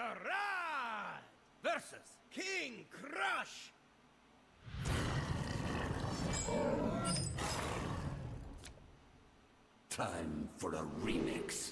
Alright! Versus King Crush! Time for a remix.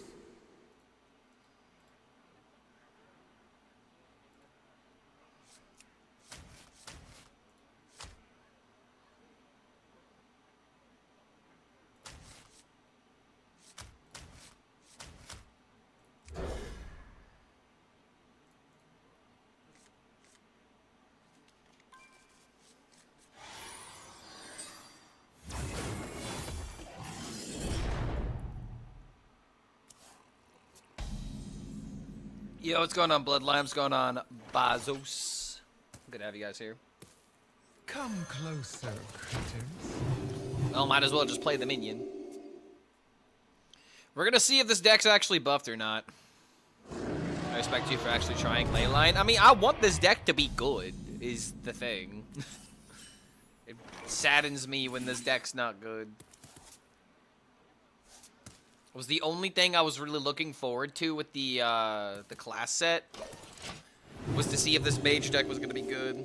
Yo, what's going on, Bloodline? What's going on, Bazos? Good to have you guys here. Come closer, critters. Well, might as well just play the minion. We're gonna see if this deck's actually buffed or not. I respect you for actually trying Leyline. I mean, I want this deck to be good, is the thing. It saddens me when this deck's not good. Was the only thing I was really looking forward to with the class set was to see if this mage deck was gonna be good.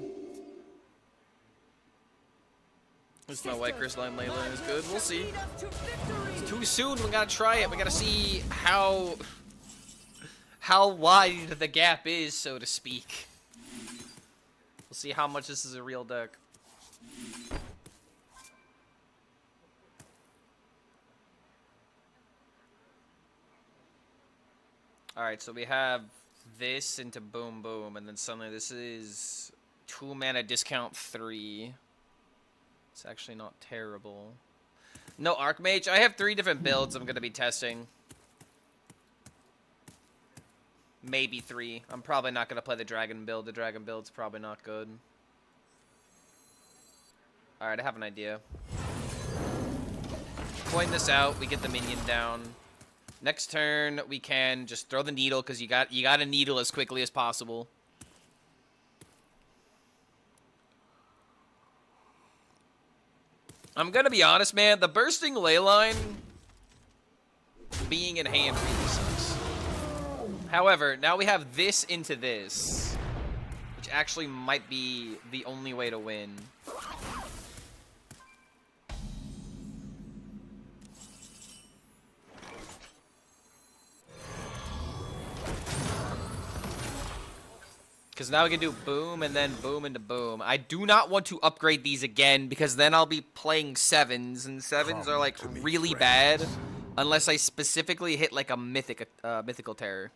This is my white crystalline Leyline is good. We'll see. It's too soon. We gotta try it. We gotta see how wide the gap is, so to speak. We'll see how much this is a real deck. Alright, so we have this into boom boom, and then suddenly this is 2 mana discount 3. It's actually not terrible. No Archmage. I have 3 different builds I'm gonna be testing. Maybe 3. I'm probably not gonna play the dragon build. The dragon build's probably not good. Alright, I have an idea. Point this out, we get the minion down. Next turn, we can just throw the needle, because you got a needle as quickly as possible. I'm gonna be honest, man. The bursting Leyline being in hand really sucks. However, now we have this into this, which actually might be the only way to win. Because now we can do boom and then boom into boom. I do not want to upgrade these again because then I'll be playing 7s, and 7s are like really bad unless I specifically hit like a mythical terror.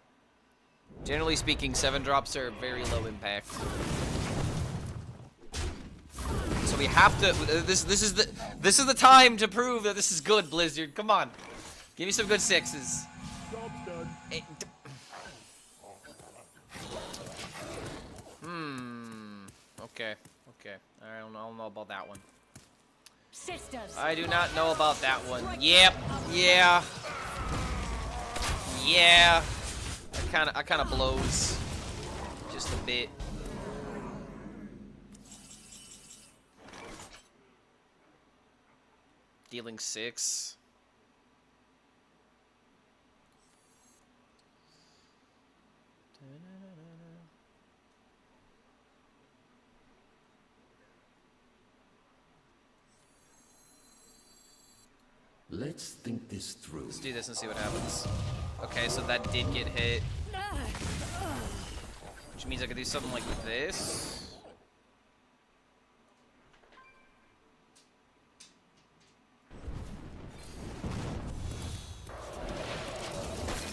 Generally speaking, 7 drops are very low impact. So we have to. This is the time to prove that this is good, Blizzard. Come on, give me some good 6s. Job's done. Okay. Okay. I don't know about that one. Sisters. I do not know about that one. Yep. Yeah. Yeah. I kind of blows just a bit. Dealing 6. Let's think this through. Let's do this and see what happens. Okay, so that did get hit. Which means I could do something like this.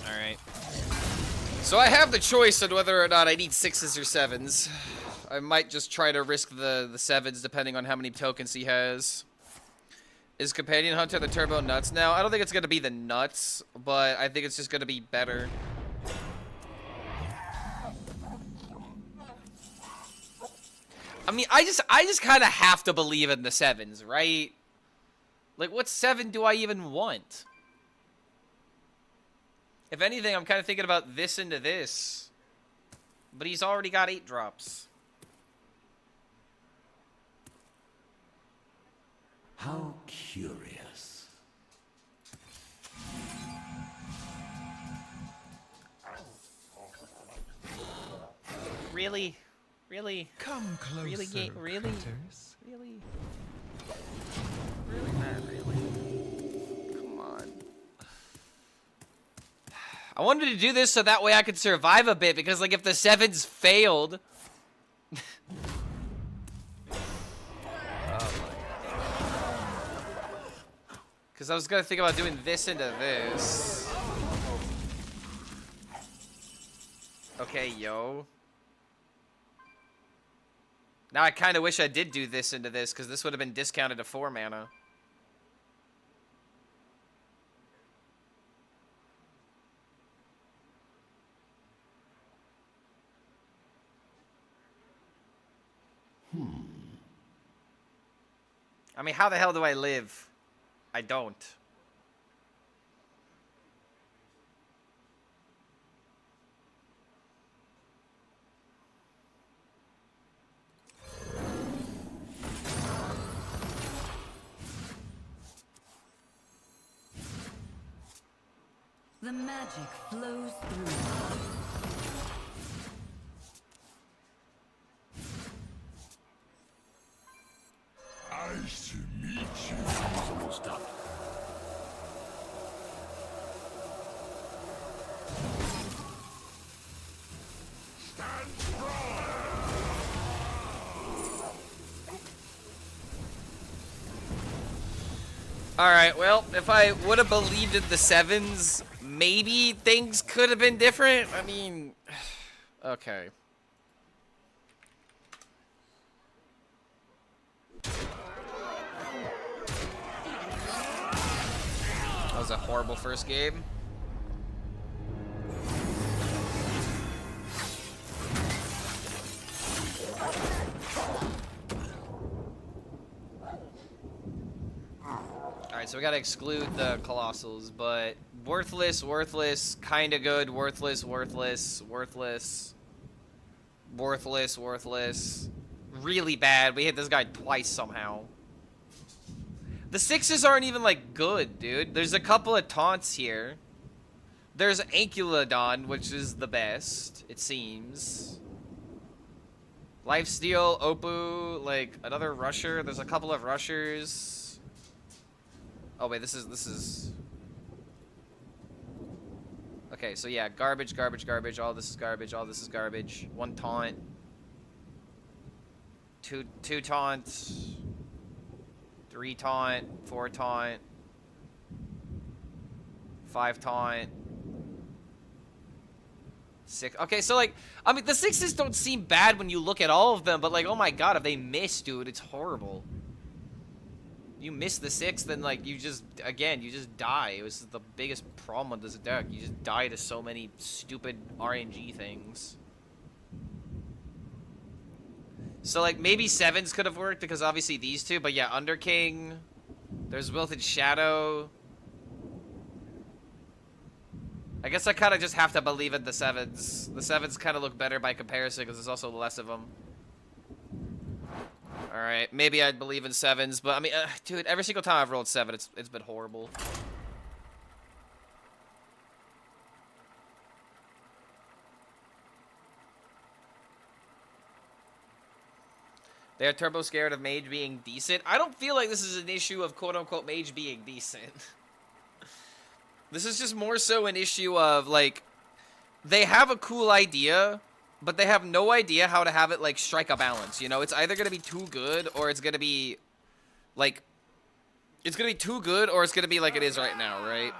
Alright. So I have the choice on whether or not I need 6s or 7s. I might just try to risk the 7s depending on how many tokens he has. Is Companion Hunter the turbo nuts now? I don't think it's going to be the nuts, but I think it's just going to be better. I mean, I just kind of have to believe in the 7s, right? Like, what 7 do I even want? If anything, I'm kind of thinking about this into this. But he's already got 8 drops. How curious. Really? Really? Come closer, Really? Really? critters. Really? Really, man? Really? Come on. I wanted to do this so that way I could survive a bit, because, like, if the 7s failed... Because I was going to think about doing this into this. Okay, yo. Now I kind of wish I did do this into this, because this would have been discounted to 4 mana. I mean, how the hell do I live? I don't. The magic flows through. Nice to meet you. It's almost up. Stand strong. Alright, well, if I would have believed in the 7s, maybe things could have been different. I mean, okay. That was a horrible first game. Alright, so we gotta exclude the Colossals, but worthless, worthless, kinda good, worthless, worthless, worthless, worthless, worthless, really bad. We hit this guy twice somehow. The 6s aren't even, like, good, dude. There's a couple of taunts here. There's Ankylodon, which is the best, it seems. Lifesteal, Opu, like, another rusher. There's a couple of rushers. Oh, wait, this is... Okay, so yeah, garbage, garbage, garbage. All this is garbage, all this is garbage. 1 taunt. Two taunts. 3 taunt, 4 taunt, 5 taunt, 6. Okay, so like, I mean, the 6s don't seem bad when you look at all of them, but like, oh my god, if they miss, dude, it's horrible. You miss the 6, then like, you just, again, you just die. It was the biggest problem with this deck. You just die to so many stupid RNG things. So, like, maybe 7s could have worked, because obviously these two, but yeah, Underking, there's Wilted Shadow. I guess I kind of just have to believe in the 7s. The 7s kind of look better by comparison, because there's also less of them. Alright, maybe I'd believe in 7s, but I mean, dude, every single time I've rolled 7, it's been horrible. They're turbo scared of Mage being decent. I don't feel like this is an issue of quote-unquote Mage being decent. This is just more so an issue of, like, they have a cool idea, but they have no idea how to have it, like, strike a balance, you know? It's either going to be too good, or it's going to be, like, it's going to be too good, or it's going to be like it is right now, right?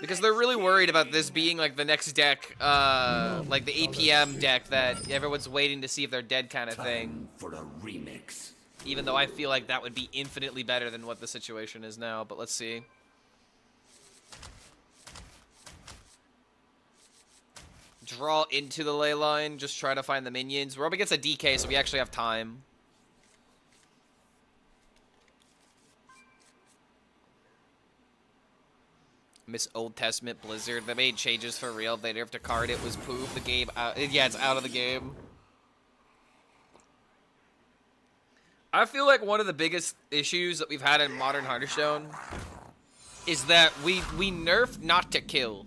Because they're really worried about this being, like, the next deck, like the APM deck that everyone's waiting to see if they're dead kind of thing. For a remix. Even though I feel like that would be infinitely better than what the situation is now, but let's see. Draw into the Leyline, just try to find the minions. We're up against a DK, so we actually have time. Miss Old Testament Blizzard. They made changes for real. They nerfed a card. It was poof. The game out. Yeah, it's out of the game. I feel like one of the biggest issues that we've had in modern Hearthstone is that we nerf not to kill.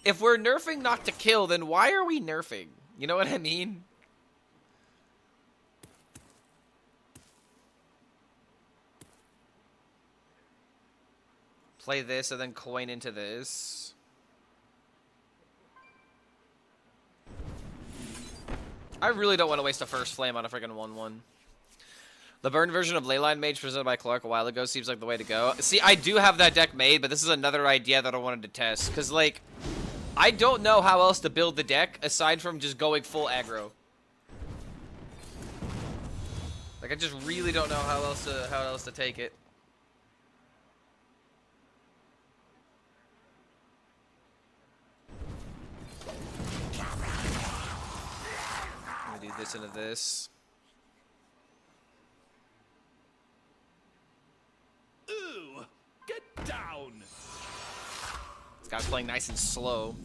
If we're nerfing not to kill, then why are we nerfing? You know what I mean? Play this and then coin into this. I really don't want to waste a first flame on a freaking 1/1. The burn version of Leyline Mage presented by Clark a while ago seems like the way to go. See, I do have that deck made, but this is another idea that I wanted to test. Because, like, I don't know how else to build the deck aside from just going full aggro. Like, I just really don't know how else to take it. I'm gonna do this into this. Ooh, get down. This guy's playing nice and slow.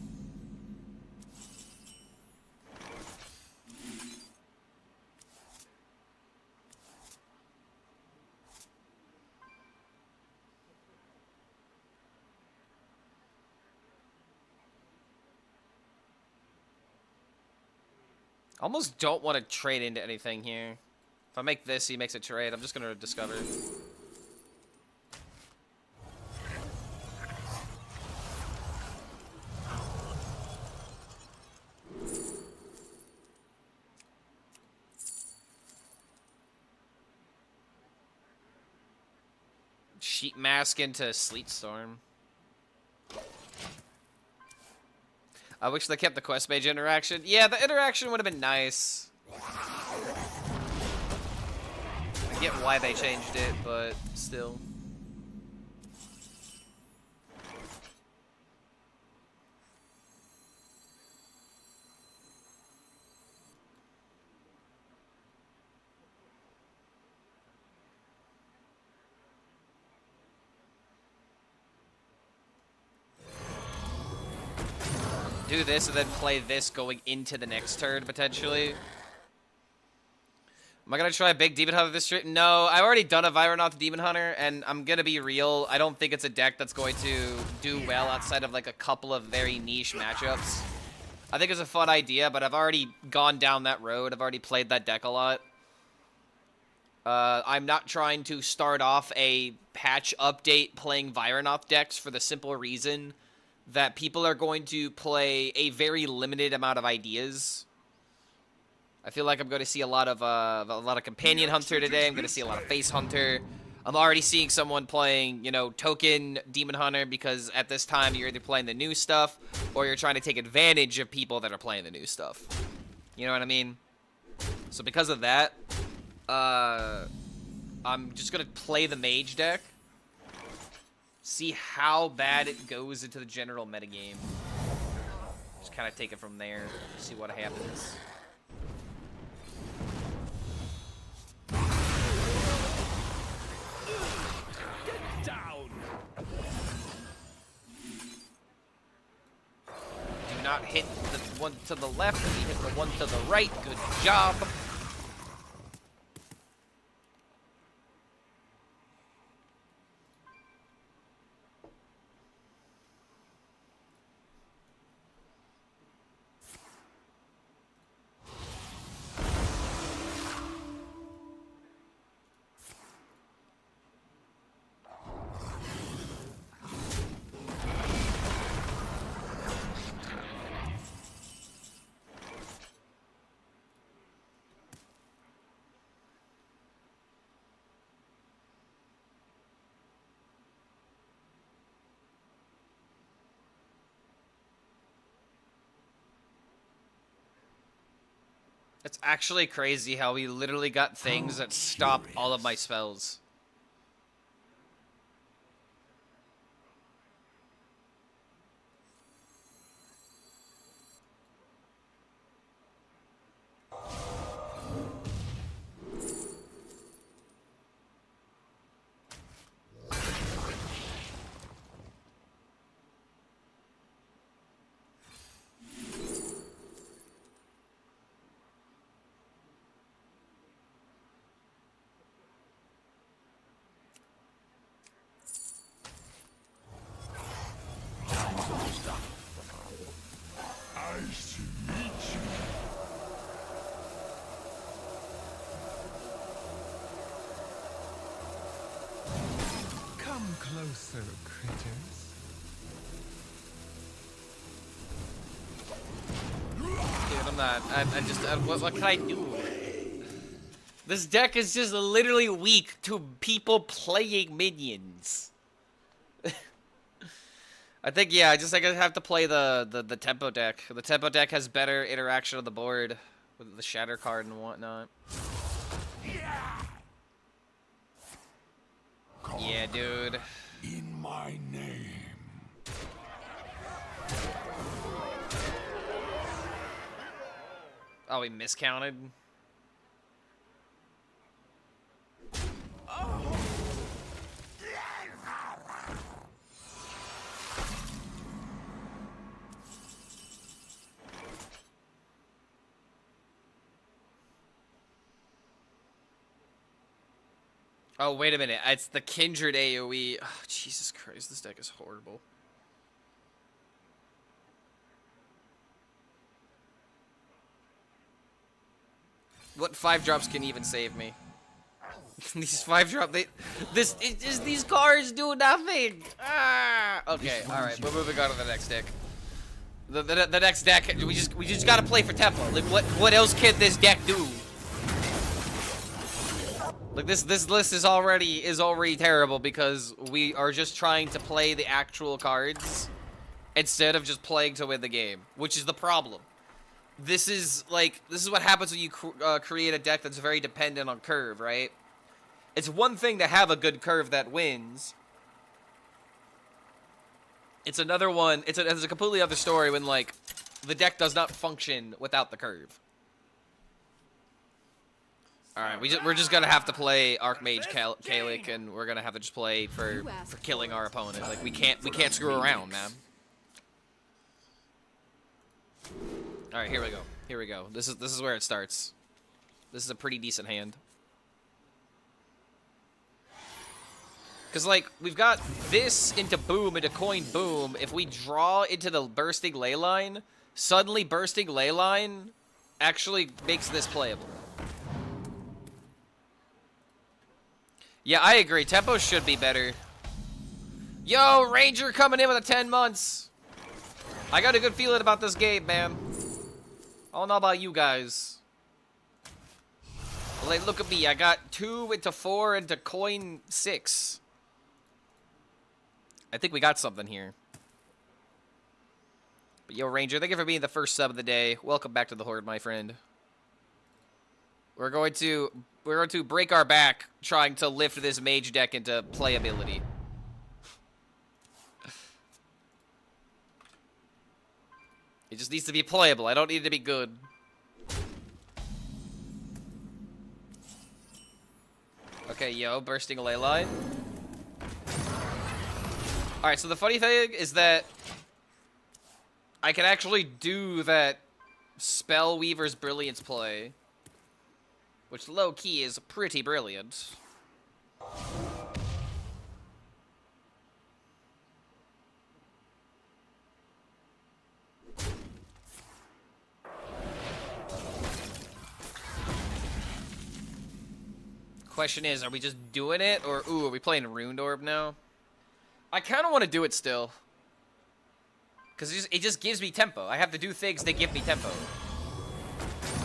Almost don't want to trade into anything here. If I make this, he makes a trade. I'm just going to discover. Sheet mask into Sleet Storm. I wish they kept the Quest Mage interaction. Yeah, the interaction would have been nice. I get why they changed it, but still. Do this and then play this going into the next turn, potentially. Am I going to try a big Demon Hunter this trip? No, I've already done a Vironoth Demon Hunter, and I'm going to be real. I don't think it's a deck that's going to do well outside of, like, a couple of very niche matchups. I think it's a fun idea, but I've already gone down that road. I've already played that deck a lot. I'm not trying to start off a patch update playing Vironoth decks for the simple reason that people are going to play a very limited amount of ideas. I feel like I'm going to see a lot of Companion Hunter today. I'm going to see a lot of Face Hunter. I'm already seeing someone playing, you know, Token Demon Hunter, because at this time you're either playing the new stuff or you're trying to take advantage of people that are playing the new stuff. You know what I mean? So because of that, I'm just going to play the Mage deck. See how bad it goes into the general metagame. Just kind of take it from there. See what happens. Get down. Do not hit the one to the left. You hit the one to the right. Good job. It's actually crazy how we literally got things that stop all of my spells. closer, critters. Dude, I'm not. I'm just. What can I do? This deck is just literally weak to people playing minions. I think, yeah, I gotta have to play the tempo deck. The tempo deck has better interaction on the board with the shatter card and whatnot. Yeah, dude. In my name. Oh, we miscounted. Oh, wait a minute. It's the Kindred AoE. Oh, Jesus Christ, this deck is horrible. What 5-drops can even save me? These 5-drop, these cards do nothing. Ah! Okay, alright, we're moving on to the next deck. The next deck, we just gotta play for tempo. Like, what else can this deck do? Like, this list is already terrible because we are just trying to play the actual cards instead of just playing to win the game, which is the problem. This is what happens when you create a deck that's very dependent on curve, right? It's one thing to have a good curve that wins. It's another one. It's a completely other story when, like, the deck does not function without the curve. All right, we're just gonna have to play Archmage Kalik, and we're gonna have to just play for killing our opponent. Like, we can't screw around, man. All right, here we go. Here we go. This is where it starts. This is a pretty decent hand. Cause, like, we've got this into boom, into coin boom. If we draw into the bursting Leyline, suddenly bursting Leyline actually makes this playable. Yeah, I agree. Tempo should be better. Yo, Ranger coming in with a 10 months. I got a good feeling about this game, man. I don't know about you guys. Like, look at me. I got 2 into 4 into coin 6. I think we got something here. But yo, Ranger, thank you for being the first sub of the day. Welcome back to the Horde, my friend. We're going to break our back trying to lift this Mage deck into playability. It just needs to be playable. I don't need it to be good. Okay, yo, bursting a Leyline. Alright, so the funny thing is that I can actually do that Spellweaver's Brilliance play, which low-key is pretty brilliant. Question is, are we just doing it, or ooh, are we playing Runed Orb now? I kind of want to do it still, because it just gives me tempo. I have to do things that give me tempo.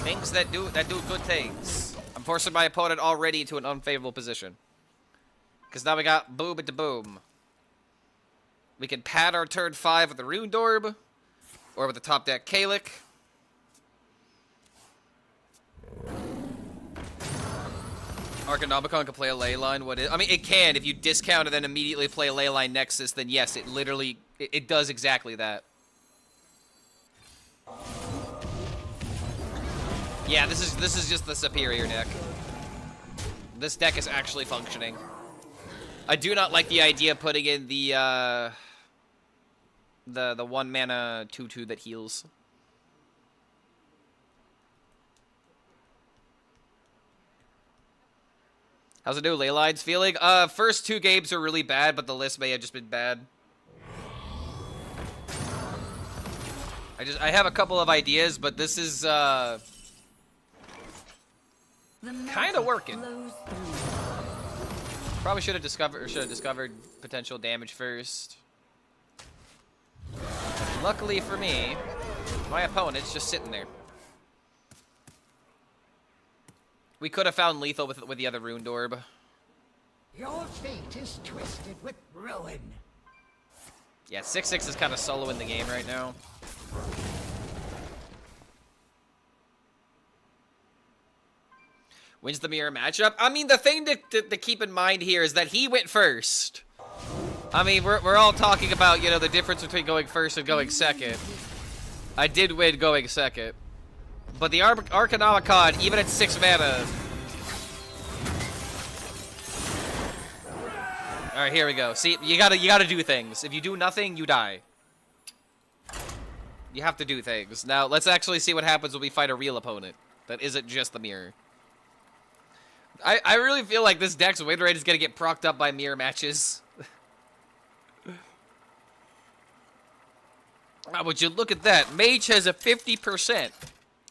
Things that do good things. I'm forcing my opponent already to an unfavorable position. Because now we got boom into boom. We can pad our turn 5 with the Runed Orb, or with the top deck Kalik. Arcanomicon can play a Leyline. I mean, it can. If you discount and then immediately play a Leyline Nexus, then yes, it literally, it does exactly that. Yeah, this is just the superior deck. This deck is actually functioning. I do not like the idea of putting in the 1 mana 2/2 that heals. How's it do, Leyline's feeling? First 2 games are really bad, but the list may have just been bad. I have a couple of ideas, but this is kind of working. Probably should have discovered potential damage first. Luckily for me, my opponent's just sitting there. We could have found lethal with the other Runed Orb. Your fate is twisted with ruin. Yeah, 6-6 is kind of solo in the game right now. Wins the mirror matchup. I mean, the thing to keep in mind here is that he went first. I mean, we're all talking about, you know, the difference between going first and going second. I did win going second. But the Arcanomicon, even at 6 mana... Alright, here we go. See, you gotta do things. If you do nothing, you die. You have to do things. Now, let's actually see what happens when we fight a real opponent. That isn't just the mirror. I really feel like this deck's win rate is gonna get procced up by mirror matches. Would you look at that? Mage has a 50%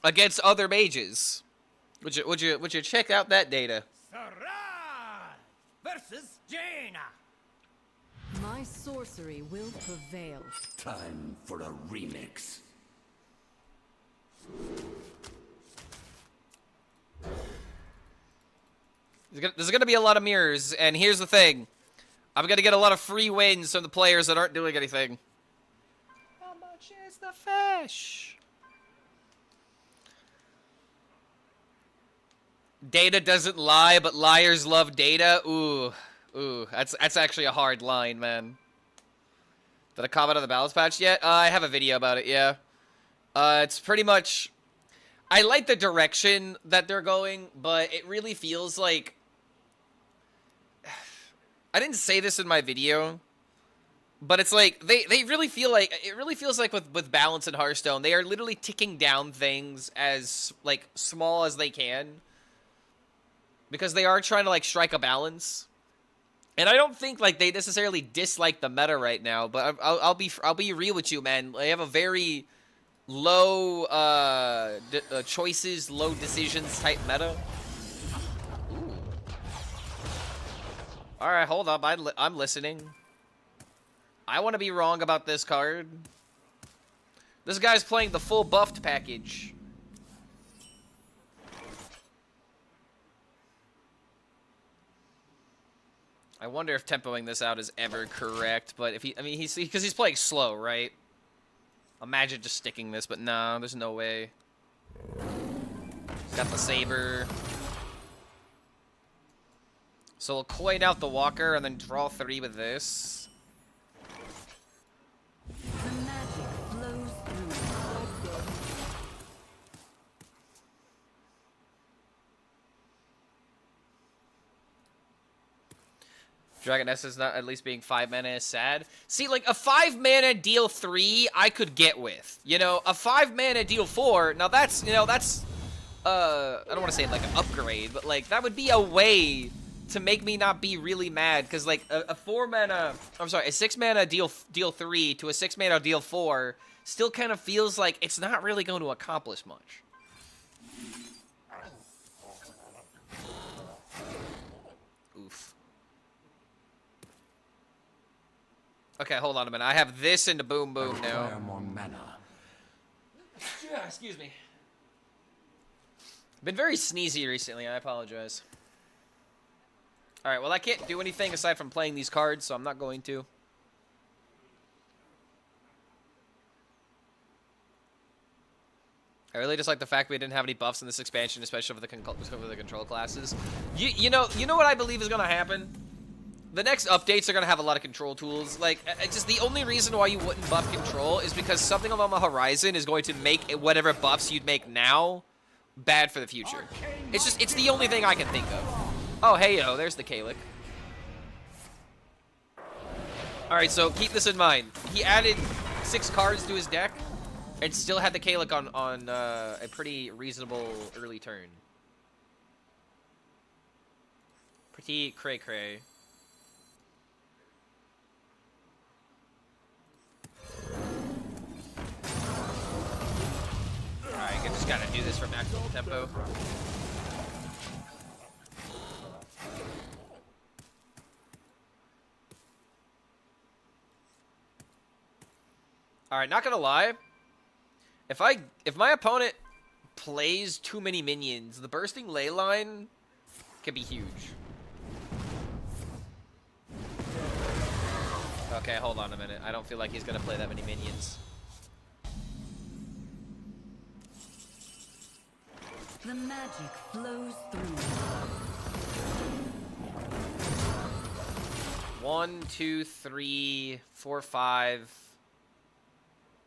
against other mages. Would you check out that data? Sarah versus Jaina. My sorcery will prevail. Time for a remix. There's gonna be a lot of mirrors, and here's the thing. I'm gonna get a lot of free wins from the players that aren't doing anything. How much is the fish? Data doesn't lie, but liars love data. Ooh, that's actually a hard line, man. Did I comment on the balance patch yet? I have a video about it, yeah. It's pretty much... I like the direction that they're going, but it really feels like... I didn't say this in my video, but it's like, they really feel like... It really feels like with balance in Hearthstone, they are literally ticking down things as, like, small as they can. Because they are trying to, like, strike a balance. And I don't think, like, they necessarily dislike the meta right now, but I'll be real with you, man. They have a very low choices, low decisions type meta. All right, hold up. I'm listening. I want to be wrong about this card. This guy's playing the full buffed package. I wonder if tempoing this out is ever correct, but if I mean, because he's playing slow, right? Imagine just sticking this, but no, there's no way. He's got the saber. So we'll coin out the walker and then draw 3 with this. The magic flows through. Dragoness is not at least being 5 mana is sad. See, like a 5 mana deal 3, I could get with. You know, a 5 mana deal 4. Now that's, you know, that's I don't want to say like an upgrade, but like that would be a way to make me not be really mad, because like a 4 mana, I'm sorry, a 6 mana deal 3 to a 6 mana deal 4 still kind of feels like it's not really going to accomplish much. Oof. Okay, hold on a minute. I have this into boom boom now. More mana. Excuse me. Been very sneezy recently. I apologize. All right. Well, I can't do anything aside from playing these cards, so I'm not going to. I really just like the fact we didn't have any buffs in this expansion, especially for the control classes. You know what I believe is gonna happen? The next updates are going to have a lot of control tools. Like, just the only reason why you wouldn't buff control is because something on the horizon is going to make whatever buffs you'd make now bad for the future. It's the only thing I can think of. Oh, hey, yo, there's the Kalik. Alright, so keep this in mind. He added 6 cards to his deck and still had the Kalik on a pretty reasonable early turn. Pretty cray-cray. Alright, I just gotta do this for maximum tempo. All right, not gonna lie. If my opponent plays too many minions, the bursting Leyline can be huge. Okay, hold on a minute. I don't feel like he's gonna play that many minions. The magic flows through. 1, 2, 3, 4, 5,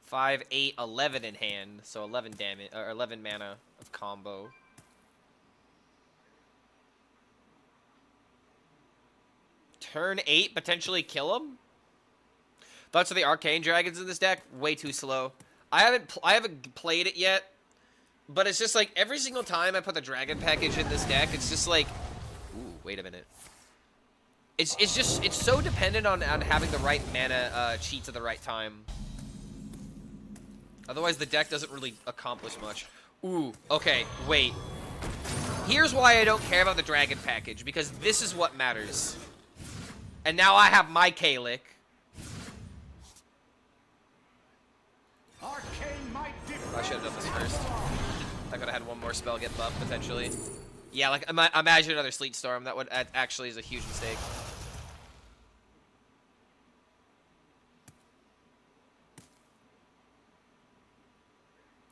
5, 8, 11 in hand. So 11 damage or 11 mana of combo. Turn 8, potentially kill him. Thoughts of the arcane dragons in this deck? Way too slow. I haven't played it yet. But it's just like every single time I put the dragon package in this deck, it's just like, ooh, wait a minute. It's so dependent on having the right mana cheats at the right time. Otherwise, the deck doesn't really accomplish much. Ooh, okay, wait. Here's why I don't care about the dragon package, because this is what matters. And now I have my Kalik. I should have done this first. I could have had one more spell get buffed, potentially. Yeah, like, imagine another Sleet Storm. That would actually is a huge mistake.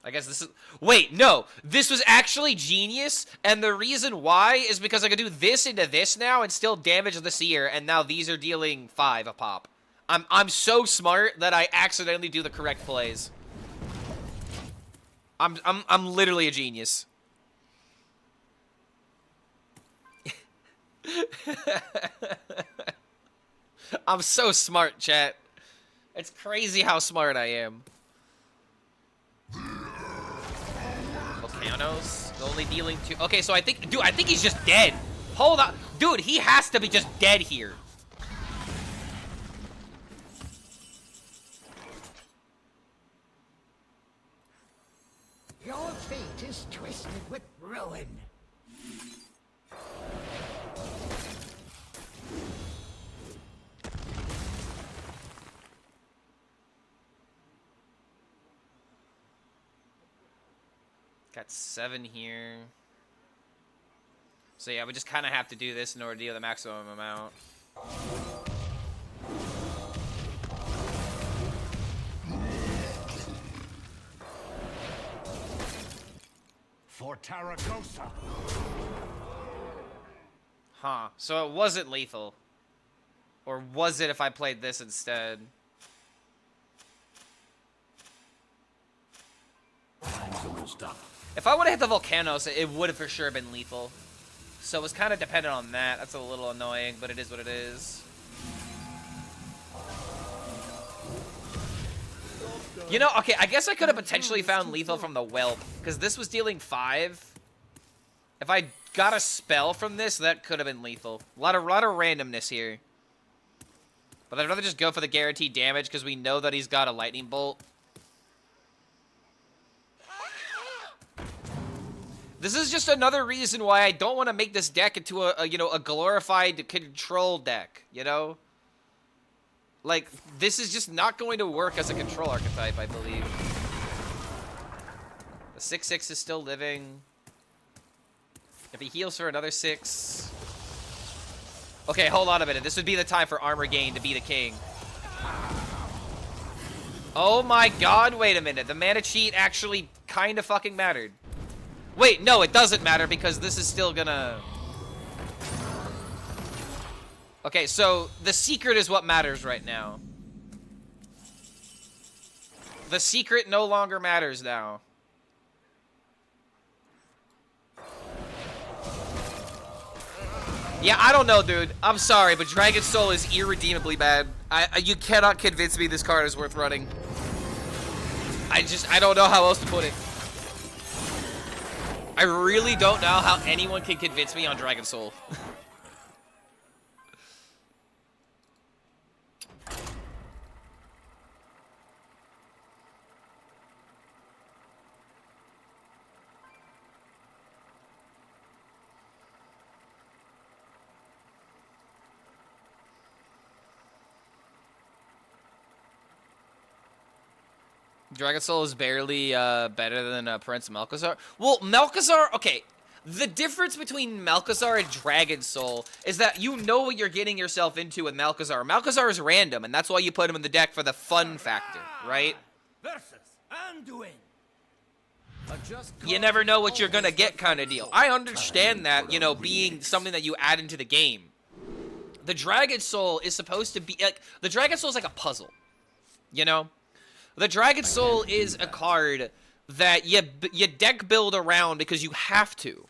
I guess this is... Wait, no! This was actually genius, and the reason why is because I could do this into this now and still damage the Seer, and now these are dealing 5 a pop. I'm so smart that I accidentally do the correct plays. I'm literally a genius. I'm so smart, chat. It's crazy how smart I am. Volcanoes, only dealing 2. Okay, so I think he's just dead. Hold on. Dude, he has to be just dead here. Your fate is twisted with ruin. Got 7 here. So yeah, we just kind of have to do this in order to deal the maximum amount. For Taragosa. Huh. So it wasn't lethal. Or was it if I played this instead? Time's almost up. If I would have hit the Volcanos, it would have for sure been lethal. So it was kind of dependent on that. That's a little annoying, but it is what it is. You know, okay, I guess I could have potentially found lethal from the Whelp, because this was dealing 5. If I got a spell from this, that could have been lethal. A lot of randomness here. But I'd rather just go for the guaranteed damage, because we know that he's got a lightning bolt. This is just another reason why I don't want to make this deck into a glorified control deck, you know? Like, this is just not going to work as a control archetype, I believe. The 6/6 is still living. If he heals for another 6... Okay, hold on a minute. This would be the time for armor gain to be the king. Oh my god, wait a minute. The mana cheat actually kind of fucking mattered. Wait, no, it doesn't matter because this is still gonna... Okay, so the secret is what matters right now. The secret no longer matters now. Yeah, I don't know, dude. I'm sorry, but Dragon Soul is irredeemably bad. You cannot convince me this card is worth running. I don't know how else to put it. I really don't know how anyone can convince me on Dragon Soul. Dragon Soul is barely better than Prince Malchezaar. Well, Malchezaar, okay. The difference between Malchezaar and Dragon Soul is that you know what you're getting yourself into with Malchezaar. Malchezaar is random, and that's why you put him in the deck for the fun factor, right? Versus Anduin. You never know what you're gonna get kind of deal. I understand that, you know, being something that you add into the game. The Dragon Soul is supposed to be, like, the Dragon Soul is like a puzzle, you know? The Dragon Soul is a card that you deck build around because you have to.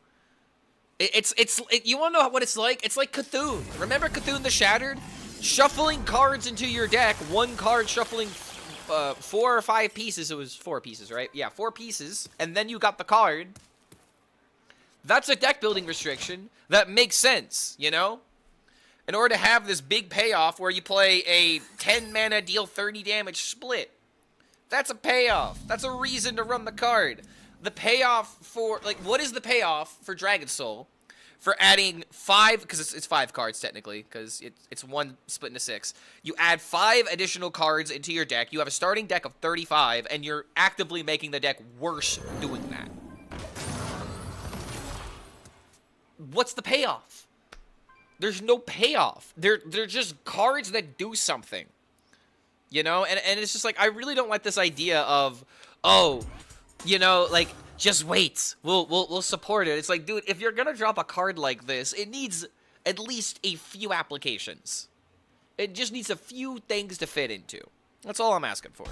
You want to know what it's like? It's like Cthulhu. Remember Cthulhu the Shattered? Shuffling cards into your deck, one card shuffling 4 or 5 pieces. It was 4 pieces, right? Yeah, 4 pieces, and then you got the card. That's a deck building restriction that makes sense, you know? In order to have this big payoff where you play a 10 mana deal 30 damage split. That's a payoff. That's a reason to run the card. The payoff for, like, what is the payoff for Dragon Soul? For adding 5, because it's 5 cards technically, because it's 1 split into 6. You add 5 additional cards into your deck. You have a starting deck of 35, and you're actively making the deck worse doing that. What's the payoff? There's no payoff. They're just cards that do something. You know? And it's just like, I really don't like this idea of, oh, you know, like, just wait. We'll support it. It's like, dude, if you're gonna drop a card like this, it needs at least a few applications. It just needs a few things to fit into. That's all I'm asking for.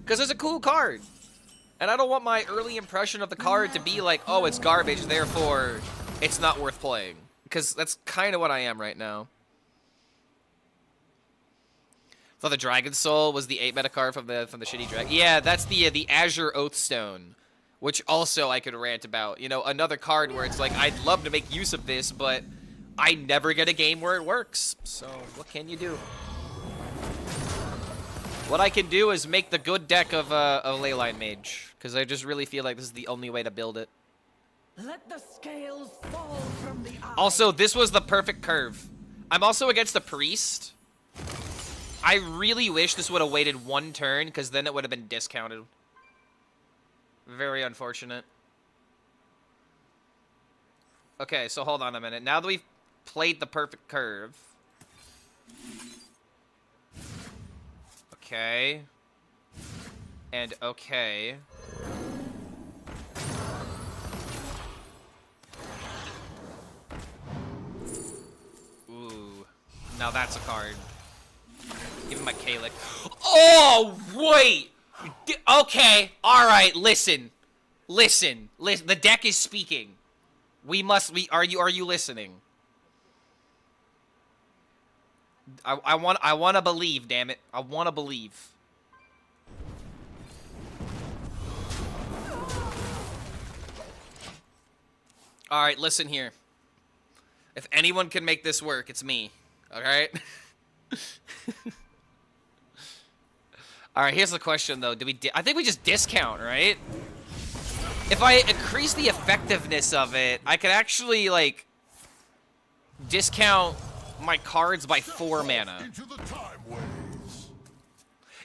Because it's a cool card. And I don't want my early impression of the card to be like, oh, it's garbage, therefore it's not worth playing. Because that's kind of what I am right now. So the Dragon Soul was the 8 meta card from the shitty dragon. Yeah, that's the Azure Oathstone, which also I could rant about. You know, another card where it's like, I'd love to make use of this, but I never get a game where it works. So what can you do? What I can do is make the good deck of Leyline Mage, because I just really feel like this is the only way to build it. Let the scales fall from the eye. Also, this was the perfect curve. I'm also against the Priest. I really wish this would have waited 1 turn, because then it would have been discounted. Very unfortunate. Okay, so hold on a minute. Now that we've played the perfect curve. Okay. And okay. Ooh. Now that's a card. Give him my Kalik. Oh, wait! Okay, alright, listen. Listen. The deck is speaking. Are you listening? I want to believe, damn it. I want to believe. Alright, listen here. If anyone can make this work, it's me. Alright? Alright, here's the question, though. I think we just discount, right? If I increase the effectiveness of it, I could actually, like, discount my cards by 4 mana.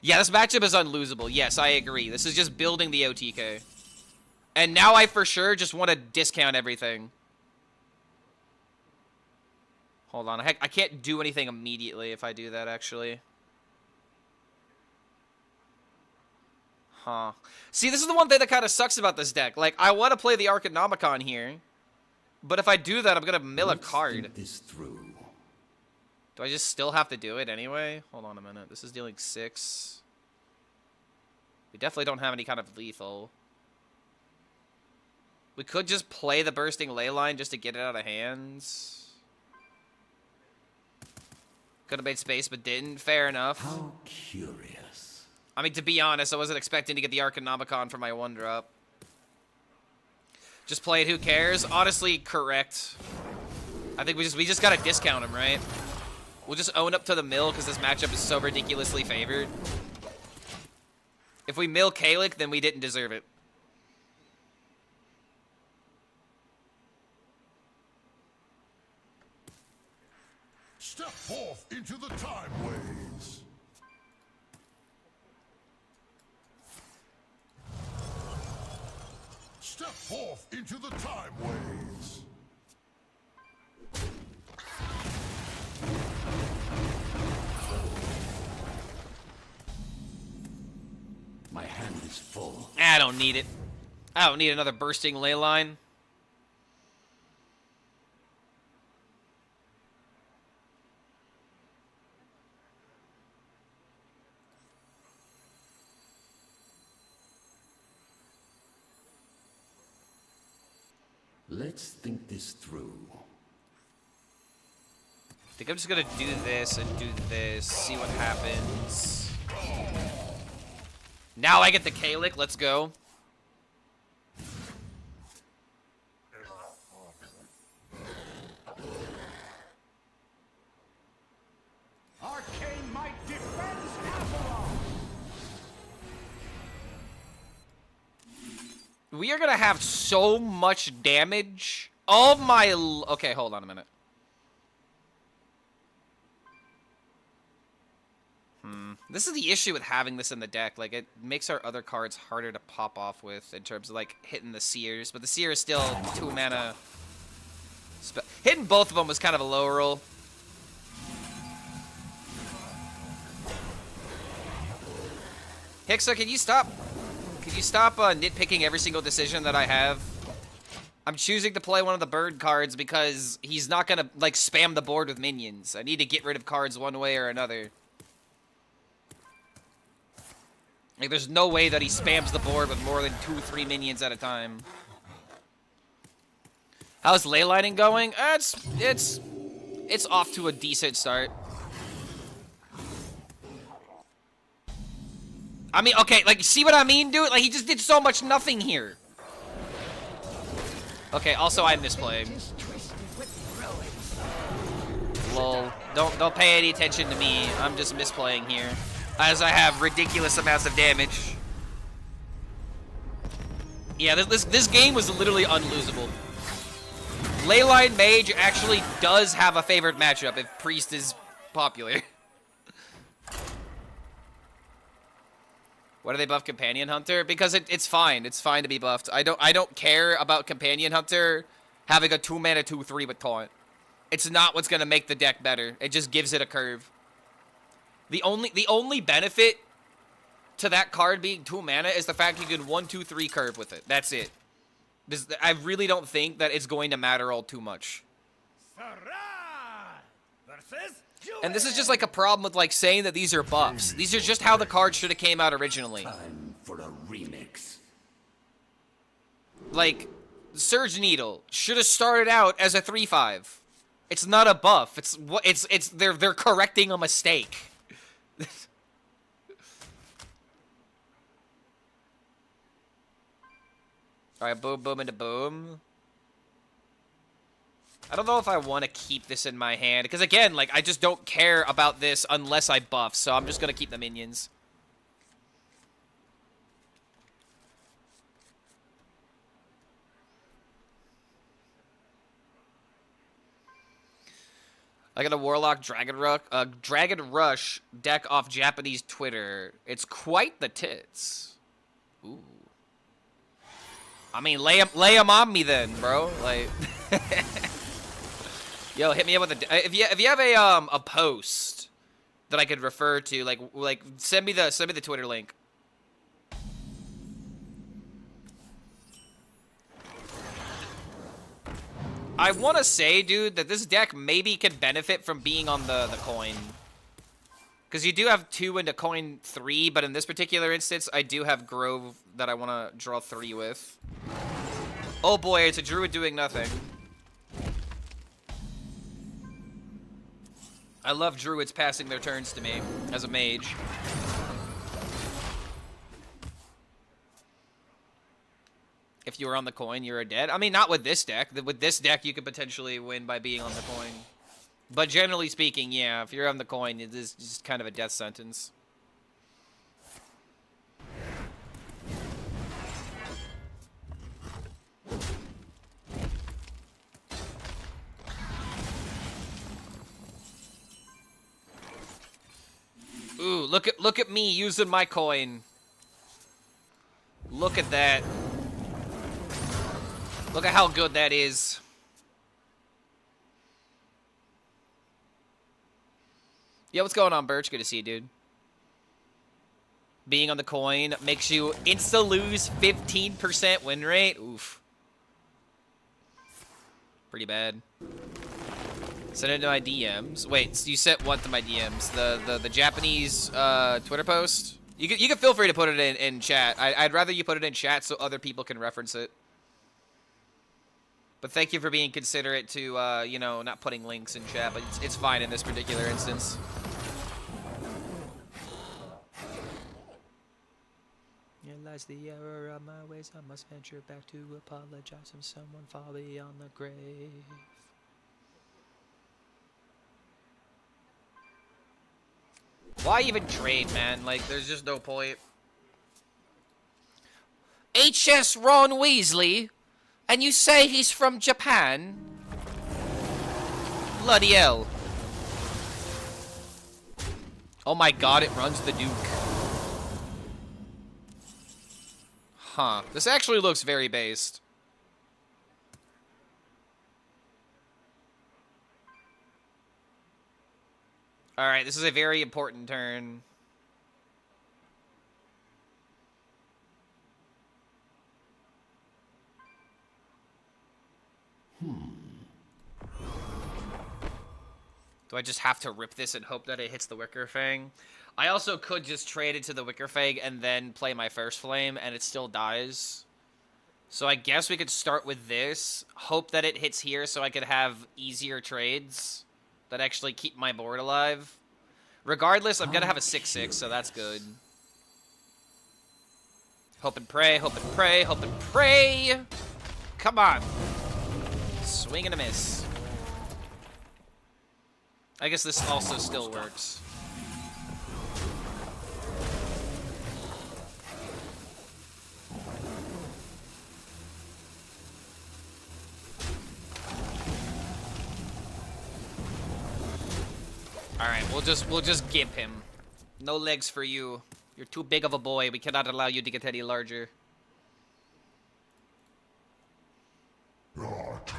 Yeah, this matchup is unlosable. Yes, I agree. This is just building the OTK. And now I for sure just want to discount everything. Hold on. I can't do anything immediately if I do that, actually. Huh. See, this is the one thing that kind of sucks about this deck. Like, I want to play the Arcanomicon here. But if I do that, I'm going to mill a card. Do I just still have to do it anyway? Hold on a minute. This is dealing 6. We definitely don't have any kind of lethal. We could just play the Bursting Leyline just to get it out of hands. Could have made space, but didn't. Fair enough. How curious. I mean, to be honest, I wasn't expecting to get the Arcanomicon for my 1-drop. Just play it, who cares? Honestly, correct. I think we just gotta discount him, right? We'll just own up to the mill because this matchup is so ridiculously favored. If we mill Kalik, then we didn't deserve it. Step forth into the time waves. forth into the time waves. My hand is full. I don't need it. I don't need another bursting Leyline. Let's think this through. I think I'm just gonna do this and do this, see what happens. Now I get the Kalik, let's go. Arcane might defends Avalon. We are gonna have so much damage. Oh my... Okay, hold on a minute. This is the issue with having this in the deck. Like, it makes our other cards harder to pop off with in terms of, like, hitting the Seers. But the Seer is still 2 mana. Hitting both of them was kind of a low roll. Hixa, can you stop? Can you stop nitpicking every single decision that I have? I'm choosing to play one of the bird cards because he's not gonna, like, spam the board with minions. I need to get rid of cards one way or another. Like, there's no way that he spams the board with more than 2-3 minions at a time. How's Leylining going? It's off to a decent start. I mean, okay, like, see what I mean, dude? Like, he just did so much nothing here. Okay, also, I'm misplaying. Lol. Don't pay any attention to me. I'm just misplaying here. As I have ridiculous amounts of damage. Yeah, this game was literally unlosable. Leyline Mage actually does have a favorite matchup if Priest is popular. Why do they buff Companion Hunter? Because it's fine. It's fine to be buffed. I don't care about Companion Hunter having a 2-mana 2/3 with taunt. It's not what's gonna make the deck better. It just gives it a curve. The only benefit to that card being 2 mana is the fact you can 1-2-3 curve with it. That's it. I really don't think that it's going to matter all too much. And this is just like a problem with like saying that these are buffs. These are just how the card should have came out originally. Time for a remix. Like, Surge Needle should have started out as a 3/5. It's not a buff. They're correcting a mistake. Alright, boom, boom, into boom. I don't know if I want to keep this in my hand. Because, again, like, I just don't care about this unless I buff. So I'm just going to keep the minions. I got a Warlock Dragon Rush deck off Japanese Twitter. It's quite the tits. Ooh. I mean, lay 'em on me then, bro. Like, yo, hit me up with a. If you have a post that I could refer to, like send me the Twitter link. I want to say, dude, that this deck maybe can benefit from being on the coin. Because you do have 2 into coin 3, but in this particular instance, I do have Grove that I want to draw 3 with. Oh boy, it's a Druid doing nothing. I love Druids passing their turns to me as a mage. If you were on the coin, you're dead. I mean, not with this deck. With this deck, you could potentially win by being on the coin. But generally speaking, yeah, if you're on the coin, it is just kind of a death sentence. Ooh, look at me using my coin. Look at that. Look at how good that is. Yo, what's going on, Birch? Good to see you, dude. Being on the coin makes you insta-lose 15% win rate. Oof. Pretty bad. Send it to my DMs. Wait, so you sent what to my DMs? The Japanese Twitter post? You can feel free to put it in chat. I'd rather you put it in chat so other people can reference it. But thank you for being considerate to, you know, not putting links in chat, but it's fine in this particular instance. Realize the error of my ways, I must venture back to apologize from someone far beyond the grave. Why even trade, man? Like, there's just no point. HS Ron Weasley? And you say he's from Japan? Bloody hell. Oh my god, it runs the Duke. Huh. This actually looks very based. Alright, this is a very important turn. Do I just have to rip this and hope that it hits the Wicker Fang? I also could just trade it to the Wicker Fang and then play my first flame and it still dies. So I guess we could start with this, hope that it hits here so I could have easier trades that actually keep my board alive. Regardless, I'm gonna have a 6-6, so that's good. Hope and pray, hope and pray, hope and pray! Come on! Swing and a miss. I guess this also still works. Alright, we'll just gimp him. No legs for you. You're too big of a boy. We cannot allow you to get any larger.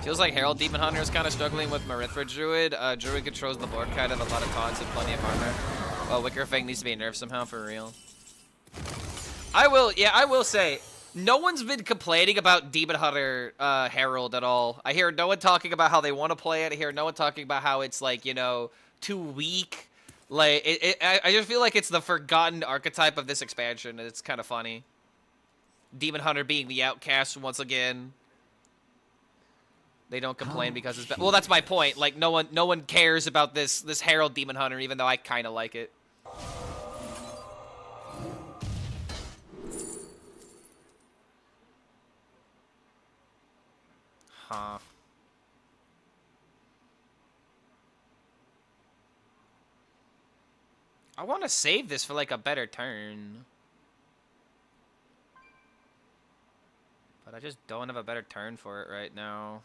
Feels like Herald Demon Hunter is kind of struggling with Marithra Druid. Druid controls the board kind of a lot of taunts and plenty of armor. Well, Wicker Fang needs to be nerfed somehow for real. I will say, no one's been complaining about Demon Hunter Herald at all. I hear no one talking about how they want to play it. I hear no one talking about how it's like, you know, too weak. Like, I just feel like it's the forgotten archetype of this expansion, and it's kind of funny. Demon Hunter being the outcast once again. They don't complain because it's bad. Well, that's my point. Like, no one cares about this Herald Demon Hunter, even though I kind of like it. Huh. I want to save this for, like, a better turn. But I just don't have a better turn for it right now.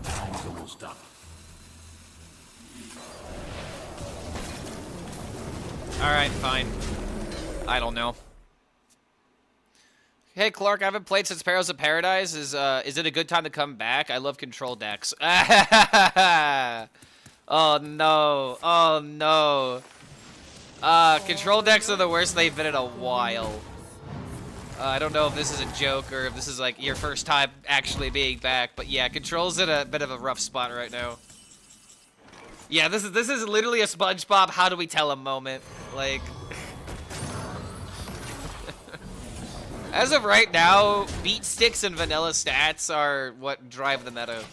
Time's almost up. Alright, fine. I don't know. Hey, Clark, I haven't played since Perils of Paradise. Is it a good time to come back? I love control decks. Oh, no. Oh, no. Control decks are the worst they've been in a while. I don't know if this is a joke or if this is, like, your first time actually being back. But, yeah, control's in a bit of a rough spot right now. Yeah, this is literally a SpongeBob how do we tell him moment. Like... As of right now, beat sticks and vanilla stats are what drive the meta.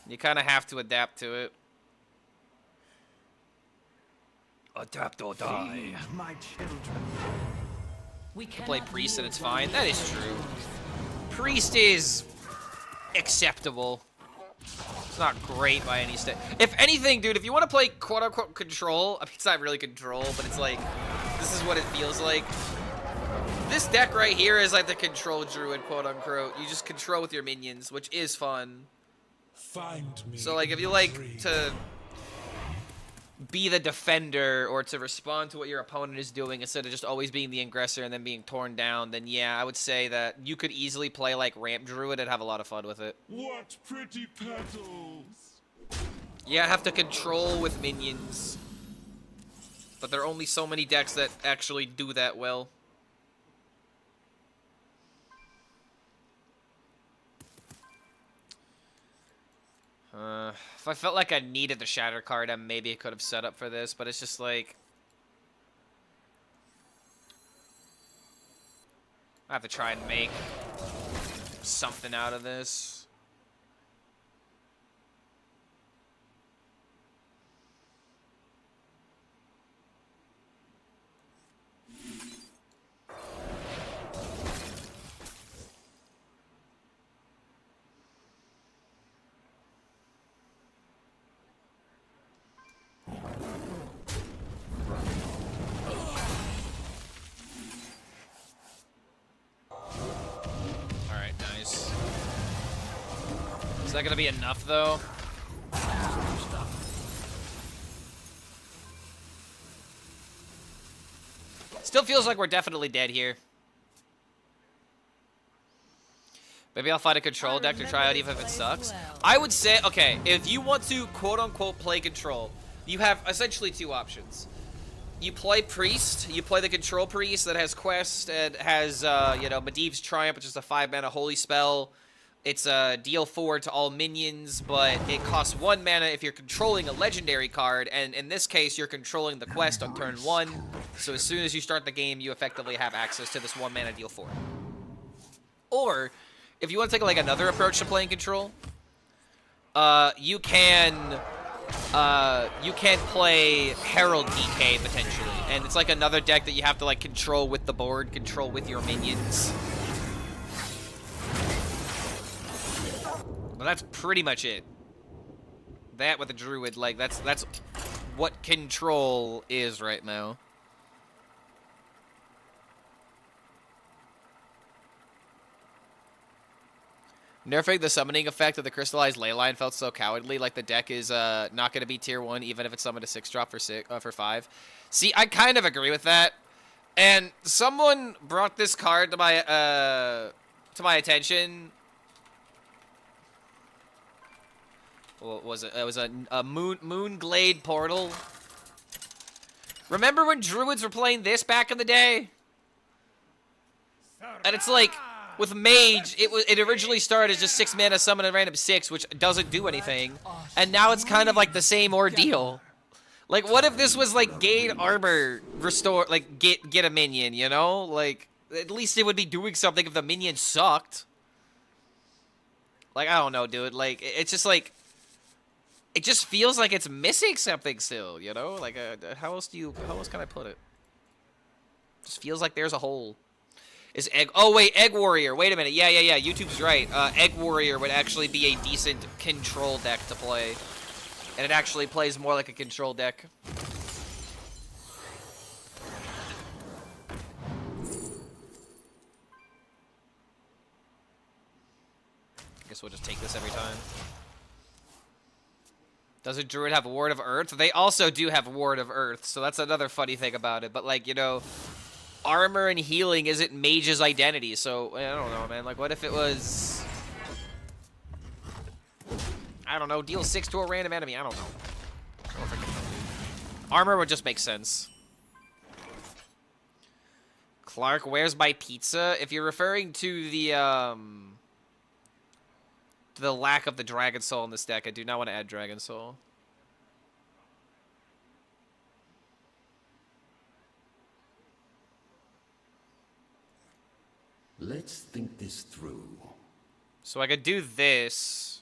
You kind of have to adapt to it. Adapt or die. My children. We Play cannot Priest and yield it's one fine. That is more. true. Priest is acceptable. It's not great by any state. If anything, dude, if you want to play quote-unquote control, I mean, it's not really control, but it's like, this is what it feels like. This deck right here is like the control druid, quote-unquote. You just control with your minions, which is fun. Find me. So, like, if you like to be the defender or to respond to what your opponent is doing instead of just always being the aggressor and then being torn down, then yeah, I would say that you could easily play like Ramp Druid and have a lot of fun with it. What pretty petals! Yeah, I have to control with minions. But there are only so many decks that actually do that well. If I felt like I needed the Shatter card, I maybe could have set up for this, but it's just like... I have to try and make something out of this. Alright, nice. Is that gonna be enough, though? Still feels like we're definitely dead here. Maybe I'll find a control deck to try out even if it sucks. I would say, okay, if you want to quote-unquote play control, you have essentially two options. You play Priest, you play the Control Priest that has Quest and has, you know, Medivh's Triumph, which is a 5-mana holy spell. It's a deal 4 to all minions, but it costs 1 mana if you're controlling a legendary card, and in this case, you're controlling the Quest on turn 1, so as soon as you start the game, you effectively have access to this 1 mana deal 4. Or, if you want to take, like, another approach to playing control, you can play Herald DK potentially, and it's like another deck that you have to like control with the board, control with your minions. But that's pretty much it. That with the Druid, like that's what control is right now. Nerfing the summoning effect of the crystallized Leyline felt so cowardly. Like the deck is not going to be tier 1 even if it's summoned a 6-drop for 5. See, I kind of agree with that. And someone brought this card to my attention. What was it? It was a Moonglade Portal. Remember when Druids were playing this back in the day? And it's like, with Mage, it originally started as just 6 mana summon a random 6, which doesn't do anything. And now it's kind of like the same ordeal. Like, what if this was like gain armor, restore, like get a minion, you know? Like, at least it would be doing something if the minion sucked. Like, I don't know, dude. Like, it's just like, it just feels like it's missing something still, you know? Like, how else can I put it? Just feels like there's a hole. Is Egg... Oh, wait, Egg Warrior. Wait a minute. Yeah. YouTube's right. Egg Warrior would actually be a decent control deck to play. And it actually plays more like a control deck. I guess we'll just take this every time. Doesn't Druid have Ward of Earth? They also do have Ward of Earth, so that's another funny thing about it. But, like, you know... Armor and healing isn't Mage's identity, so I don't know, man. Like, what if it was... I don't know, deal 6 to a random enemy. I don't know. I don't freaking know, dude. Armor would just make sense. Clark, where's my pizza? If you're referring to the lack of the Dragon Soul in this deck, I do not want to add Dragon Soul. Let's think this through. So I could do this,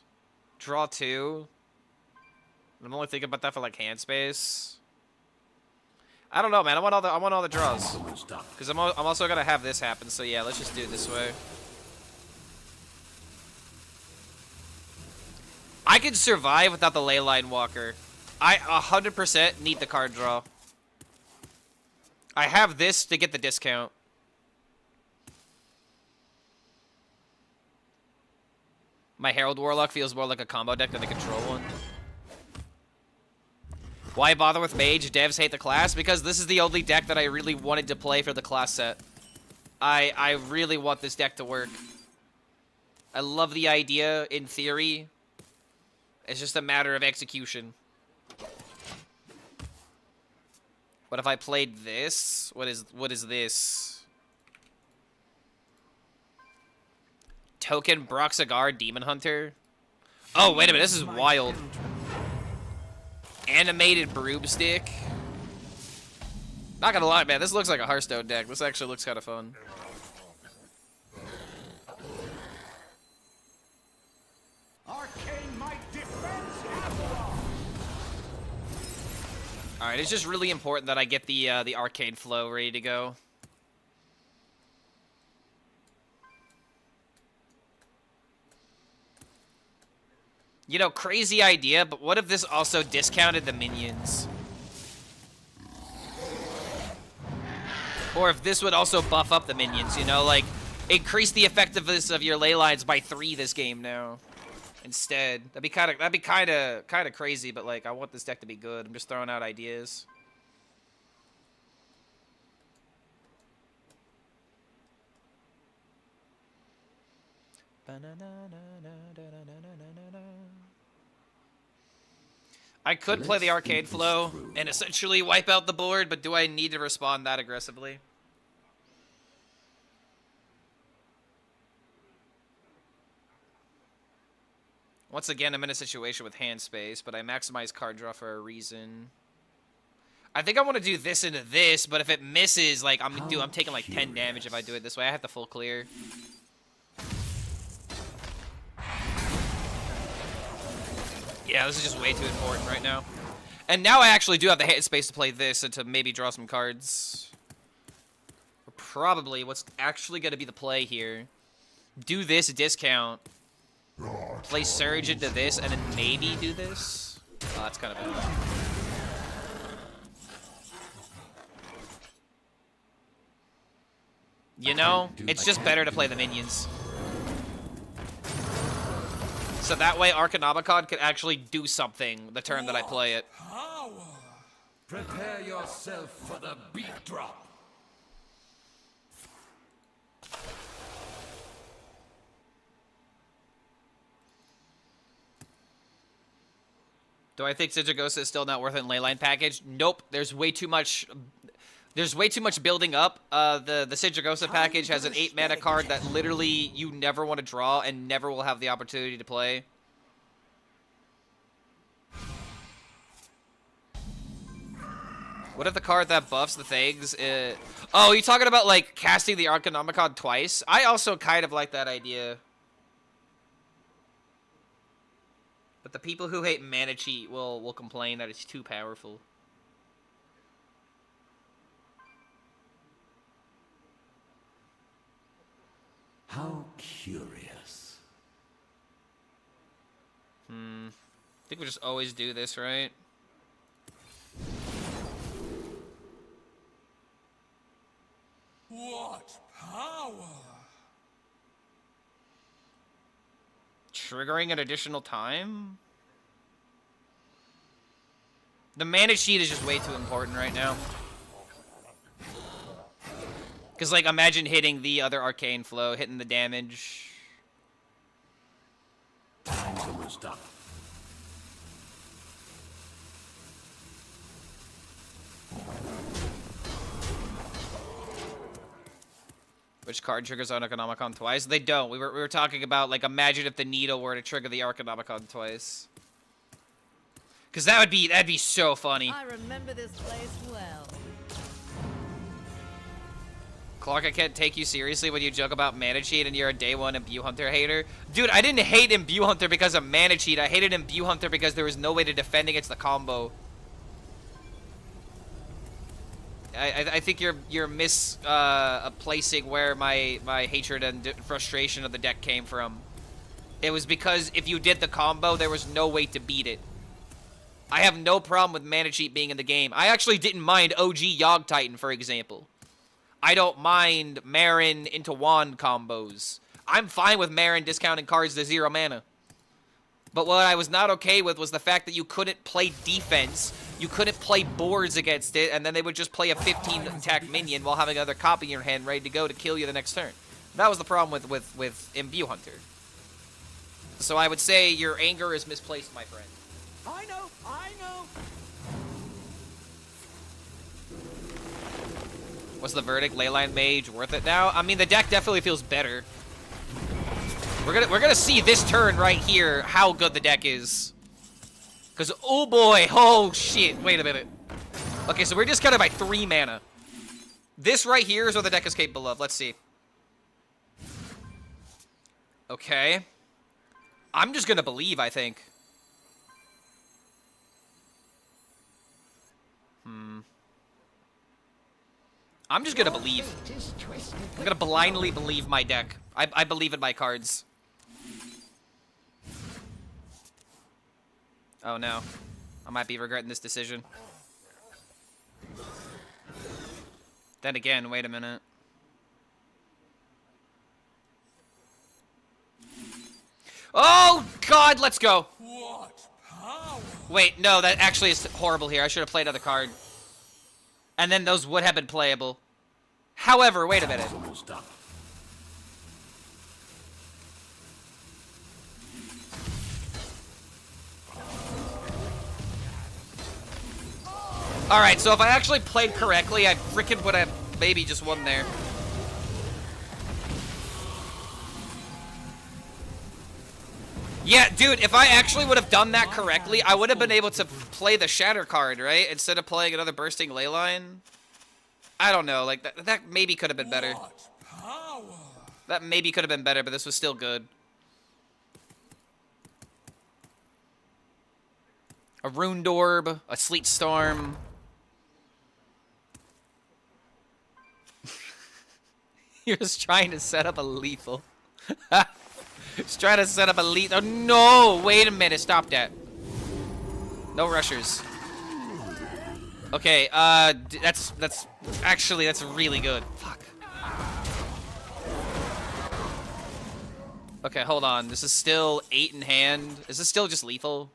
draw 2. I'm only thinking about that for like hand space. I don't know, man. I want all the draws. Because I'm also gonna have this happen. So yeah, let's just do it this way. I could survive without the Leyline Walker. I 100% need the card draw. I have this to get the discount. My Herald Warlock feels more like a combo deck than a control one. Why bother with Mage? Devs hate the class? Because this is the only deck that I really wanted to play for the class set. I really want this deck to work. I love the idea in theory. It's just a matter of execution. What if I played this? What is this? Token Broxagar Demon Hunter? Oh, wait a minute, this is wild. Animated Broomstick. Not gonna lie, man, this looks like a Hearthstone deck. This actually looks kind of fun. Arcane might defends Avalon. Alright, it's just really important that I get the arcade flow ready to go. You know, crazy idea, but what if this also discounted the minions? Or if this would also buff up the minions, you know, like, increase the effectiveness of your Leylines by 3 this game now. Instead. That'd be kinda crazy, but like, I want this deck to be good. I'm just throwing out ideas. I could play the arcade flow and essentially wipe out the board, but do I need to respond that aggressively? Once again, I'm in a situation with hand space, but I maximize card draw for a reason. I think I want to do this into this, but if it misses, like, I'm taking like 10 damage if I do it this way. I have to full clear. Yeah, this is just way too important right now. And now I actually do have the hand space to play this and to maybe draw some cards. Probably what's actually going to be the play here. Do this discount. Play Surge into this and then maybe do this. Oh, that's kind of bad. You know, it's just better to play the minions. So that way Arcanomicon could actually do something the turn that I play it. Prepare yourself for the beat drop. Do I think Sidragosa is still not worth it in Leyline package? Nope. There's way too much. There's way too much building up. The Sidragosa package has an 8 mana card that literally you never want to draw and never will have the opportunity to play. What if the card that buffs the things? Oh, you talking about like casting the Arcanomicon twice? I also kind of like that idea. But the people who hate mana cheat will complain that it's too powerful. How curious. I think we just always do this, right? What power? Triggering an additional time? The mana sheet is just way too important right now. Because, like, imagine hitting the other arcane flow, hitting the damage. Time's almost up. Which card triggers Arcanomicon twice? They don't. We were talking about, like, imagine if the needle were to trigger the Arcanomicon twice. Because that'd be so funny. I remember this place well. Clark, I can't take you seriously when you joke about mana cheat and you're a day one Imbue Hunter hater. Dude, I didn't hate Imbue Hunter because of mana cheat. I hated Imbue Hunter because there was no way to defend against the combo. I think you're misplacing where my hatred and frustration of the deck came from. It was because if you did the combo, there was no way to beat it. I have no problem with mana cheat being in the game. I actually didn't mind OG Yogg Titan, for example. I don't mind Marin into Wand combos. I'm fine with Marin discounting cards to 0 mana. But what I was not okay with was the fact that you couldn't play defense, you couldn't play boards against it, and then they would just play a 15 attack minion while having another copy in your hand ready to go to kill you the next turn. That was the problem with Imbue Hunter. So I would say your anger is misplaced, my friend. I know. What's the verdict? Leyline Mage worth it now? I mean, the deck definitely feels better. We're gonna see this turn right here how good the deck is. Cause oh boy, oh shit, wait a minute. Okay, so we're discounted by 3 mana. This right here is what the deck is capable of. Let's see. Okay. I'm just gonna believe, I think. I'm just gonna believe. I'm gonna blindly believe my deck. I believe in my cards. Oh no. I might be regretting this decision. Then again, wait a minute. Oh god, let's go. What power? Wait, no, that actually is horrible here. I should have played another card. And then those would have been playable. However, wait a minute. Almost up. Alright, so if I actually played correctly, I freaking would have maybe just won there. Yeah, dude, if I actually would have done that correctly, I would have been able to play the Shatter card, right? Instead of playing another Bursting Leyline. I don't know, like, that maybe could have been better. That maybe could have been better, but this was still good. A Runed Orb, a Sleet Storm. You're just trying to set up a lethal. Just trying to set up a lethal. Oh, no! Wait a minute, stop that. No rushers. Okay, that's really good. Fuck. Okay, hold on. This is still 8 in hand. Is this still just lethal?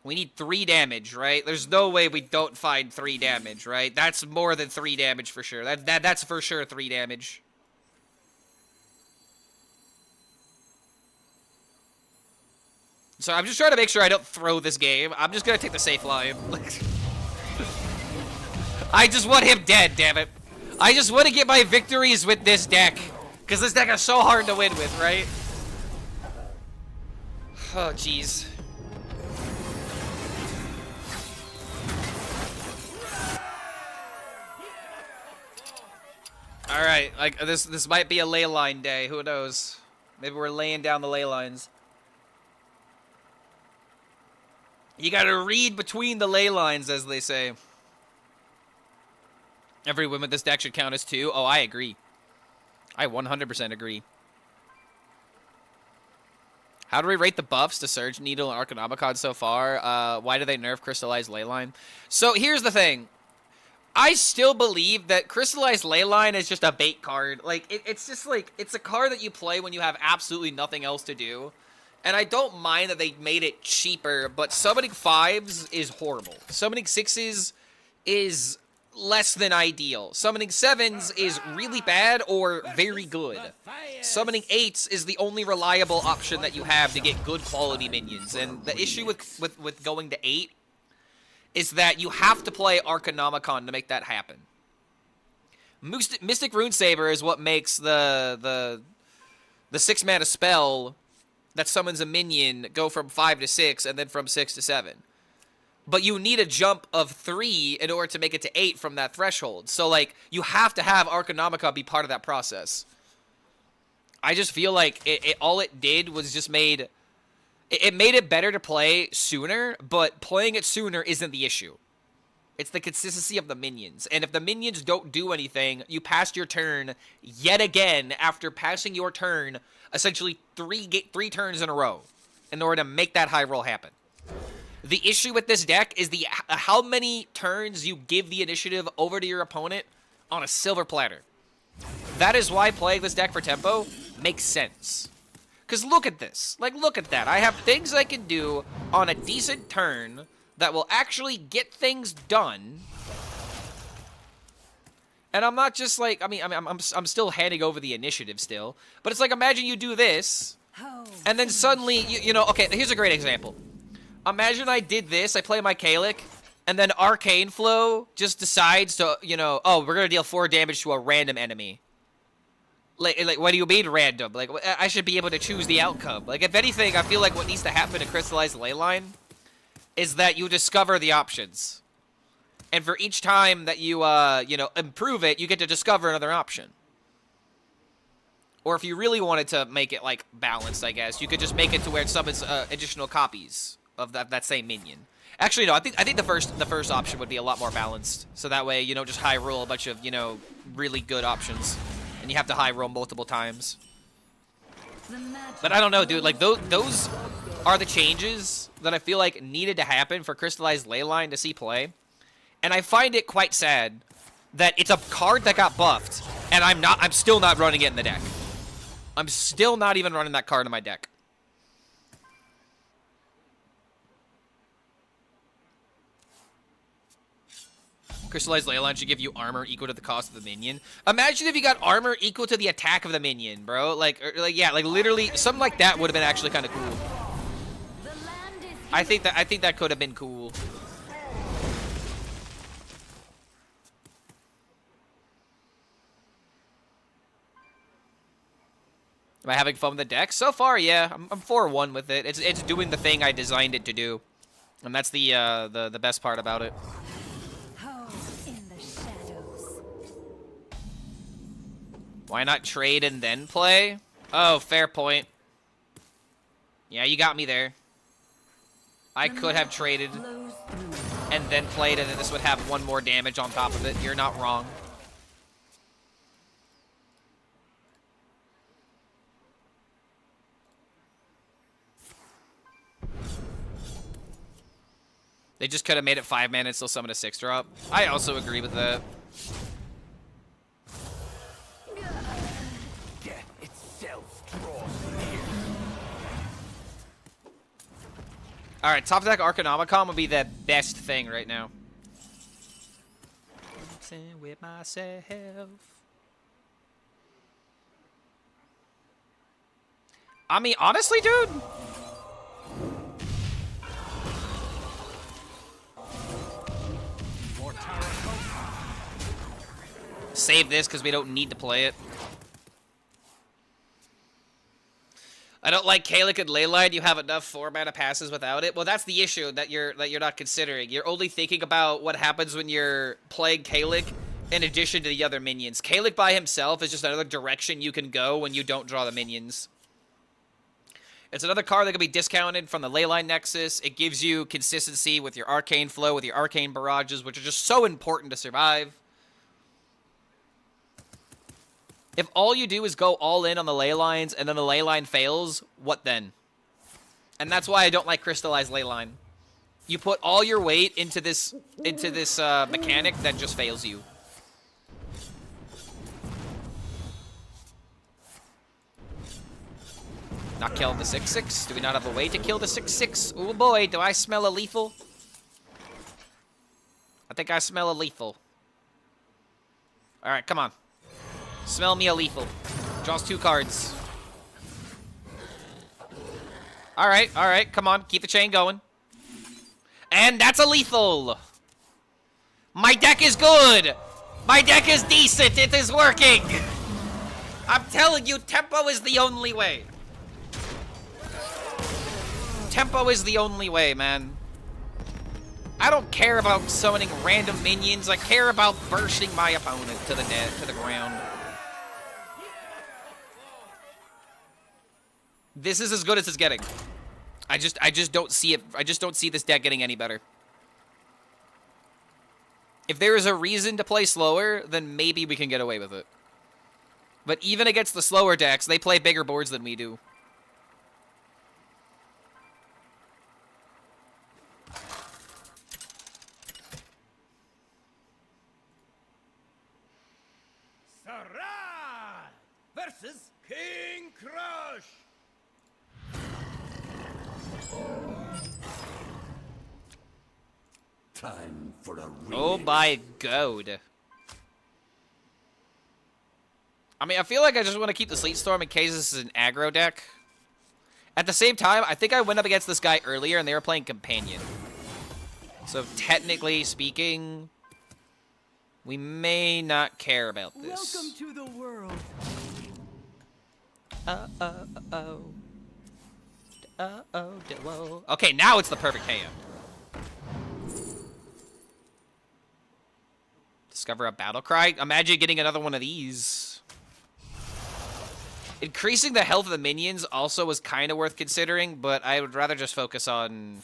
We need 3 damage, right? There's no way we don't find 3 damage, right? That's more than 3 damage for sure. That's for sure 3 damage. So I'm just trying to make sure I don't throw this game. I'm just gonna take the safe line. I just want him dead, damn it. I just want to get my victories with this deck. Because this deck is so hard to win with, right? Oh, jeez. Alright, like this might be a Leyline day, who knows? Maybe we're laying down the Leylines. You gotta read between the Leylines, as they say. Every win with this deck should count as 2. Oh, I agree. I 100% agree. How do we rate the buffs to Surge Needle and Arcanomicon so far? Why do they nerf Crystallized Leyline? So here's the thing. I still believe that Crystallized Leyline is just a bait card. Like, it's just like, it's a card that you play when you have absolutely nothing else to do. And I don't mind that they made it cheaper, but summoning 5s is horrible. Summoning 6s is less than ideal. Summoning 7s is really bad or very good. Summoning 8s is the only reliable option that you have to get good quality minions. And the issue with going to 8 is that you have to play Arcanomicon to make that happen. Mystic Runesaber is what makes the 6-mana spell that summons a minion go from 5 to 6 and then from 6 to 7. But you need a jump of 3 in order to make it to 8 from that threshold. So, like, you have to have Arcanomicon be part of that process. I just feel like all it did was just made... It made it better to play sooner, but playing it sooner isn't the issue. It's the consistency of the minions. And if the minions don't do anything, you passed your turn yet again after passing your turn essentially three turns in a row in order to make that high roll happen. The issue with this deck is how many turns you give the initiative over to your opponent on a silver platter. That is why playing this deck for tempo makes sense. Because look at this. Like, look at that. I have things I can do on a decent turn that will actually get things done. And I'm not just like, I'm still handing over the initiative still. But it's like, imagine you do this, and then suddenly, you know, okay, here's a great example. Imagine I did this, I play my Kalik, and then Arcane Flow just decides to, you know, oh, we're going to deal 4 damage to a random enemy. Like, what do you mean random? Like, I should be able to choose the outcome. Like, if anything, I feel like what needs to happen to Crystallized Leyline is that you discover the options. And for each time that you, you know, improve it, you get to discover another option. Or if you really wanted to make it, like, balanced, I guess, you could just make it to where it summons additional copies of that same minion. Actually, no, I think the first option would be a lot more balanced. So that way, you don't just high roll a bunch of, you know, really good options. And you have to high roll multiple times. But I don't know, dude. Like, those are the changes that I feel like needed to happen for Crystallized Leyline to see play. And I find it quite sad that it's a card that got buffed, and I'm still not running it in the deck. I'm still not even running that card in my deck. Crystallized Leyline should give you armor equal to the cost of the minion. Imagine if you got armor equal to the attack of the minion, bro. Like yeah, like literally something like that would have been actually kind of cool. I think that could have been cool. Am I having fun with the deck? So far, yeah. I'm 4-1 with it. It's doing the thing I designed it to do. And that's the best part about it. Why not trade and then play? Oh, fair point. Yeah, you got me there. I could have traded and then played, and then this would have 1 more damage on top of it. You're not wrong. They just could have made it 5 mana and still summon a 6-drop. I also agree with that. Death itself draws near. Alright, top deck Arcanomicon would be the best thing right now. With myself. I mean, honestly, dude. Save this because we don't need to play it. I don't like Kalik and Leyline. You have enough 4-mana passes without it. Well, that's the issue that you're not considering. You're only thinking about what happens when you're playing Kalik in addition to the other minions. Kalik by himself is just another direction you can go when you don't draw the minions. It's another card that can be discounted from the Leyline Nexus. It gives you consistency with your Arcane Flow, with your Arcane Barrages, which are just so important to survive. If all you do is go all in on the Leylines and then the Leyline fails, what then? And that's why I don't like Crystallized Leyline. You put all your weight into this mechanic that just fails you. Not killing the 6/6. Do we not have a way to kill the 6/6? Oh boy, do I smell a lethal? I think I smell a lethal. Alright, come on. Smell me a lethal. Draws 2 cards. Alright, come on. Keep the chain going. And that's a lethal! My deck is good! My deck is decent! It is working! I'm telling you, tempo is the only way. Tempo is the only way, man. I don't care about summoning random minions. I care about bursting my opponent to the ground. This is as good as it's getting. I just don't see it. I just don't see this deck getting any better. If there is a reason to play slower, then maybe we can get away with it. But even against the slower decks, they play bigger boards than we do. Sarah versus King Time for a Oh my god. I mean, I feel like I just want to keep the Sleet Storm in case this is an aggro deck. At the same time, I think I went up against this guy earlier and they were playing Companion. So technically speaking, we may not care about this. Welcome to the world. Whoa. Okay, now it's the perfect hand. Discover a battle cry. Imagine getting another one of these. Increasing the health of the minions also was kind of worth considering, but I would rather just focus on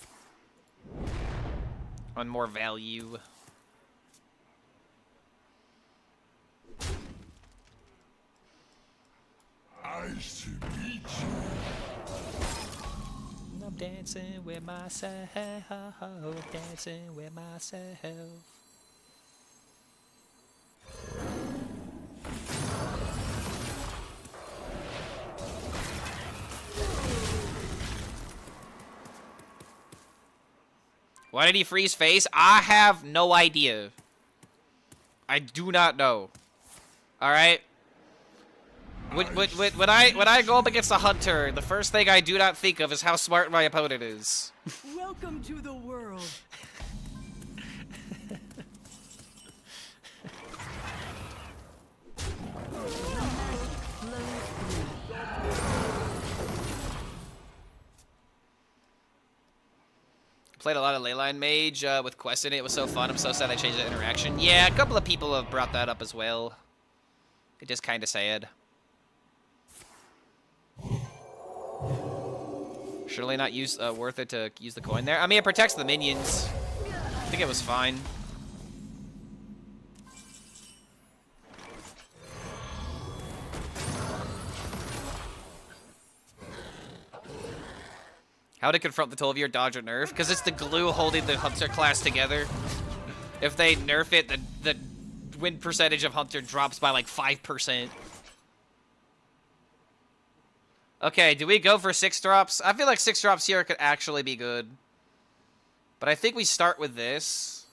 more value. Nice to meet you. I'm dancing with myself, dancing with myself. Why did he freeze face? I have no idea. I do not know. All right. When I go up against a hunter, the first thing I do not think of is how smart my opponent is. Welcome to the world. Played a lot of Leyline Mage with Quest in it. It was so fun. I'm so sad they changed the interaction. Yeah, a couple of people have brought that up as well. It just kind of sad. Surely not worth it to use the coin there. I mean, it protects the minions. I think it was fine. How to confront the tool of your dodge or nerf? Because it's the glue holding the Hunter class together. If they nerf it, the win percentage of Hunter drops by like 5%. Okay, do we go for 6 drops? I feel like 6 drops here could actually be good. But I think we start with this.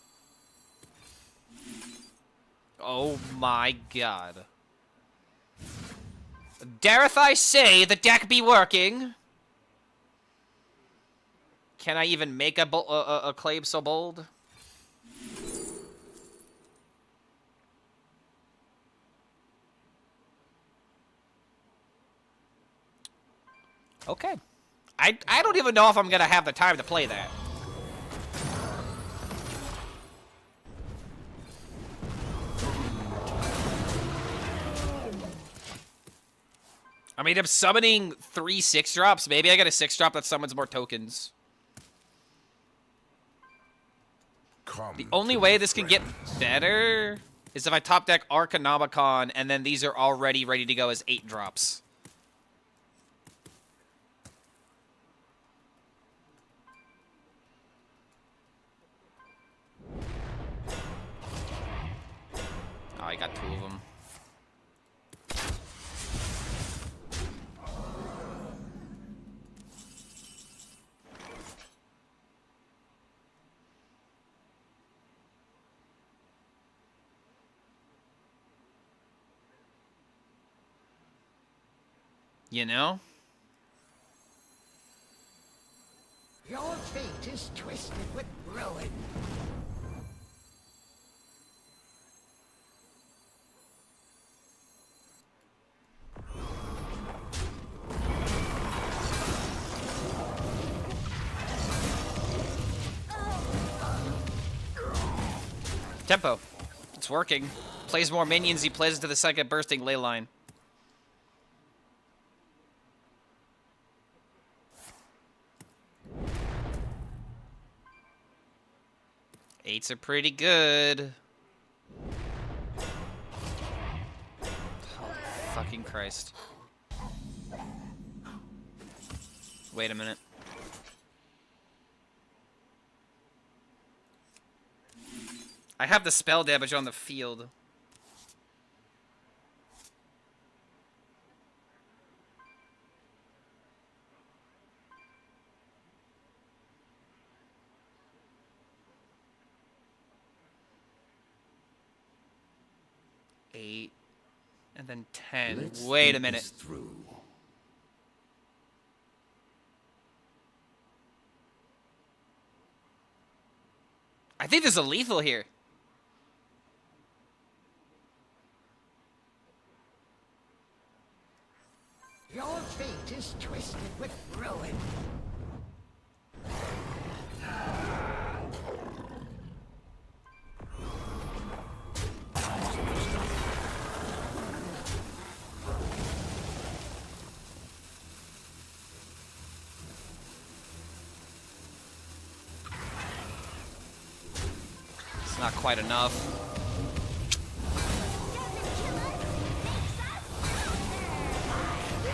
Oh my god. Dareth I say the deck be working? Can I even make a claim so bold? Okay. I don't even know if I'm gonna have the time to play that. I mean, I'm summoning 3 6-drops. Maybe I get a 6-drop that summons more tokens. The only way this can get better is if I top deck Arcanomicon, and then these are already ready to go as 8-drops. Oh, I got 2 of them. You know? Your fate is twisted with ruin. Tempo. It's working. Plays more minions, he plays into the second bursting Leyline. Eights are pretty good. Oh, fucking Christ. Wait a minute. I have the spell damage on the field. 8, and then 10. Let's Wait a think minute. this through. I think there's a lethal here. Your fate is twisted with ruin. It's not quite enough.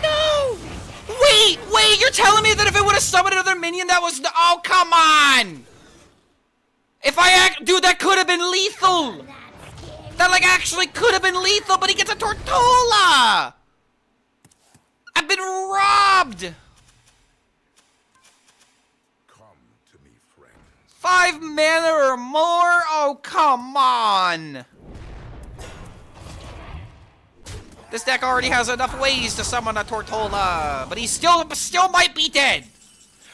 No! Wait, you're telling me that if it would have summoned another minion that was... Oh, come on! If I act... Dude, that could have been lethal! That, like, actually could have been lethal, but he gets a Tortola! I've been robbed! Come to me, friends. 5 mana or more? Oh, come on! This deck already has enough ways to summon a Tortola, but he still might be dead!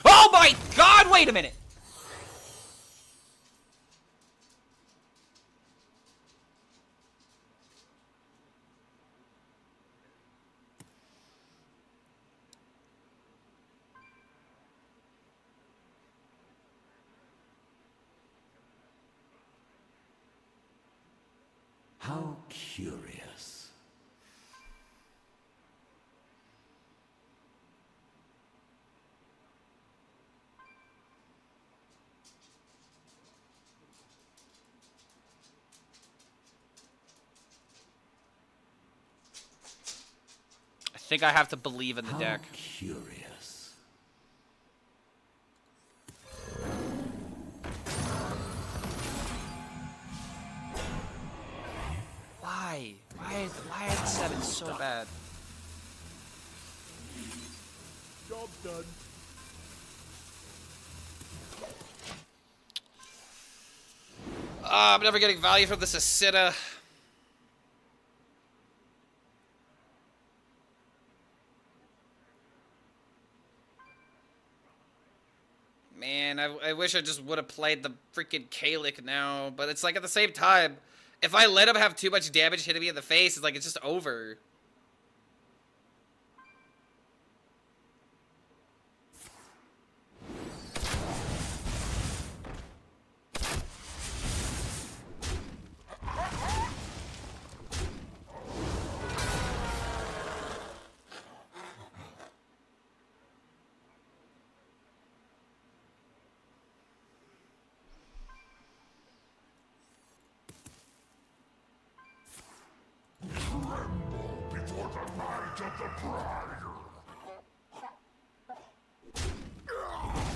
Oh my god, wait a minute! How curious. I think I have to believe in the How deck. curious. Why? Why is 7 so bad? Job done. I'm never getting value from this Asita. Man, I wish I just would have played the freaking Kalik now, but it's like at the same time, if I let him have too much damage hitting me in the face, it's like it's just over. Before the might of the pride.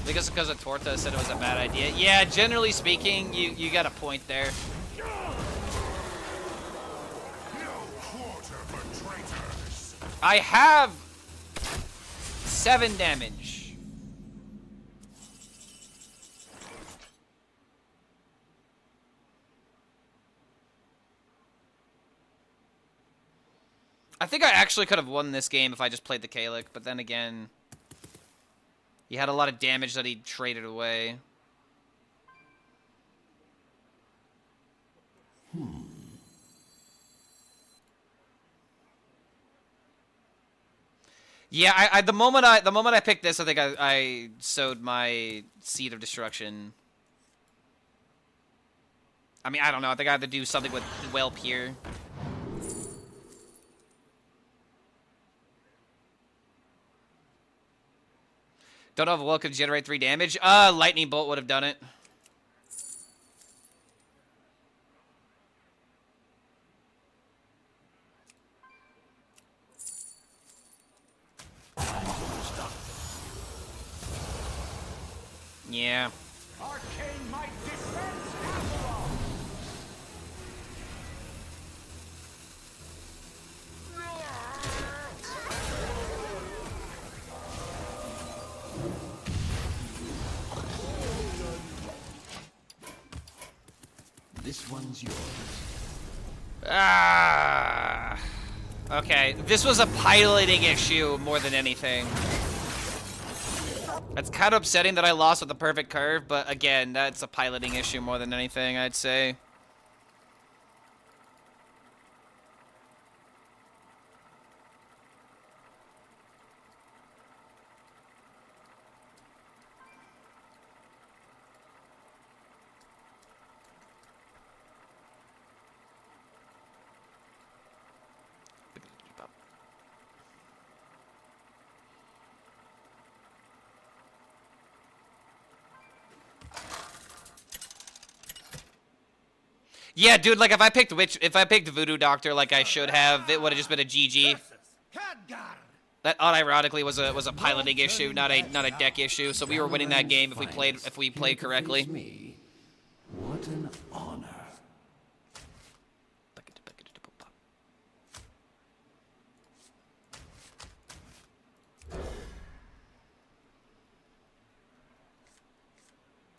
Because of Torta said it was a bad idea. Yeah, generally speaking, you got a point there. No quarter for traitors. I have 7 damage. I think I actually could have won this game if I just played the Kalik, but then again, he had a lot of damage that he traded away. Yeah, the moment I picked this, I think I sowed my seed of destruction. I mean, I don't know. I think I had to do something with Whelp here. Don't know if Will could generate 3 damage. Lightning Bolt would have done it. Yeah. Arcane might defends Avalon. This one's yours. Ah. Okay, this was a piloting issue more than anything. It's kind of upsetting that I lost with the perfect curve, but again, that's a piloting issue more than anything, I'd say. Yeah, dude, like if I picked Voodoo Doctor like I should have, it would have just been a GG. That unironically was a piloting issue, not a deck issue. So we were winning that game if we played correctly. Me. What an honor.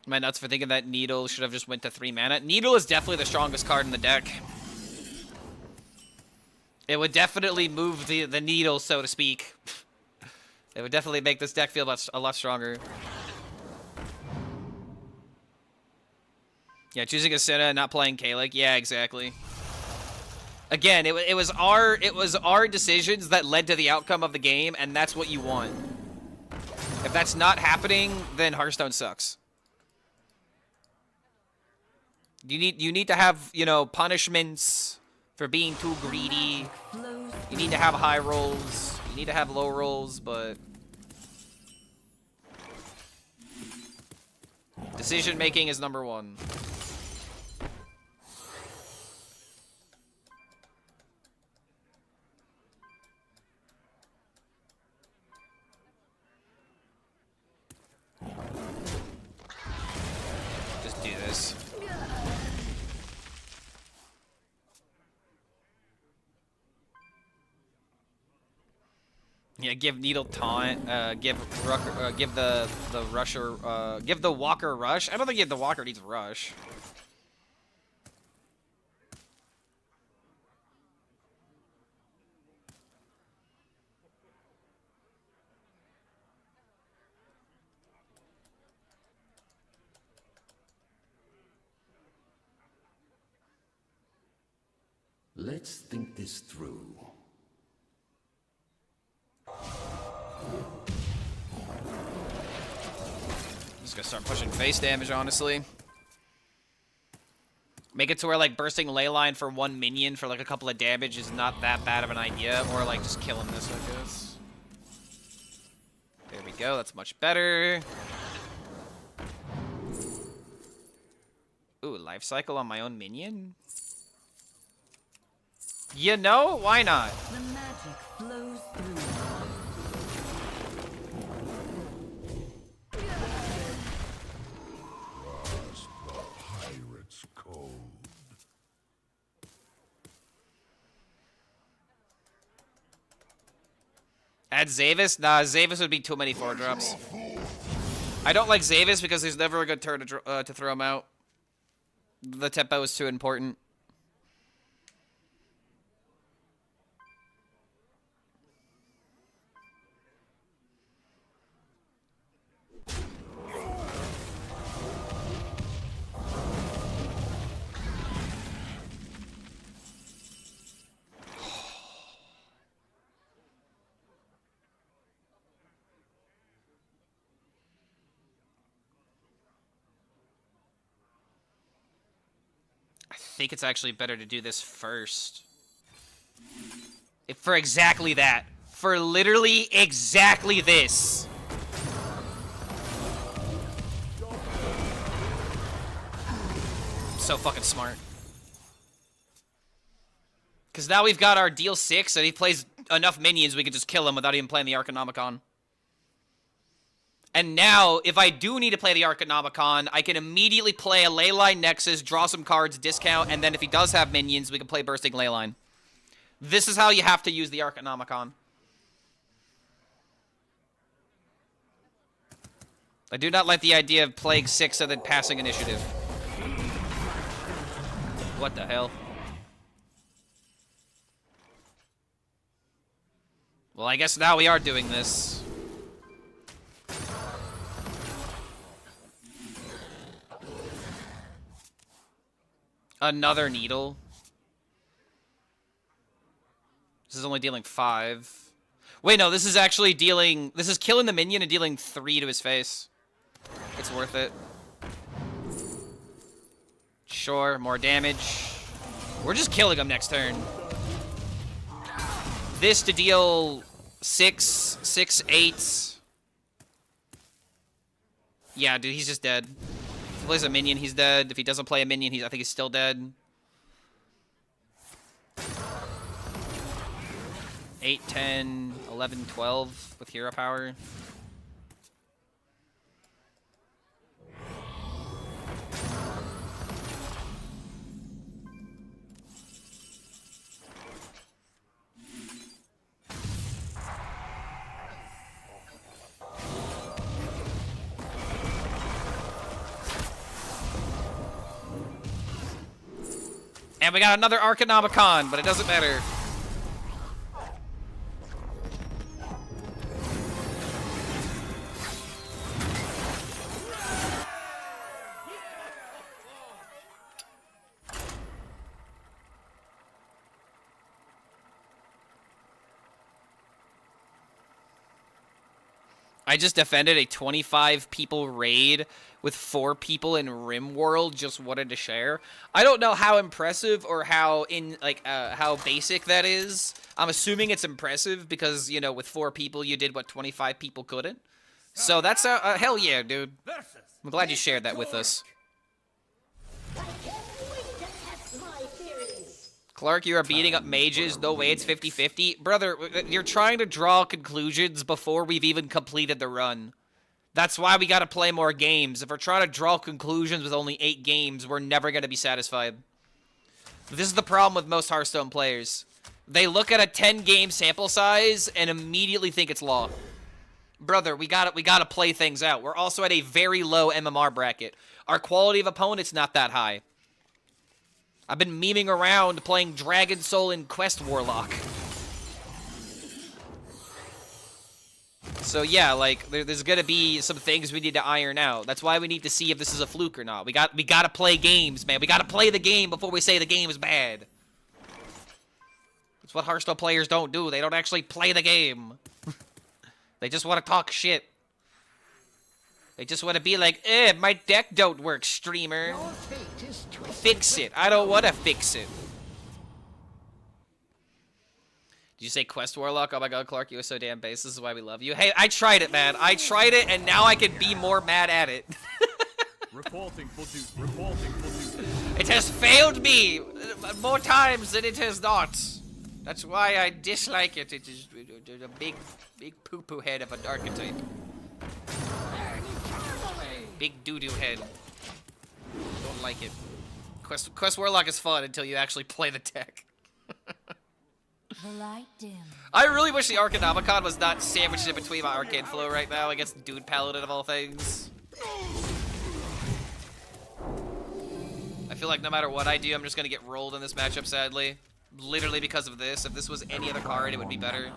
Am I nuts for thinking that Needle should have just went to 3 mana? Needle is definitely the strongest card in the deck. It would definitely move the needle, so to speak. It would definitely make this deck feel a lot stronger. Yeah, choosing a Senna and not playing Kalik. Yeah, exactly. Again, it was our decisions that led to the outcome of the game, and that's what you want. If that's not happening, then Hearthstone sucks. You need to have, you know, punishments for being too greedy. You need to have high rolls. You need to have low rolls, but decision making is number one. Just do this. Yeah, give Needle taunt. Give the rusher. Give the Walker rush. I don't think the Walker needs rush. Let's think this through. Just gonna start pushing face damage, honestly. Make it to where, like, bursting Leyline for 1 minion for, like, a couple of damage is not that bad of an idea. Or, like, just killing this, I guess. There we go. That's much better. Ooh, life cycle on my own minion? You know? Why not? The magic flows through. Pirate's code. Add Zavis? Nah, Zavis would be too many 4-drops. I don't like Zavis because there's never a good turn to throw him out. The tempo is too important. I think it's actually better to do this first. For exactly that. For literally exactly this. So fucking smart. Because now we've got our deal 6 and he plays enough minions we can just kill him without even playing the Arcanomicon. And now, if I do need to play the Arcanomicon, I can immediately play a Leyline Nexus, draw some cards, discount, and then if he does have minions, we can play Bursting Leyline. This is how you have to use the Arcanomicon. I do not like the idea of playing 6 and then passing initiative. What the hell? Well, I guess now we are doing this. Another needle. This is only dealing 5. Wait, no, this is actually dealing... This is killing the minion and dealing 3 to his face. It's worth it. Sure, more damage. We're just killing him next turn. This to deal 6, 8. Yeah, dude, he's just dead. If he plays a minion, he's dead. If he doesn't play a minion, I think he's still dead. 8, 10, 11, 12 with hero power. And we got another Arcanomicon, but it doesn't matter. I just defended a 25 people raid with 4 people in RimWorld just wanted to share. I don't know how impressive or how how basic that is. I'm assuming it's impressive because, you know, with 4 people you did what 25 people couldn't. So that's hell yeah, dude. I'm glad you shared that with us. Clark, you are beating up mages. No way it's 50-50. Brother, you're trying to draw conclusions before we've even completed the run. That's why we gotta play more games. If we're trying to draw conclusions with only 8 games, we're never gonna be satisfied. This is the problem with most Hearthstone players. They look at a 10-game sample size and immediately think it's law. Brother, we gotta play things out. We're also at a very low MMR bracket. Our quality of opponent's not that high. I've been memeing around playing Dragon Soul and Quest Warlock. So yeah, like there's gonna be some things we need to iron out. That's why we need to see if this is a fluke or not. We gotta play games, man. We gotta play the game before we say the game is bad. That's what Hearthstone players don't do. They don't actually play the game. They just want to talk shit. They just want to be like, my deck don't work, streamer. Your fate is twisted Fix it. I don't want to fix it. Did you say Quest Warlock? Oh my god, Clark, you were so damn base. This is why we love you. Hey, I tried it, man. I tried it, and now I can be more mad at it. Reporting for duty. Reporting for duty. It has failed me more times than it has not. That's why I dislike it. It is a big poo-poo head of an archetype. Big doo-doo head. Don't like it. Quest Warlock is fun until you actually play the deck. The light dim. I really wish the Arcanomicon was not sandwiched in between my Arcane Flow right now against Dude Paladin of all things. I feel like no matter what I do, I'm just gonna get rolled in this matchup, sadly. Literally because of this. If this was any other card, it would be better.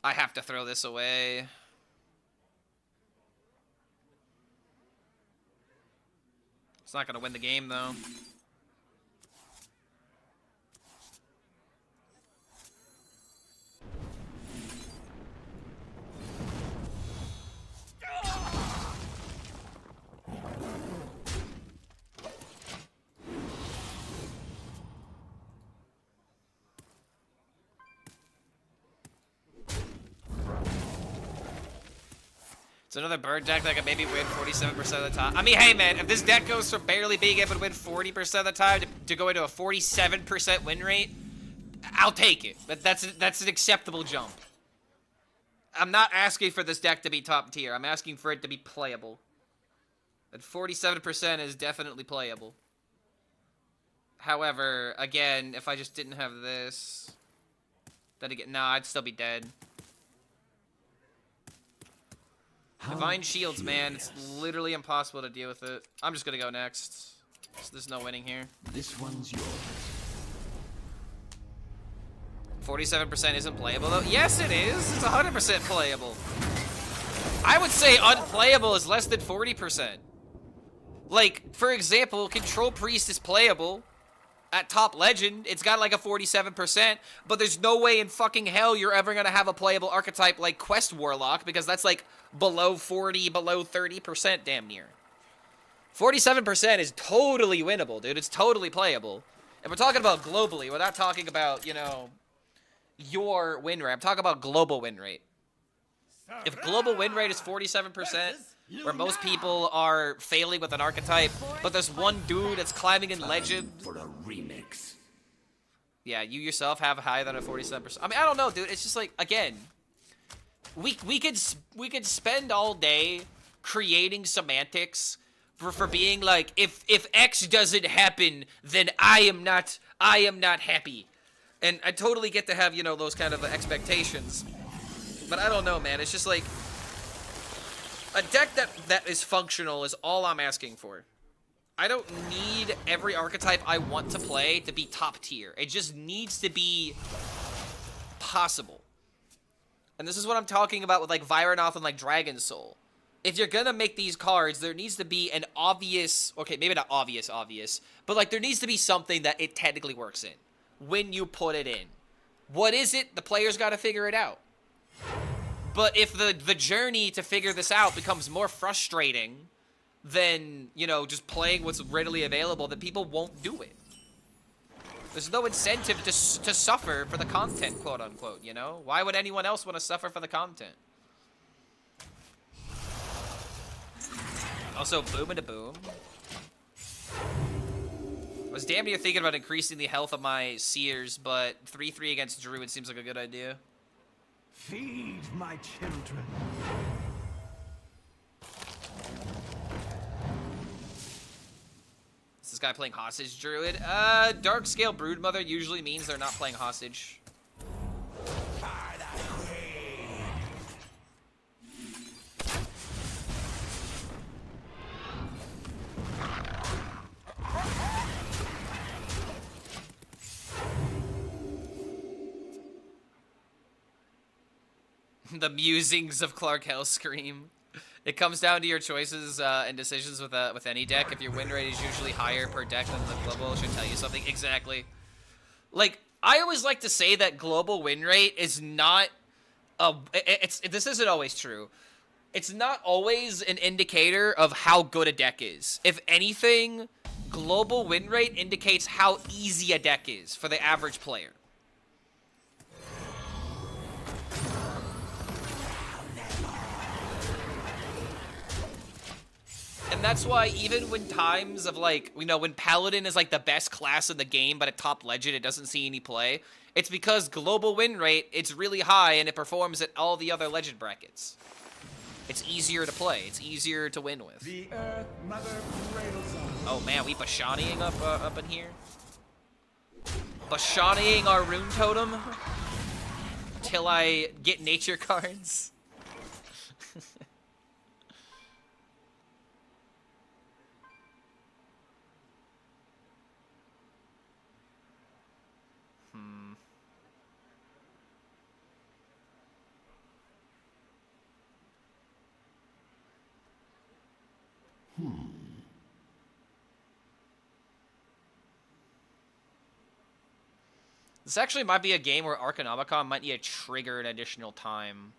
I have to throw this away. It's not gonna win the game, though. It's another bird deck that can maybe win 47% of the time. I mean, hey, man, if this deck goes from barely being able to win 40% of the time to go into a 47% win rate, I'll take it. But that's an acceptable jump. I'm not asking for this deck to be top tier. I'm asking for it to be playable. And 47% is definitely playable. However, again, if I just didn't have this, then again, nah, I'd still be dead. Divine Shields, man. It's literally impossible to deal with it. I'm just gonna go next. So there's no winning here. This one's yours. 47% isn't playable though. Yes, it is. It's 100% playable. I would say unplayable is less than 40%. Like, for example, Control Priest is playable at top legend. It's got like a 47%, but there's no way in fucking hell you're ever gonna have a playable archetype like Quest Warlock, because that's like below 40, below 30% damn near. 47% is totally winnable, dude. It's totally playable. And we're talking about globally. We're not talking about, you know, your win rate. I'm talking about global win rate. If global win rate is 47%, where most people are failing with an archetype, but there's one dude that's climbing in legend. For a remix. Yeah, you yourself have higher than a 47%. I mean, I don't know, dude. It's just like, again, we could spend all day creating semantics for being like, if X doesn't happen, then I am not happy. And I totally get to have, you know, those kind of expectations. But I don't know, man. It's just like a deck that is functional is all I'm asking for. I don't need every archetype I want to play to be top tier. It just needs to be possible. And this is what I'm talking about with like Vironoth and like Dragon Soul. If you're gonna make these cards, there needs to be an obvious, okay, maybe not obvious, but like there needs to be something that it technically works in when you put it in. What is it? The player's got to figure it out. But if the journey to figure this out becomes more frustrating than, you know, just playing what's readily available, then people won't do it. There's no incentive to suffer for the content, quote unquote, you know? Why would anyone else want to suffer for the content? Also, boom and a boom. I was damn near thinking about increasing the health of my Seers, but 3-3 against Druid seems like a good idea. Feed my children. Is this guy playing Hostage Druid? Dark Scale Broodmother usually means they're not playing Hostage. The musings of Clark HELLSCREAM. It comes down to your choices and decisions with any deck. If your win rate is usually higher per deck than the global, it should tell you something. Exactly. Like, I always like to say that global win rate is not this isn't always true. It's not always an indicator of how good a deck is. If anything, global win rate indicates how easy a deck is for the average player. And that's why even when times of like, you know, when Paladin is like the best class in the game, but at top legend it doesn't see any play, it's because global win rate, it's really high and it performs at all the other legend brackets. It's easier to play. It's easier to win with. The Earth Mother cradles us. Oh man, we Bashaniing up in here? Bashaniing our rune totem? Till I get nature cards? This actually might be a game where Arcanomicon might need to trigger an additional time.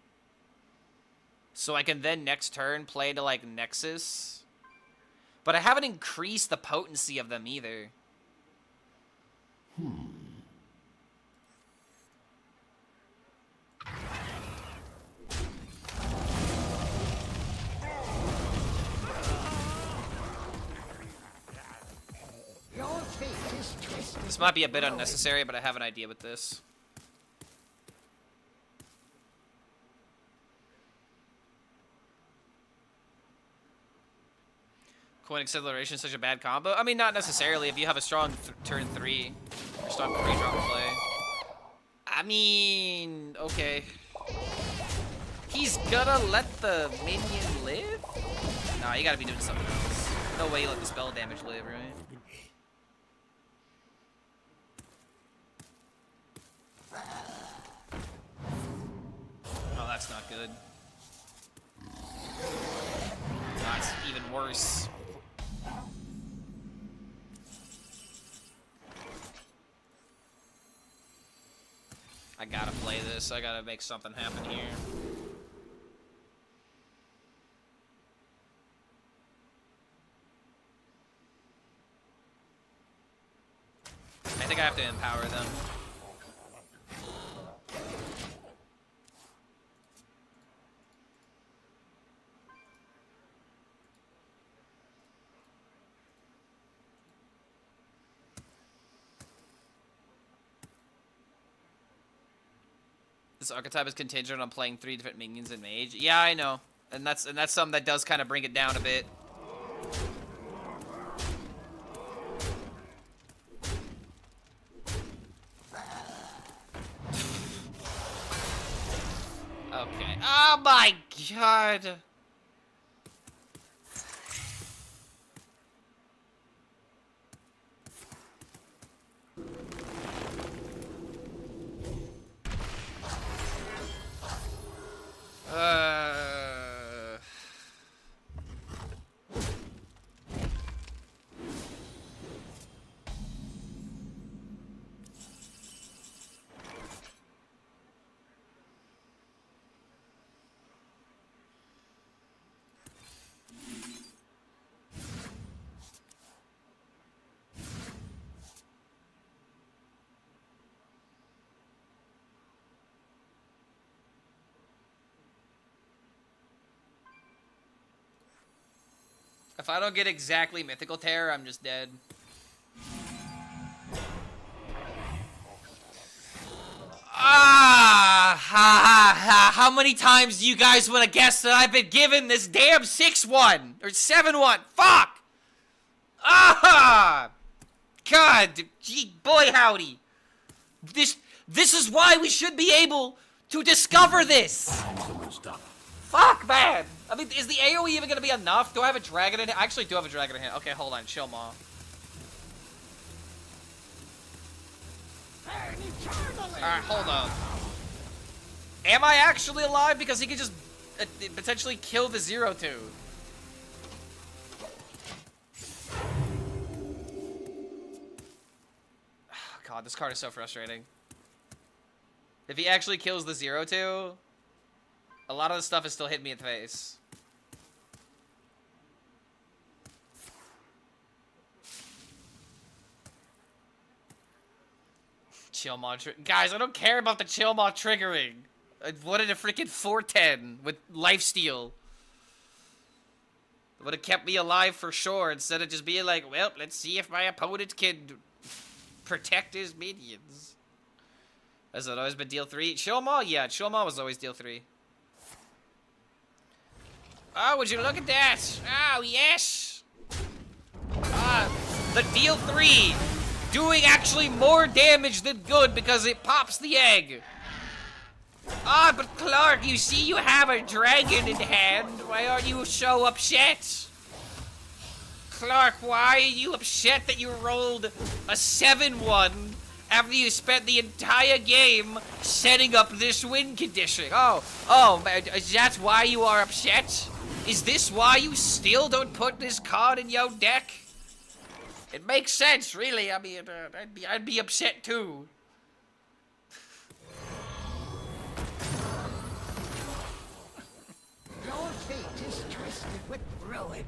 So I can then next turn play to like Nexus. But I haven't increased the potency of them either. Your fate is twisted. This might be a bit unnecessary, but I have an idea with this. Coin Acceleration is such a bad combo? I mean, not necessarily. If you have a strong turn 3, or strong 3-drop play. I mean, okay. He's gonna let the minion live? Nah, you gotta be doing something else. No way you let the spell damage live, right? That's not good. That's even worse. I gotta play this. I gotta make something happen here. I think I have to empower them. This archetype is contingent on playing 3 different minions in Mage. Yeah, I know. And that's something that does kind of bring it down a bit. Okay. Oh my god. If I don't get exactly Mythical Terror, I'm just dead. How many times do you guys want to guess that I've been given this damn 6-1 or 7-1? Fuck! God, gee, boy howdy. This is why we should be able to discover this. Fuck, man. I mean, is the AoE even gonna be enough? Do I have a dragon in it? I actually do have a dragon in it. Okay, hold on, chill, Ma. Alright, hold on. Am I actually alive? Because he could just potentially kill the 0-2. God, this card is so frustrating. If he actually kills the 0-2, a lot of the stuff is still hitting me in the face. Chill mod guys, I don't care about the chill mod triggering. I wanted a freaking 410 with lifesteal. Would have kept me alive for sure instead of just being like, well, let's see if my opponent can protect his minions. Has it always been deal 3? Chill mod? Yeah, chill mod was always deal 3. Oh, would you look at that? Oh, yes. The deal 3 doing actually more damage than good because it pops the egg. But Clark, you see you have a dragon in hand. Why are you so upset? Clark, why are you upset that you rolled a 7-1 after you spent the entire game setting up this win condition? Oh, is that why you are upset? Is this why you still don't put this card in your deck? It makes sense, really. I mean, I'd be upset too. Your fate is twisted with ruin.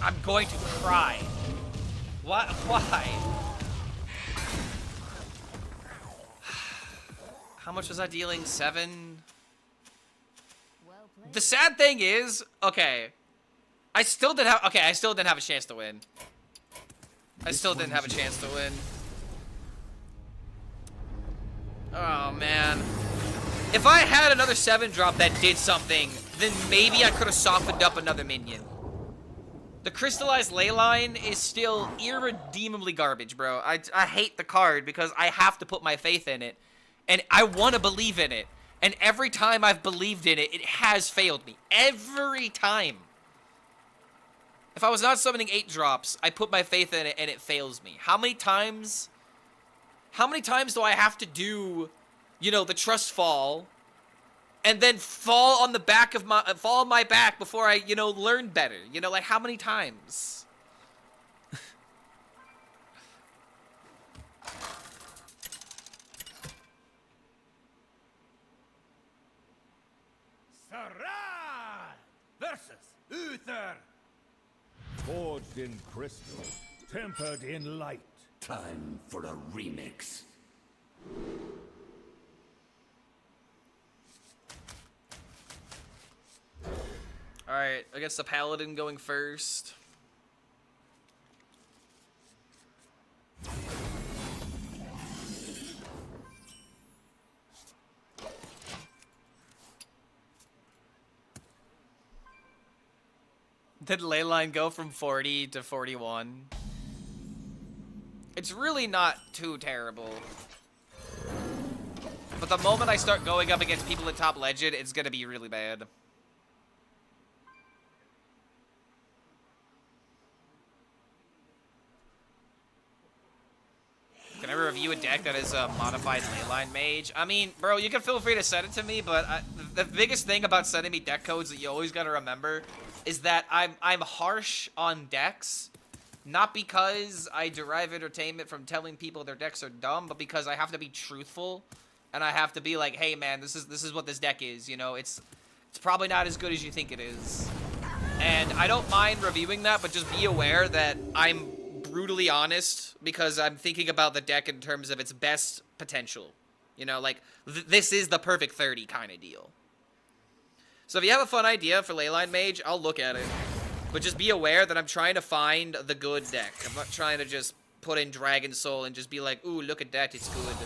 I'm going to cry. What? Why? How much was I dealing? 7? The sad thing is, okay, I still didn't have a chance to win. I still didn't have a chance to win. Oh, man. If I had another 7 drop that did something, then maybe I could have softened up another minion. The crystallized Leyline is still irredeemably garbage, bro. I hate the card because I have to put my faith in it. And I want to believe in it. And every time I've believed in it, it has failed me. Every time. If I was not summoning 8 drops, I put my faith in it and it fails me. How many times do I have to do, you know, the trust fall and then fall on my back before I, you know, learn better? You know, like how many times? Sarai versus Uther. Forged in crystal, tempered in light. Time for a remix. Alright, I guess the Paladin going first. Did Leyline go from 40 to 41? It's really not too terrible. But the moment I start going up against people at top legend, it's gonna be really bad. Can I review a deck that is a modified Leyline Mage? I mean, bro, you can feel free to send it to me, but the biggest thing about sending me deck codes that you always gotta remember is that I'm harsh on decks, not because I derive entertainment from telling people their decks are dumb, but because I have to be truthful, and I have to be like, hey man, this is what this deck is, you know, it's probably not as good as you think it is. And I don't mind reviewing that, but just be aware that I'm brutally honest because I'm thinking about the deck in terms of its best potential. You know, like, this is the perfect 30 kind of deal. So if you have a fun idea for Leyline Mage, I'll look at it. But just be aware that I'm trying to find the good deck. I'm not trying to just put in Dragon Soul and just be like, ooh, look at that, it's good.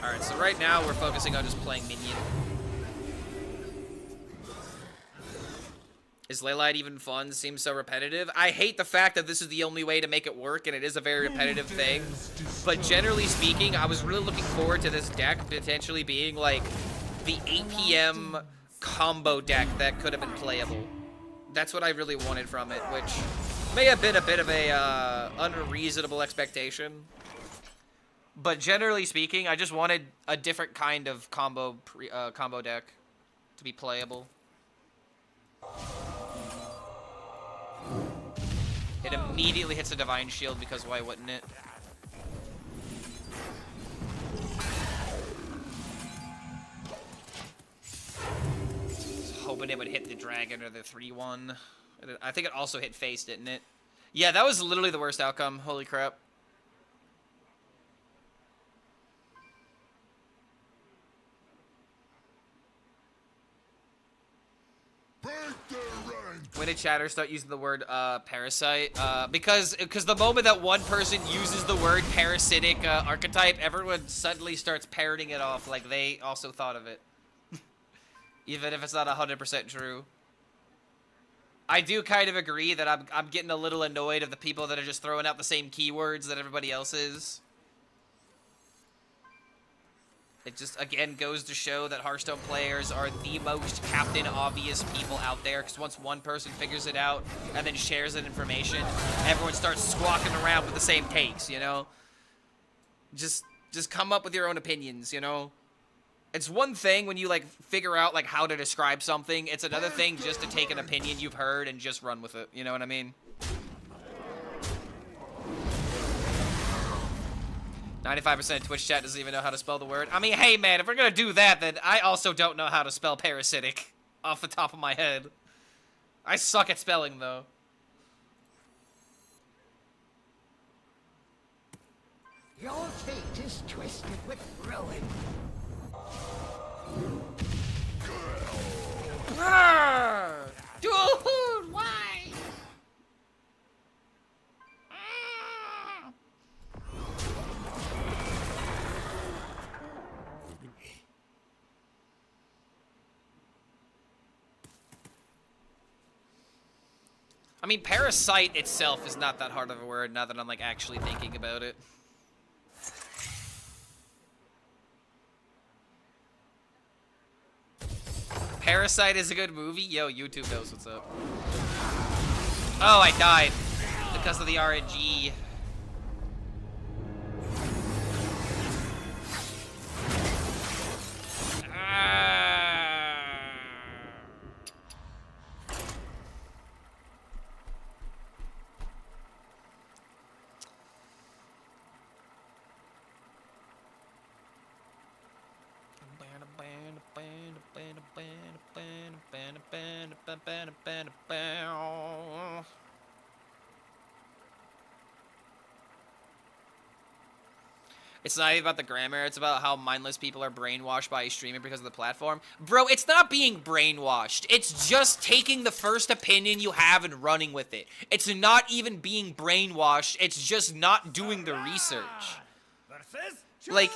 Alright, so right now we're focusing on just playing minion. Is Leyline even fun? Seems so repetitive. I hate the fact that this is the only way to make it work, and it is a very repetitive thing. But generally speaking, I was really looking forward to this deck potentially being like the 8 PM combo deck that could have been playable. That's what I really wanted from it, which may have been a bit of a unreasonable expectation. But generally speaking, I just wanted a different kind of combo deck to be playable. It immediately hits a Divine Shield because why wouldn't it? Just hoping it would hit the dragon or the 3-1. I think it also hit face, didn't it? Yeah, that was literally the worst outcome. Holy crap. When did chatter start using the word parasite? Because the moment that one person uses the word parasitic archetype, everyone suddenly starts parroting it off like they also thought of it. Even if it's not 100% true. I do kind of agree that I'm getting a little annoyed of the people that are just throwing out the same keywords that everybody else is. It just, again, goes to show that Hearthstone players are the most Captain Obvious people out there, because once one person figures it out and then shares that information, everyone starts squawking around with the same takes, you know? Just come up with your own opinions, you know? It's one thing when you, like, figure out, like, how to describe something. It's another thing just to take an opinion you've heard and just run with it, you know what I mean? 95% of Twitch chat doesn't even know how to spell the word. I mean, hey, man, if we're gonna do that, then I also don't know how to spell parasitic off the top of my head. I suck at spelling, though. Your fate is twisted with ruin. Dude, why? I mean, parasite itself is not that hard of a word now that I'm, like, actually thinking about it. Parasite is a good movie? Yo, YouTube knows what's up. Oh, I died because of the RNG. It's not even about the grammar, it's about how mindless people are brainwashed by a streamer because of the platform. Bro, it's not being brainwashed. It's just taking the first opinion you have and running with it. It's not even being brainwashed, it's just not doing the research. Like,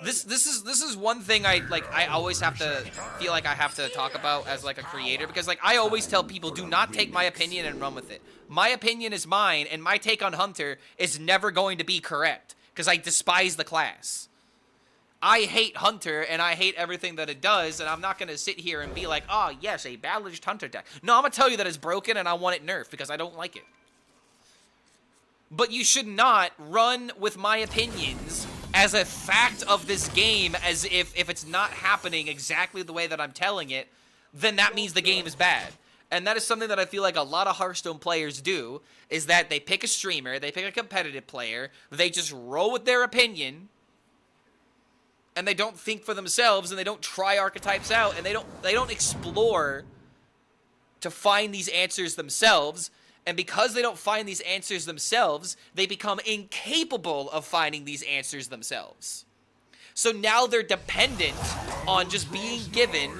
this is one thing I always have to feel like I have to talk about as like a creator, because like I always tell people, do not take my opinion and run with it. My opinion is mine, and my take on Hunter is never going to be correct. Because I despise the class. I hate Hunter, and I hate everything that it does, and I'm not going to sit here and be like, oh, yes, a balanced Hunter deck. No, I'm going to tell you that it's broken, and I want it nerfed, because I don't like it. But you should not run with my opinions as a fact of this game, as if it's not happening exactly the way that I'm telling it, then that means the game is bad. And that is something that I feel like a lot of Hearthstone players do, is that they pick a streamer, they pick a competitive player, they just roll with their opinion, and they don't think for themselves, and they don't try archetypes out, and they don't explore to find these answers themselves. And because they don't find these answers themselves, they become incapable of finding these answers themselves. So now they're dependent on just being given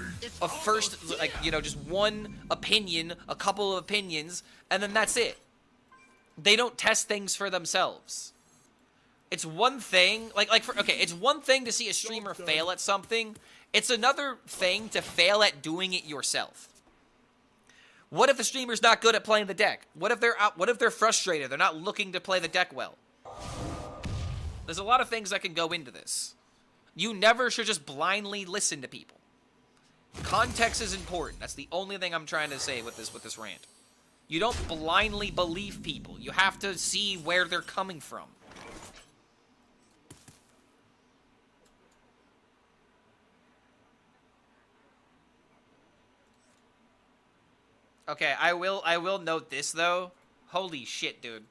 a first, like, you know, just one opinion, a couple of opinions, and then that's it. They don't test things for themselves. It's one thing, it's one thing to see a streamer fail at something. It's another thing to fail at doing it yourself. What if the streamer's not good at playing the deck? What if they're frustrated? They're not looking to play the deck well. There's a lot of things that can go into this. You never should just blindly listen to people. Context is important. That's the only thing I'm trying to say with this rant. You don't blindly believe people. You have to see where they're coming from. Okay, I will note this though. Holy shit, dude.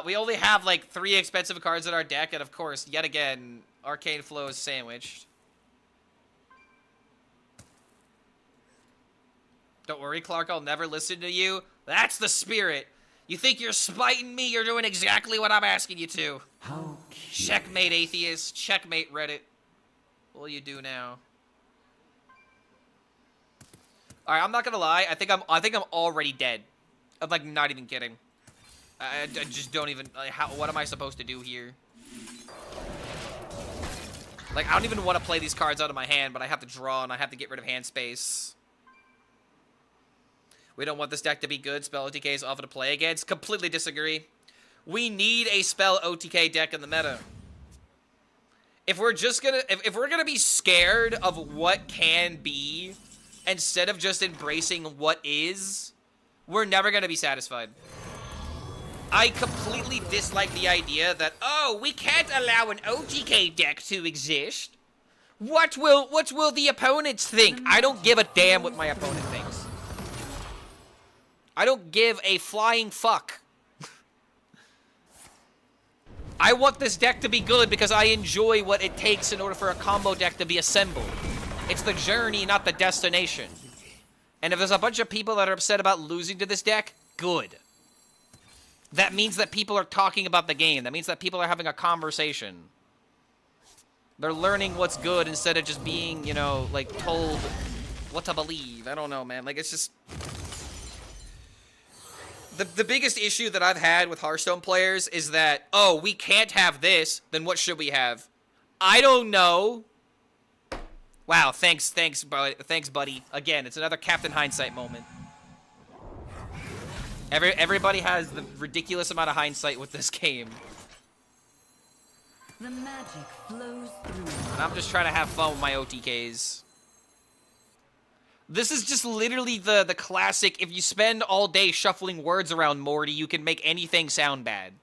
We only have like 3 expensive cards in our deck, and of course, yet again, Arcane Flow is sandwiched. Don't worry, Clark, I'll never listen to you. That's the spirit. You think you're spiting me? You're doing exactly what I'm asking you to. How Checkmate, atheist. Checkmate, Reddit. What will you do now? All right, I'm not gonna lie. I think I'm already dead. I'm like not even kidding. I just don't even. Like, what am I supposed to do here? Like, I don't even want to play these cards out of my hand, but I have to draw and I have to get rid of hand space. We don't want this deck to be good. Spell OTK is often to play against. Completely disagree. We need a spell OTK deck in the meta. If we're just gonna, if we're gonna be scared of what can be, instead of just embracing what is, we're never gonna be satisfied. I completely dislike the idea that, oh, we can't allow an OTK deck to exist. What will the opponents think? I don't give a damn what my opponent thinks. I don't give a flying fuck. I want this deck to be good because I enjoy what it takes in order for a combo deck to be assembled. It's the journey, not the destination. And if there's a bunch of people that are upset about losing to this deck, good. That means that people are talking about the game. That means that people are having a conversation. They're learning what's good instead of just being, you know, like, told what to believe. I don't know, man. Like, it's just... The biggest issue that I've had with Hearthstone players is that, oh, we can't have this, then what should we have? I don't know. Wow, thanks, buddy. Again, it's another Captain Hindsight moment. Everybody has the ridiculous amount of hindsight with this game. The magic flows through. And I'm just trying to have fun with my OTKs. This is just literally the classic, if you spend all day shuffling words around, Morty, you can make anything sound bad.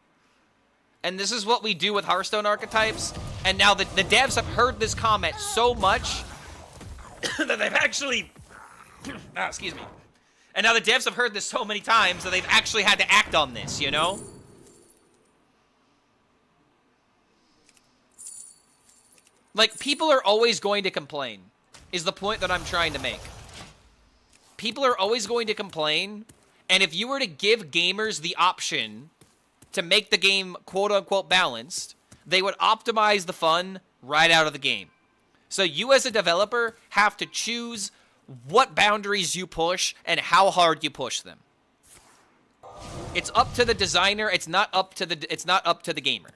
And this is what we do with Hearthstone archetypes. And now the devs have heard this comment so much that they've actually... excuse me. And now the devs have heard this so many times that they've actually had to act on this, you know? Like, people are always going to complain, is the point that I'm trying to make. People are always going to complain, and if you were to give gamers the option to make the game quote-unquote balanced, they would optimize the fun right out of the game. So you as a developer have to choose what boundaries you push and how hard you push them. It's up to the designer, it's not up to the gamer,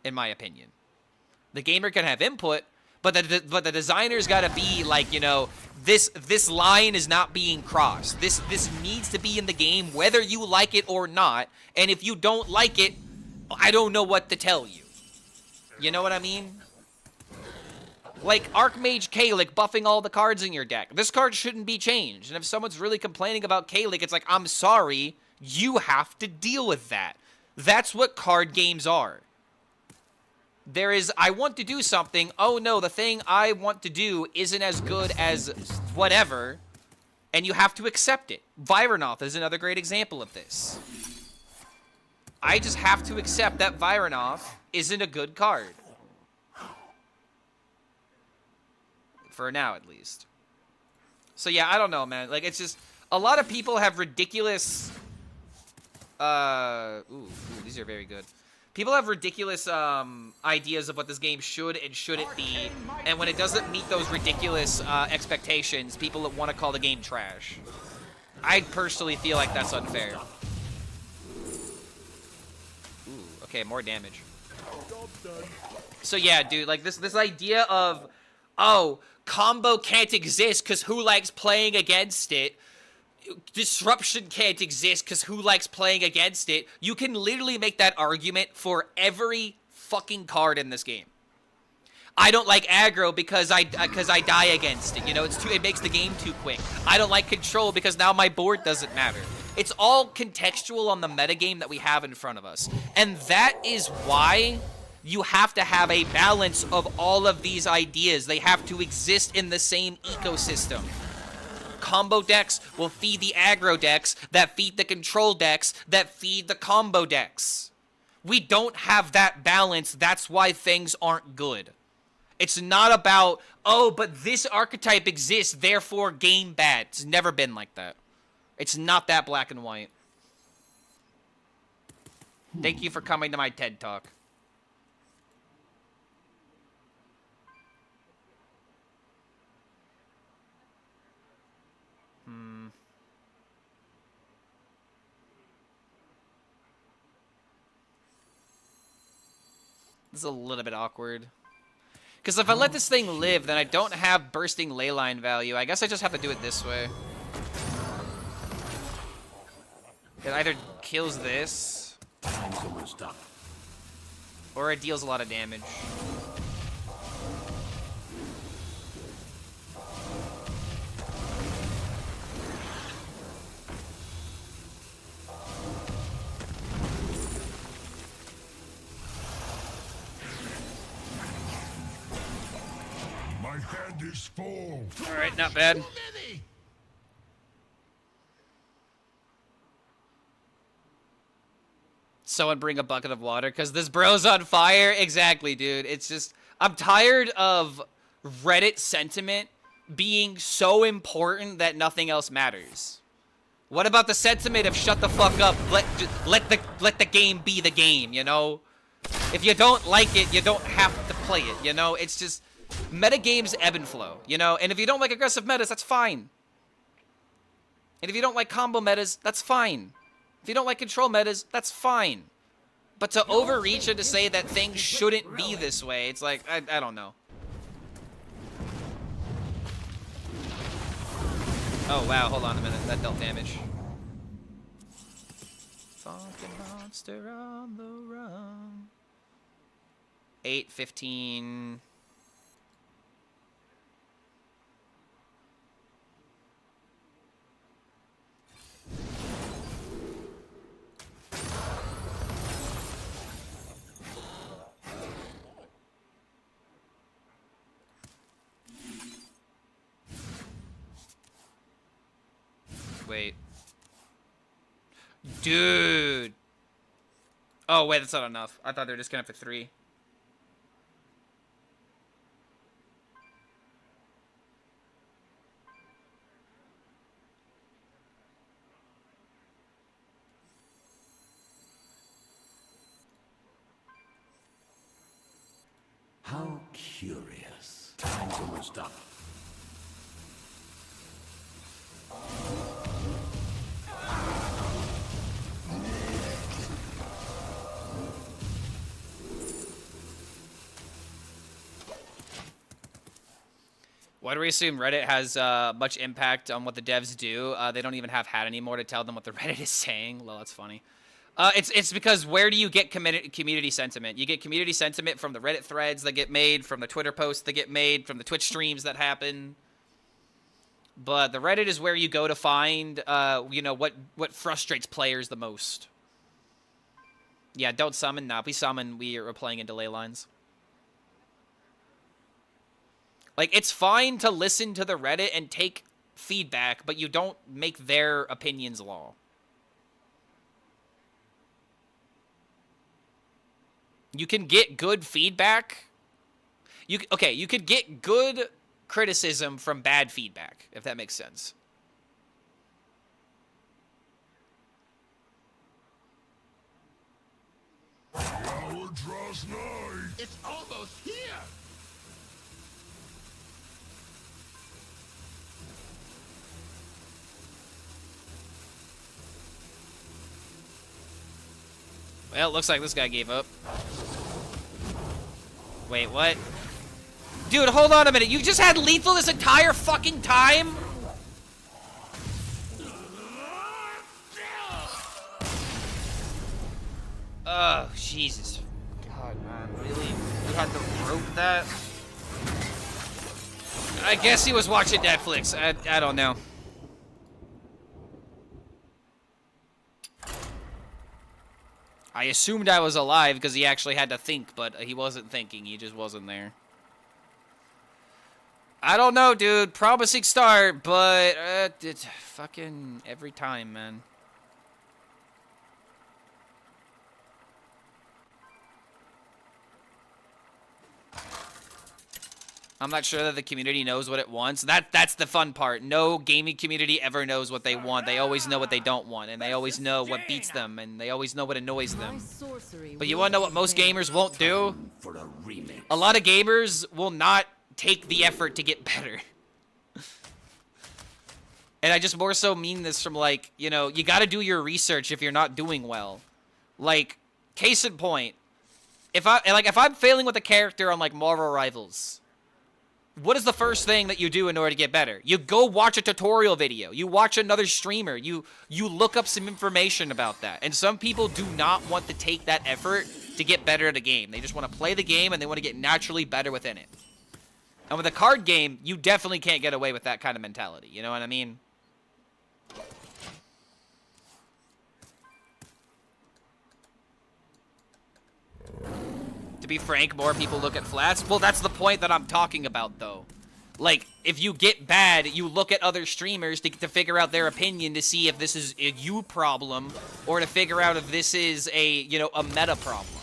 in my opinion. The gamer can have input, but the designer's got to be like, you know, this line is not being crossed. This needs to be in the game whether you like it or not. And if you don't like it, I don't know what to tell you. You know what I mean? Like Archmage Kalik buffing all the cards in your deck. This card shouldn't be changed. And if someone's really complaining about Kalik, it's like, I'm sorry, you have to deal with that. That's what card games are. There is, I want to do something. Oh no, the thing I want to do isn't as good as whatever. And you have to accept it. Vironoth is another great example of this. I just have to accept that Vironoth isn't a good card. For now, at least. So yeah, I don't know, man. Like, it's just, a lot of people have ridiculous, ooh, these are very good. People have ridiculous ideas of what this game should and shouldn't be, and when it doesn't meet those ridiculous expectations, people want to call the game trash. I personally feel like that's unfair. Ooh, okay, more damage. So yeah, dude, like this idea of, oh, combo can't exist because who likes playing against it? Disruption can't exist because who likes playing against it? You can literally make that argument for every fucking card in this game. I don't like aggro because I die against it. You know, it makes the game too quick. I don't like control because now my board doesn't matter. It's all contextual on the metagame that we have in front of us. And that is why you have to have a balance of all of these ideas. They have to exist in the same ecosystem. Combo decks will feed the aggro decks that feed the control decks that feed the combo decks. We don't have that balance. That's why things aren't good. It's not about, oh, but this archetype exists, therefore game bad. It's never been like that. It's not that black and white. Thank you for coming to my TED Talk. This is a little bit awkward. Because if I let this thing live, then I don't have bursting Leyline value. I guess I just have to do it this way. It either kills this, or it deals a lot of damage. My hand is full. Alright, not bad. Someone bring a bucket of water, because this bro's on fire. Exactly, dude. It's just, I'm tired of Reddit sentiment being so important that nothing else matters. What about the sentiment of shut the fuck up, let the game be the game, you know? If you don't like it, you don't have to play it, you know? It's just, metagames ebb and flow, you know? And if you don't like aggressive metas, that's fine. And if you don't like combo metas, that's fine. If you don't like control metas, that's fine. But to overreach and to say that things shouldn't be this way, it's like, I don't know. Oh, wow, hold on a minute. That dealt damage. Fucking monster on the run. 8:15. Wait. Dude. Oh, wait, that's not enough. I thought they were just gonna have 3. How curious. Time's almost up. Why do we assume Reddit has much impact on what the devs do? They don't even have hat anymore to tell them what the Reddit is saying. Well, that's funny. It's because where do you get community sentiment? You get community sentiment from the Reddit threads that get made, from the Twitter posts that get made, from the Twitch streams that happen. But the Reddit is where you go to find, you know, what frustrates players the most. Yeah, don't summon. Nah, we summon. We are playing into Leylines. Like, it's fine to listen to the Reddit and take feedback, but you don't make their opinions law. You can get good feedback. You could get good criticism from bad feedback, if that makes sense. The hour draws nigh. It's almost here! Well, it looks like this guy gave up. Wait, what? Dude, hold on a minute. You just had lethal this entire fucking time? Oh, Jesus. God, man. Really? You had to rope that? I guess he was watching Netflix. I don't know. I assumed I was alive because he actually had to think, but he wasn't thinking. He just wasn't there. I don't know, dude. Promising start, but it's fucking every time, man. I'm not sure that the community knows what it wants. That's the fun part. No gaming community ever knows what they want. They always know what they don't want, and they always know what beats them, and they always know what annoys them. But you want to know what most gamers won't do? For a remix. A lot of gamers will not take the effort to get better. And I just more so mean this from, like, you know, you got to do your research if you're not doing well. Like, case in point, if I'm failing with a character on, like, Marvel Rivals, what is the first thing that you do in order to get better? You go watch a tutorial video. You watch another streamer. You look up some information about that. And some people do not want to take that effort to get better at a game. They just want to play the game and they want to get naturally better within it. And with a card game, you definitely can't get away with that kind of mentality. You know what I mean? To be frank, more people look at flats. Well, that's the point that I'm talking about, though. Like, if you get bad, you look at other streamers to figure out their opinion to see if this is a you problem or to figure out if this is a, you know, a meta problem.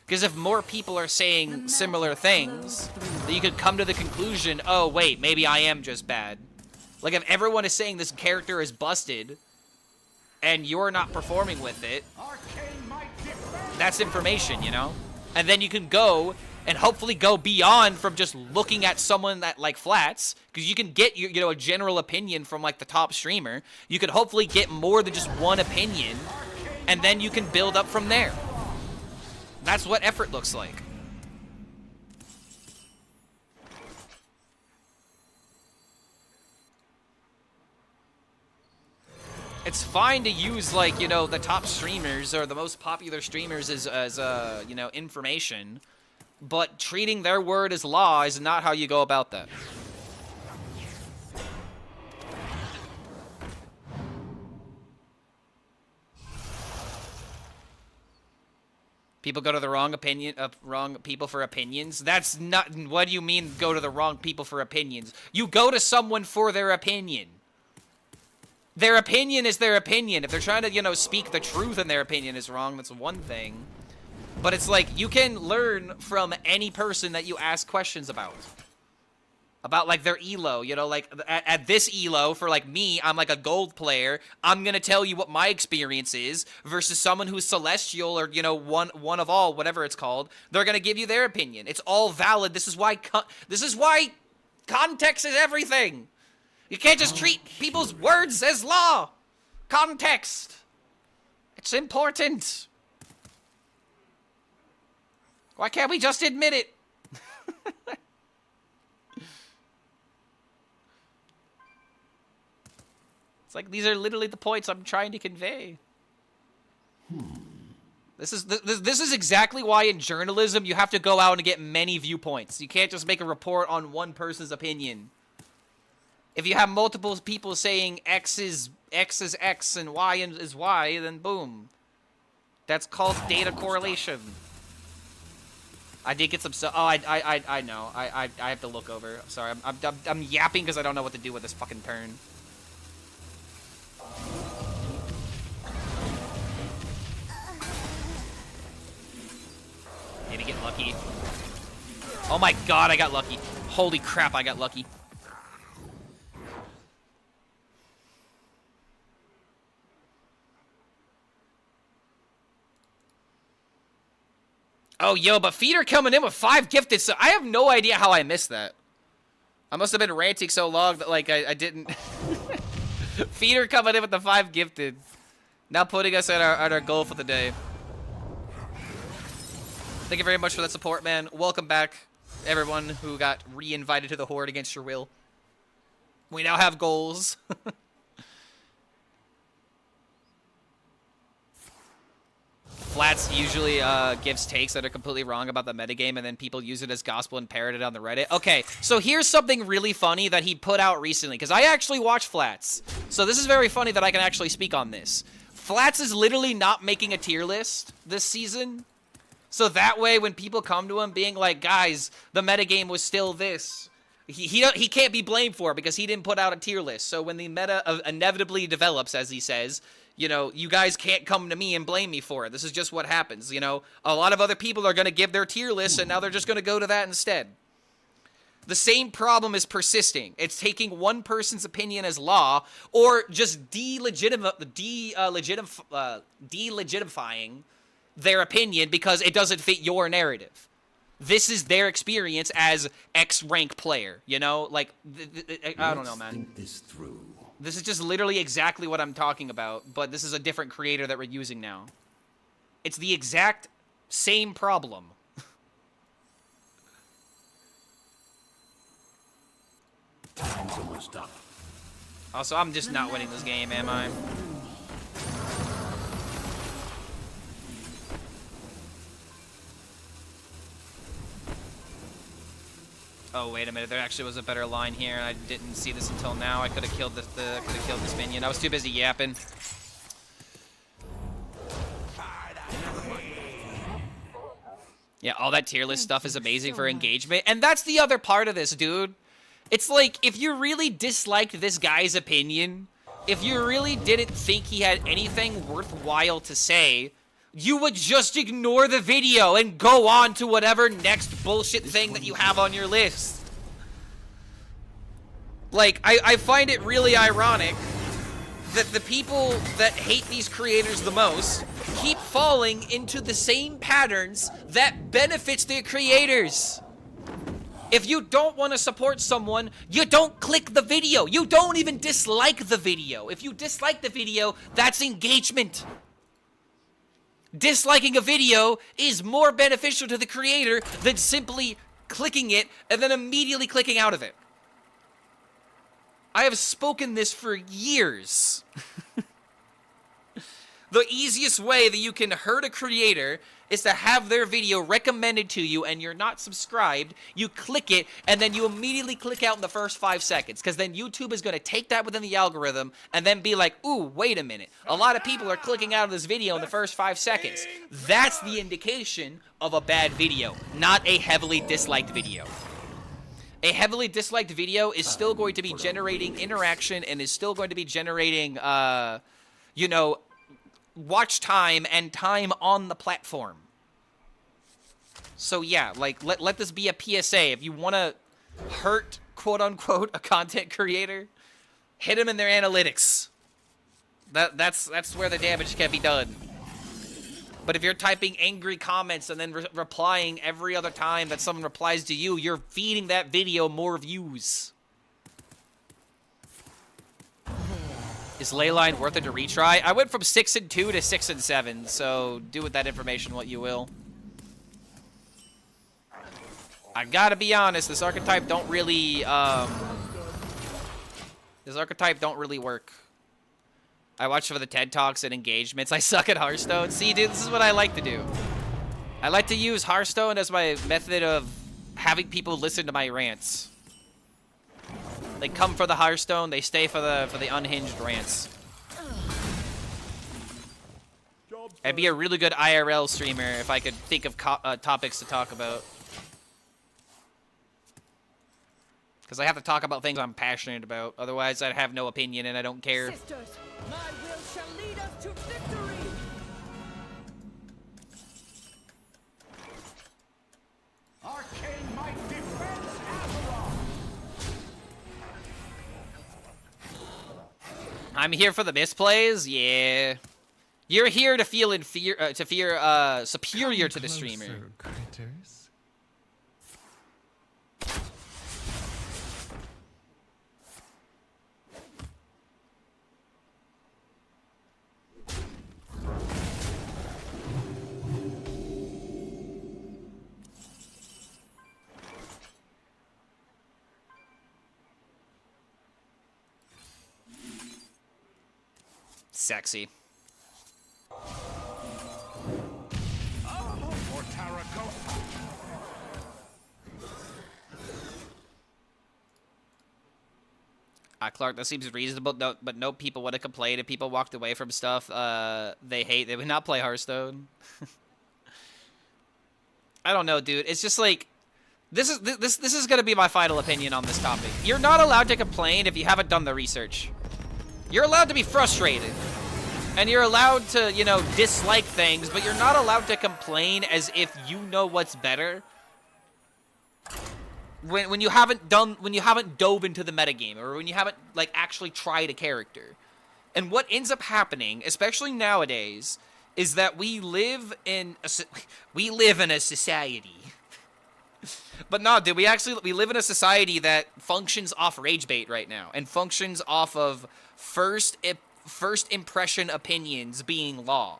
Because if more people are saying similar things, then you could come to the conclusion, oh, wait, maybe I am just bad. Like, if everyone is saying this character is busted and you're not performing with it, that's information, you know? And then you can go and hopefully go beyond from just looking at someone that like flats, because you can get you know, a general opinion from like the top streamer. You could hopefully get more than just one opinion, and then you can build up from there. That's what effort looks like. It's fine to use, like, you know, the top streamers or the most popular streamers as you know, information, but treating their word as law is not how you go about that. People go to the wrong wrong people for opinions. That's not. What do you mean go to the wrong people for opinions? You go to someone for their opinion. Their opinion is their opinion. If they're trying to, you know, speak the truth and their opinion is wrong, that's one thing. But it's like, you can learn from any person that you ask questions about. About, like, their elo, you know, like, at this elo, for, like, me, I'm, like, a gold player, I'm gonna tell you what my experience is, versus someone who's celestial, or, you know, one of all, whatever it's called, they're gonna give you their opinion. It's all valid. This is why context is everything. You can't just treat people's words as law. Context. It's important. Why can't we just admit it? It's like, these are literally the points I'm trying to convey. This is exactly why in journalism you have to go out and get many viewpoints. You can't just make a report on one person's opinion. If you have multiple people saying X is X and Y is Y, then boom. That's called data correlation. I did get some stuff. Oh, I know. I have to look over. Sorry, I'm yapping because I don't know what to do with this fucking turn. Maybe get lucky. Oh my god, I got lucky. Holy crap, I got lucky. Oh, yo, but Feeder coming in with 5 gifted, so I have no idea how I missed that. I must have been ranting so long that, like, I didn't... Feeder coming in with the 5 gifted. Now putting us at our goal for the day. Thank you very much for that support, man. Welcome back, everyone who got re-invited to the Horde against your will. We now have goals. Flats usually gives takes that are completely wrong about the metagame, and then people use it as gospel and parrot it on the Reddit. Okay, so here's something really funny that he put out recently, because I actually watch Flats. So this is very funny that I can actually speak on this. Flats is literally not making a tier list this season. So that way, when people come to him being like, guys, the metagame was still this, he can't be blamed for it because he didn't put out a tier list. So when the meta inevitably develops, as he says, you know, you guys can't come to me and blame me for it. This is just what happens, you know. A lot of other people are going to give their tier list, and now they're just going to go to that instead. The same problem is persisting. It's taking one person's opinion as law, or just delegitimifying their opinion because it doesn't fit your narrative. This is their experience as X rank player, you know? Like, I don't know, man. Think this through. This is just literally exactly what I'm talking about, but this is a different creator that we're using now. It's the exact same problem. Time's almost up. Also, I'm just not winning this game, am I? Oh, wait a minute. There actually was a better line here, and I didn't see this until now. I could have killed this minion. I was too busy yapping. Yeah, all that tier list stuff is amazing for engagement. And that's the other part of this, dude. It's like, if you really disliked this guy's opinion, if you really didn't think he had anything worthwhile to say, you would just ignore the video and go on to whatever next bullshit thing that you have on your list. Like, I find it really ironic that the people that hate these creators the most keep falling into the same patterns that benefits their creators. If you don't want to support someone, you don't click the video. You don't even dislike the video. If you dislike the video, that's engagement. Disliking a video is more beneficial to the creator than simply clicking it and then immediately clicking out of it. I have spoken this for years. The easiest way that you can hurt a creator is to have their video recommended to you and you're not subscribed. You click it and then you immediately click out in the first 5 seconds, because then YouTube is going to take that within the algorithm and then be like, ooh, wait a minute. A lot of people are clicking out of this video in the first 5 seconds. That's the indication of a bad video, not a heavily disliked video. A heavily disliked video is still going to be generating interaction and is still going to be generating, you know, watch time and time on the platform. So yeah, like let this be a PSA. If you want to hurt, quote unquote, a content creator, hit them in their analytics. That's where the damage can be done. But if you're typing angry comments and then replying every other time that someone replies to you, you're feeding that video more views. Is Leyline worth it to retry? I went from 6-2 to 6-7, so do with that information what you will. I gotta be honest, this archetype don't really, work. I watch for the TED Talks and engagements. I suck at Hearthstone. See, dude, this is what I like to do. I like to use Hearthstone as my method of having people listen to my rants. They come for the Hearthstone, they stay for the unhinged rants. I'd be a really good IRL streamer if I could think of topics to talk about. Because I have to talk about things I'm passionate about. Otherwise, I'd have no opinion and I don't care. Sisters, my will shall lead us to victory. Arcane might defends Azeroth. I'm here for the misplays? Yeah. You're here to feel superior to the streamer. Closer, critters. Sexy. Clark, that seems reasonable, no, but no people would have complained if people walked away from stuff they would not play Hearthstone. I don't know, dude. It's just like, this is gonna be my final opinion on this topic. You're not allowed to complain if you haven't done the research. You're allowed to be frustrated. And you're allowed to, you know, dislike things, but you're not allowed to complain as if you know what's better. When you haven't dove into the metagame, or when you haven't like actually tried a character. And what ends up happening, especially nowadays, is that we live in a society. But no, dude, we live in a society that functions off rage bait right now, and functions off of first impression opinions being law.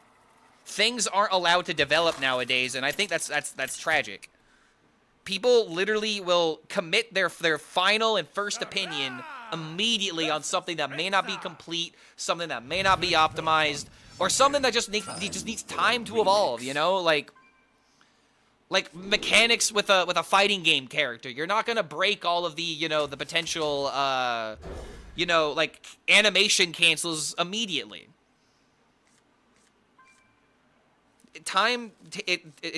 Things aren't allowed to develop nowadays, and I think that's tragic. People literally will commit their final and first opinion immediately on something that may not be complete, something that may not be optimized, or something that just needs time to evolve, you know? Like mechanics with a fighting game character. You're not gonna break all of the, you know, the potential you know, like animation cancels immediately. It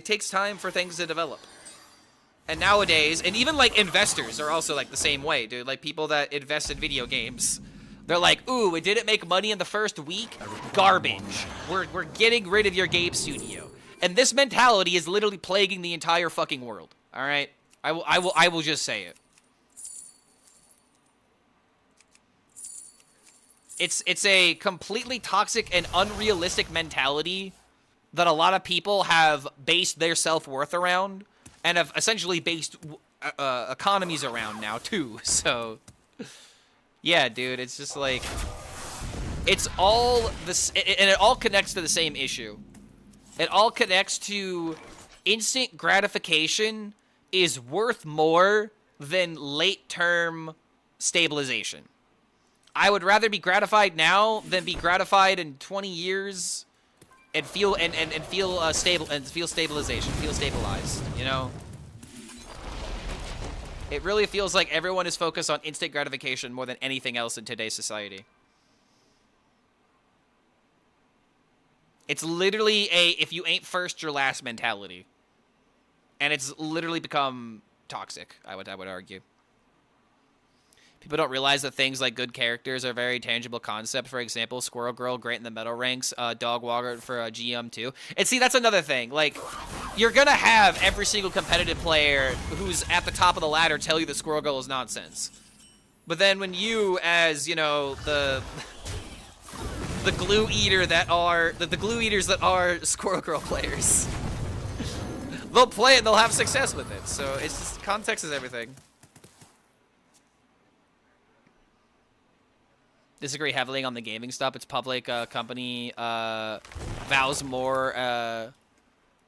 takes time for things to develop. And nowadays, and even like investors are also like the same way, dude. Like people that invest in video games, they're like, ooh, it didn't make money in the first week? Garbage. We're getting rid of your game studio. And this mentality is literally plaguing the entire fucking world. All right? I will just say it. It's a completely toxic and unrealistic mentality that a lot of people have based their self-worth around, and have essentially based economies around now too. So yeah, dude, it's just like, it's all this, and it all connects to the same issue. It all connects to instant gratification is worth more than late-term stabilization. I would rather be gratified now than be gratified in 20 years feel stable and feel stabilization, feel stabilized, you know? It really feels like everyone is focused on instant gratification more than anything else in today's society. It's literally a if you ain't first, you're last mentality. And it's literally become toxic, I would argue. People don't realize that things like good characters are a very tangible concept. For example, Squirrel Girl, great in the metal ranks, Dog Walker for GM too. And see, that's another thing. Like, you're gonna have every single competitive player who's at the top of the ladder tell you that Squirrel Girl is nonsense. But then when you, as, you know, the glue eater that are, the glue eaters that are Squirrel Girl players, they'll play it and they'll have success with it. So it's just, context is everything. Disagree heavily on the gaming stuff. It's public company vows more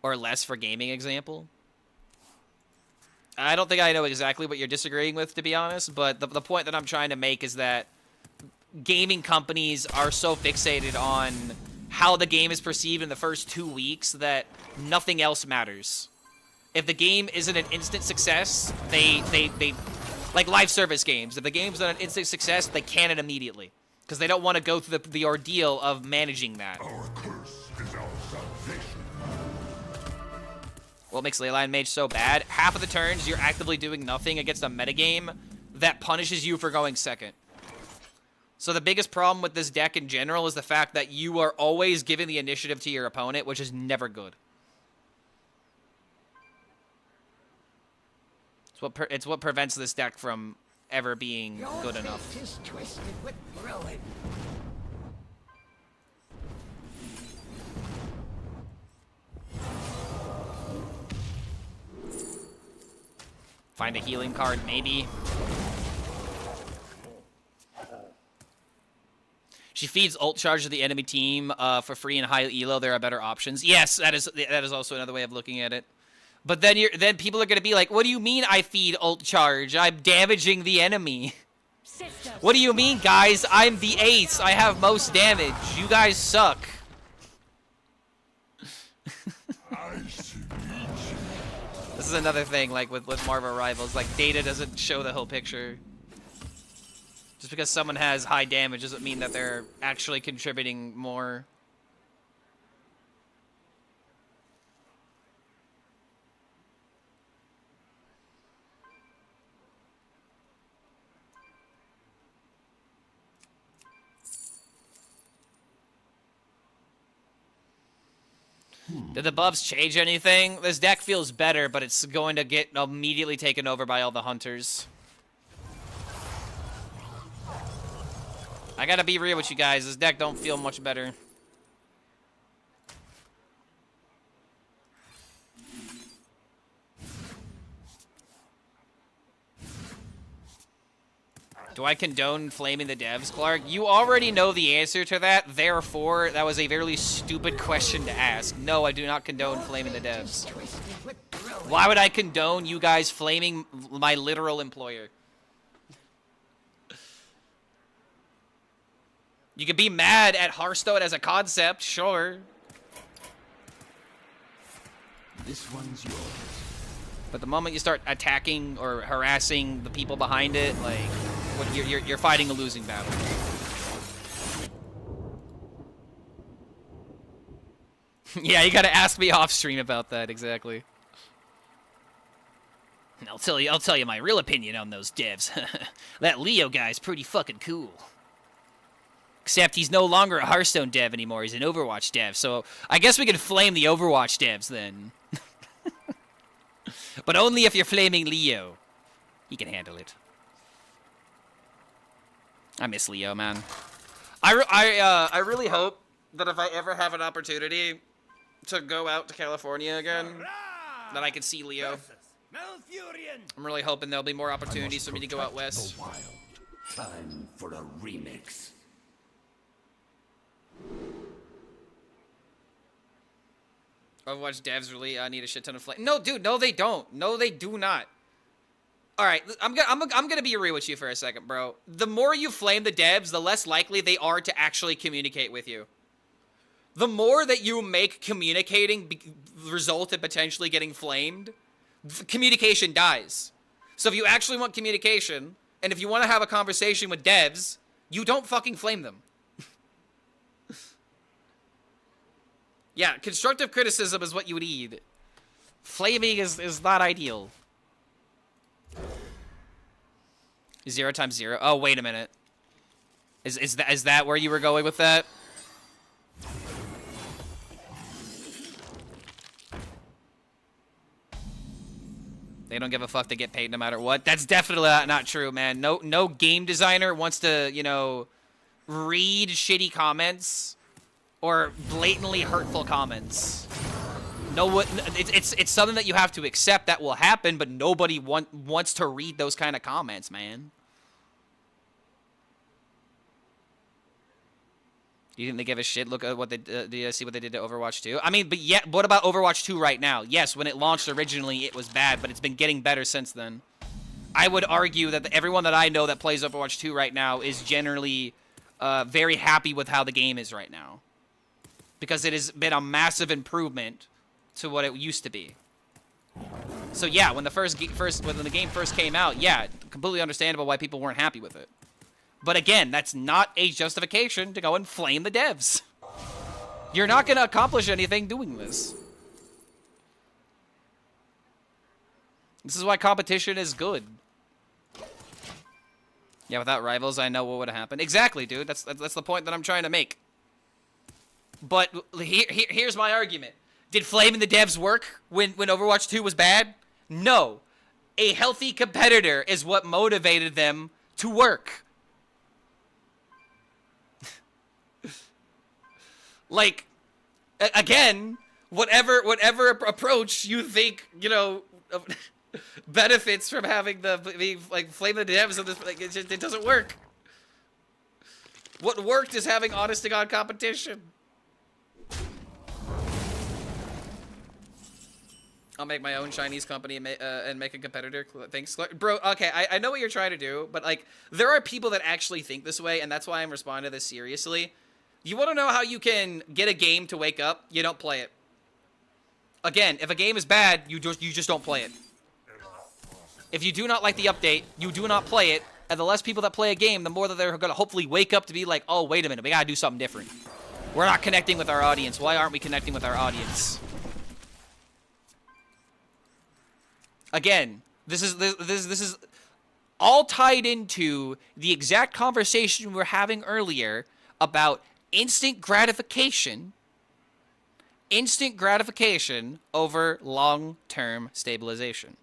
or less for gaming example. I don't think I know exactly what you're disagreeing with, to be honest, but the point that I'm trying to make is that gaming companies are so fixated on how the game is perceived in the first 2 weeks that nothing else matters. If the game isn't an instant success, they like live service games. If the game's not an instant success, they can it immediately. Because they don't want to go through the ordeal of managing that. Our curse is our salvation. What makes Leyline Mage so bad? Half of the turns, you're actively doing nothing against a metagame that punishes you for going second. So the biggest problem with this deck in general is the fact that you are always giving the initiative to your opponent, which is never good. It's what prevents this deck from ever being good enough. Your fate is twisted with ruin. Find a healing card, maybe. She feeds ult charge to the enemy team for free and high elo. There are better options. Yes, that is also another way of looking at it. But then people are gonna be like, "What do you mean I feed ult charge? I'm damaging the enemy." Sisters. What do you mean, guys? I'm the ace. I have most damage. You guys suck. This is another thing, like with Marvel Rivals, like data doesn't show the whole picture. Just because someone has high damage doesn't mean that they're actually contributing more. Did the buffs change anything? This deck feels better, but it's going to get immediately taken over by all the hunters. I gotta be real with you guys. This deck don't feel much better. Do I condone flaming the devs, Clark? You already know the answer to that, therefore, that was a very stupid question to ask. No, I do not condone flaming the devs. Why would I condone you guys flaming my literal employer? You could be mad at Hearthstone as a concept, sure. This one's yours. But the moment you start attacking or harassing the people behind it, like, you're fighting a losing battle. Yeah, you gotta ask me off stream about that, exactly. I'll tell you my real opinion on those devs. That Leo guy's pretty fucking cool. Except he's no longer a Hearthstone dev anymore, he's an Overwatch dev, so I guess we could flame the Overwatch devs then. But only if you're flaming Leo. He can handle it. I miss Leo, man. I really hope that if I ever have an opportunity to go out to California again, that I can see Leo. I'm really hoping there'll be more opportunities for me to go out west. The wild. Time for a remix. Overwatch devs really need a shit ton of flame. No, dude, no, they don't. No, they do not. All right, I'm gonna be real with you for a second, bro. The more you flame the devs, the less likely they are to actually communicate with you. the more that you make communicating result in potentially getting flamed, communication dies. So if you actually want communication, and if you want to have a conversation with devs, you don't fucking flame them. Yeah, constructive criticism is what you need. Flaming is not ideal. 0 times 0. Oh, wait a minute. Is that where you were going with that? They don't give a fuck. They get paid no matter what. That's definitely not true, man. No game designer wants to, you know, read shitty comments or blatantly hurtful comments. No, it's something that you have to accept that will happen, but nobody wants to read those kind of comments, man. Do you think they give a shit? Look at what they do. You see what they did to Overwatch 2? I mean, but yet, what about Overwatch 2 right now? Yes, when it launched originally, it was bad, but it's been getting better since then. I would argue that everyone that I know that plays Overwatch 2 right now is generally very happy with how the game is right now, because it has been a massive improvement to what it used to be. So yeah, when the game first came out, yeah, completely understandable why people weren't happy with it. But again, that's not a justification to go and flame the devs. You're not going to accomplish anything doing this. This is why competition is good. Yeah, without rivals, I know what would have happened. Exactly, dude. That's the point that I'm trying to make. But here's my argument. Did flaming the devs work when Overwatch 2 was bad? No. A healthy competitor is what motivated them to work. Like, again, whatever approach you think, you know, benefits from having like flame the devs of this, like, it doesn't work. What worked is having honest to God competition. I'll make my own Chinese company and make a competitor. Thanks, bro. Okay, I know what you're trying to do, but like, there are people that actually think this way, and that's why I'm responding to this seriously. You want to know how you can get a game to wake up? You don't play it. Again, if a game is bad, you just don't play it. If you do not like the update, you do not play it, and the less people that play a game, the more that they're going to hopefully wake up to be like, oh, wait a minute, we got to do something different. We're not connecting with our audience. Why aren't we connecting with our audience? Again, this is all tied into the exact conversation we were having earlier about instant gratification over long-term stabilization.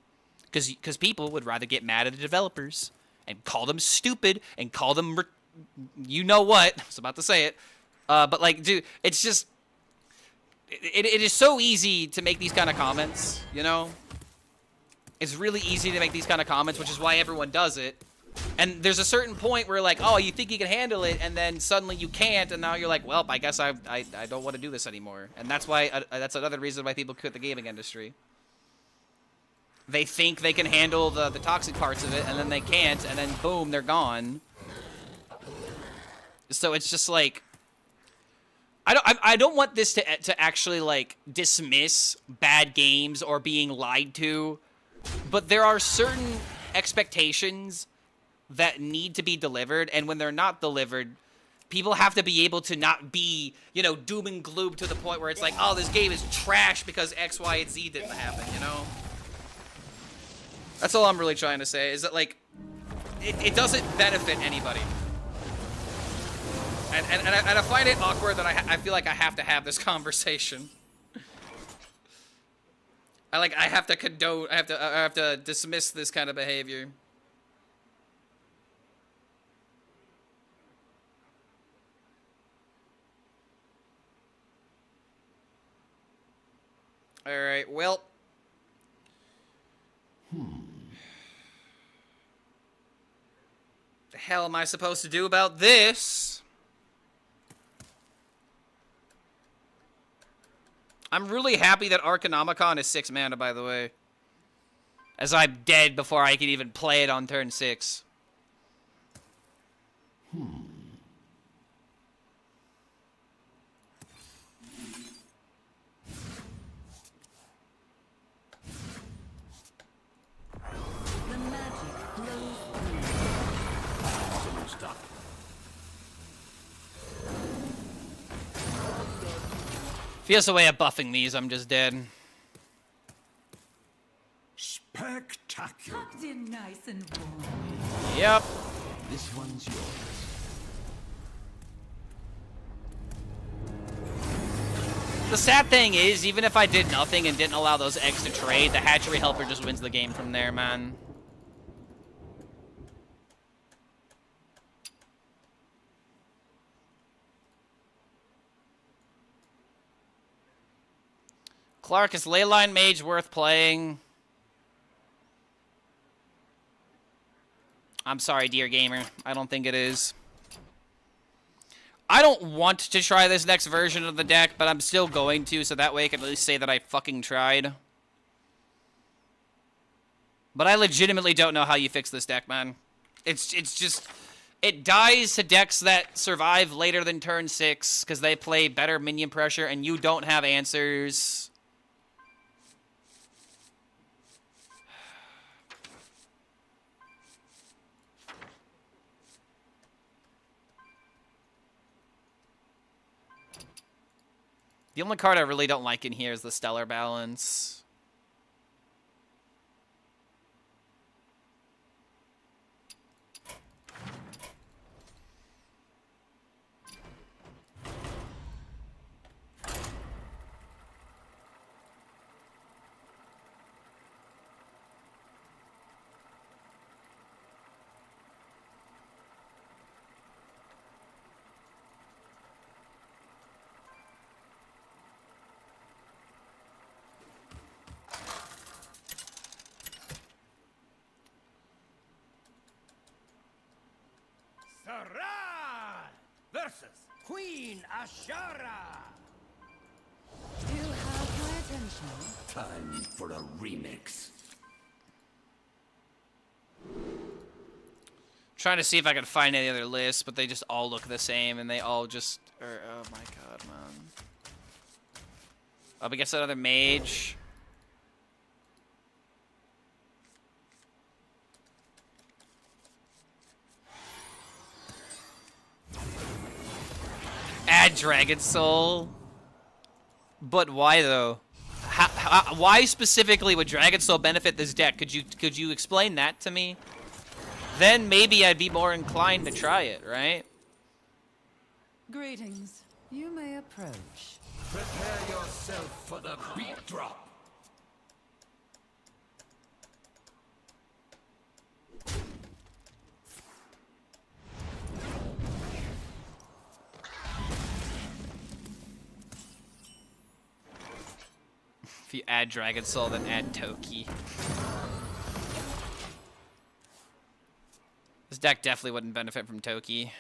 Because people would rather get mad at the developers and call them stupid and call them, you know what, I was about to say it, but like, dude, it's just, it is so easy to make these kind of comments, you know? It's really easy to make these kind of comments, which is why everyone does it. And there's a certain point where, like, oh, you think you can handle it, and then suddenly you can't, and now you're like, well, I guess I don't want to do this anymore. And that's why that's another reason why people quit the gaming industry. They think they can handle the toxic parts of it, and then they can't, and then boom, they're gone. So it's just like, I don't want this to actually like dismiss bad games or being lied to, but there are certain expectations that need to be delivered, and when they're not delivered, people have to be able to not be, you know, doom and gloom to the point where it's like, oh, this game is trash because X, Y, and Z didn't happen, you know? That's all I'm really trying to say, is that, like, it doesn't benefit anybody. And I find it awkward that I feel like I have to have this conversation. I have to condone, I have to dismiss this kind of behavior. All right, well. The hell am I supposed to do about this? I'm really happy that Arcanomicon is 6 mana, by the way. As I'm dead before I can even play it on turn 6. he has a way of buffing these, I'm just dead. Spectacular. Tucked in nice and warm. Yep. This one's yours. The sad thing is, even if I did nothing and didn't allow those eggs to trade, the hatchery helper just wins the game from there, man. Clark, is Leyline Mage worth playing? I'm sorry, dear gamer. I don't think it is. I don't want to try this next version of the deck, but I'm still going to, so that way I can at least say that I fucking tried. But I legitimately don't know how you fix this deck, man. It's just... It dies to decks that survive later than turn 6, because they play better minion pressure, and you don't have answers. The only card I really don't like in here is the Stellar Balance. Sarai versus Queen Ashara. Still have my attention. Time for a remix. Trying to see if I can find any other lists, but they just all look the same, and they all just are, oh my god, man. Up against another mage. Add Dragon Soul. But why though? Why specifically would Dragon Soul benefit this deck? Could you explain that to me? Then maybe I'd be more inclined to try it, right? Greetings. You may approach. Prepare yourself for the beat drop. If you add Dragon Soul, then add Toki. This deck definitely wouldn't benefit from Toki.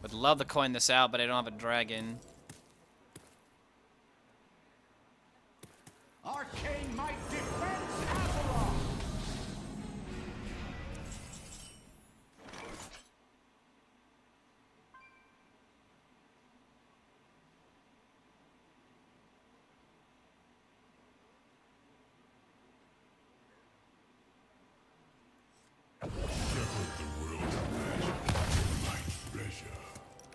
Would love to coin this out, but I don't have a dragon. Arcane Might defends Azeroth.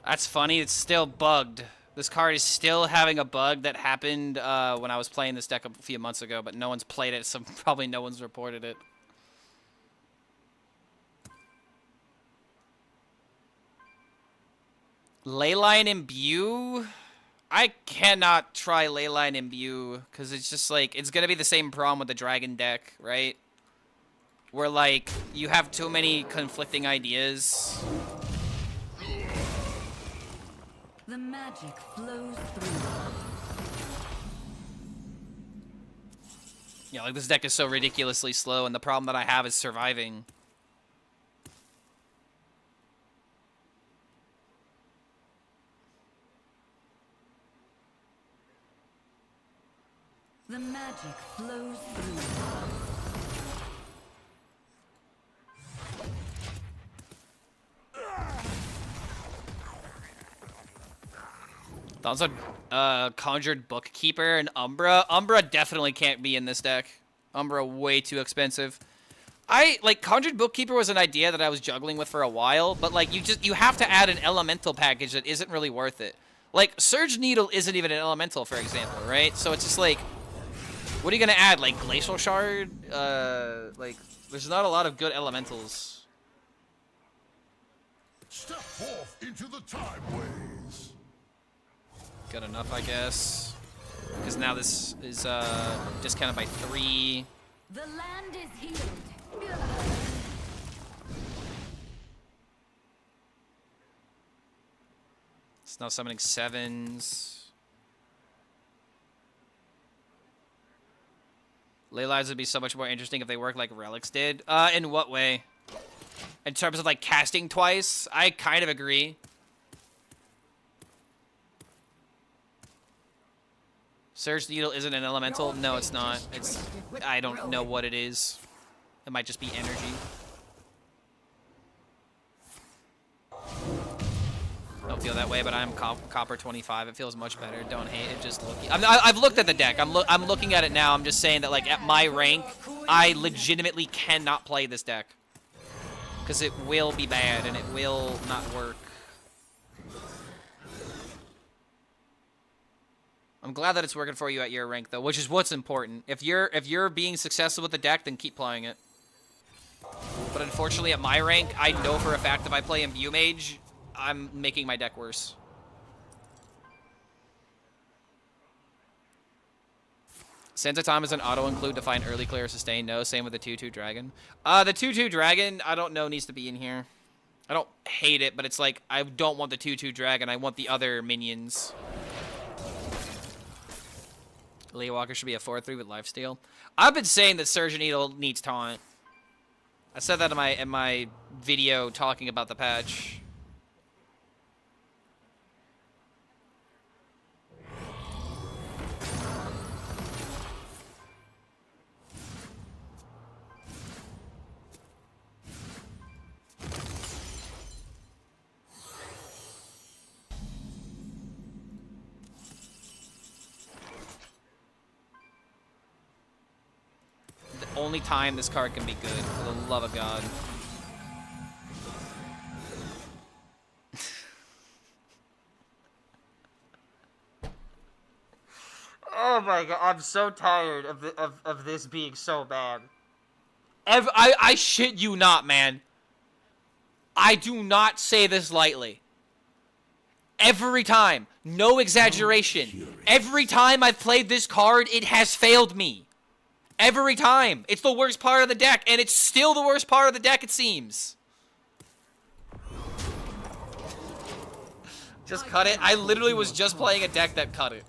That's funny, it's still bugged. This card is still having a bug that happened when I was playing this deck a few months ago, but no one's played it, so probably no one's reported it. Leyline Imbue? I cannot try Leyline Imbue, because it's just like, it's going to be the same problem with the Dragon deck, right? Where, like, you have too many conflicting ideas. The magic flows through. Yeah, like this deck is so ridiculously slow, and the problem that I have is surviving. The magic flows through. Also, Conjured Bookkeeper and Umbra. Umbra definitely can't be in this deck. Umbra way too expensive. Like, Conjured Bookkeeper was an idea that I was juggling with for a while, but, like, you have to add an elemental package that isn't really worth it. Like, Surge Needle isn't even an elemental, for example, right? So it's just like, what are you gonna add? Like, Glacial Shard? Like, there's not a lot of good elementals. Step forth into the time ways. Good enough, I guess. Because now this is discounted by 3. The land is healed. It's now summoning 7s. Leylines would be so much more interesting if they worked like Relics did. In what way? In terms of like casting twice? I kind of agree. Surge Needle isn't an elemental? No, it's not. It's I don't know what it is. It might just be energy. Don't feel that way, but I'm copper 25. It feels much better. Don't hate it. Just looking. I've looked at the deck. I'm looking at it now. I'm just saying that like at my rank, I legitimately cannot play this deck because it will be bad and it will not work. I'm glad that it's working for you at your rank, though, which is what's important. If you're being successful with the deck, then keep playing it. But unfortunately, at my rank, I know for a fact if I play Imbue Mage, I'm making my deck worse. Sands of Time is an auto-include to find early clear or sustain. No, same with the 2/2 Dragon. The 2/2 Dragon, I don't know, needs to be in here. I don't hate it, but it's like, I don't want the 2/2 Dragon. I want the other minions. Leah Walker should be a 4/3 with lifesteal. I've been saying that Surge Needle needs taunt. I said that in my video talking about the patch. Only time this card can be good, for the love of God. Oh my God, I'm so tired of this being so bad. I shit you not, man. I do not say this lightly. Every time, no exaggeration. Every time I've played this card, it has failed me. Every time. It's the worst part of the deck, and it's still the worst part of the deck, it seems. Just cut it. I literally was just playing a deck that cut it.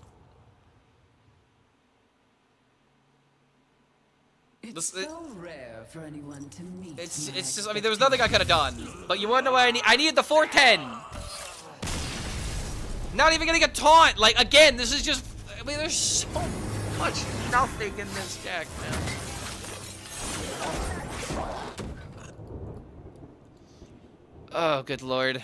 It's so rare for anyone to meet. It's just, I mean, there was nothing I could have done. But you wanna know what I need? I needed the 410. Not even getting a taunt. Like, again, this is just, I mean, there's so much nothing in this deck, man. Oh, good lord.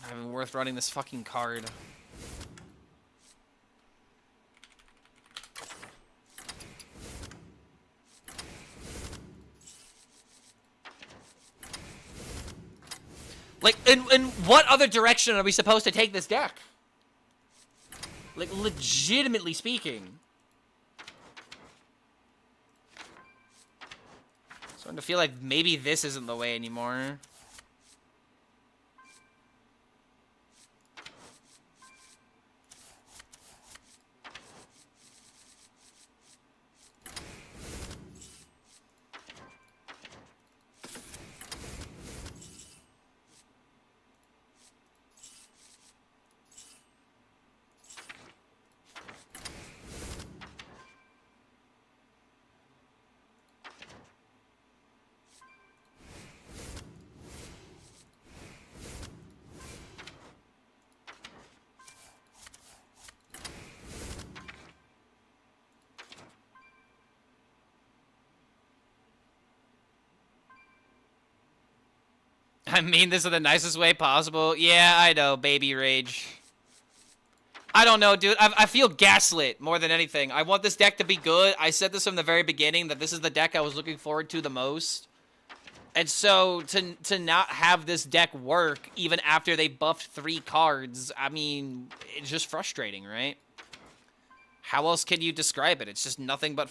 Not even worth running this fucking card. Like, in what other direction are we supposed to take this deck? Like, legitimately speaking. Starting to feel like maybe this isn't the way anymore. I mean this in the nicest way possible. Yeah, I know, baby rage. I don't know, dude. I feel gaslit more than anything. I want this deck to be good. I said this from the very beginning that this is the deck I was looking forward to the most. And so to not have this deck work even after they buffed 3 cards, I mean, it's just frustrating, right? How else can you describe it? It's just nothing but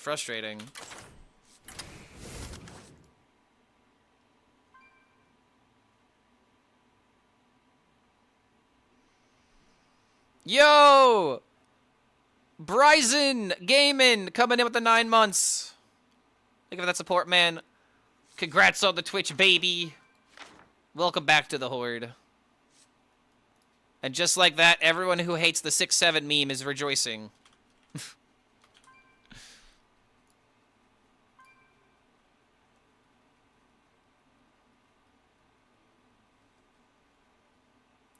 frustrating. Yo! Bryson Gaming coming in with the 9 months. Think of that support, man. Congrats on the Twitch, baby. Welcome back to the Horde. And just like that, everyone who hates the 6-7 meme is rejoicing.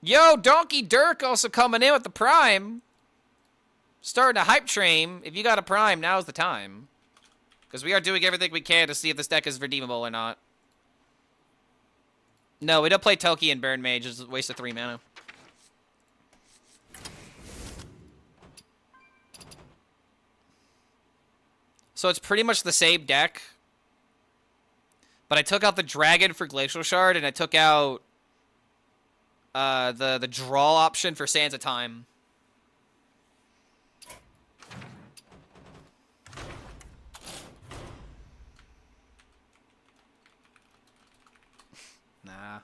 Yo, Donkey Dirk also coming in with the Prime. Starting a hype train. If you got a Prime, now's the time. Because we are doing everything we can to see if this deck is redeemable or not. No, we don't play Toki and Burn Mage. It's a waste of 3 mana. So it's pretty much the same deck. But I took out the Dragon for Glacial Shard, and I took out the draw option for Sands of Time. Nah.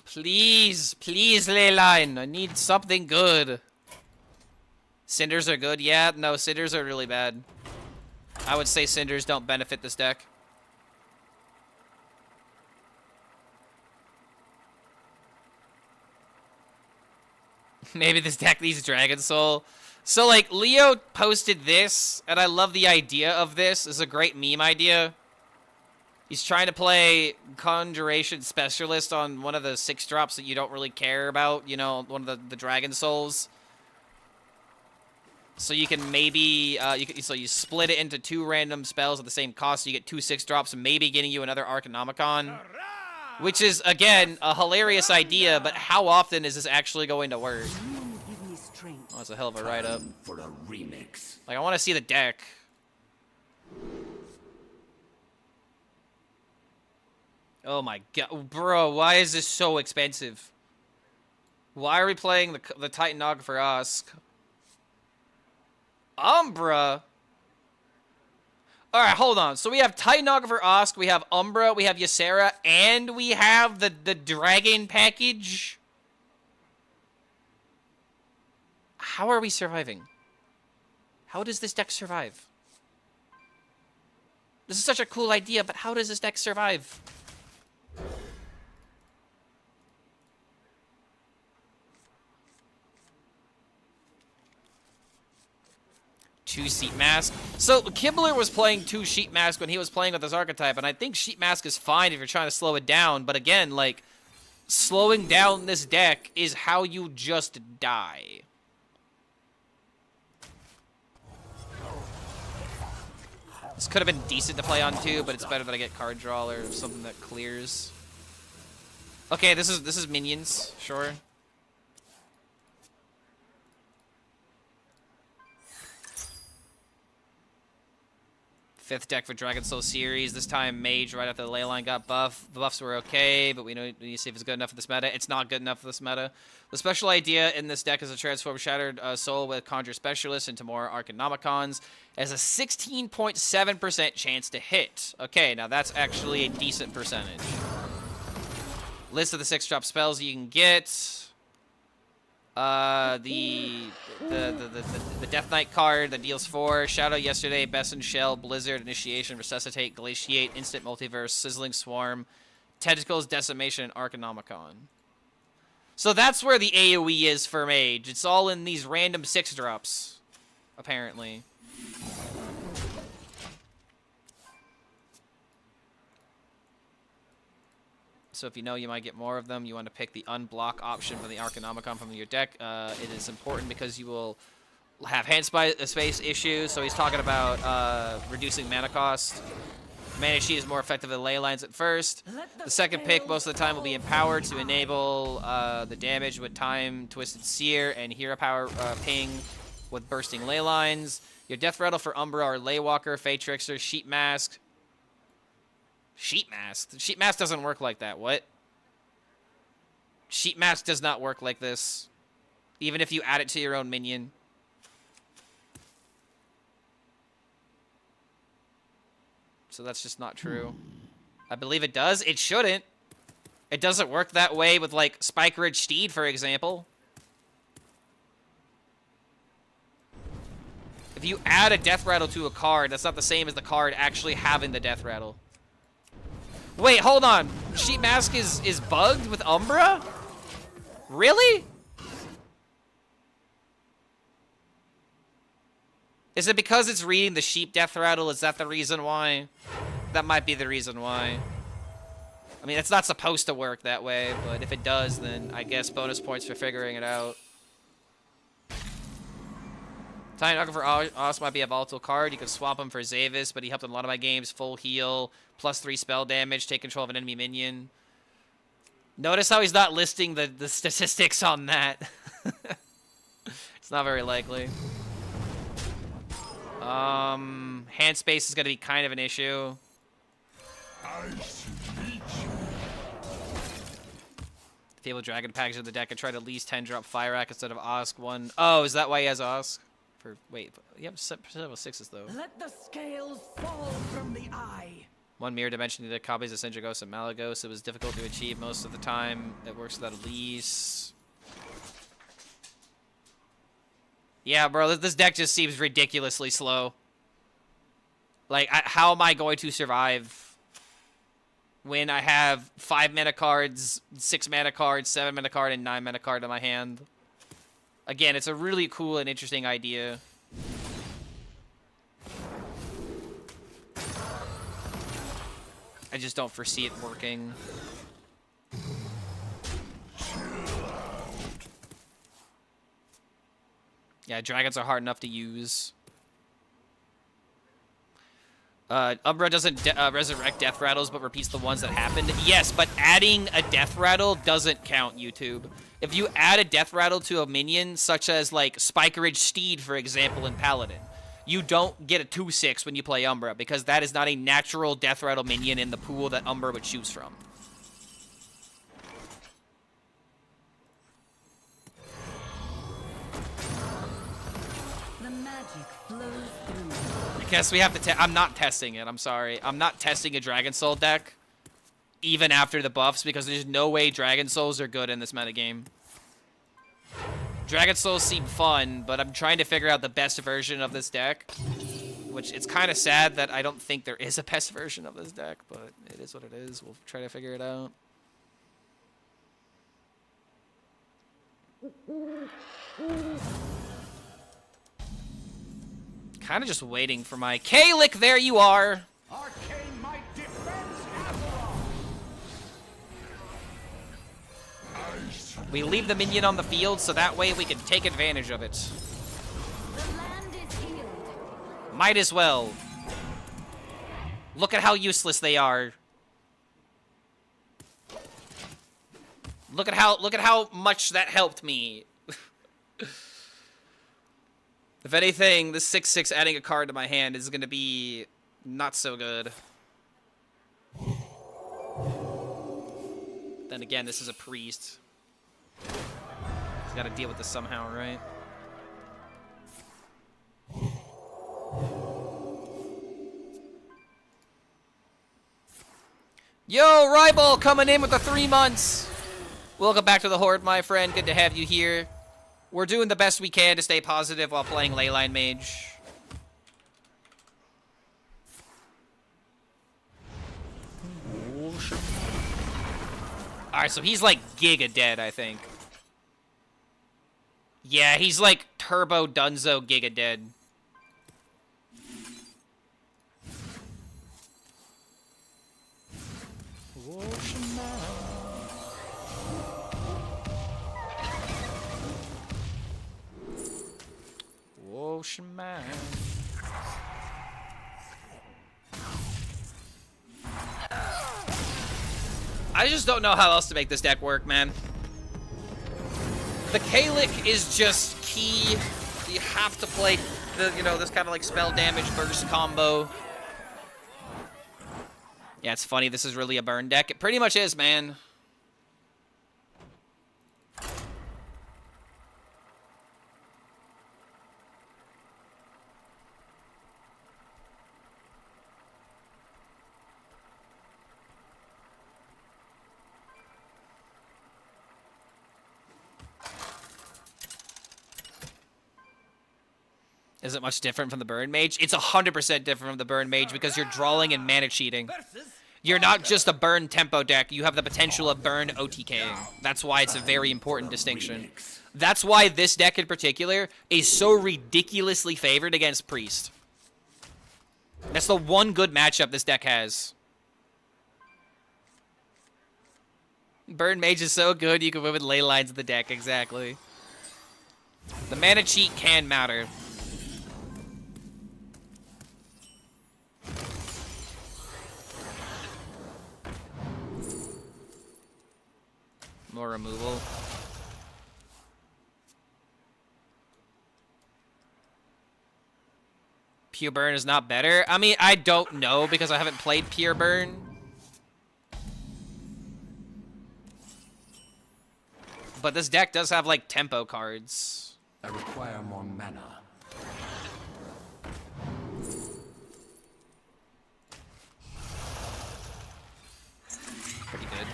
Please, please, Leyline. I need something good. Cinders are good? Yeah, no, Cinders are really bad. I would say Cinders don't benefit this deck. Maybe this deck needs Dragon Soul. So, like, Leo posted this, and I love the idea of this. It's a great meme idea. He's trying to play Conjuration Specialist on one of the 6-drops that you don't really care about. You know, one of the Dragon Souls. So you can maybe, so you split it into 2 random spells at the same cost. So you get 2 6-drops, maybe getting you another Arcanomicon. Which is, again, a hilarious idea, but how often is this actually going to work? Oh, that's a hell of a write-up. For a remix. Like, I want to see the deck. Oh my god. Bro, why is this so expensive? Why are we playing the Titanographer Osk? Umbra? Alright, hold on. So we have Titanographer Osk, we have Umbra, we have Ysera, and we have the Dragon package? How are we surviving? How does this deck survive? This is such a cool idea, but how does this deck survive? Two Sheet Mask. So Kibler was playing 2 Sheet Mask when he was playing with this archetype, and I think Sheet Mask is fine if you're trying to slow it down, but again, like, slowing down this deck is how you just die. This could have been decent to play on 2, but it's better that I get card draw or something that clears. Okay, this is minions, sure. Fifth deck for Dragon Soul series. This time Mage right after the Leyline got buffed. The buffs were okay, but we need to see if it's good enough for this meta. It's not good enough for this meta. The special idea in this deck is to transform Shattered Soul with Conjure Specialist into more Arcanomicons. It has a 16.7% chance to hit. Okay, now that's actually a decent percentage. List of the 6-drop spells you can get. The Death Knight card that deals 4. Shadow Yesterday, Best in Shell, Blizzard, Initiation, Resuscitate, Glaciate, Instant Multiverse, Sizzling Swarm, Tentacles, Decimation, and Arcanomicon. So that's where the AoE is for Mage. It's all in these random 6-drops, apparently. So if you know you might get more of them, you want to pick the unblock option for the Arcanomicon from your deck. It is important because you will have hand space issues. So he's talking about reducing mana cost. Mana Sheet is more effective than Leylines at first. The second pick most of the time will be Empowered to enable the damage with Time, Twisted Seer, and Hero Power ping with Bursting Leylines. Your Death Rattle for Umbra or Leywalker, Fey Trickster, Sheet Mask. Sheet Mask? Sheet Mask doesn't work like that. What? Sheet Mask does not work like this. Even if you add it to your own minion. So that's just not true. I believe it does. It shouldn't. It doesn't work that way with, like, Spike Ridge Steed, for example. If you add a Death Rattle to a card, that's not the same as the card actually having the Death Rattle. Wait, hold on. Sheet Mask is bugged with Umbra? Really? Is it because it's reading the Sheep Death Rattle? Is that the reason why? That might be the reason why. I mean, it's not supposed to work that way, but if it does, then I guess bonus points for figuring it out. Time Knocker for Os might be a volatile card. You can swap him for Zavis, but he helped in a lot of my games. Full heal, +3 spell damage, take control of an enemy minion. Notice how he's not listing the statistics on that. It's not very likely. Hand space is going to be kind of an issue. Fable Dragon package in the deck and try to at least 10-drop Fire Rack instead of Osk 1. Oh, is that why he has Osk? Wait, you have several 6s though. Let the scales fall from the eye. One mirror dimension that copies of Syndragos and Malagos. It was difficult to achieve most of the time. It works without Elise. Yeah, bro, this deck just seems ridiculously slow. Like, how am I going to survive when I have 5 mana cards, 6 mana cards, 7 mana card, and 9 mana card in my hand? Again, it's a really cool and interesting idea. I just don't foresee it working. Yeah, dragons are hard enough to use. Umbra doesn't resurrect death rattles, but repeats the ones that happened. Yes, but adding a death rattle doesn't count, YouTube. If you add a death rattle to a minion, such as, like, Spike Ridge Steed, for example, in Paladin, you don't get a 2/6 when you play Umbra, because that is not a natural death rattle minion in the pool that Umbra would choose from. The magic flows through. I guess we have to I'm not testing it, I'm sorry. I'm not testing a Dragon Soul deck, even after the buffs, because there's no way Dragon Souls are good in this metagame. Dragon Souls seem fun, but I'm trying to figure out the best version of this deck, which it's kind of sad that I don't think there is a best version of this deck, but it is what it is. We'll try to figure it out. Kind of just waiting for my Kalik. There you are. Arcane might defends Azeroth. We leave the minion on the field so that way we can take advantage of it. The land is healed. Might as well. Look at how useless they are. Look at how much that helped me. If anything, this 6/6 adding a card to my hand is going to be not so good. Then again, this is a priest. Got to deal with this somehow, right? Yo, Rybal coming in with the 3 months. Welcome back to the Horde, my friend. Good to have you here. We're doing the best we can to stay positive while playing Leyline Mage. Alright, so he's like giga dead, I think. Yeah, he's like turbo dunzo giga dead. Ocean Man. I just don't know how else to make this deck work, man. The Kalik is just key. You have to play the, you know, this kind of like spell damage burst combo. Yeah, it's funny. This is really a burn deck. It pretty much is, man. Is it much different from the Burn Mage? It's 100% different from the Burn Mage because you're drawing and mana cheating. You're not just a burn tempo deck. You have the potential of burn OTKing. That's why it's a very important distinction. That's why this deck in particular is so ridiculously favored against Priest. That's the one good matchup this deck has. Burn Mage is so good you can win with Leylines in the deck, exactly. The mana cheat can matter. More removal. Pure Burn is not better? I mean, I don't know because I haven't played Pure Burn. But this deck does have, like, tempo cards. I require more mana. Pretty good.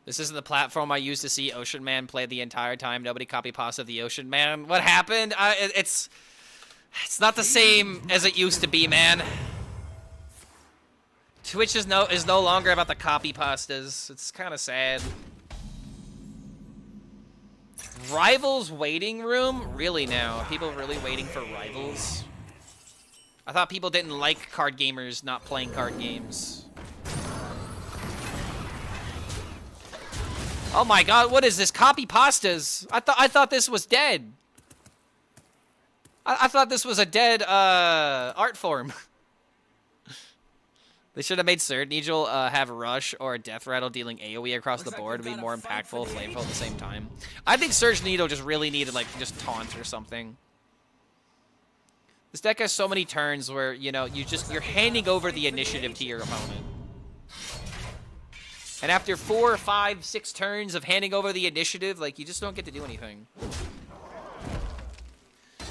This isn't the platform I used to see Ocean Man play the entire time. Nobody copy pasta the Ocean Man. What happened? It's not the same as it used to be, man. Twitch is no longer about the copy pastas. It's kind of sad. Rivals waiting room? Really now? Are people really waiting for Rivals? I thought people didn't like card gamers not playing card games. Oh my god, what is this? Copy pastas. I thought this was dead. I thought this was a dead art form. They should have made Surge Needle have Rush or Death Rattle dealing AoE across the board to be more impactful, flavorful at the same time. I think Surge Needle just really needed like just taunt or something. This deck has so many turns where, you know, you're handing over the initiative to your opponent. And after 4, 5, 6 turns of handing over the initiative, like, you just don't get to do anything.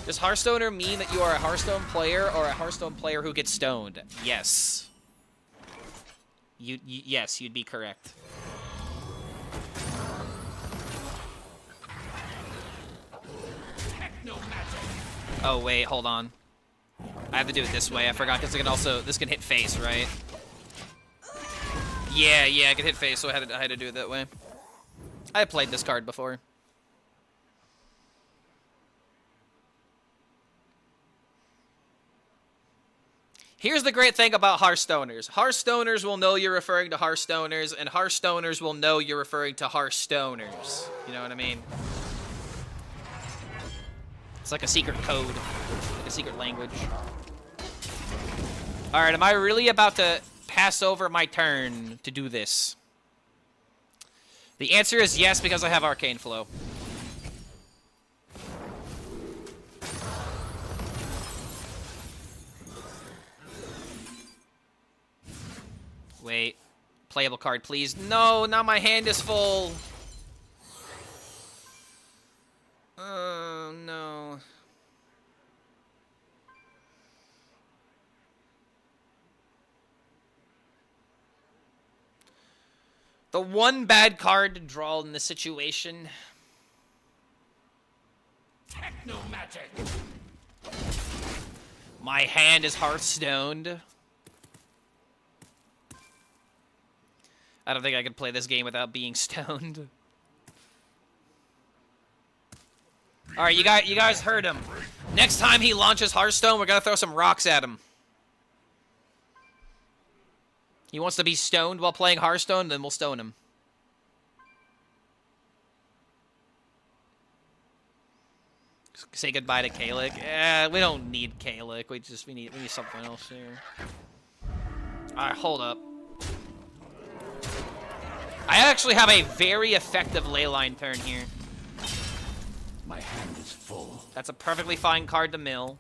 Does Hearthstoner mean that you are a Hearthstone player or a Hearthstone player who gets stoned? Yes. Yes, you'd be correct. Oh, wait, hold on. I have to do it this way. I forgot because this can hit face, right? Yeah, I can hit face, so I had to do it that way. I played this card before. Here's the great thing about Hearthstoners. Hearthstoners will know you're referring to Hearthstoners, and Hearthstoners will know you're referring to Hearthstoners. You know what I mean? It's like a secret code, like a secret language. All right, am I really about to pass over my turn to do this? The answer is yes, because I have Arcane Flow. Wait. Playable card, please. No, now my hand is full. Oh, no. The one bad card to draw in this situation. Technomagic. My hand is Hearthstoned. I don't think I could play this game without being stoned. All right, you guys heard him. Next time he launches Hearthstone, we're gonna throw some rocks at him. He wants to be stoned while playing Hearthstone, then we'll stone him. Say goodbye to Kalik. We don't need Kalik. We need something else here. Alright, hold up. I actually have a very effective Leyline turn here. My hand is full. That's a perfectly fine card to mill.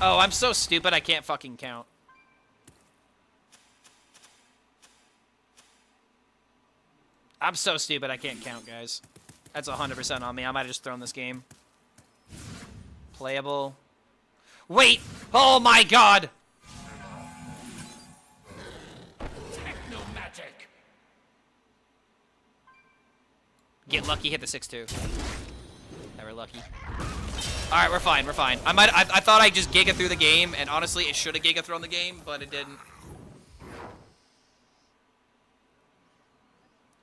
Oh, I'm so stupid I can't fucking count. I'm so stupid I can't count, guys. That's 100% on me. I might have just thrown this game. Playable. Wait! Oh my god! Techno magic. Get lucky, hit the 6-2. Never lucky. Alright, we're fine, we're fine. I thought I just Giga through the game, and honestly, it should have Giga thrown the game, but it didn't.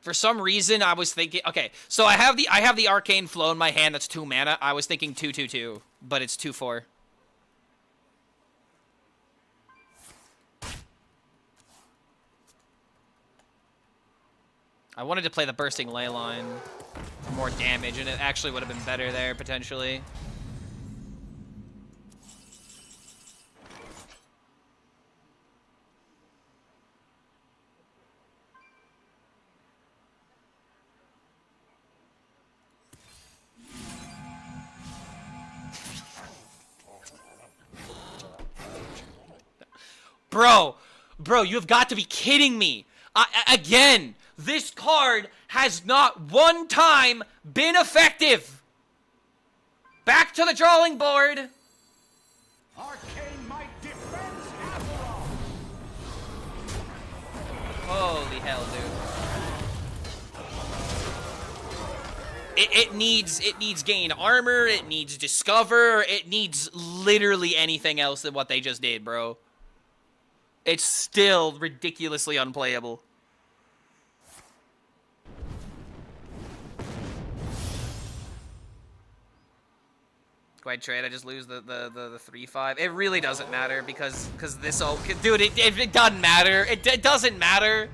For some reason, I was thinking... Okay, so I have the Arcane Flow in my hand that's 2 mana. I was thinking 2/2/2, but it's 2/4. I wanted to play the Bursting Leyline for more damage, and it actually would have been better there, potentially. Bro, you have got to be kidding me. Again, this card has not one time been effective. Back to the drawing board. Arcane might defends Azeroth. Holy hell, dude. It needs gain armor, it needs discover, it needs literally anything else than what they just did, bro. It's still ridiculously unplayable. Go ahead, trade. I just lose the 3/5. It really doesn't matter because this dude. It doesn't matter. It doesn't matter.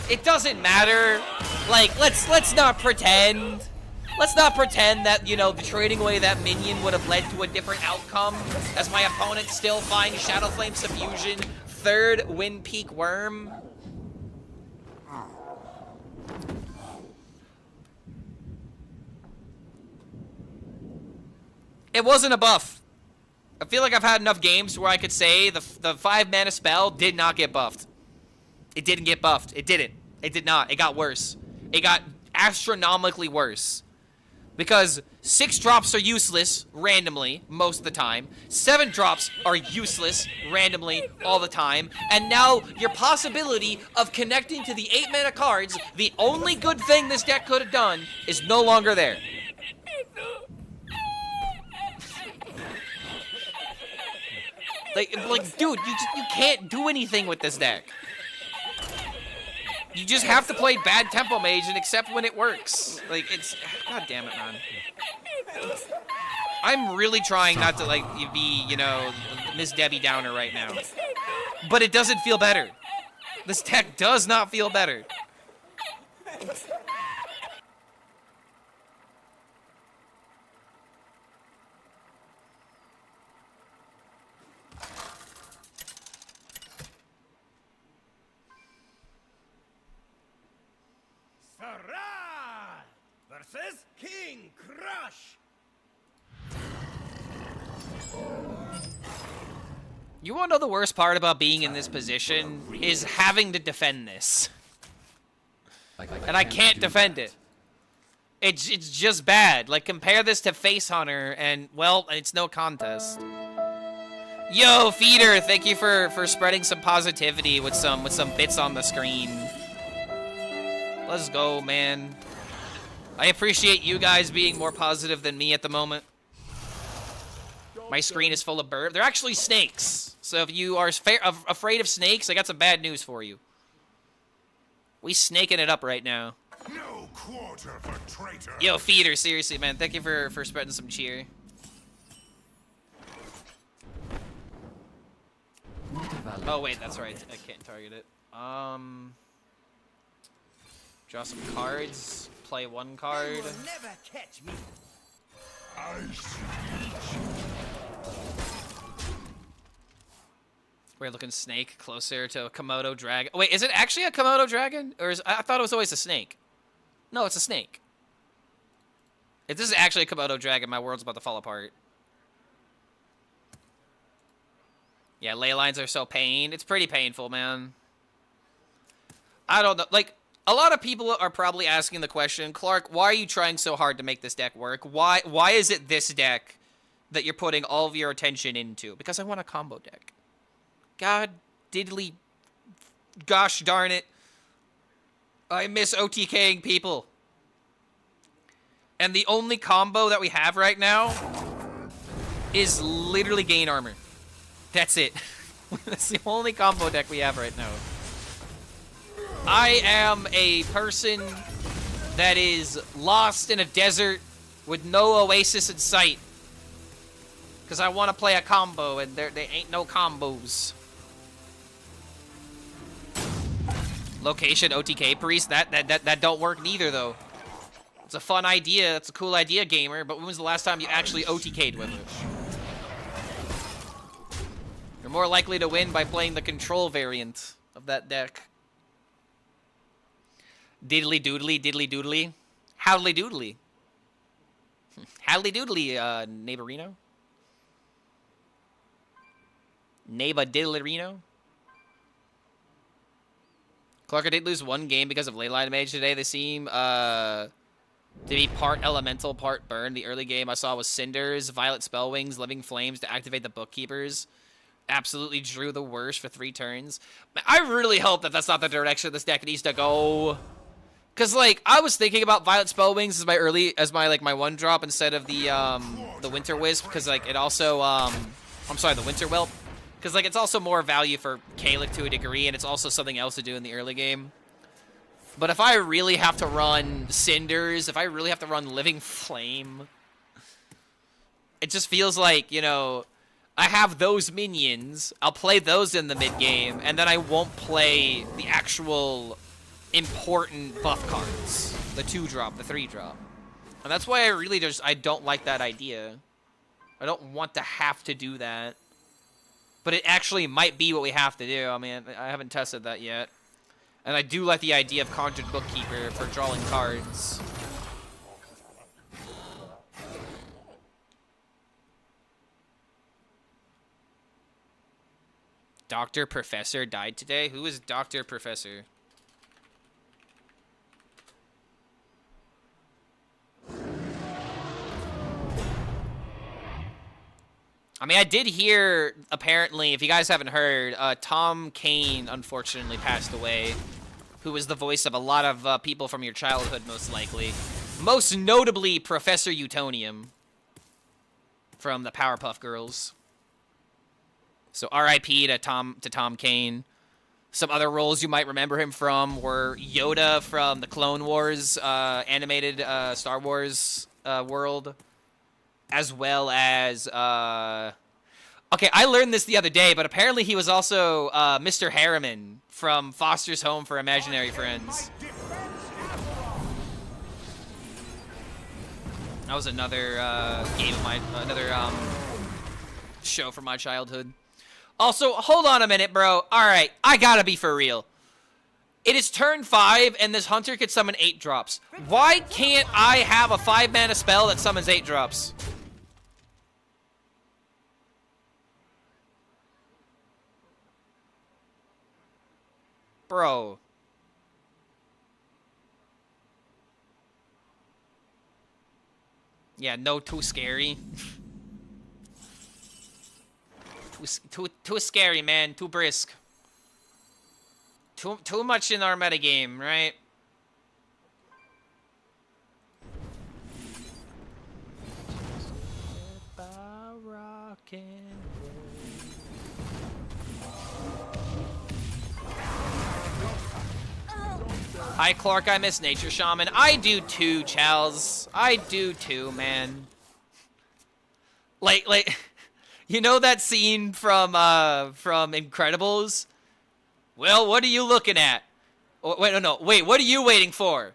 It doesn't matter. Like let's not pretend. Let's not pretend that, you know, the trading away that minion would have led to a different outcome, as my opponent still finds Shadowflame Suffusion, 3rd Wind Peak Worm. It wasn't a buff. I feel like I've had enough games where I could say the 5 mana spell did not get buffed. It didn't get buffed. It didn't. It did not. It got worse. It got astronomically worse. Because 6 drops are useless randomly most of the time. 7 drops are useless randomly all the time. And now your possibility of connecting to the 8 mana cards, the only good thing this deck could have done, is no longer there. Like, dude, you can't do anything with this deck. You just have to play bad Tempo Mage and accept when it works. Like, it's... God damn it, man. I'm really trying not to, like, be, you know, Miss Debbie Downer right now. But it doesn't feel better. This deck does not feel better. Sarai versus King Crush. You want to know the worst part about being in this position is having to defend this. And I can't defend it. It's just bad. Like, compare this to Face Hunter, and, well, it's no contest. Yo, Feeder, thank you for spreading some positivity with some bits on the screen. Let's go, man. I appreciate you guys being more positive than me at the moment. My screen is full of birds. They're actually snakes. So if you are afraid of snakes, I got some bad news for you. We snaking it up right now. No quarter for traitor. Yo, Feeder, seriously, man. Thank you for spreading some cheer. Oh, wait, that's right. I can't target it. Draw some cards. Play one card. You will never catch me. Weird looking snake closer to a Komodo dragon. Wait, is it actually a Komodo dragon? Or I thought it was always a snake. No, it's a snake. If this is actually a Komodo dragon, my world's about to fall apart. Yeah, ley lines are so pain. It's pretty painful, man. I don't know. Like, a lot of people are probably asking the question, Clark, why are you trying so hard to make this deck work? Why is it this deck that you're putting all of your attention into? Because I want a combo deck. God diddly, gosh darn it. I miss OTKing people. And the only combo that we have right now is literally gain armor. That's it. That's the only combo deck we have right now. I am a person that is lost in a desert with no oasis in sight. Because I want to play a combo, and there ain't no combos. Location OTK priest, that don't work neither, though. It's a fun idea, it's a cool idea, gamer, but when was the last time you actually OTK'd with it? You're more likely to win by playing the control variant of that deck. Diddly doodly, diddly doodly. Howdly doodly. Howdly doodly, neighborino. Neighbor diddlerino. Clark did lose one game because of Leyline Mage today. They seem to be part elemental, part burn. The early game I saw was Cinders, Violet Spellwings, Living Flames to activate the Bookkeepers. Absolutely drew the worst for 3 turns. I really hope that that's not the direction this deck needs to go. Cause like I was thinking about Violet Spellwings as my one drop instead of the Winter Wisp, because like it also I'm sorry, the Winter Whelp. Because like it's also more value for Kalik to a degree, and it's also something else to do in the early game. But if I really have to run Cinders, if I really have to run Living Flame, it just feels like, you know, I have those minions, I'll play those in the mid-game, and then I won't play the actual important buff cards. The 2-drop, the 3-drop. And that's why I don't like that idea. I don't want to have to do that. But it actually might be what we have to do. I mean, I haven't tested that yet. And I do like the idea of Conjured Bookkeeper for drawing cards. Dr. Professor died today? Who is Dr. Professor? I mean, I did hear, apparently, if you guys haven't heard, Tom Kane, unfortunately, passed away, who was the voice of a lot of people from your childhood, most likely. Most notably, Professor Utonium from the Powerpuff Girls. So R.I.P. to Tom Kane. Some other roles you might remember him from were Yoda from the Clone Wars animated Star Wars world. As well as, okay, I learned this the other day, but apparently he was also Mr. Harriman from Foster's Home for Imaginary Friends. That was another game of my, show from my childhood. Also, hold on a minute, bro. All right, I gotta be for real. It is turn 5, and this hunter could summon 8 drops. Why can't I have a 5-mana spell that summons 8 drops? Bro. Yeah, no, too scary. too scary, man. Too brisk. Too much in our metagame, right? Hi, Clark. I miss Nature Shaman. I do too, Charles. I do too, man. Like, you know that scene from Incredibles? Well, what are you looking at? Oh, wait, no. Wait, what are you waiting for?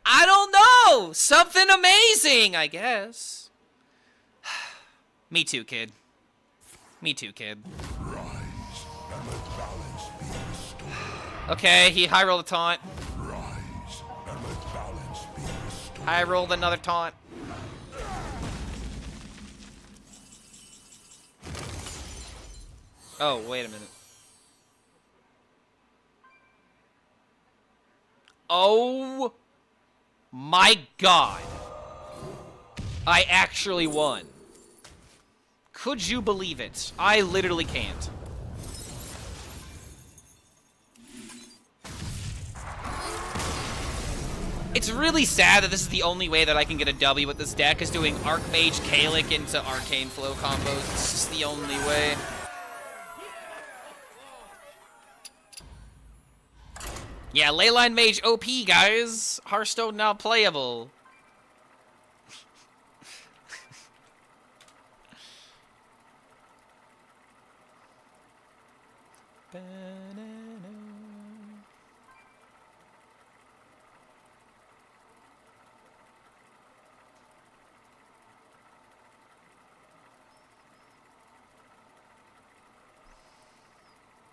I don't know. Something amazing, I guess. Me too, kid. Me too, kid. Rise, and let balance be restored. Okay, he high rolled a taunt. Rise, and let balance be restored. High rolled another taunt. Oh, wait a minute. Oh my god. I actually won. Could you believe it? I literally can't. It's really sad that this is the only way that I can get a W with this deck, is doing Archmage Kalik into Arcane Flow combos. It's just the only way. Yeah, Leyline Mage OP, guys. Hearthstone now playable.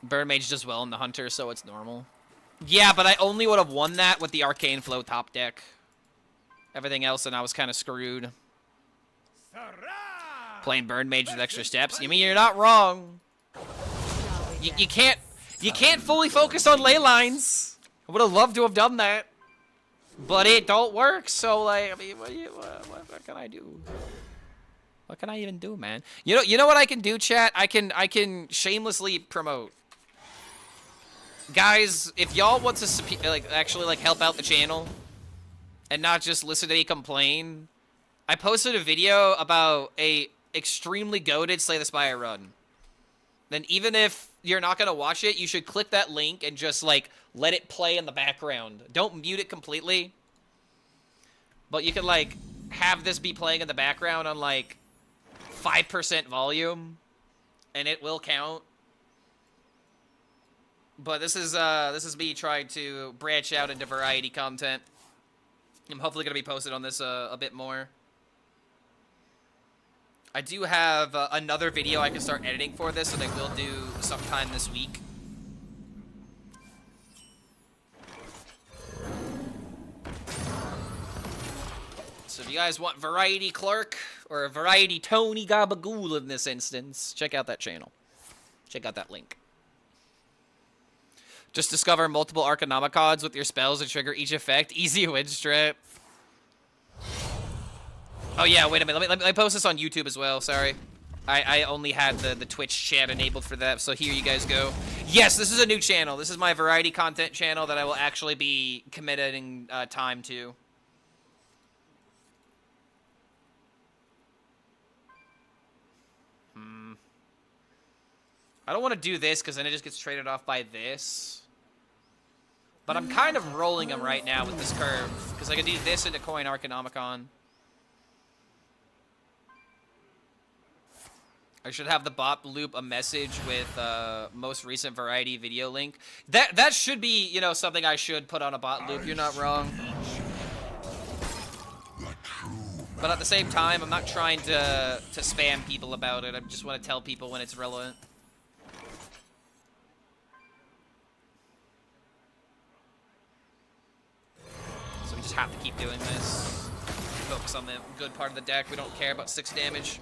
Burn Mage does well in the Hunter, so it's normal. Yeah, but I only would have won that with the Arcane Flow top deck. Everything else, and I was kind of screwed. Playing Burn Mage with extra steps. You mean you're not wrong? You can't fully focus on ley lines. I would have loved to have done that, but it don't work. So like, I mean, what can I do? What can I even do, man? You know what I can do, chat? I can shamelessly promote. Guys, if y'all want to actually help out the channel and not just listen to me complain, I posted a video about a extremely goated Slay the Spire run. Then even if you're not gonna watch it, you should click that link and just let it play in the background. Don't mute it completely, but you can have this be playing in the background on 5% volume, and it will count. But this is me trying to branch out into variety content. I'm hopefully gonna be posted on this a bit more. I do have another video I can start editing for this, and I will do sometime this week. So if you guys want Variety Clark, or Variety Tony Gabagool in this instance, check out that channel. Check out that link. Just discover multiple Arcanomicods with your spells to trigger each effect. Easy win strat. Oh yeah, wait a minute. Let me post this on YouTube as well. Sorry. I only had the Twitch chat enabled for that, so here you guys go. Yes, this is a new channel. This is my variety content channel that I will actually be committing time to. I don't want to do this because then it just gets traded off by this. But I'm kind of rolling them right now with this curve, because I can do this into Coin Arcanomicon. I should have the bot loop a message with most recent variety video link. That should be, something I should put on a bot loop. You're not wrong. But at the same time, I'm not trying to spam people about it. I just want to tell people when it's relevant. So we just have to keep doing this. Focus on the good part of the deck. We don't care about 6 damage.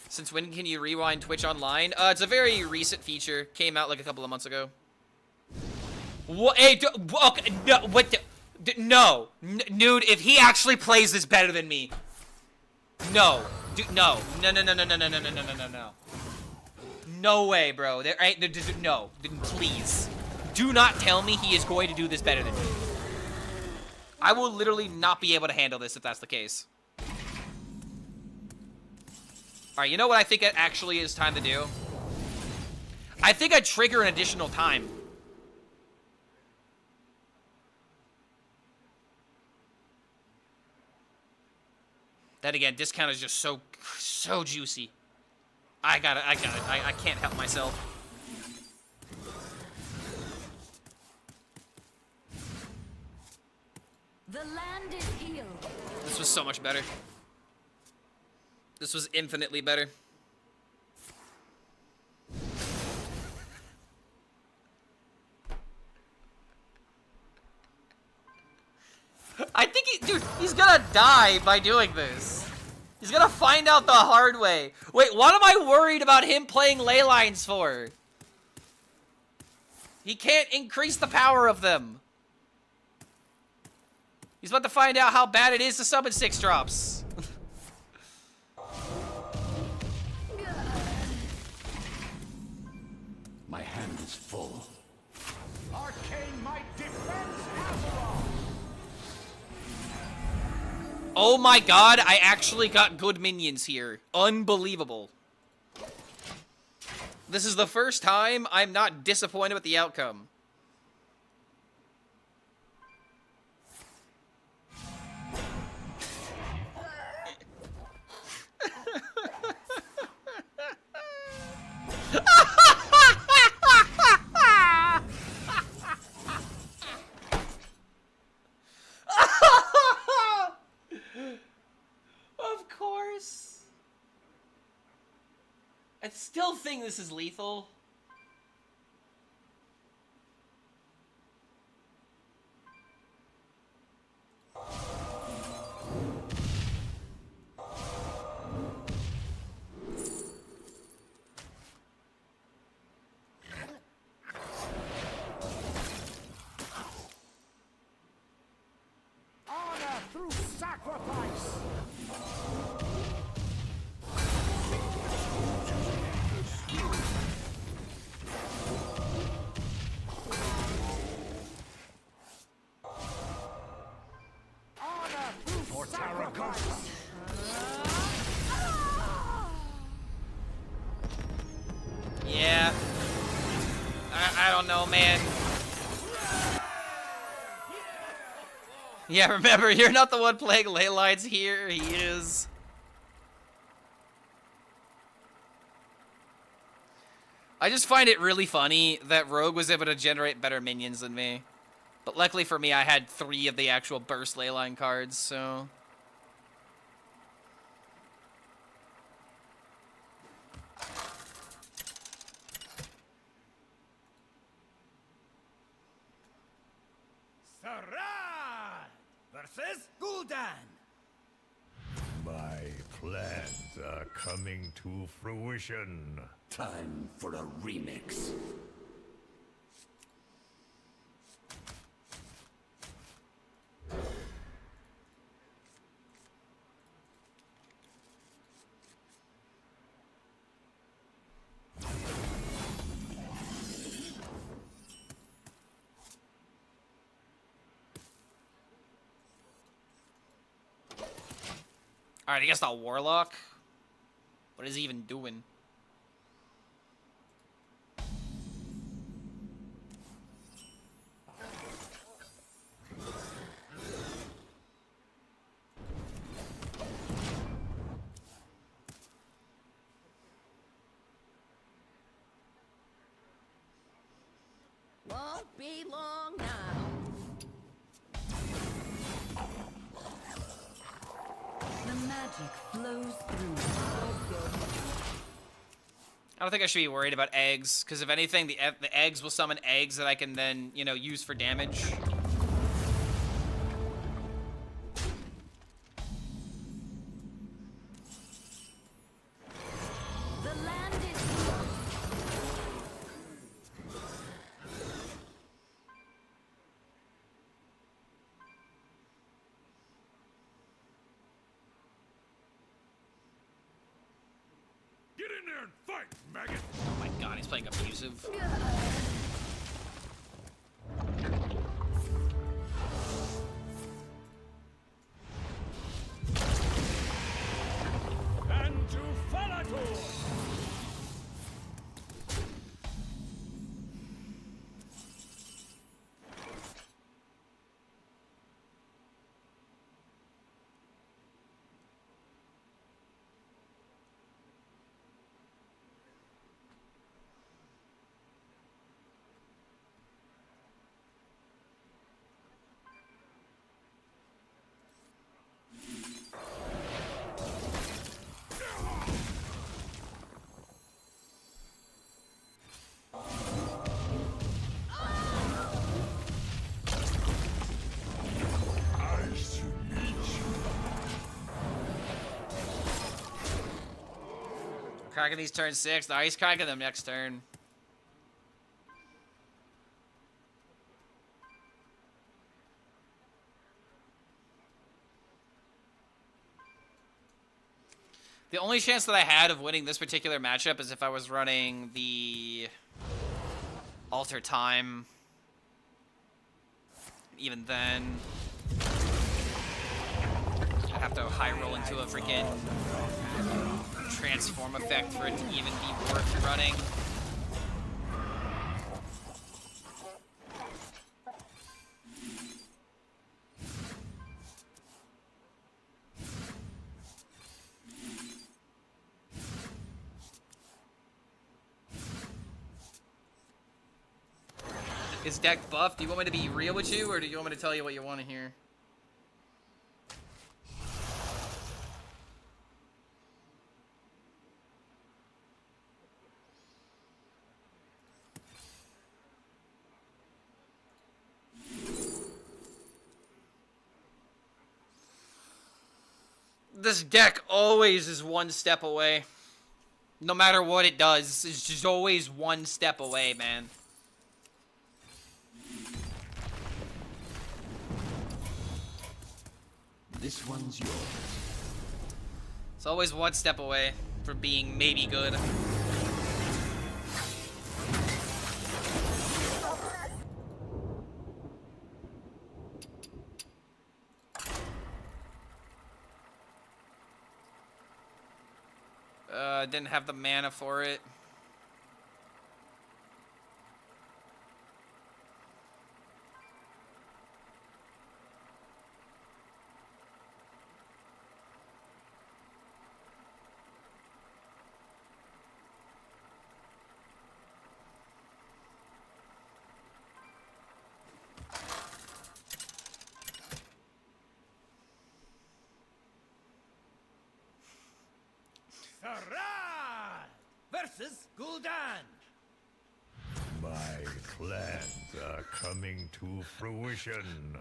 Since when can you rewind Twitch online? It's a very recent feature. Came out a couple of months ago. What? Hey, okay, no, what the? No. Nude, if he actually plays this better than me. No. No. No. No way, bro. No. Please. Do not tell me he is going to do this better than me. I will literally not be able to handle this if that's the case. Alright, you know what I think it actually is time to do? I think I trigger an additional time. Then again, discount is just so juicy. I can't help myself. The land is healed. This was so much better. This was infinitely better. I think dude, he's gonna die by doing this. He's gonna find out the hard way. Wait, what am I worried about him playing Leylines for? He can't increase the power of them. He's about to find out how bad it is to summon 6 drops. My hand is full. Arcane might defends Azeroth! Oh my god, I actually got good minions here. Unbelievable. This is the first time I'm not disappointed with the outcome. Of course. I still think this is lethal. Honor through sacrifice! Honor through sacrifice! Yeah. I don't know, man. Yeah, remember, you're not the one playing Leylines here. He is. I just find it really funny that Rogue was able to generate better minions than me. But luckily for me, I had 3 of the actual burst Leyline cards, so... Sarah versus Gul'dan. My plans are coming to fruition. Time for a remix. Alright, I guess the Warlock. What is he even doing? Won't be long now. The magic flows through. I don't think I should be worried about eggs, because if anything, the eggs will summon eggs that I can then, you know, use for damage. The land is healed. Get in there and fight, maggot. Oh my god, he's playing abusive. And to Falator. Cracking these turn 6. No, he's cracking them next turn. The only chance that I had of winning this particular matchup is if I was running the Alter Time. Even then, I'd have to high roll into a freaking transform effect for it to even be worth running. Is deck buffed? Do you want me to be real with you, or do you want me to tell you what you want to hear? This deck always is one step away. No matter what it does, it's just always one step away, man. This one's yours. It's always one step away from being maybe good. Didn't have the mana for it. Sarah versus Gul'dan. My plans are coming to fruition.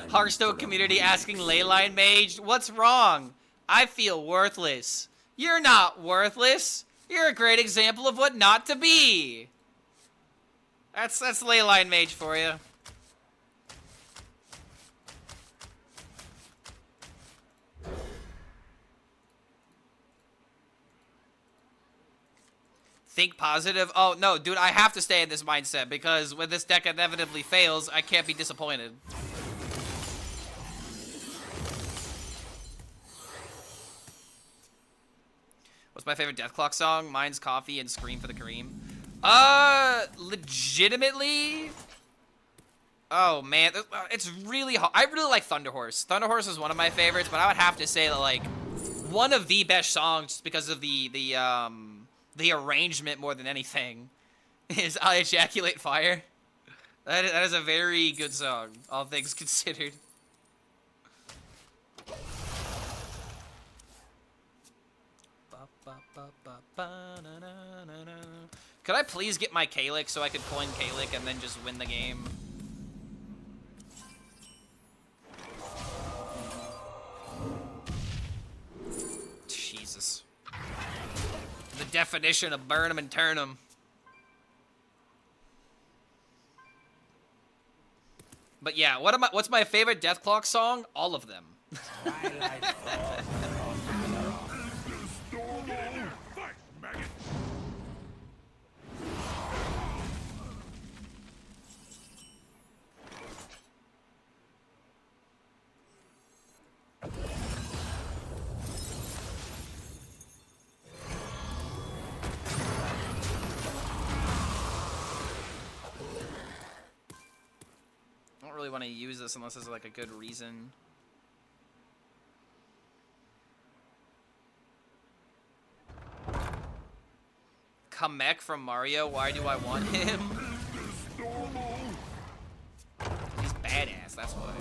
Hearthstone community asking Leyline Mage, what's wrong? I feel worthless. You're not worthless. You're a great example of what not to be. That's Leyline Mage for you. Think positive. Oh, no, dude, I have to stay in this mindset because when this deck inevitably fails, I can't be disappointed. What's my favorite Death Clock song? Mine's Coffee and Scream for the Kareem. Legitimately? Oh, man. It's really hard. I really like Thunder Horse. Thunder Horse is one of my favorites, but I would have to say that, like, one of the best songs just because of the arrangement more than anything is I Ejaculate Fire. That is a very good song, all things considered. Could I please get my Kalik so I could coin Kalik and then just win the game? Jesus. The definition of burn 'em and turn 'em. But yeah, what's my favorite Death Clock song? All of them. I don't really want to use this unless there's like a good reason. Kamek from Mario, why do I want him? He's badass, that's why.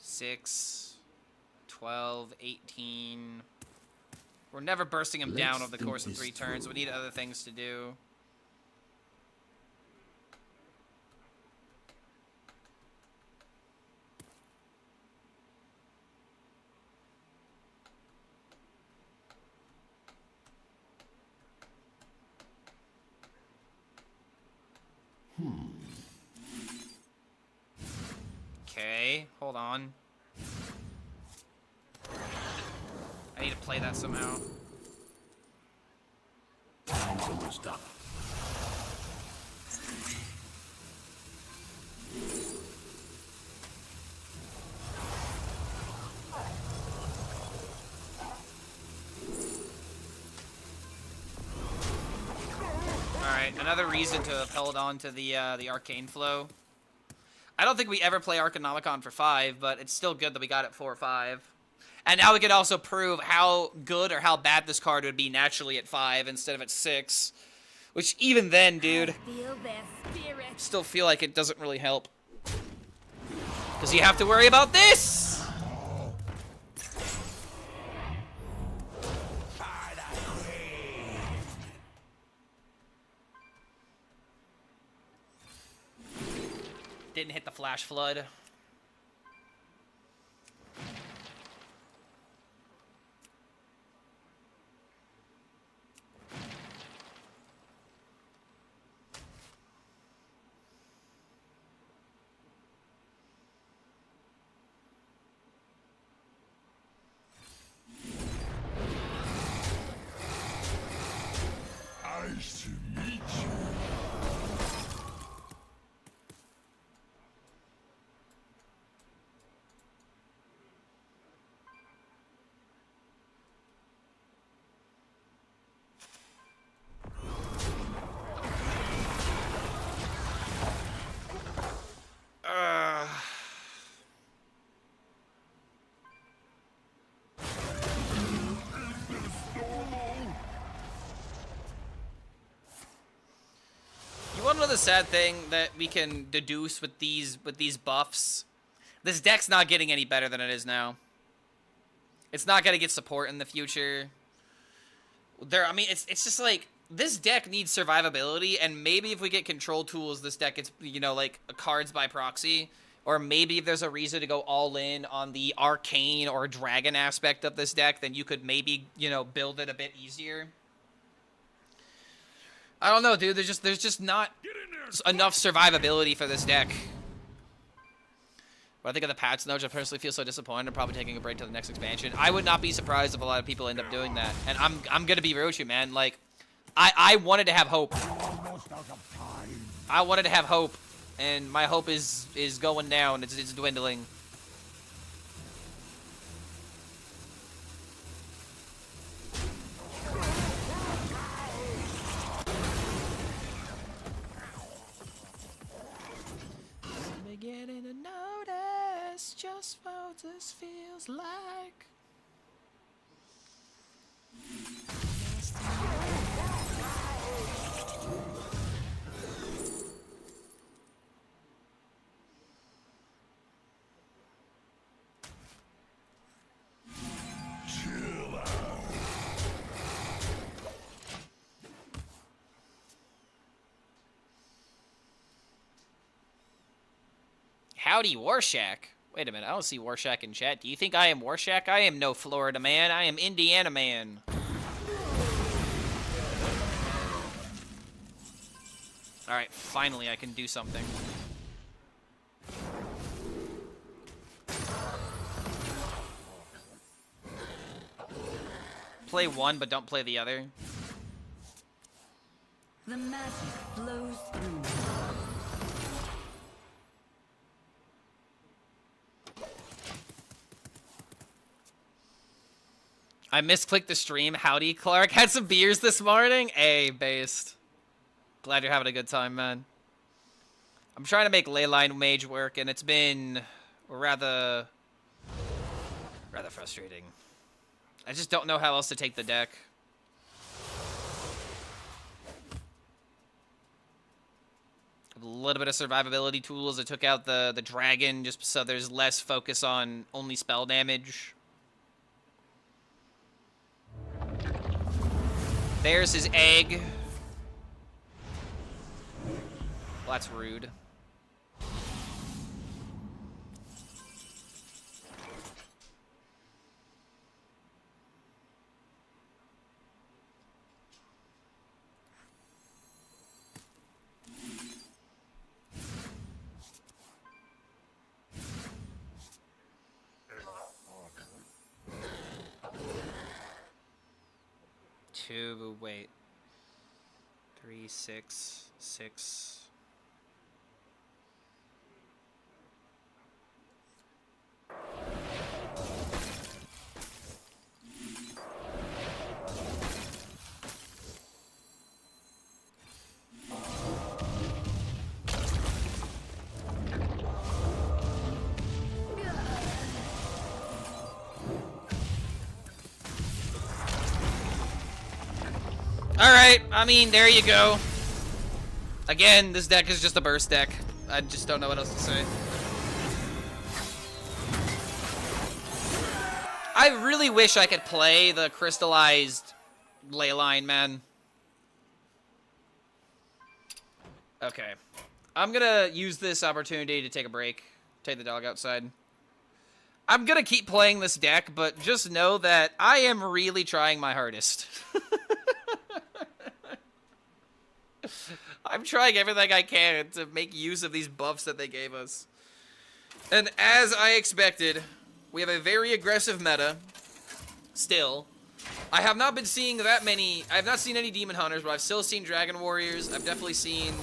Six, 12, 18. We're never bursting him down Let's over the think course of this 3 turns. through. We need other things to do. Okay, hold on. I need to play that somehow. Time's almost up. Alright, another reason to have held on to the arcane flow. I don't think we ever play Arcanomicon for 5, but it's still good that we got it 4 or 5. And now we can also prove how good or how bad this card would be naturally at 5 instead of at 6. Which even then, dude, Feel their spirit. still feel like it doesn't really help. Because you have to worry about this! Didn't hit the flash flood. Nice to meet you. You want to know the sad thing that we can deduce with these buffs? This deck's not getting any better than it is now. It's not gonna get support in the future. I mean, it's just like this deck needs survivability, and maybe if we get control tools, this deck gets, you know, like cards by proxy, or maybe if there's a reason to go all in on the arcane or dragon aspect of this deck, then you could maybe, you know, build it a bit easier. I don't know, dude. There's just not enough survivability for this deck. But I think of the patch notes, I personally feel so disappointed. I'm probably taking a break to the next expansion. I would not be surprised if a lot of people end up doing that. And I'm gonna be real with you, man. Like, I wanted to have hope. I wanted to have hope, and my hope is going down. It's dwindling. Beginning to notice just what this feels like. Howdy, Warshak. Wait a minute, I don't see Warshak in chat. Do you think I am Warshak? I am no Florida man. I am Indiana man. Alright, finally I can do something. Play one, but don't play the other. The magic flows through. I misclicked the stream. Howdy, Clark. Had some beers this morning. Hey, based. Glad you're having a good time, man. I'm trying to make Leyline Mage work, and it's been rather frustrating. I just don't know how else to take the deck. A little bit of survivability tools. I took out the dragon just so there's less focus on only spell damage. There's his egg. Well, that's rude. Wait. 3, 6, 6. Alright, I mean, there you go. Again, this deck is just a burst deck. I just don't know what else to say. I really wish I could play the crystallized Leyline, man. Okay. I'm gonna use this opportunity to take a break. Take the dog outside. I'm gonna keep playing this deck, but just know that I am really trying my hardest. I'm trying everything I can to make use of these buffs that they gave us. And as I expected, we have a very aggressive meta. Still. I have not been seeing that many... I have not seen any Demon Hunters, but I've still seen Dragon Warriors. I've definitely seen...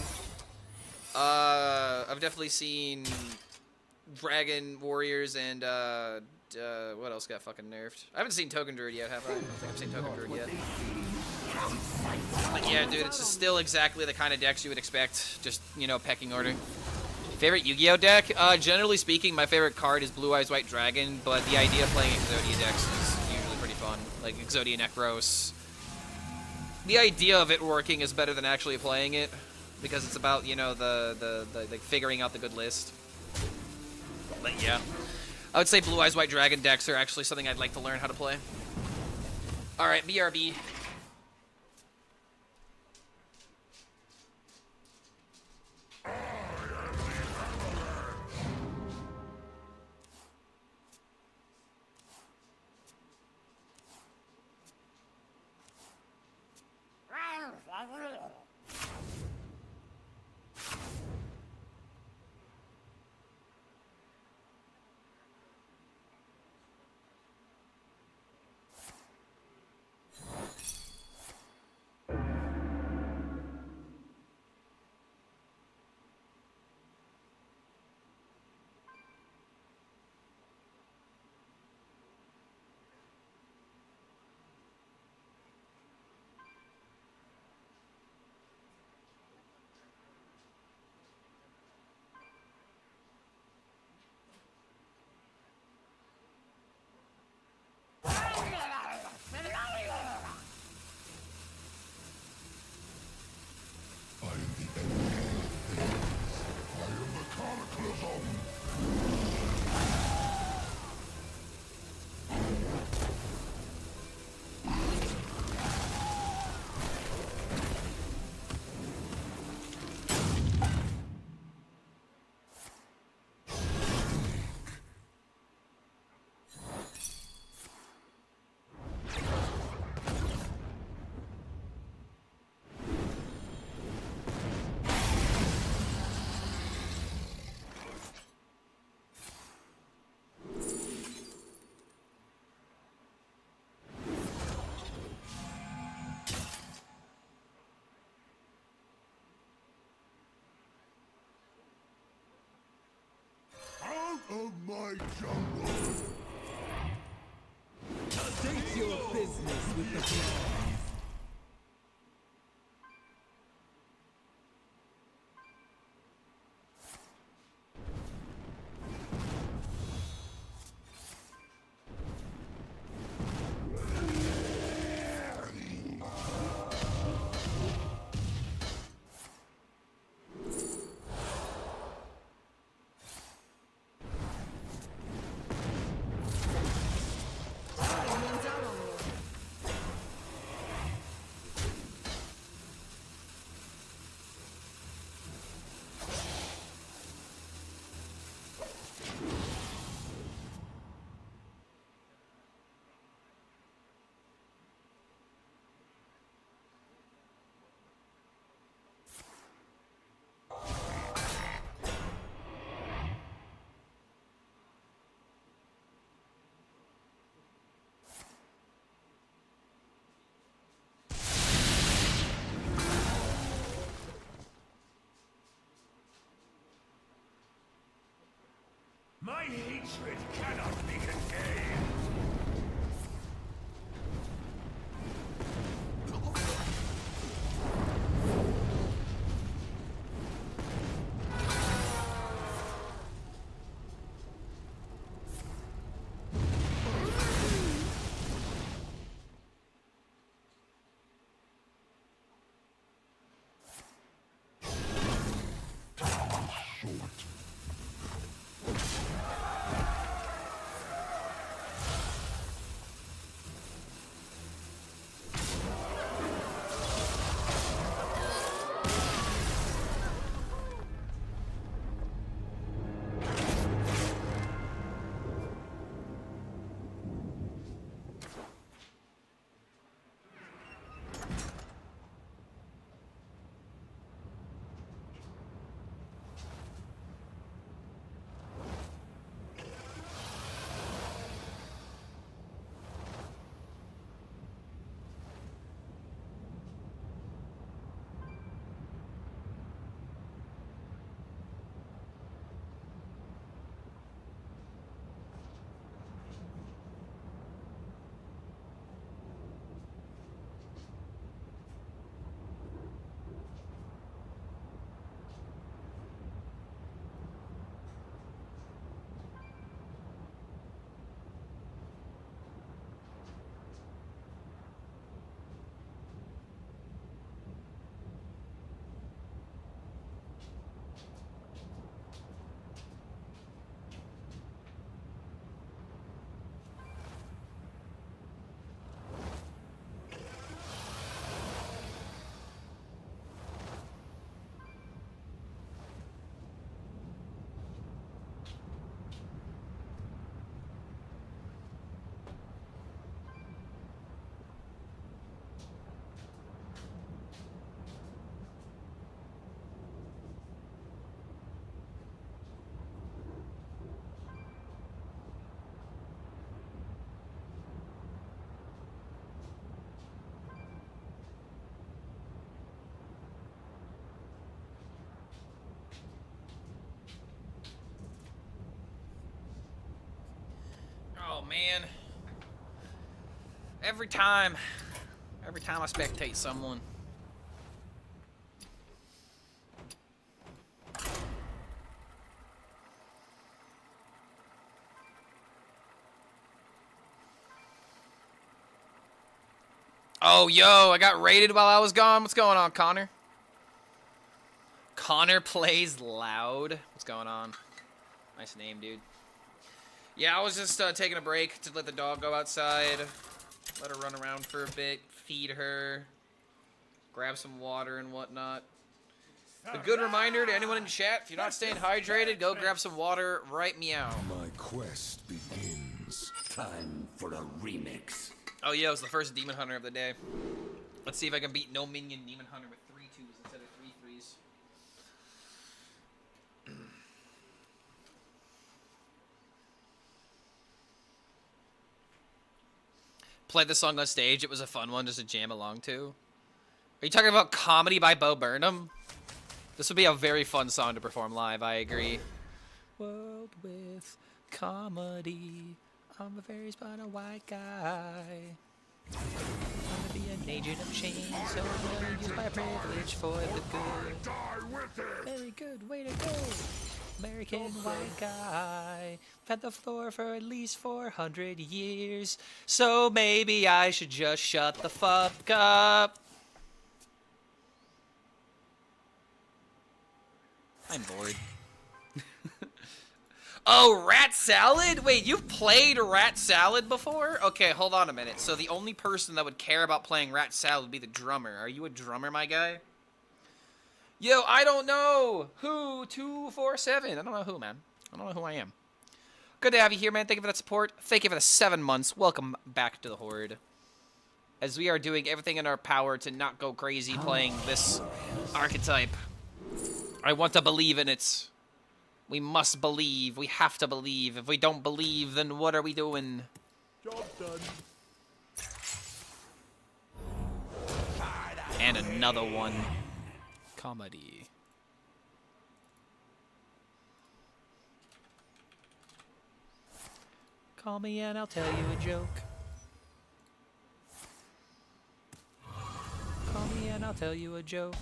Dragon Warriors and, what else got fucking nerfed? I haven't seen Token Druid yet, have I? I don't think I've seen Token Druid yet. But yeah, dude, it's just still exactly the kind of decks you would expect. Just, you know, pecking order. Favorite Yu-Gi-Oh deck? Generally speaking, my favorite card is Blue Eyes White Dragon, but the idea of playing Exodia decks is usually pretty fun. Like Exodia Necros. The idea of it working is better than actually playing it, because it's about, you know, the like figuring out the good list. But yeah. I would say Blue Eyes White Dragon decks are actually something I'd like to learn how to play. Alright, BRB. Of my jungle. State your business with the king. My hatred cannot be contained. Oh man. Every time I spectate someone. Oh, yo, I got raided while I was gone. What's going on, Connor? Connor plays loud. What's going on? Nice name, dude. Yeah, I was just taking a break to let the dog go outside. Let her run around for a bit. Feed her. Grab some water and whatnot. A good reminder to anyone in chat, if you're not staying hydrated, go grab some water right meow. My quest begins. Time for a remix. Oh, yeah, it was the first Demon Hunter of the day. Let's see if I can beat no minion Demon Hunter with 3 2s instead of 3 3s. Played the song on stage. It was a fun one just to jam along to. Are you talking about Comedy by Bo Burnham? This would be a very fun song to perform live, I agree. World with comedy. I'm a very spun white guy. I'm gonna be an agent of change, so I'm gonna use my privilege for the good. Die with it! Very good, way to go. American white guy. I've had the floor for at least 400 years, so maybe I should just shut the fuck up. I'm bored. Oh, Rat Salad? Wait, you've played Rat Salad before? Okay, hold on a minute. So the only person that would care about playing Rat Salad would be the drummer. Are you a drummer, my guy? Yo, I don't know. Who? 247. I don't know who, man. I don't know who I am. Good to have you here, man. Thank you for that support. Thank you for the 7 months. Welcome back to the Horde. As we are doing everything in our power to not go crazy playing this archetype. I want to believe in it. We must believe. We have to believe. If we don't believe, then what are we doing? Job done. And another one. Comedy. Call me and I'll tell you a joke. Call me and I'll tell you a joke.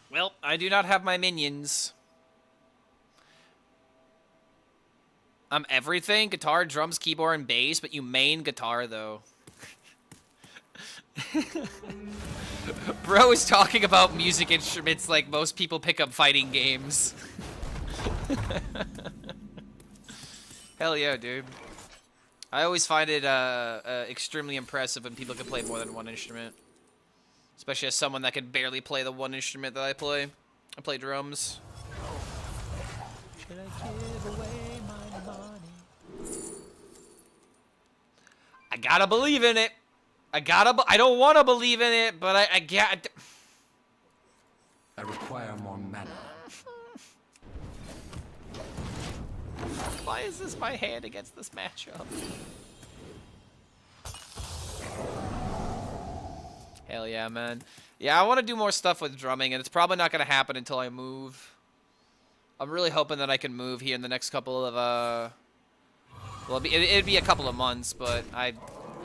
Well, I do not have my minions. I'm everything, guitar, drums, keyboard, and bass, but you main guitar, though. Bro is talking about music instruments like most people pick up fighting games. Hell yeah, dude. I always find it extremely impressive when people can play more than one instrument. Especially as someone that can barely play the one instrument that I play. I play drums. Should I give away my money? I gotta believe in it. I don't want to believe in it, but I got. I require more mana. Why is this my hand against this matchup? Hell yeah, man. Yeah, I want to do more stuff with drumming, and it's probably not going to happen until I move. I'm really hoping that I can move here in the next couple of, well, it'd be a couple of months, but I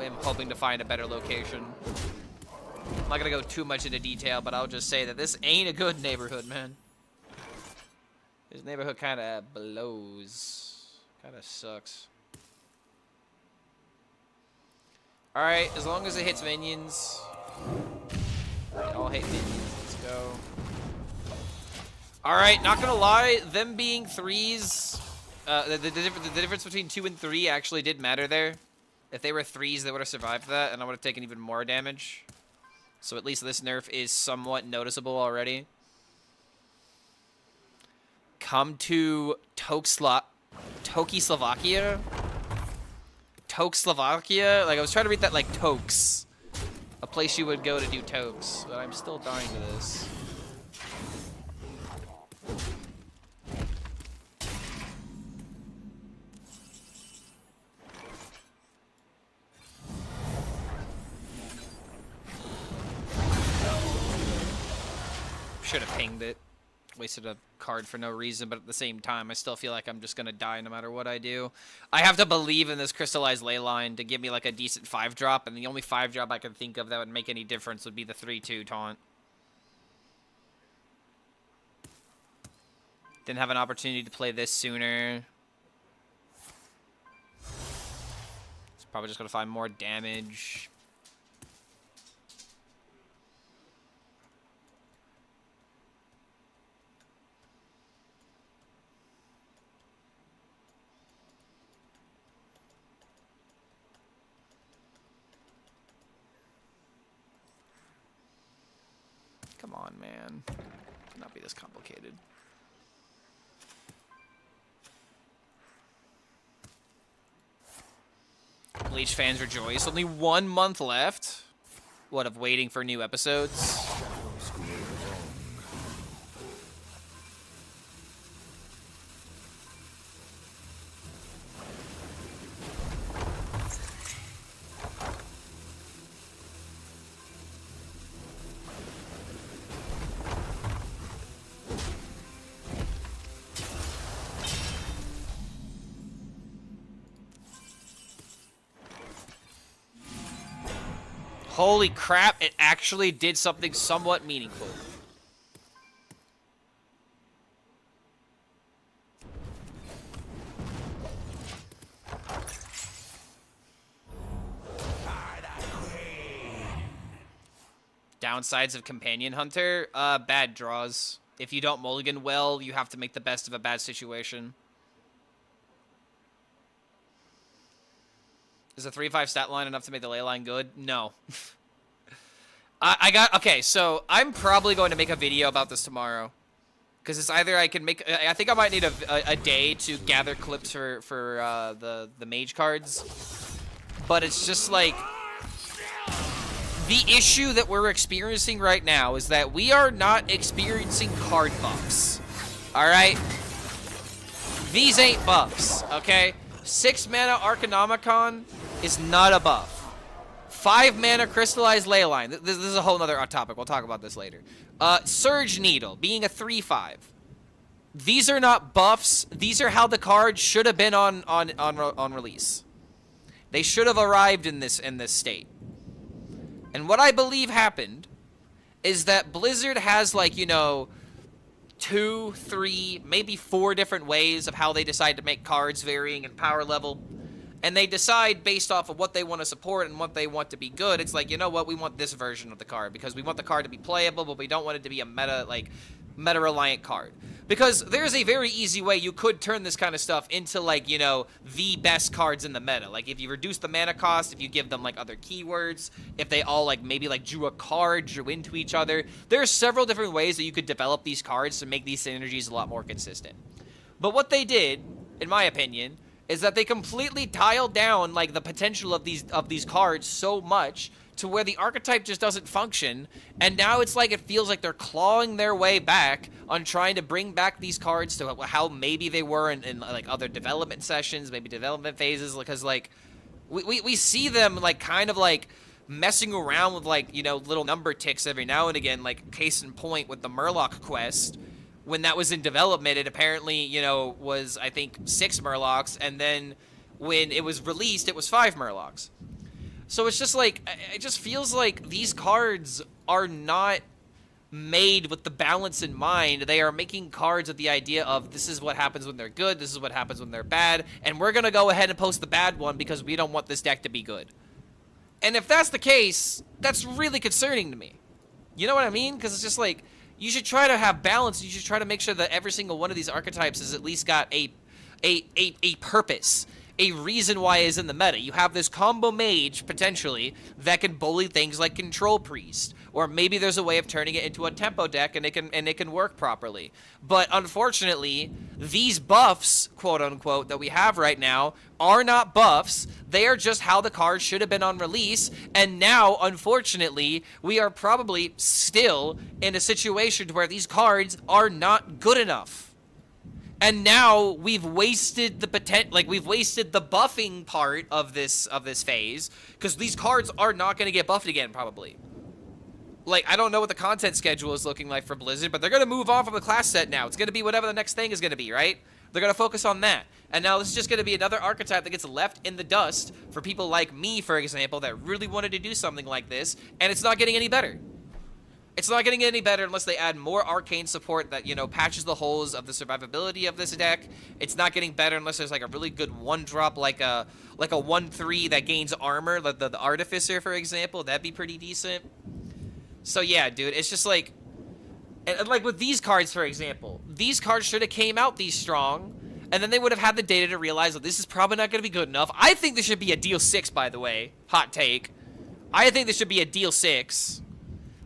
am hoping to find a better location. I'm not going to go too much into detail, but I'll just say that this ain't a good neighborhood, man. This neighborhood kind of blows. Kind of sucks. Alright, as long as it hits minions. They all hit minions. Let's go. Alright, not gonna lie, them being threes, the difference between 2 and 3 actually did matter there. If they were threes, they would have survived that, and I would have taken even more damage. So at least this nerf is somewhat noticeable already. Come to Tokislovakia? Tokeslovakia? Like, I was trying to read that like Tokes. A place you would go to do Tokes, but I'm still dying to this. Should have pinged it. Wasted a card for no reason, but at the same time, I still feel like I'm just gonna die no matter what I do. I have to believe in this crystallized Leyline to give me like a decent 5-drop, and the only 5-drop I can think of that would make any difference would be the 3/2 taunt. Didn't have an opportunity to play this sooner. It's probably just gonna find more damage. Come on, man. Cannot be this complicated. Bleach fans rejoice. Only 1 month left. What, of waiting for new episodes? Holy crap, it actually did something somewhat meaningful. Downsides of Companion Hunter? Bad draws. If you don't mulligan well, you have to make the best of a bad situation. Is a 3/5 stat line enough to make the Leyline good? No. Okay, so I'm probably going to make a video about this tomorrow. Because it's either I can make, I think I might need a day to gather clips for the Mage cards. But it's just like, the issue that we're experiencing right now is that we are not experiencing card buffs. Alright? These ain't buffs, okay? 6 mana Arcanomicon is not a buff. 5 mana crystallized Leyline. This is a whole other topic. We'll talk about this later. Surge Needle being a 3/5. These are not buffs. These are how the card should have been on release. They should have arrived in this state. And what I believe happened is that Blizzard has, like, you know, 2, 3, maybe 4 different ways of how they decide to make cards varying in power level. And they decide based off of what they want to support and what they want to be good. It's like, you know what, we want this version of the card because we want the card to be playable, but we don't want it to be a meta-reliant card. Because there's a very easy way you could turn this kind of stuff into, like, you know, the best cards in the meta. Like, if you reduce the mana cost, if you give them, like, other keywords, if they all, like, maybe, like, drew into each other. There's several different ways that you could develop these cards to make these synergies a lot more consistent. But what they did, in my opinion, is that they completely dialed down, like, the potential of these cards so much to where the archetype just doesn't function, and now it's like it feels like they're clawing their way back on trying to bring back these cards to how maybe they were in like other development sessions, maybe development phases, because like we see them like kind of like messing around with, like, you know, little number ticks every now and again, like case in point with the Murloc quest. When that was in development, it apparently, you know, was, I think, 6 Murlocs, and then when it was released, it was 5 Murlocs. So it's just like, it just feels like these cards are not made with the balance in mind. They are making cards with the idea of this is what happens when they're good, this is what happens when they're bad, and we're going to go ahead and post the bad one because we don't want this deck to be good. And if that's the case, that's really concerning to me. You know what I mean? Because it's just like, you should try to have balance. You should try to make sure that every single one of these archetypes has at least got a purpose, a reason why it's in the meta. You have this combo mage, potentially, that can bully things like Control Priest. Or maybe there's a way of turning it into a tempo deck and it can work properly. But unfortunately, these buffs, quote unquote, that we have right now are not buffs. They are just how the card should have been on release. And now, unfortunately, we are probably still in a situation where these cards are not good enough. And now we've wasted the we've wasted the buffing part of this phase, because these cards are not going to get buffed again, probably. Like, I don't know what the content schedule is looking like for Blizzard, but they're going to move on from the class set now. It's going to be whatever the next thing is going to be, right? They're going to focus on that. And now this is just going to be another archetype that gets left in the dust for people like me, for example, that really wanted to do something like this, and it's not getting any better. It's not getting any better unless they add more arcane support that, you know, patches the holes of the survivability of this deck. It's not getting better unless there's like a really good 1-drop, like a 1/3 that gains armor, like the Artificer, for example. That'd be pretty decent. So yeah, dude, it's just like, and like with these cards, for example, these cards should have came out these strong, and then they would have had the data to realize that this is probably not going to be good enough. I think this should be a deal 6, by the way. Hot take. I think this should be a deal 6.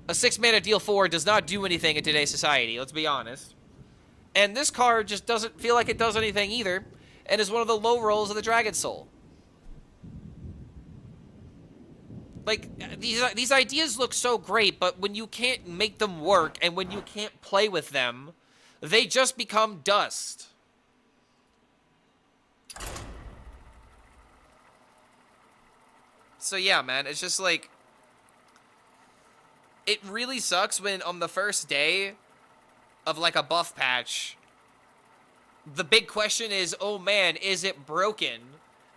A 6-mana deal 4 does not do anything in today's society, let's be honest. And this card just doesn't feel like it does anything either, and is one of the low rolls of the Dragon Soul. Like, these ideas look so great, but when you can't make them work, and when you can't play with them, they just become dust. So yeah, man, it's just like, it really sucks when on the first day of like a buff patch, the big question is, oh man, is it broken?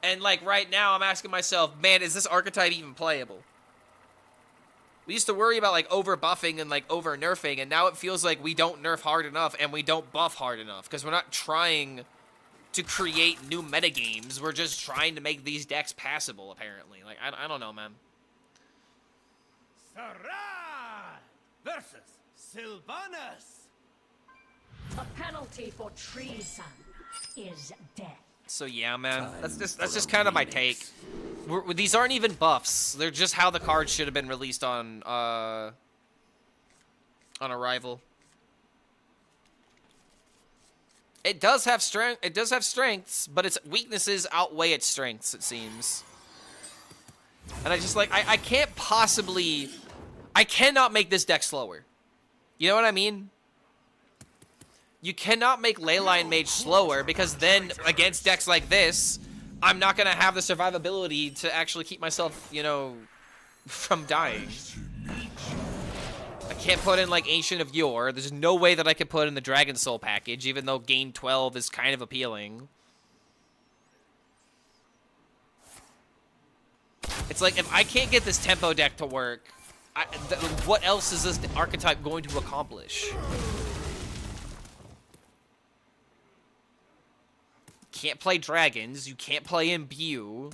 And like right now I'm asking myself, man, is this archetype even playable? We used to worry about like over buffing and like over nerfing, and now it feels like we don't nerf hard enough and we don't buff hard enough because we're not trying to create new metagames. We're just trying to make these decks passable, apparently. Like, I don't know, man. Sarai versus Sylvanas. The penalty for treason is death. So yeah, man, that's just kind of my take. These aren't even buffs; they're just how the cards should have been released on arrival. It does have strength. It does have strengths, but its weaknesses outweigh its strengths, it seems. And I just like I can't possibly, I cannot make this deck slower. You know what I mean? You cannot make Leyline Mage slower, because then against decks like this, I'm not gonna have the survivability to actually keep myself, you know, from dying. I can't put in like Ancient of Yore. There's no way that I could put in the Dragon Soul package, even though gain 12 is kind of appealing. It's like, if I can't get this tempo deck to work, what else is this archetype going to accomplish? Can't play dragons, you can't play Imbue.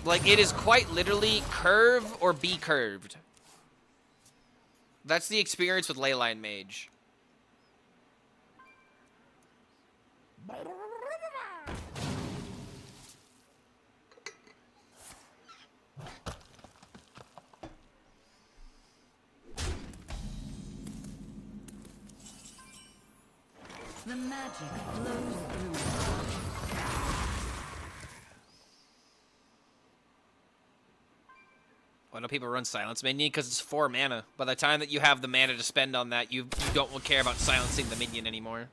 Like, it is quite literally curve or be curved. That's the experience with Leyline Mage. The magic flows through. Why don't people run Silence Minion? Because it's 4 mana. By the time that you have the mana to spend on that, you don't care about silencing the minion anymore.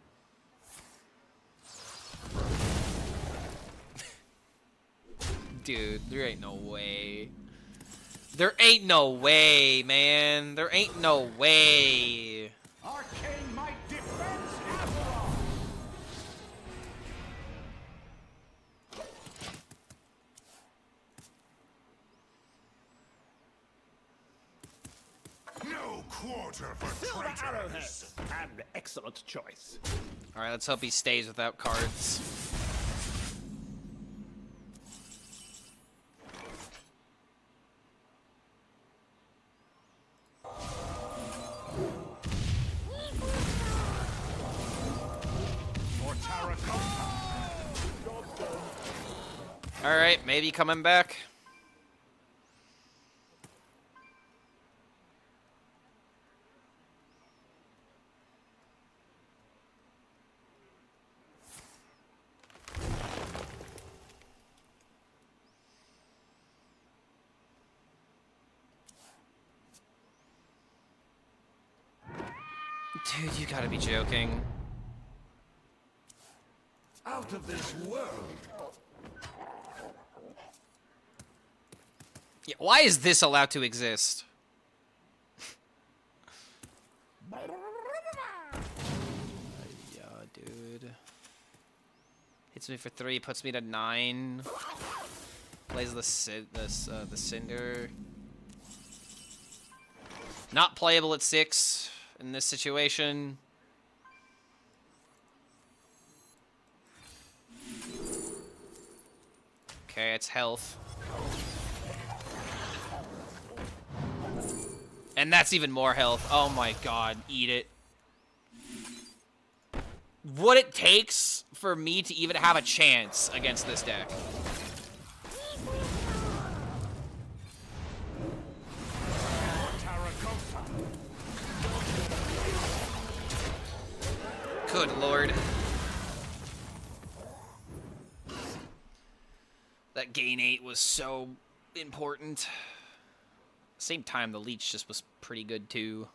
Dude, there ain't no way. There ain't no way, man. There ain't no way. Arcane might defense Avalon. No quarter for Silver arrowhead. traitors. An excellent choice. Alright, let's hope he stays without cards. Alright, maybe coming back. Dude, you gotta be joking. Out of this world. Yeah, why is this allowed to exist? Yeah, dude. Hits me for 3, puts me to 9. Plays the Cinder. Not playable at 6 in this situation. Okay, it's health. And that's even more health. Oh my god, eat it. What it takes for me to even have a chance against this deck. Good lord. That gain 8 was so important. Same time, the leech just was pretty good too.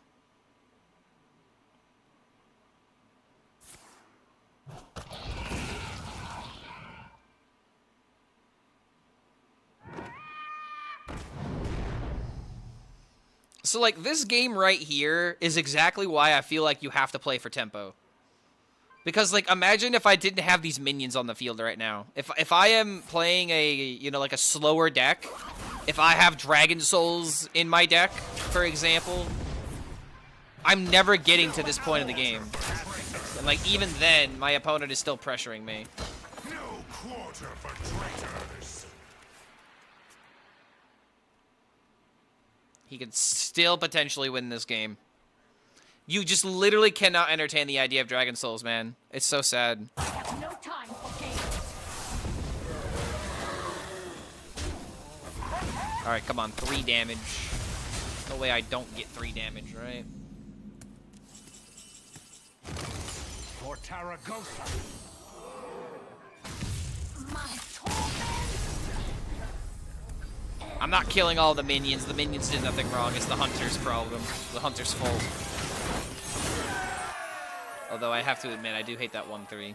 So, like, this game right here is exactly why I feel like you have to play for tempo. Because, like, imagine if I didn't have these minions on the field right now. If I am playing a, you know, like a slower deck, if I have Dragon Souls in my deck, for example, I'm never getting to this point in the game. And, like, even then, my opponent is still pressuring me. No quarter for traitors. He could still potentially win this game. You just literally cannot entertain the idea of Dragon Souls, man. It's so sad. No time for games. Alright, come on. 3 damage. No way I don't get 3 damage, right? For Taragosa. My torment. I'm not killing all the minions. The minions did nothing wrong. It's the hunter's problem. The hunter's fault. Although I have to admit, I do hate that 1-3.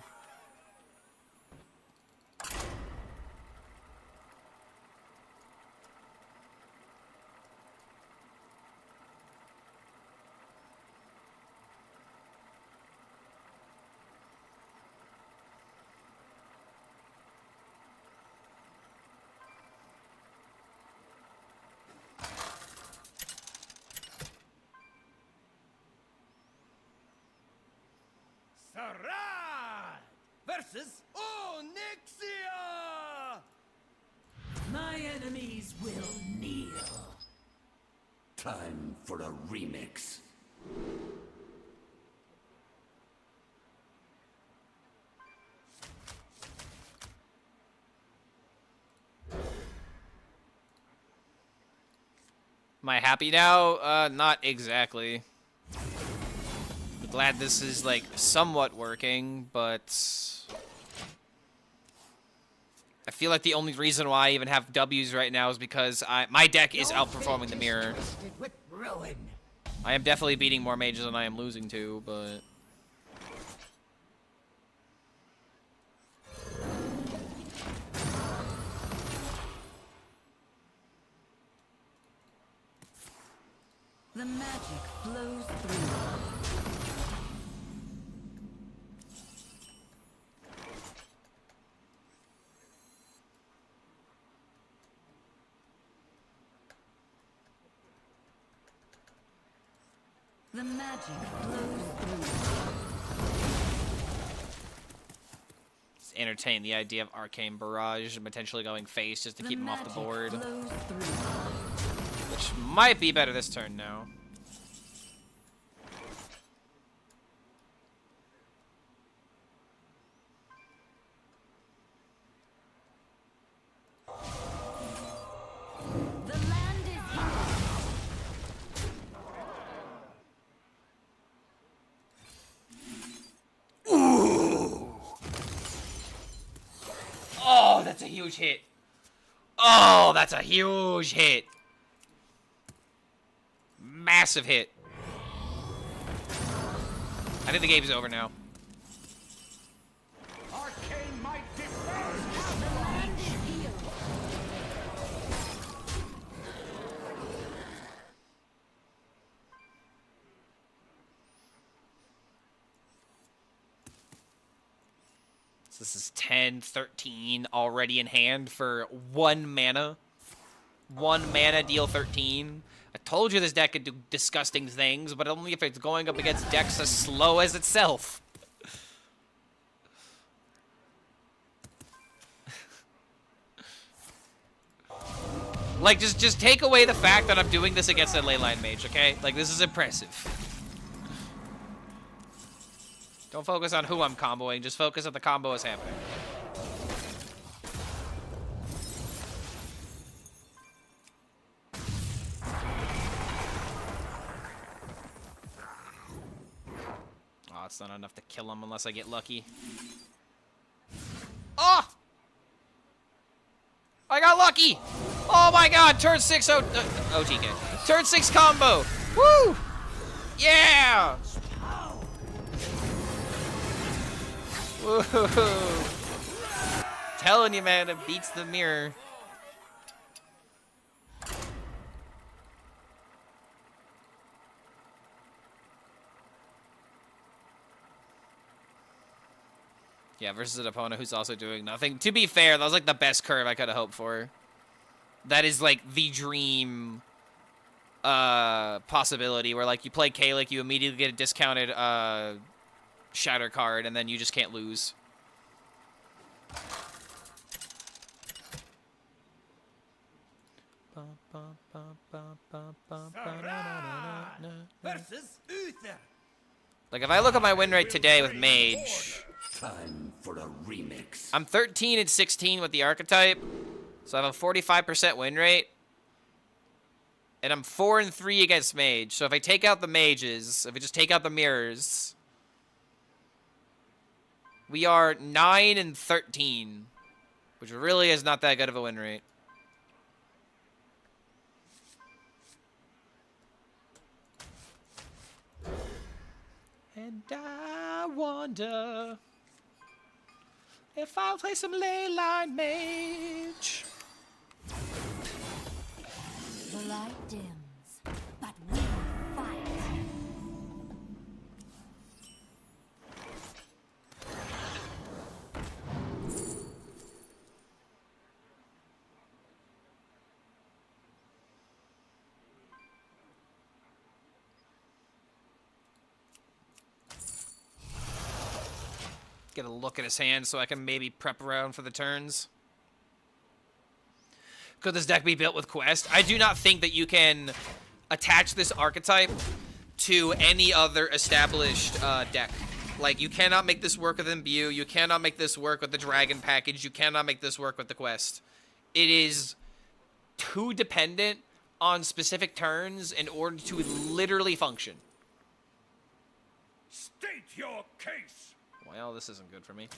Sarad versus Onyxia! My enemies will kneel. Time for a remix. Am I happy now? Not exactly. Glad this is like somewhat working, but I feel like the only reason why I even have W's right now is because my deck is outperforming the mirror. With ruin. I am definitely beating more mages than I am losing to, but The magic flows through. The magic flows through. just entertain the idea of Arcane Barrage and potentially going face just to keep him off the board, Flows through. which might be better this turn now. The land is Oh, that's a huge hit. Oh, that's a huge hit. Massive hit. I think the game's over now. Arcane might defend. the land is healed. So this is 10, 13 already in hand for 1 mana. 1 mana, deal 13. I told you this deck could do disgusting things, but only if it's going up against decks as slow as itself. Like, just take away the fact that I'm doing this against a Leyline Mage, okay? Like, this is impressive. Don't focus on who I'm comboing, just focus on the combo is happening. Oh, it's not enough to kill him unless I get lucky. Oh! I got lucky! Oh my god, turn 6 OTK. Turn 6 combo! Woo! Yeah! Woo! Telling you, man, it beats the mirror. Yeah, versus an opponent who's also doing nothing. To be fair, that was like the best curve I could have hoped for. That is like the dream possibility where like you play Kalik, you immediately get a discounted shatter card, and then you just can't lose. Versus Uther. Like if I look at my win rate today with Mage, Time for a remix. I'm 13 and 16 with the archetype, so I have a 45% win rate. And I'm 4 and 3 against Mage. So if I take out the mages, if I just take out the mirrors, we are 9 and 13, which really is not that good of a win rate. And I wonder if I'll play some Leyline Mage. The light dims, but we fight. Get a look at his hand so I can maybe prep around for the turns. Could this deck be built with Quest? I do not think that you can attach this archetype to any other established deck. Like, you cannot make this work with Imbue. You cannot make this work with the Dragon package. You cannot make this work with the Quest. It is too dependent on specific turns in order to literally function. State your case. Well, this isn't good for me.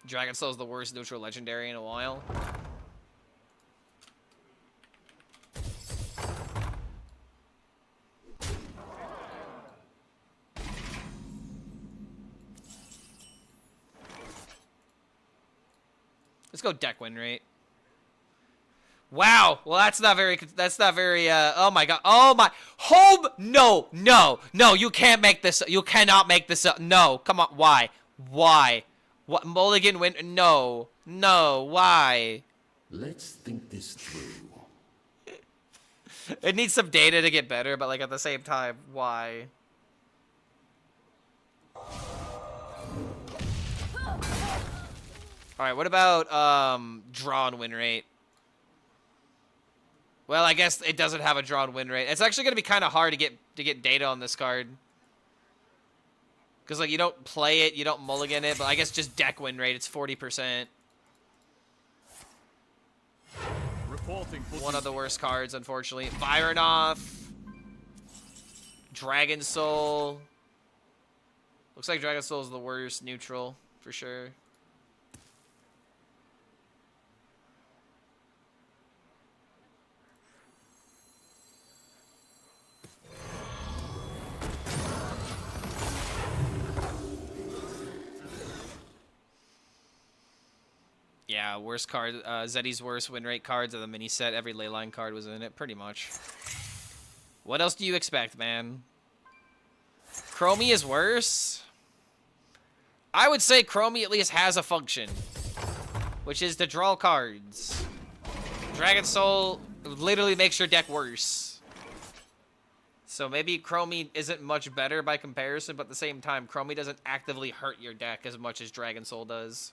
Dragon Soul is the worst neutral legendary in a while. Let's go deck win rate. Wow. Well, that's not very, oh my god. Oh my, home, no, you can't make this, you cannot make this up. No, come on, why? What, mulligan win, no, why? Let's think this through. It needs some data to get better, but like at the same time, why? Alright, what about drawn win rate? Well, I guess it doesn't have a drawn win rate. It's actually gonna be kinda hard to get data on this card. Cause like you don't play it, you don't mulligan it, but I guess just deck win rate, it's 40%. Reporting for One of the worst cards, unfortunately. Byronoff. Dragon Soul. Looks like Dragon Soul is the worst neutral, for sure. Yeah, worst card. Zeddy's worst win rate cards of the mini set. Every Leyline card was in it, pretty much. What else do you expect, man? Chromie is worse? I would say Chromie at least has a function, which is to draw cards. Dragon Soul literally makes your deck worse. So maybe Chromie isn't much better by comparison, but at the same time, Chromie doesn't actively hurt your deck as much as Dragon Soul does.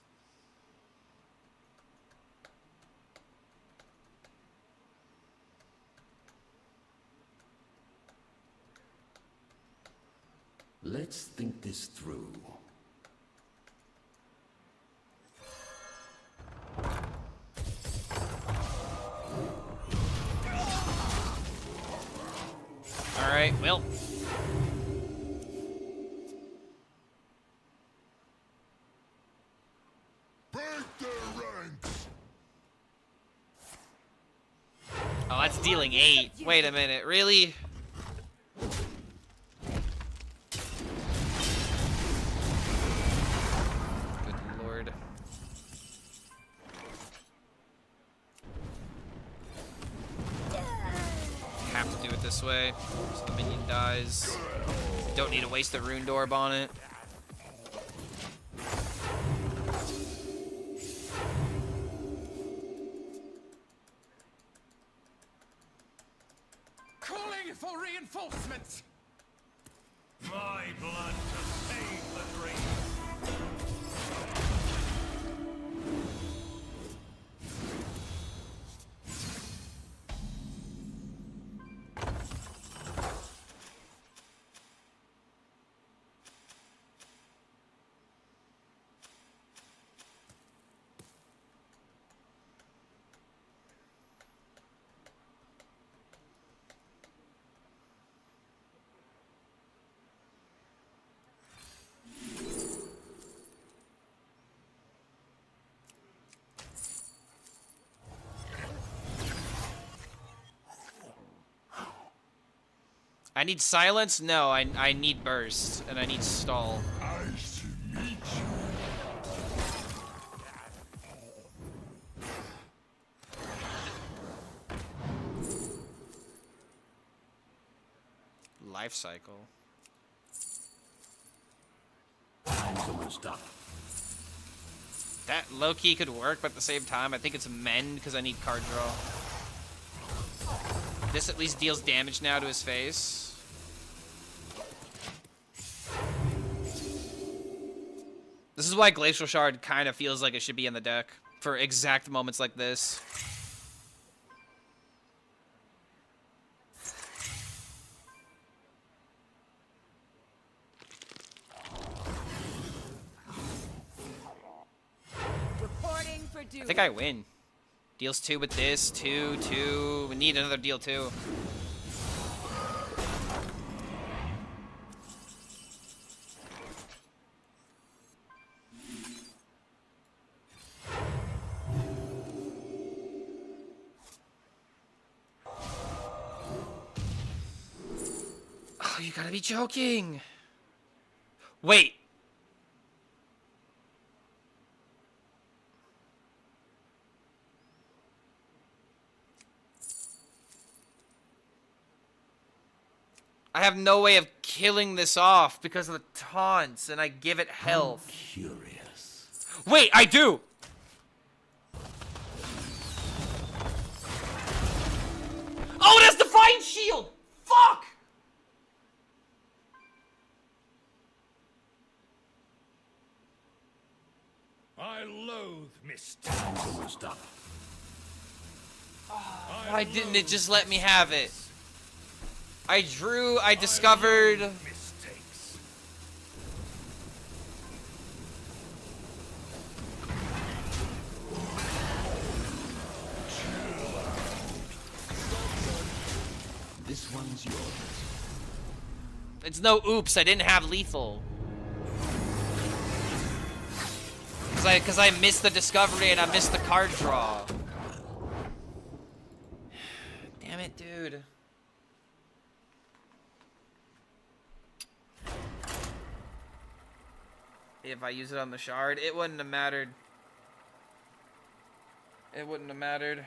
Let's think this through. All right, well. Break their ranks. Oh, that's dealing 8. Wait a minute, really? Good lord. Have to do it this way, so the minion dies. Don't need to waste the Rune Orb on it. Calling for reinforcements! My blood to save the dream. I need silence? No, I need burst. And I need stall. Nice to meet you. Life cycle. Time's almost up. That low-key could work, but at the same time, I think it's mend because I need card draw. This at least deals damage now to his face. This is why Glacial Shard kind of feels like it should be in the deck for exact moments like this. Reporting for duty. I think I win. Deals 2 with this, 2, 2. We need another deal 2. Oh, you gotta be joking. Wait. I have no way of killing this off because of the taunts, and I give it health. Curious. Wait, I do! Oh, it has Divine Shield! Fuck! I loathe mist. Time's almost up. Why didn't it just let me have it? I drew, I discovered... Mistakes. This one's yours. It's no oops, I didn't have lethal. Cause I missed the discovery and I missed the card draw. Damn it, dude. If I use it on the shard, it wouldn't have mattered. It wouldn't have mattered.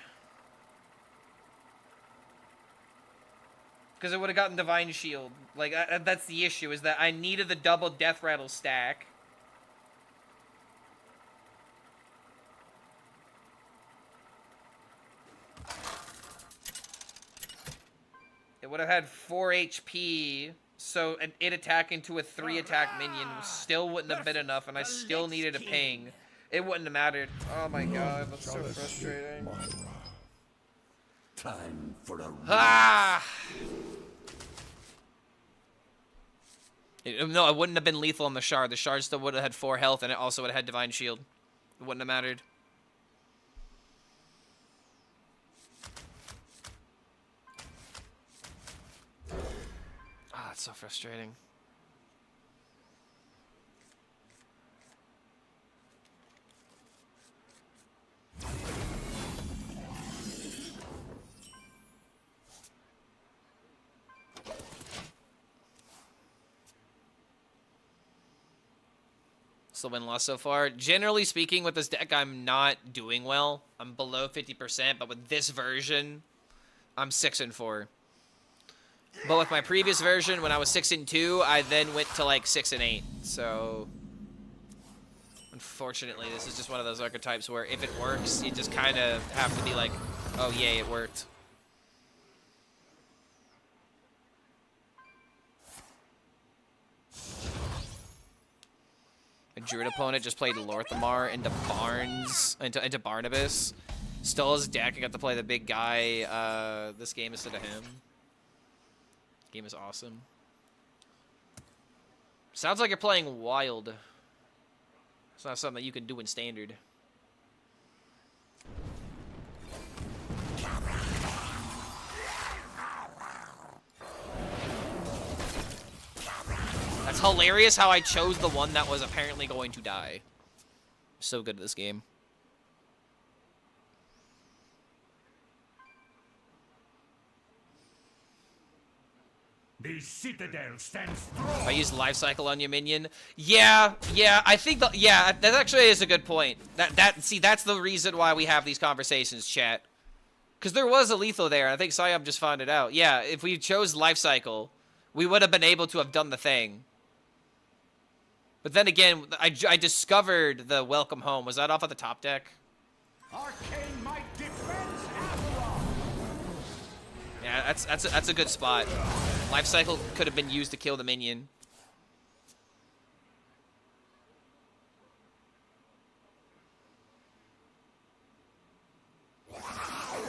Because it would have gotten Divine Shield. Like, that's the issue, is that I needed the double Death Rattle stack. It would have had 4 HP, so an 8 attack into a 3 attack minion still wouldn't have been enough, and I still needed a ping. It wouldn't have mattered. Oh my god, that's so frustrating. Time for a Ah! No, it wouldn't have been lethal on the shard. The shard still would have had 4 health, and it also would have had Divine Shield. It wouldn't have mattered. Ah, that's so frustrating. So win-loss so far. Generally speaking, with this deck, I'm not doing well. I'm below 50%, but with this version, I'm 6-4. But with my previous version, when I was 6-2, I then went to like 6-8. So, unfortunately, this is just one of those archetypes where if it works, you just kind of have to be like, oh yay, it worked. A Druid opponent just played Lorthamar into Barnes, into Barnabas. Stole his deck. I got to play the big guy this game instead of him. Game is awesome. Sounds like you're playing wild. It's not something that you can do in standard. That's hilarious how I chose the one that was apparently going to die. So good at this game. The citadel stands strong. If I use life cycle on your minion, yeah, I think that actually is a good point. See, that's the reason why we have these conversations, chat. Because there was a lethal there, and I think Sayam just found it out. Yeah, if we chose life cycle, we would have been able to have done the thing. But then again, I discovered the welcome home. Was that off of the top deck? Arcane might defends Avalon. Yeah, that's a good spot. Life cycle could have been used to kill the minion.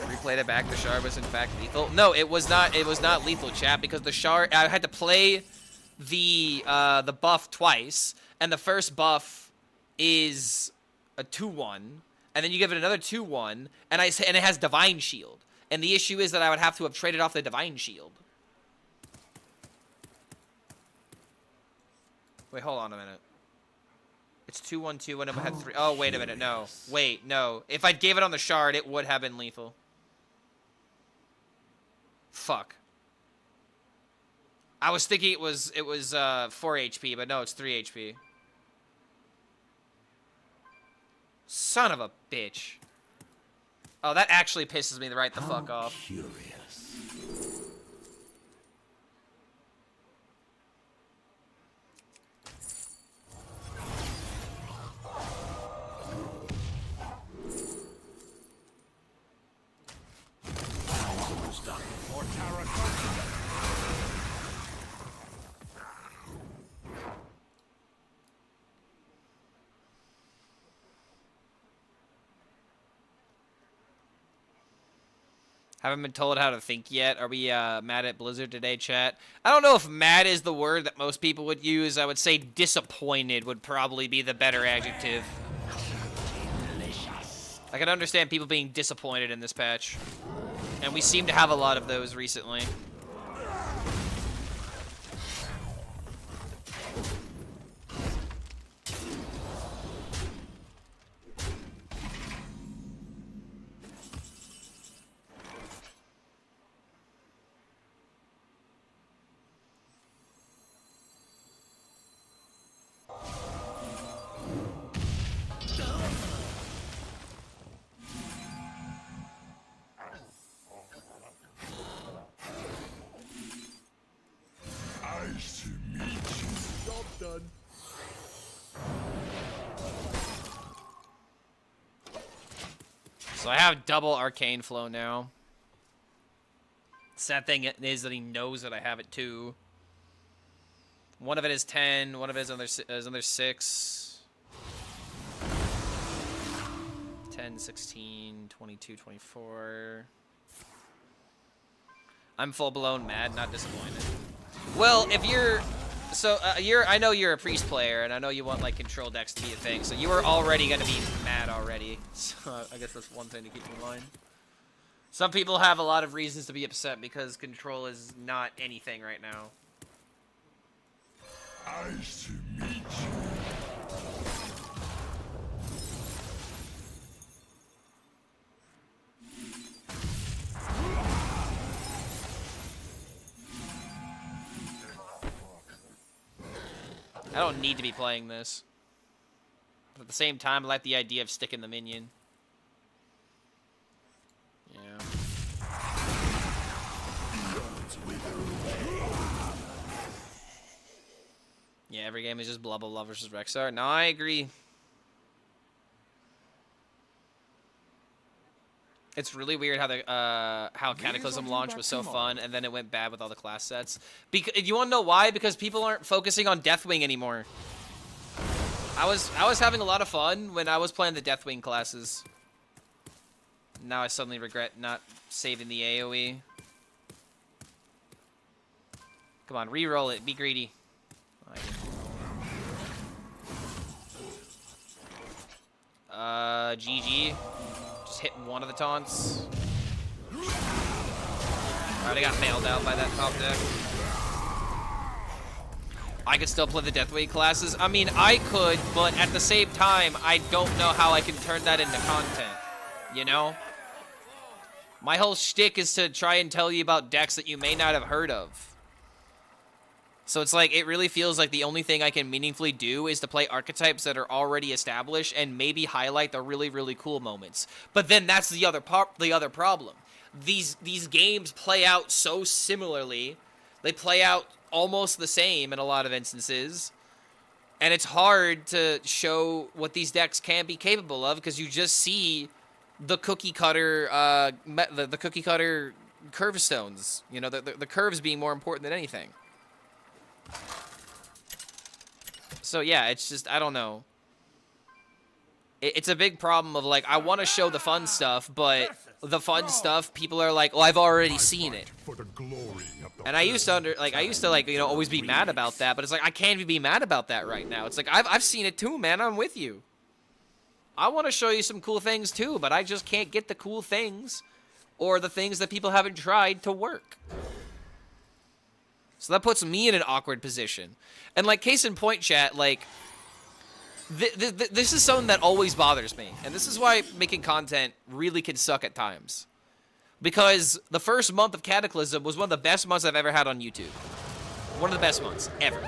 Replayed it back. The shard was in fact lethal. No, it was not. It was not lethal, chat, because the shard. I had to play the buff twice, and the first buff is a 2/1, and then you give it another 2/1, and it has Divine Shield. And the issue is that I would have to have traded off the Divine Shield. Wait, hold on a minute. It's 2/1/2 and it had 3. Oh, wait a minute. No. Wait, no. If I gave it on the shard, it would have been lethal. Fuck. I was thinking it was 4 HP, but no, it's 3 HP. Son of a bitch. Oh, that actually pisses me right the fuck off. Curious. Haven't been told how to think yet. Are we mad at Blizzard today, chat? I don't know if mad is the word that most people would use. I would say disappointed would probably be the better adjective. I can understand people being disappointed in this patch. And we seem to have a lot of those recently. Nice to meet you. Job done. So I have double arcane flow now. Sad thing is that he knows that I have it too. One of it is 10, one of it is under 6. 10, 16, 22, 24. I'm full-blown mad, not disappointed. Well, if you're... So, I know you're a priest player, and I know you want, like, control decks to be a thing, so you are already gonna be mad already. So, I guess that's one thing to keep in mind. Some people have a lot of reasons to be upset because control is not anything right now. Nice to meet you. I don't need to be playing this. But at the same time, I like the idea of sticking the minion. Yeah. Yeah, every game is just blah blah blah versus Rexar. No, I agree. It's really weird how the how Cataclysm launch was so fun, and then it went bad with all the class sets. You want to know why? Because people aren't focusing on Deathwing anymore. I was having a lot of fun when I was playing the Deathwing classes. Now I suddenly regret not saving the AoE. Come on, re-roll it. Be greedy. GG. Just hitting one of the taunts. Alright, I got bailed out by that top deck. I could still play the Deathwing classes. I mean, I could, but at the same time, I don't know how I can turn that into content. You know? My whole shtick is to try and tell you about decks that you may not have heard of. So it's like, it really feels like the only thing I can meaningfully do is to play archetypes that are already established and maybe highlight the really, really cool moments. But then that's the other problem. These games play out so similarly. They play out almost the same in a lot of instances. And it's hard to show what these decks can be capable of because you just see the cookie cutter, the cookie cutter curve stones. You know, the curves being more important than anything. So yeah, it's just, I don't know. It's a big problem of like, I want to show the fun stuff, but the fun stuff, people are like, well, I've already seen it. For the glory of the And I used to you know, always be mad about that, but it's like, I can't even be mad about that right now. It's like, I've seen it too, man. I'm with you. I want to show you some cool things too, but I just can't get the cool things or the things that people haven't tried to work. So that puts me in an awkward position. And like, case in point, chat, like, this is something that always bothers me. And this is why making content really can suck at times. Because the first month of Cataclysm was one of the best months I've ever had on YouTube. One of the best months ever.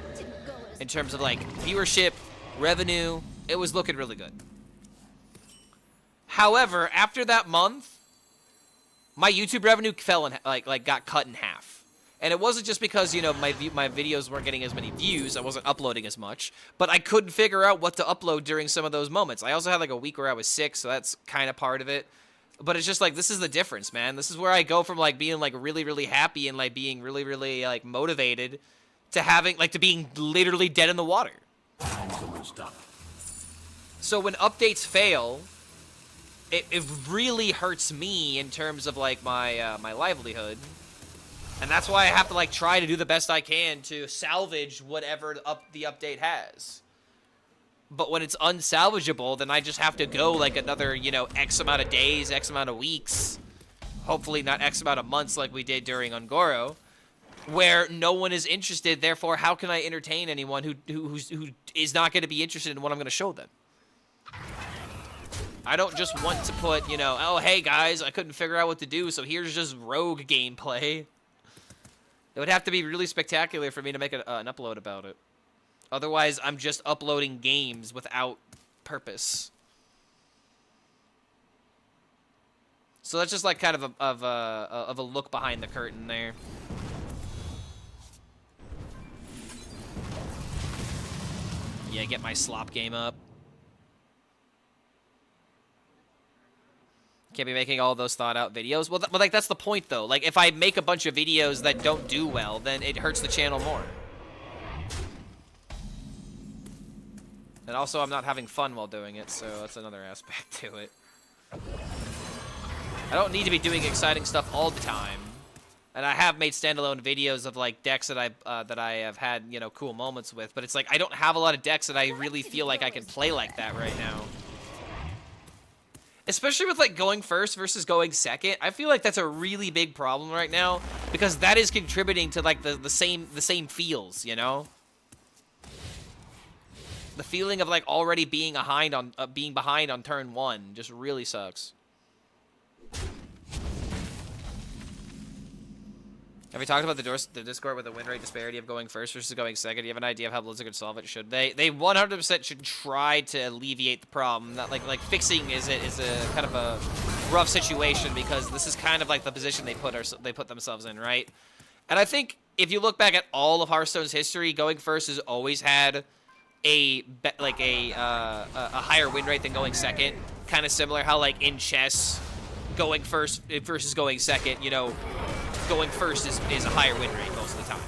In terms of like viewership, revenue, it was looking really good. However, after that month, my YouTube revenue fell in, got cut in half. And it wasn't just because, you know, my videos weren't getting as many views, I wasn't uploading as much, but I couldn't figure out what to upload during some of those moments. I also had like a week where I was sick, so that's kind of part of it. But it's just like, this is the difference, man. This is where I go from like being like really, really happy and like being really, really like motivated to having like to being literally dead in the water. Time's almost up. So when updates fail, it really hurts me in terms of like my my livelihood. And that's why I have to like try to do the best I can to salvage whatever the update has. But when it's unsalvageable, then I just have to go like another, you know, X amount of days, X amount of weeks. Hopefully not X amount of months like we did during Ungoro, where no one is interested. Therefore, how can I entertain anyone who is not going to be interested in what I'm going to show them? I don't just want to put, you know, oh, hey guys, I couldn't figure out what to do, so here's just rogue gameplay. It would have to be really spectacular for me to make an upload about it. Otherwise, I'm just uploading games without purpose. So that's just like kind of a look behind the curtain there. Yeah, get my slop game up. Can't be making all those thought-out videos. Well, like, that's the point, though. Like, if I make a bunch of videos that don't do well, then it hurts the channel more. And also, I'm not having fun while doing it, so that's another aspect to it. I don't need to be doing exciting stuff all the time. And I have made standalone videos of, like, decks that I have had, you know, cool moments with. But it's like, I don't have a lot of decks that I really feel like I can play like that right now. Especially with, like, going first versus going second. I feel like that's a really big problem right now, because that is contributing to, like, the same feels, you know? The feeling of, like, already being behind on turn one just really sucks. Have we talked about the Discord with the win rate disparity of going first versus going second? Do you have an idea of how Blizzard could solve it? Should they? They 100% should try to alleviate the problem. Not like fixing is a kind of a rough situation, because this is kind of like the position they put themselves in, right? And I think if you look back at all of Hearthstone's history, going first has always had a higher win rate than going second. Kind of similar how, like, in chess, going first versus going second, you know, going first is a higher win rate most of the time.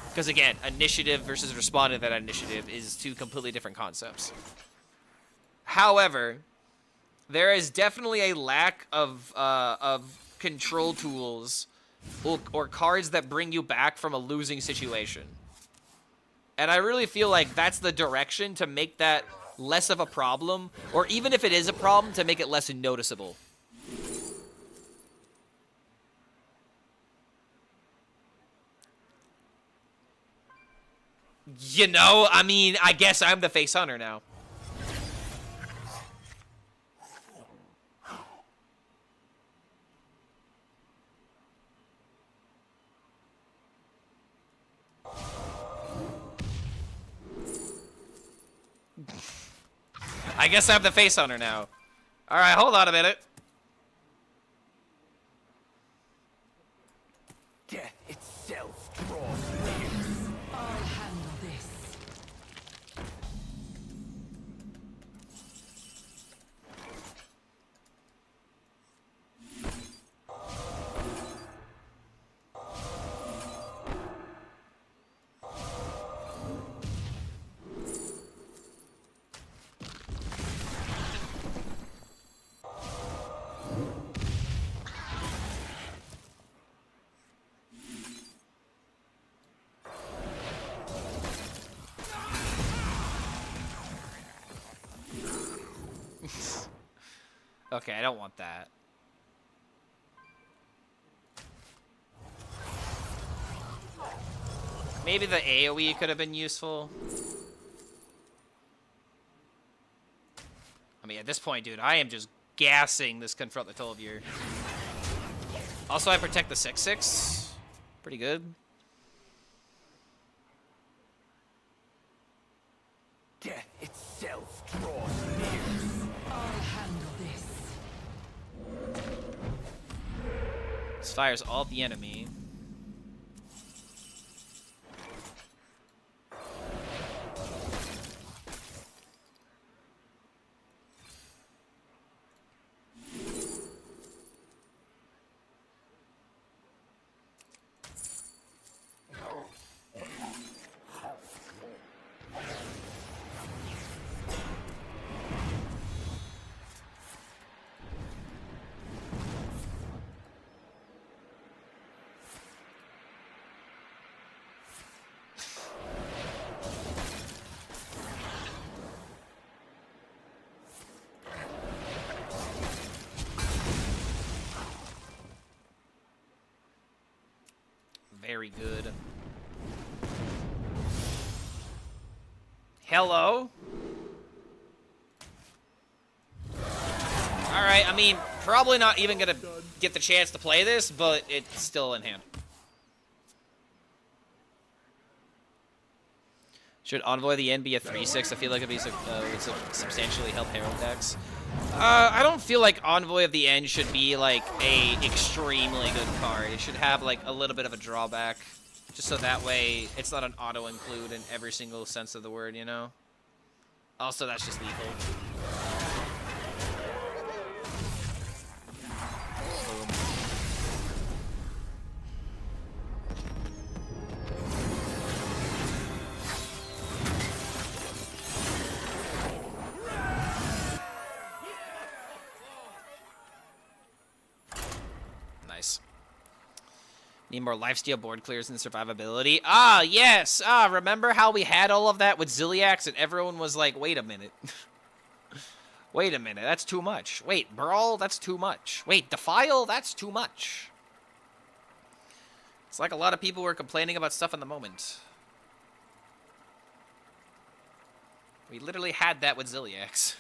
Because, again, initiative versus responding to that initiative is two completely different concepts. However, there is definitely a lack of control tools or cards that bring you back from a losing situation. And I really feel like that's the direction to make that less of a problem, or even if it is a problem, to make it less noticeable. You know, I mean, I guess I'm the face hunter now. I guess I'm the face hunter now. Alright, hold on a minute. Death itself draws near. I'll handle this. Okay, I don't want that. Maybe the AoE could have been useful. I mean, at this point, dude, I am just gassing this Confront the Tol'vir. Also, I protect the 6/6. Pretty good. Death itself draws near. I'll handle this. This fires all the enemy. Very good. Hello? Alright, I mean, probably not even gonna get the chance to play this, but it's still in hand. Should Envoy of the End be a 3/6? I feel like it's a substantially help Herald decks. I don't feel like Envoy of the End should be like a extremely good card. It should have like a little bit of a drawback, just so that way it's not an auto include in every single sense of the word, you know. Also, that's just lethal. Boom. Nice. Need more lifesteal board clears and survivability. Ah, yes. Ah, remember how we had all of that with Ziliax and everyone was like, wait a minute. Wait a minute, that's too much. Wait, Brawl, that's too much. Wait, Defile, that's too much. It's like a lot of people were complaining about stuff in the moment. We literally had that with Ziliax.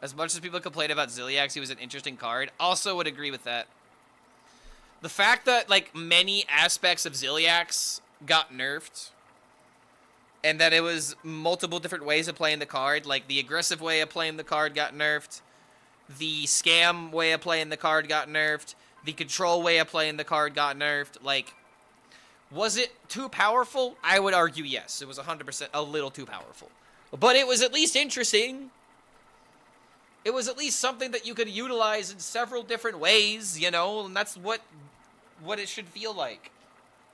As much as people complain about Ziliax, he was an interesting card. Also would agree with that. The fact that, like, many aspects of Ziliax got nerfed, and that it was multiple different ways of playing the card, like the aggressive way of playing the card got nerfed, the scam way of playing the card got nerfed, the control way of playing the card got nerfed. Like, was it too powerful? I would argue yes. It was 100% a little too powerful. But it was at least interesting. It was at least something that you could utilize in several different ways, you know, and that's what it should feel like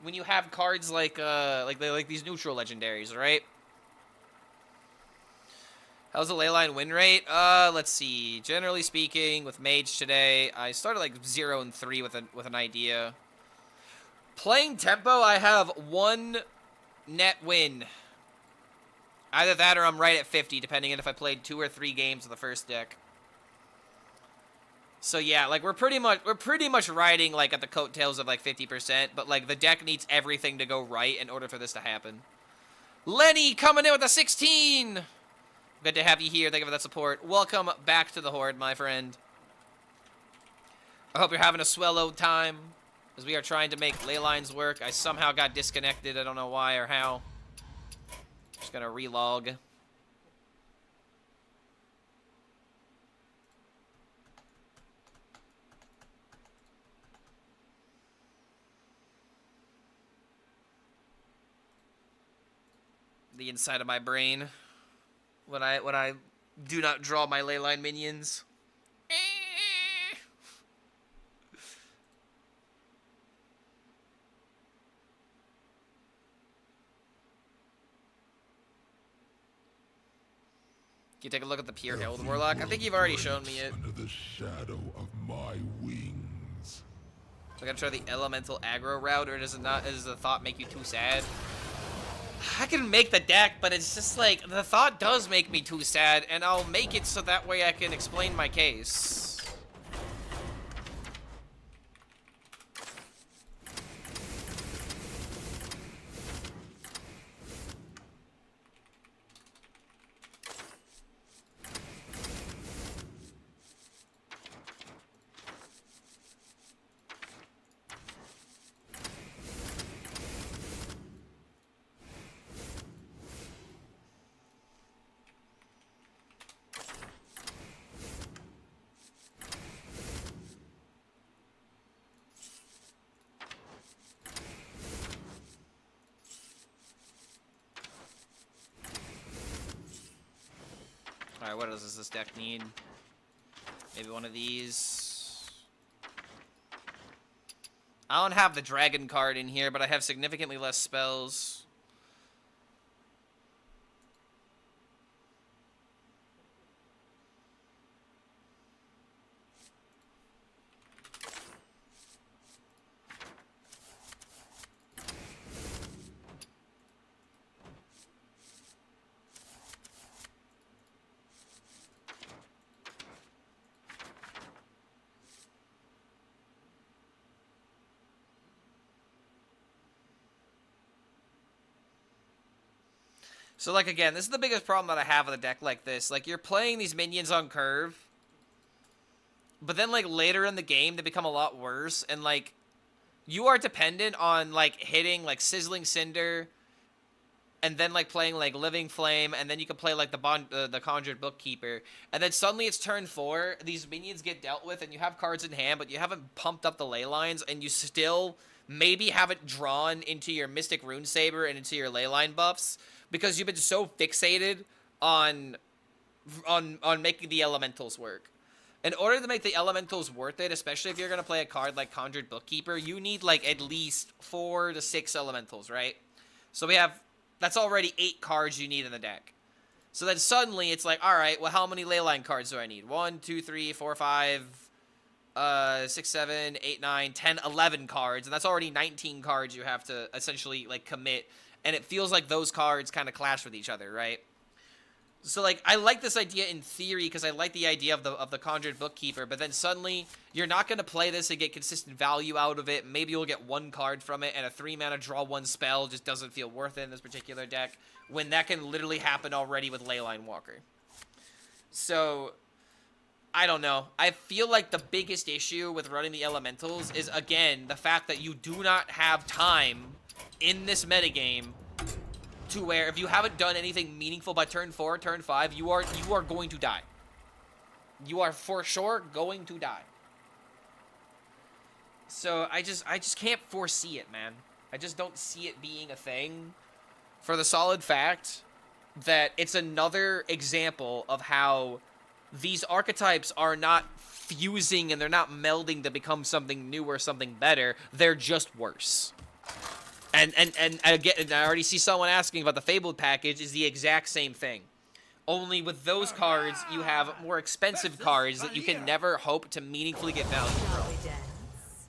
when you have cards like these neutral legendaries, right? How's the Leyline win rate? Let's see. Generally speaking, with Mage today, I started like 0-3 with an idea. Playing tempo, I have 1 net win. Either that or I'm right at 50, depending on if I played 2 or 3 games of the first deck. So yeah, like we're pretty much riding like at the coattails of like 50%, but like the deck needs everything to go right in order for this to happen. Lenny coming in with a 16. Good to have you here. Thank you for that support. Welcome back to the Horde, my friend. I hope you're having a swell old time as we are trying to make Leylines work. I somehow got disconnected. I don't know why or how. Just gonna relog. The inside of my brain when I do not draw my Leyline minions. Can you take a look at the Pure Held Warlock? I think you've already shown me it. Under the shadow of my wings. So I gotta try the elemental aggro route, or does it not? Does the thought make you too sad? I can make the deck, but it's just like the thought does make me too sad, and I'll make it so that way I can explain my case. Alright, what else does this deck need? Maybe one of these. I don't have the dragon card in here, but I have significantly less spells. So, like, again, this is the biggest problem that I have with a deck like this. Like, you're playing these minions on curve, but then, like, later in the game, they become a lot worse. And, like, you are dependent on, like, hitting, like, Sizzling Cinder, and then, like, playing, like, Living Flame, and then you can play, like, the Conjured Bookkeeper. And then suddenly it's turn 4, these minions get dealt with, and you have cards in hand, but you haven't pumped up the ley lines, and you still maybe haven't drawn into your Mystic Runesaber and into your leyline buffs, because you've been so fixated on making the elementals work. In order to make the elementals worth it, especially if you're going to play a card like Conjured Bookkeeper, you need, like, at least 4 to 6 elementals, right? So we have, that's already 8 cards you need in the deck. So then suddenly it's like, alright, well, how many leyline cards do I need? 1, 2, 3, 4, 5, 6, 7, 8, 9, 10, 11 cards. And that's already 19 cards you have to essentially, like, commit. And it feels like those cards kind of clash with each other, right? So, like, I like this idea in theory because I like the idea of the Conjured Bookkeeper, but then suddenly you're not going to play this and get consistent value out of it. Maybe you'll get 1 card from it, and a 3-mana draw 1 spell just doesn't feel worth it in this particular deck, when that can literally happen already with Leyline Walker. So, I don't know. I feel like the biggest issue with running the Elementals is, again, the fact that you do not have time in this metagame to where if you haven't done anything meaningful by turn 4, turn 5, you are going to die. You are for sure going to die. So I just can't foresee it, man. I just don't see it being a thing, for the solid fact that it's another example of how these archetypes are not fusing and they're not melding to become something new or something better. They're just worse. And again, I already see someone asking about the Fabled package is the exact same thing. Only with those cards, you have more expensive cards that you can never hope to meaningfully get value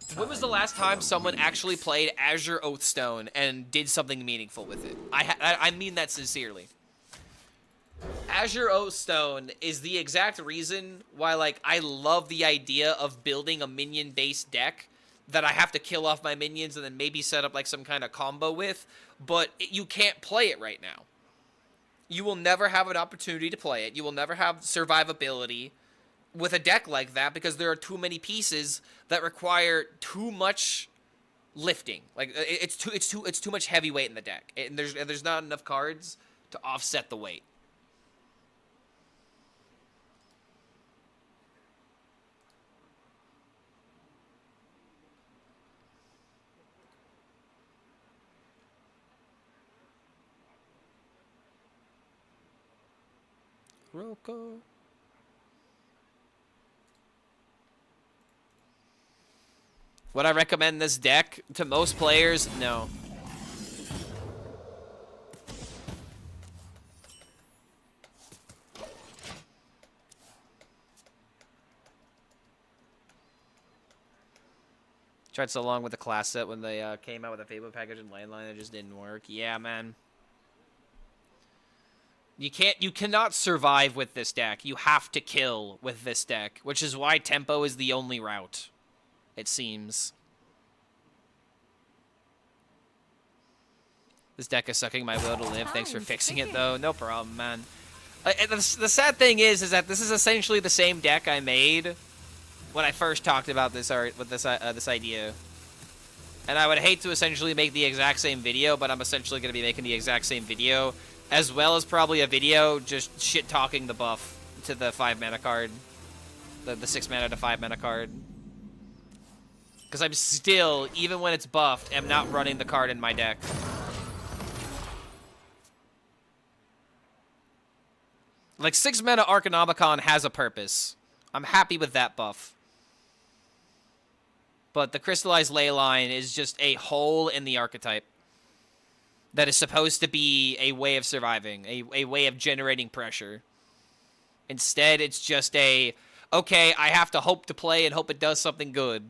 from. When was the last time someone actually played Azure Oathstone and did something meaningful with it? I mean that sincerely. Azure Oathstone is the exact reason why, like, I love the idea of building a minion-based deck that I have to kill off my minions and then maybe set up, like, some kind of combo with, but you can't play it right now. You will never have an opportunity to play it. You will never have survivability with a deck like that because there are too many pieces that require too much lifting. Like, it's too much heavyweight in the deck, and there's not enough cards to offset the weight. Roko. Would I recommend this deck to most players? No. Tried so long with the class set when they came out with a Fable package and Leyline, it just didn't work. Yeah, man. You cannot survive with this deck. You have to kill with this deck, which is why tempo is the only route, it seems. This deck is sucking my will to live. Thanks for fixing it, though. No problem, man. The sad thing is that this is essentially the same deck I made when I first talked about this this idea. And I would hate to essentially make the exact same video, but I'm essentially going to be making the exact same video, as well as probably a video just shit-talking the buff to the 5-mana card. The 6 mana to 5 mana card. Because I'm still, even when it's buffed, am not running the card in my deck. Like, 6 mana Arcanomicon has a purpose. I'm happy with that buff. But the Crystallized Leyline is just a hole in the archetype that is supposed to be a way of surviving, a way of generating pressure. Instead, it's just okay, I have to hope to play and hope it does something good.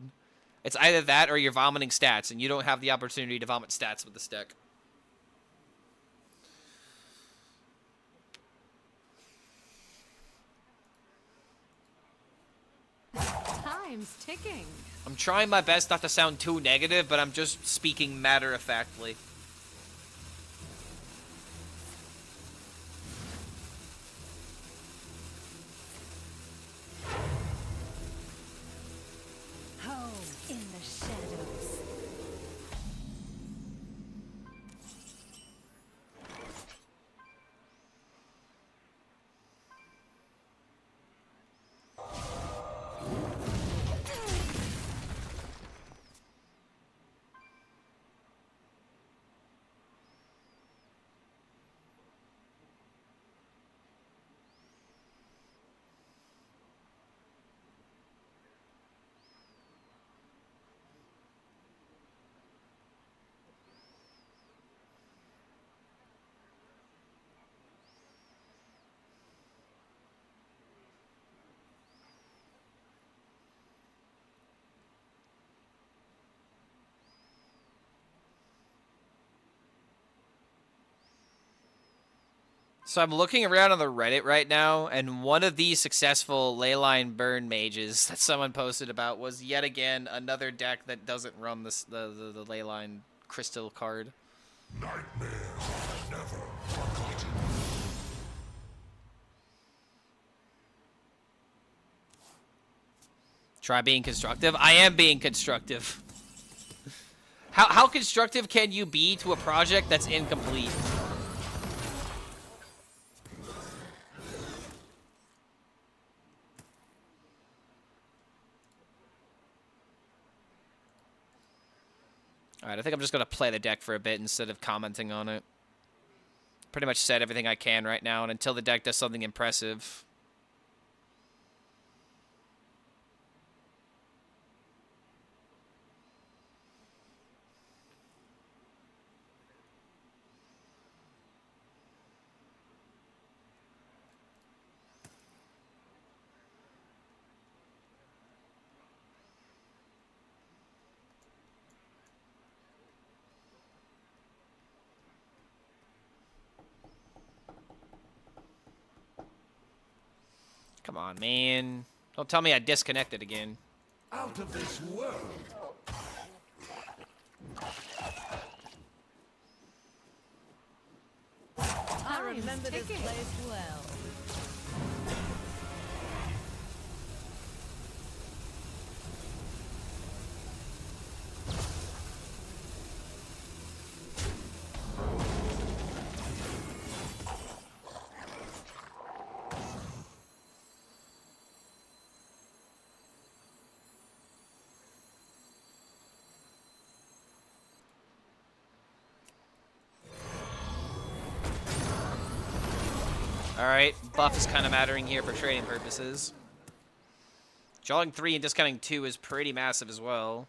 It's either that or you're vomiting stats, and you don't have the opportunity to vomit stats with this deck. Time's ticking. I'm trying my best not to sound too negative, but I'm just speaking matter-of-factly. Home in the shadows. So I'm looking around on the Reddit right now, and one of these successful Leyline burn mages that someone posted about was yet again another deck that doesn't run the Leyline crystal card. Nightmares are never forgotten. Try being constructive. I am being constructive. How constructive can you be to a project that's incomplete? Alright, I think I'm just going to play the deck for a bit instead of commenting on it. Pretty much said everything I can right now, and until the deck does something impressive. Come on, man. Don't tell me I disconnected again. Out of this world. I remember this place well. Alright, buff is kind of mattering here for trading purposes. Drawing 3 and discounting 2 is pretty massive as well.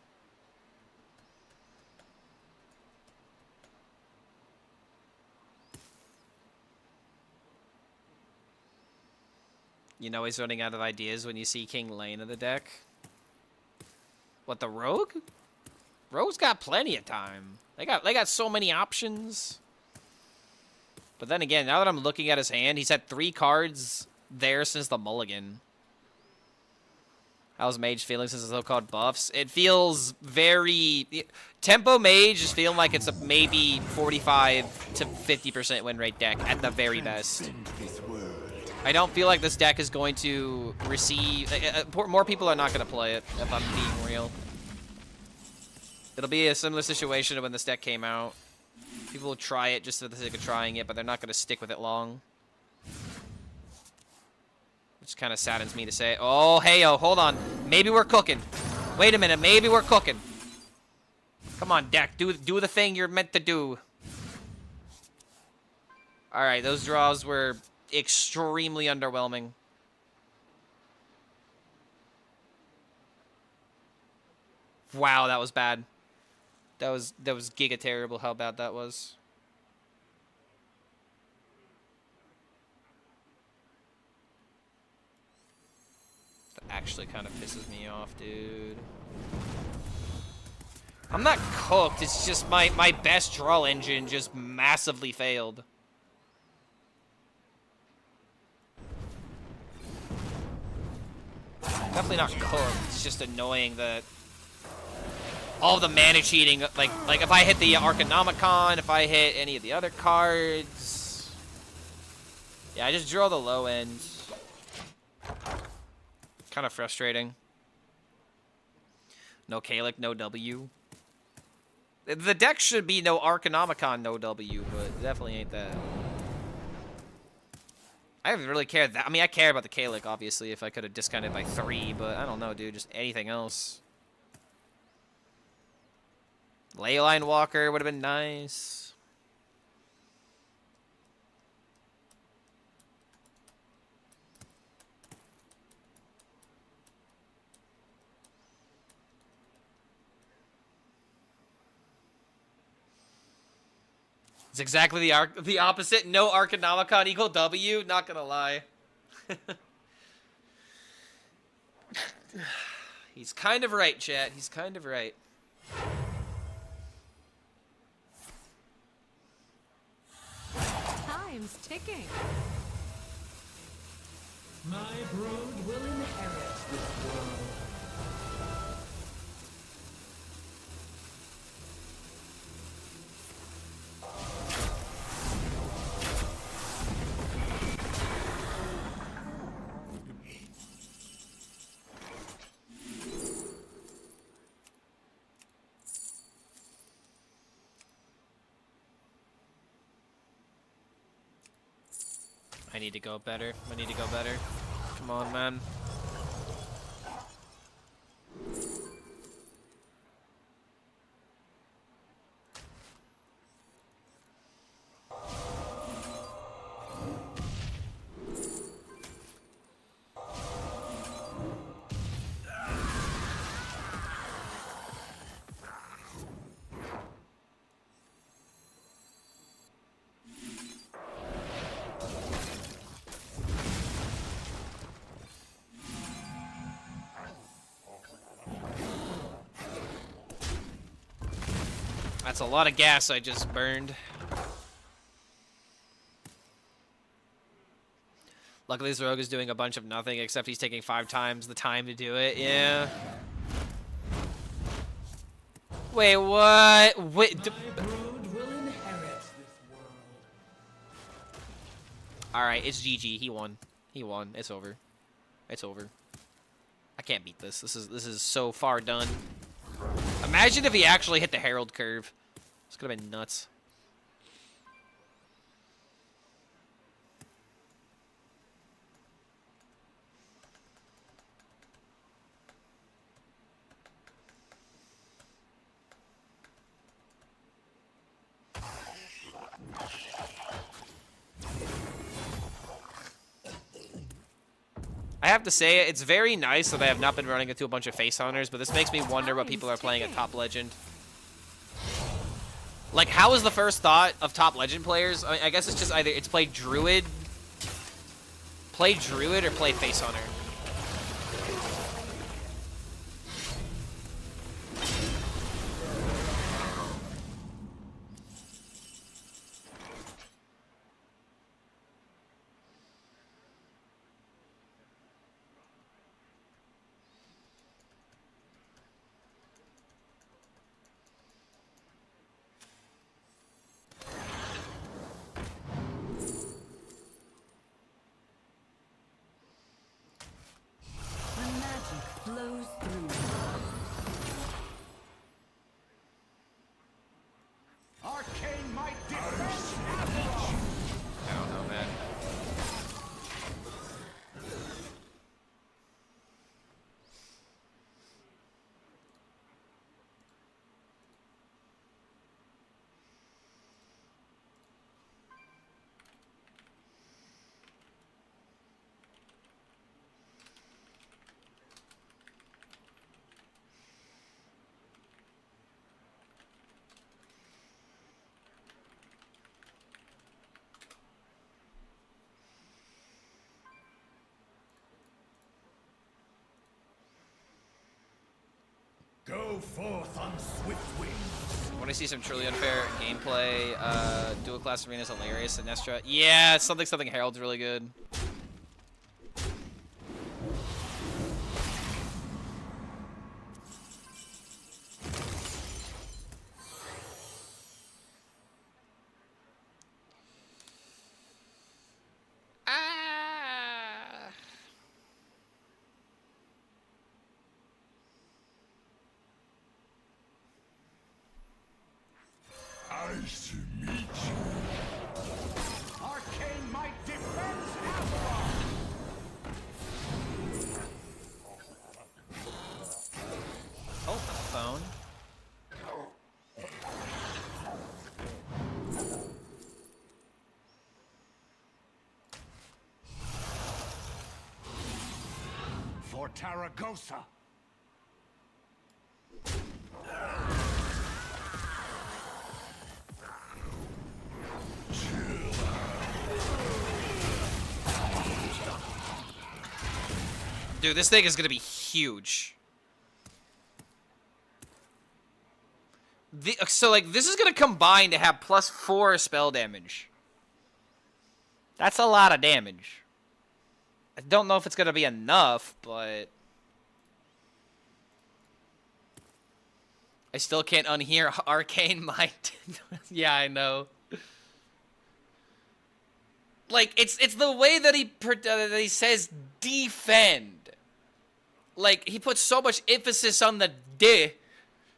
You know he's running out of ideas when you see King Lane in the deck. What, the Rogue? Rogue's got plenty of time. They got so many options. But then again, now that I'm looking at his hand, he's had 3 cards there since the mulligan. How's Mage feeling since the so-called buffs? It feels very... Tempo Mage is feeling like it's a maybe 45 to 50% win rate deck at the very best. I don't feel like this deck is going to receive... more people are not going to play it, if I'm being real. It'll be a similar situation to when this deck came out. People will try it just for the sake of trying it, but they're not going to stick with it long. Which kind of saddens me to say. Oh, hey-oh, hold on. Maybe we're cooking. Wait a minute, maybe we're cooking. Come on, deck, do the thing you're meant to do. Alright, those draws were extremely underwhelming. Wow, that was bad. That was giga terrible how bad that was. That actually kind of pisses me off, dude. I'm not cooked, it's just my best draw engine just massively failed. Definitely not cooked, it's just annoying that all the mana cheating, like if I hit the Arcanomicon, if I hit any of the other cards. Yeah, I just draw the low end. Kind of frustrating. No Kalik, no W. The deck should be no Arcanomicon, no W, but it definitely ain't that. I haven't really cared that. I mean, I care about the Kalik, obviously, if I could have discounted by 3, but I don't know, dude. Just anything else. Leyline Walker would have been nice. It's exactly the opposite. No Arcanomicon equal W. Not gonna lie. He's kind of right, chat. He's kind of right. Time's ticking. My brood will inherit this world. I need to go better. I need to go better. Come on, man. That's a lot of gas I just burned. Luckily, this rogue is doing a bunch of nothing, except he's taking 5 times the time to do it. Yeah. Wait, what? Wait. All right, it's GG. He won. He won. It's over. It's over. I can't beat this. This is so far done. Imagine if he actually hit the Herald curve. This could have been nuts. I have to say, it's very nice that I have not been running into a bunch of face hunters, but this makes me wonder what people are playing at Top Legend. Like, how is the first thought of Top Legend players? I mean, I guess it's just either it's play Druid or play face hunter. Flows through. Arcane might defend. I don't know, man. Go forth on swift wings. I want to see some truly unfair gameplay. Dual class arena is hilarious. And Nestra, yeah, something Herald's really good. Nice to meet you. Arcane might defends Avalon. Oh, phone. For Taragosa. Dude, this thing is gonna be huge. So, like, this is gonna combine to have +4 spell damage. That's a lot of damage. I don't know if it's gonna be enough, but... I still can't unhear Arcane Might. Yeah, I know. Like, it's the way that he says defend. Like, he puts so much emphasis on the "de"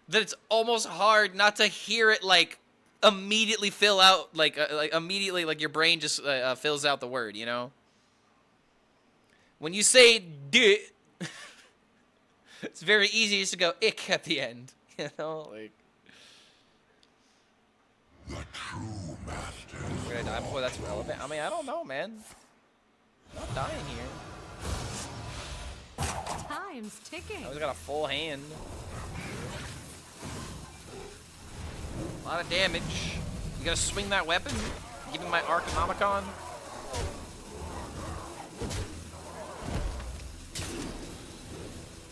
that it's almost hard not to hear it, like, immediately fill out, like immediately, like, your brain just fills out the word, you know? When you say "de," it's very easy just to go "ick" at the end, you know? Like, The true master. we're gonna die before that's relevant. I mean, I don't know, man. I'm not dying here. Time's ticking. I always got a full hand. A lot of damage. You gotta swing that weapon? Give me my Arcanomicon?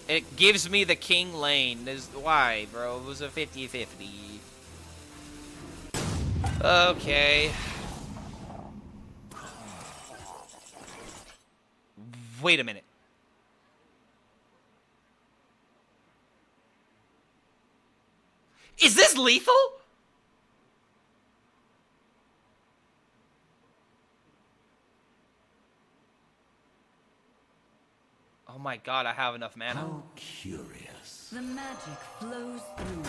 It gives me the king lane. Why, bro? It was a 50-50. Okay. Wait a minute. Is this lethal? Oh my god, I have enough mana. How curious. The magic flows through.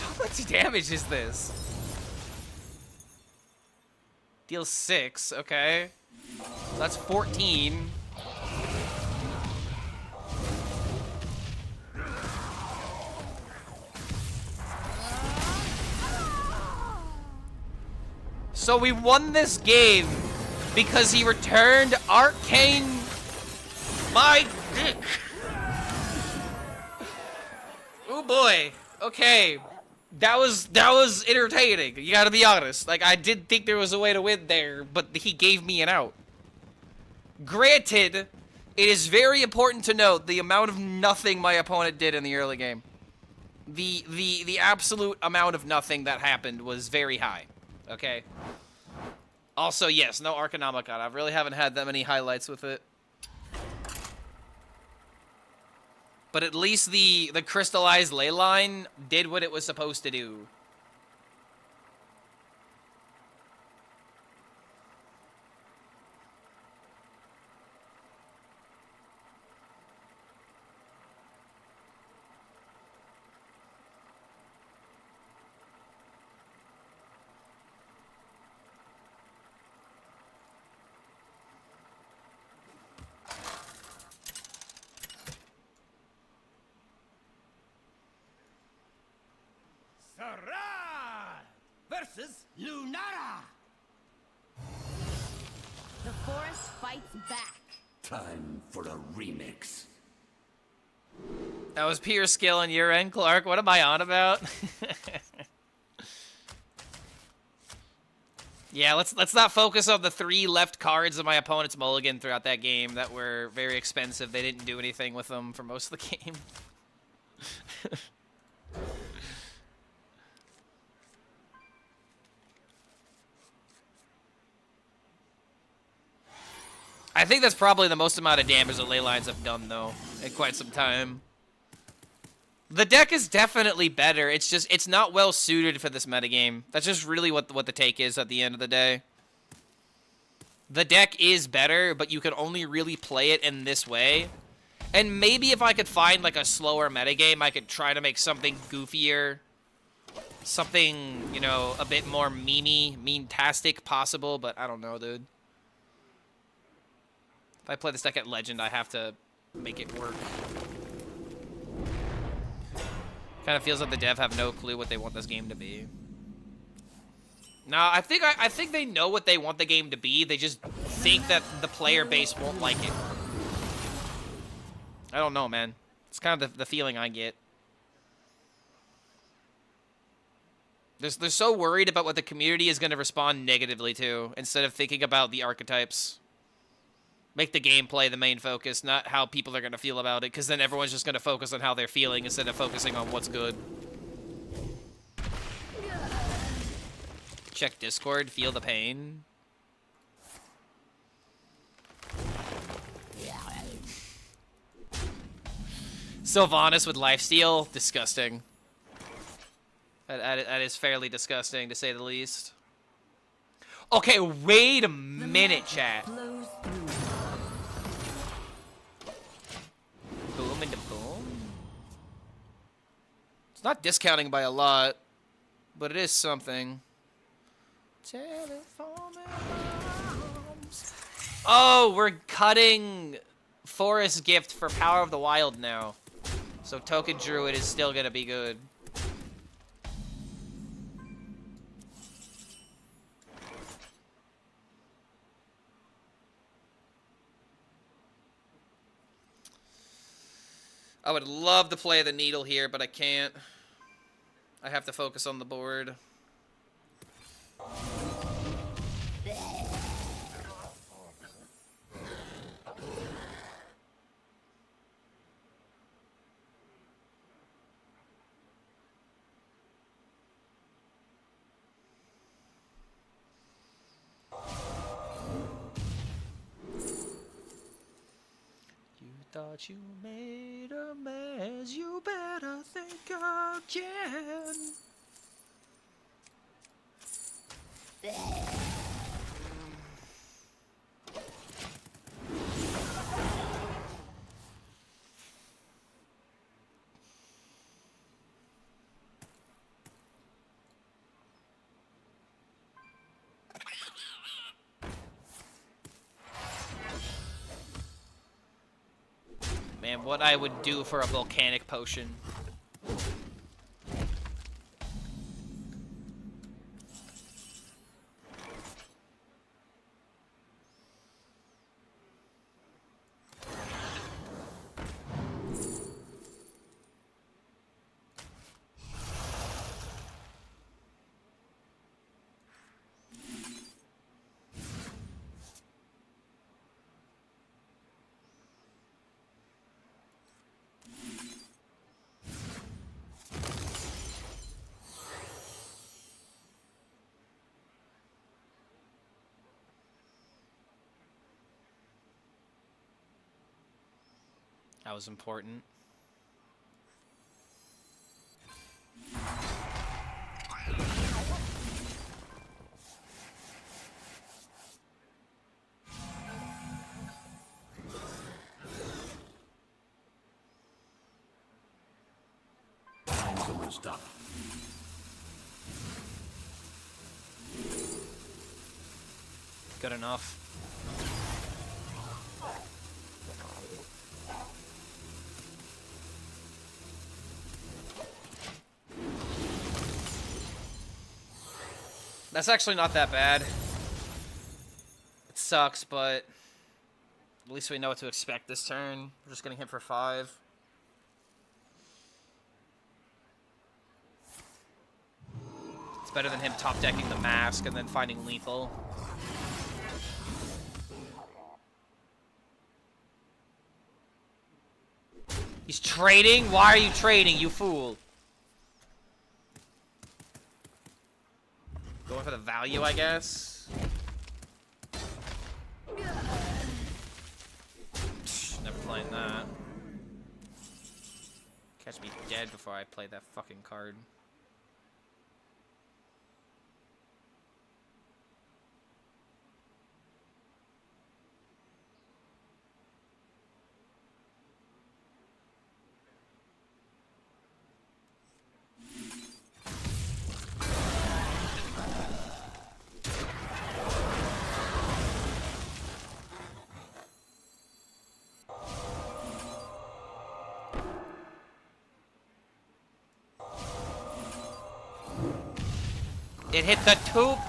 How much damage is this? Deals 6, okay. So that's 14. So we won this game because he returned Arcane my dick. Oh boy. Okay. That was entertaining. You gotta be honest. Like, I did think there was a way to win there, but he gave me an out. Granted, it is very important to note the amount of nothing my opponent did in the early game. The absolute amount of nothing that happened was very high. Okay? Also, yes, no Arcanomicon. I really haven't had that many highlights with it. But at least the crystallized Leyline did what it was supposed to do. Versus Lunara. The forest fights back. Time for a remix. That was pure skill on your end, Clark. What am I on about? Yeah, let's not focus on the 3 left cards of my opponent's mulligan throughout that game that were very expensive. They didn't do anything with them for most of the game. I think that's probably the most amount of damage the Leylines have done, though, in quite some time. The deck is definitely better. It's just, it's not well suited for this metagame. That's just really what the take is at the end of the day. The deck is better, but you can only really play it in this way. And maybe if I could find, like, a slower metagame, I could try to make something goofier. Something, you know, a bit more meme-tastic possible, but I don't know, dude. If I play this deck at Legend, I have to make it work. Kind of feels like the dev have no clue what they want this game to be. Nah, I think they know what they want the game to be. They just think that the player base won't like it. I don't know, man. It's kind of the feeling I get. They're so worried about what the community is going to respond negatively to, instead of thinking about the archetypes. Make the gameplay the main focus, not how people are going to feel about it, because then everyone's just going to focus on how they're feeling instead of focusing on what's good. Check Discord, feel the pain. Sylvanas with lifesteal, disgusting. That is fairly disgusting, to say the least. Okay, wait a minute, chat. Flows through. Boom into boom. It's not discounting by a lot, but it is something. Telephone alarms. Oh, we're cutting Forest Gift for Power of the Wild now. So Token Druid is still gonna be good. I would love to play the Needle here, but I can't. I have to focus on the board. Thought you made a mess, you better think again. Man, what I would do for a volcanic potion. That was important. Time's almost up. Good enough. That's actually not that bad. It sucks, but at least we know what to expect this turn. We're just getting hit for 5. It's better than him top decking the mask and then finding lethal. He's trading? Why are you trading, you fool? Going for the value, I guess. Never playing that. Catch me dead before I play that fucking card. It hit the tube.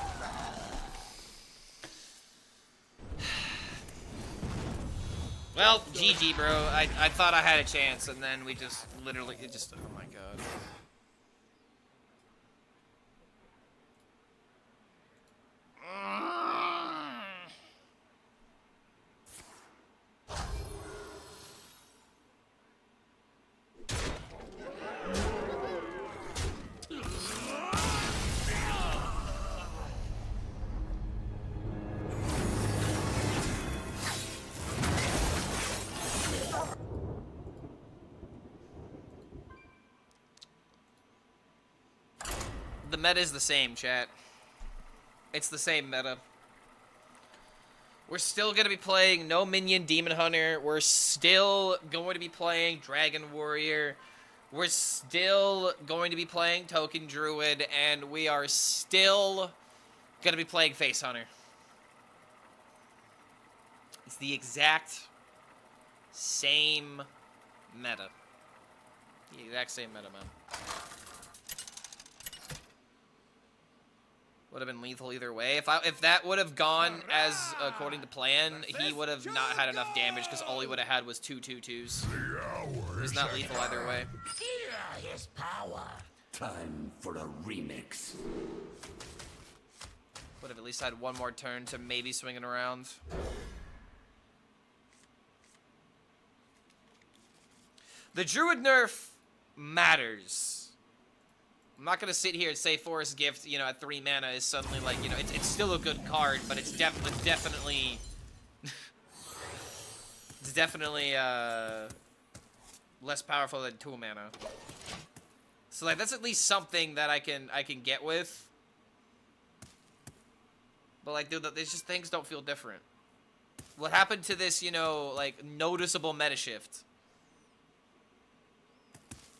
Well, GG, bro. I thought I had a chance, and then we just literally, it just, oh my god. The meta is the same, chat. It's the same meta. We're still going to be playing no minion Demon Hunter. We're still going to be playing Dragon Warrior. We're still going to be playing Token Druid. And we are still going to be playing Face Hunter. It's the exact same meta. The exact same meta, man. Would have been lethal either way. If that would have gone as according to plan, he would have not had enough damage because all he would have had was 2 2/2s. He's not lethal either way. Fear his power. Time for a remix. Would have at least had one more turn to maybe swing it around. The Druid nerf matters. I'm not gonna sit here and say Forest Gift, you know, at 3 mana is suddenly like, you know, it's still a good card, but it's definitely It's definitely less powerful than 2 mana. So like that's at least something that I can get with. But like, dude, these just things don't feel different. What happened to this, you know, like noticeable meta shift?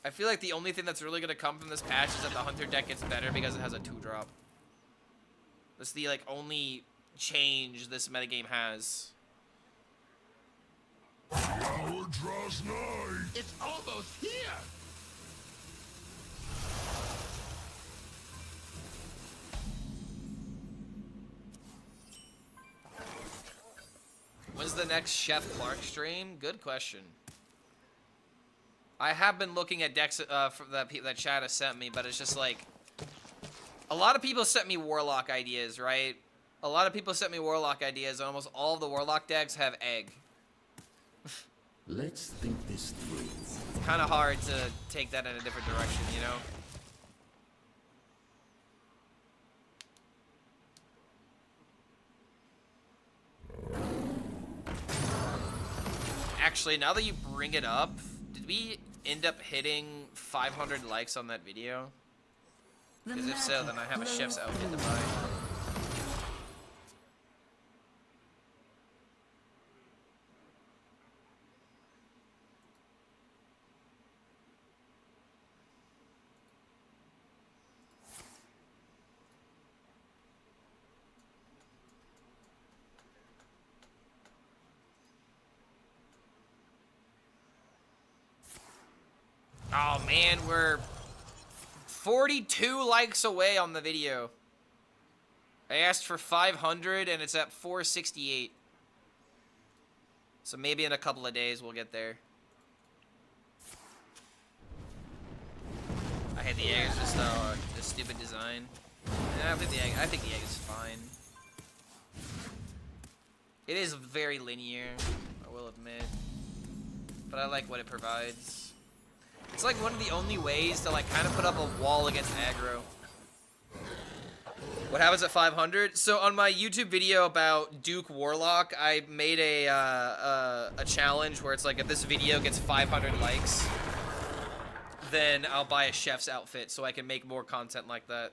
I feel like the only thing that's really gonna come from this patch is that the Hunter deck gets better because it has a 2-drop. That's the like only change this metagame has. The hour draws nigh. It's almost here! When's the next Chef Clark stream? Good question. I have been looking at decks that chat has sent me, but it's just like... A lot of people sent me Warlock ideas, right? A lot of people sent me Warlock ideas, and almost all of the Warlock decks have Egg. Let's think this through. It's kind of hard to take that in a different direction, you know? Actually, now that you bring it up, did we end up hitting 500 likes on that video? Because if so, then I have a chef's outfit to buy. Oh man, we're 42 likes away on the video. I asked for 500 and it's at 468. So maybe in a couple of days we'll get there. I hate the egg, it's just a stupid design. Yeah, I think the egg is fine. It is very linear, I will admit. But I like what it provides. It's like one of the only ways to like kind of put up a wall against aggro. What happens at 500? So on my YouTube video about Duke Warlock, I made a challenge where it's like if this video gets 500 likes, then I'll buy a chef's outfit so I can make more content like that.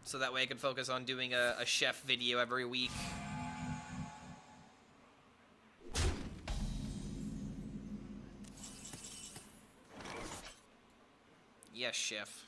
So that way I can focus on doing a chef video every week. Yes, chef.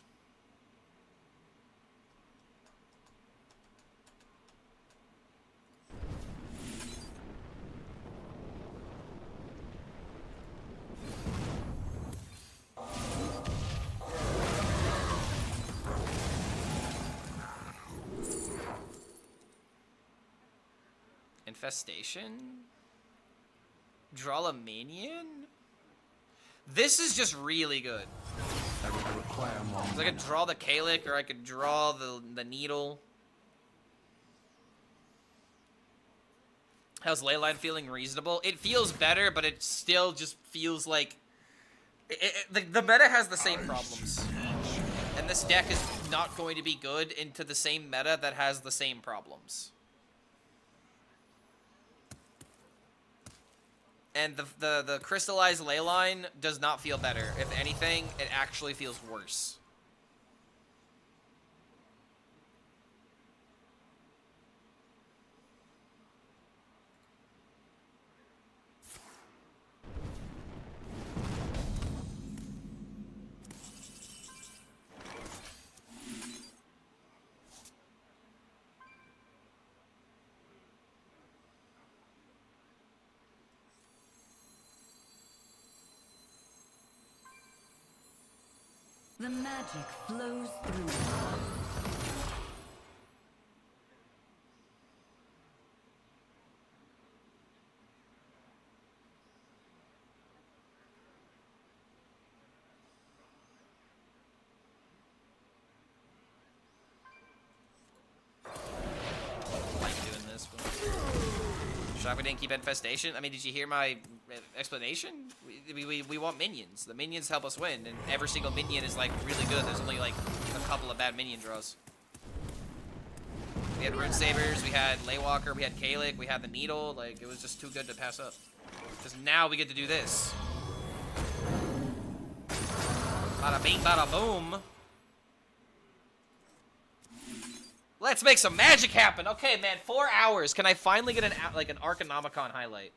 Infestation? Draw a minion? This is just really good. I will require more. So I could draw the Kalik, or I could draw the Needle. How's Leyline feeling? Reasonable? It feels better, but it still just feels like... the meta has the same problems. And this deck is not going to be good into the same meta that has the same problems. And the crystallized Leyline does not feel better. If anything, it actually feels worse. The magic flows through. Like doing this. Shocked we didn't keep Infestation. I mean, did you hear my explanation? We want minions. The minions help us win, and every single minion is like really good. There's only like a couple of bad minion draws. We had Rune Sabers, we had Laywalker, we had Kalik, we had the Needle. Like, it was just too good to pass up. Because now we get to do this. Bada bing, bada boom. Let's make some magic happen. Okay, man, 4 hours. Can I finally get an Arcanomicon highlight?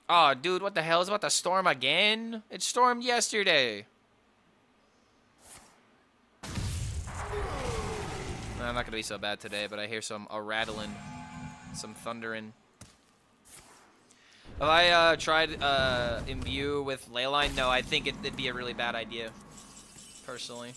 Oh, dude, what the hell? Is about to storm again? It stormed yesterday. I'm not gonna be so bad today, but I hear a rattling, some thundering. Have I tried imbue with Leyline? No, I think it'd be a really bad idea, personally.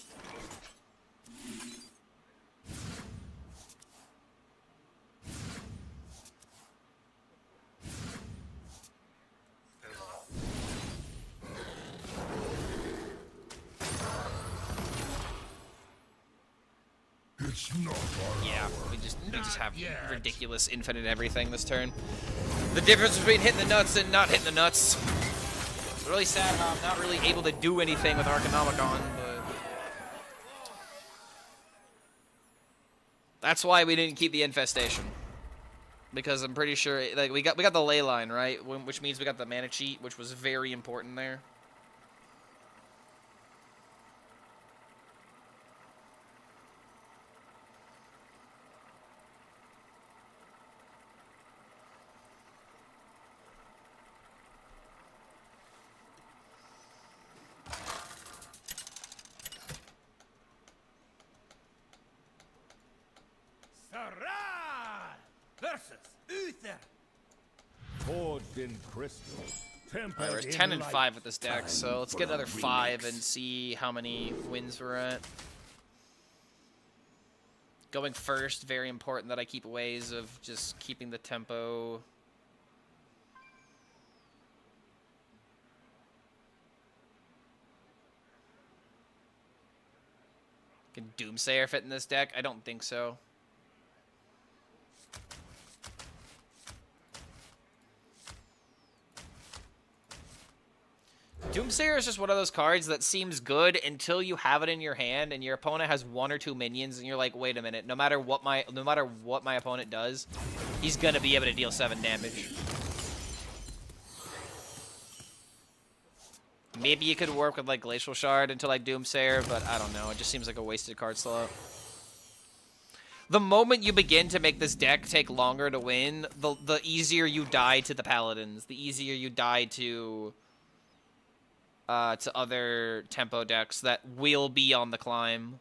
It's not our Yeah, we just have ridiculous infinite everything this turn. The difference between hitting the nuts and not hitting the nuts. It's really sad how I'm not really able to do anything with Arcanomicon, but that's why we didn't keep the infestation. Because I'm pretty sure like we got the Leyline, right? Which means we got the mana cheat, which was very important there. Versus Uther. Forged in crystal. Alright, we're 10 and 5 with this deck, so let's get another 5 and see how many wins we're at. Going first, very important that I keep ways of just keeping the tempo. Can Doomsayer fit in this deck? I don't think so. Doomsayer is just one of those cards that seems good until you have it in your hand and your opponent has 1 or 2 minions and you're like, wait a minute, no matter what my opponent does, he's gonna be able to deal 7 damage. Maybe you could work with like Glacial Shard into like Doomsayer, but I don't know. It just seems like a wasted card slot. The moment you begin to make this deck take longer to win, the easier you die to the Paladins, the easier you die to other tempo decks that will be on the climb.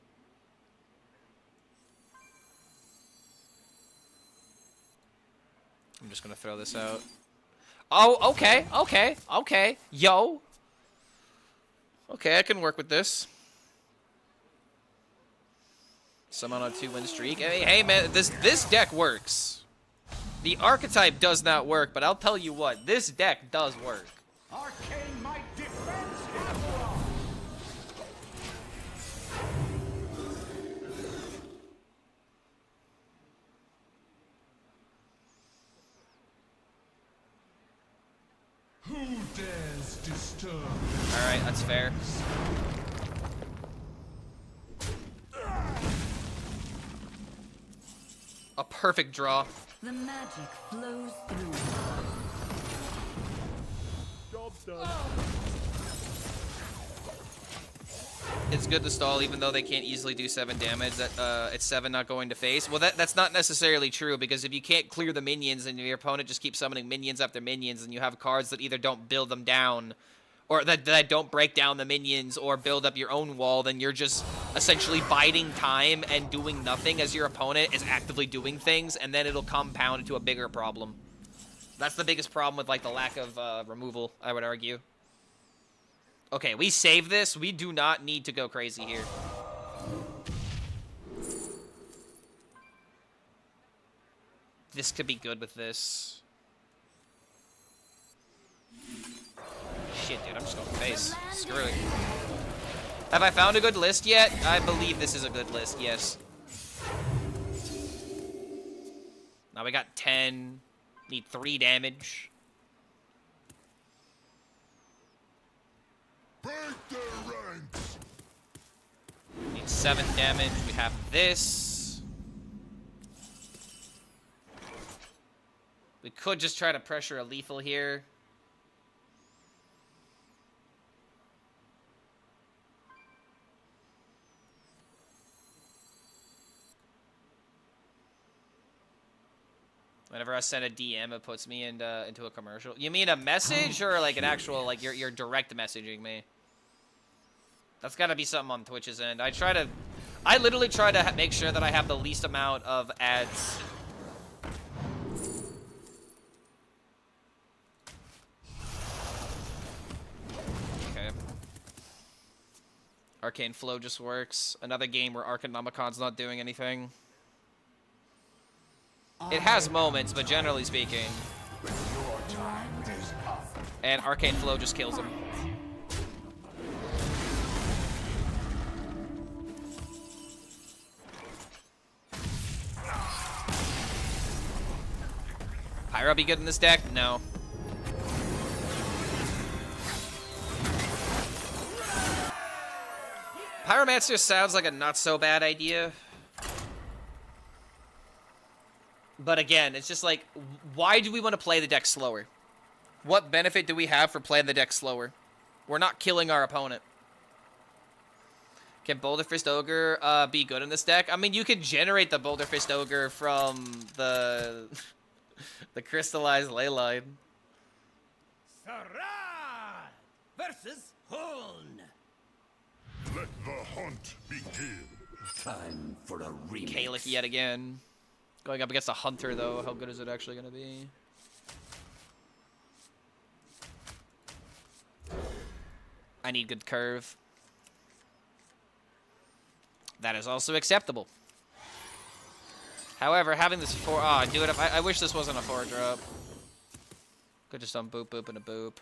I'm just gonna throw this out. Oh, okay. Yo. Okay, I can work with this. Summon on a 2-win streak. Hey man, this deck works. The archetype does not work, but I'll tell you what, this deck does work. Arcane might defends Avalon. Who dares disturb? Alright, that's fair. A perfect draw. The magic flows through. Job done. It's good to stall even though they can't easily do 7 damage. It's 7 not going to face. Well, that's not necessarily true because if you can't clear the minions and your opponent just keeps summoning minions after minions and you have cards that either don't build them down or that don't break down the minions or build up your own wall, then you're just essentially biding time and doing nothing as your opponent is actively doing things, and then it'll compound into a bigger problem. That's the biggest problem with like the lack of removal, I would argue. Okay, we save this. We do not need to go crazy here. This could be good with this. Shit, dude, I'm just going face. Screw it. Have I found a good list yet? I believe this is a good list, yes. Now we got 10. Need 3 damage. Break their ranks. Need 7 damage. We have this. We could just try to pressure a lethal here. Whenever I send a DM, it puts me into a commercial. You mean a message or like an actual, like you're direct messaging me? That's gotta be something on Twitch's end. I literally try to make sure that I have the least amount of ads. Okay. Arcane Flow just works. Another game where Arcanomicon's not doing anything. It has moments, but generally speaking. And Arcane Flow just kills him. Pyro be good in this deck? No. Pyromancer sounds like a not so bad idea. But again, it's just like, why do we want to play the deck slower? What benefit do we have for playing the deck slower? We're not killing our opponent. Can Boulder Fist Ogre be good in this deck? I mean, you could generate the Boulder Fist Ogre from the the crystallized Leyline. Sarah versus Huln. Let the hunt begin. Time for a remix. Kalik yet again. Going up against a Hunter, though. How good is it actually going to be? I need good curve. That is also acceptable. However, having this 4... Oh, dude, I wish this wasn't a 4-drop. Could just done boop, boop, and a boop.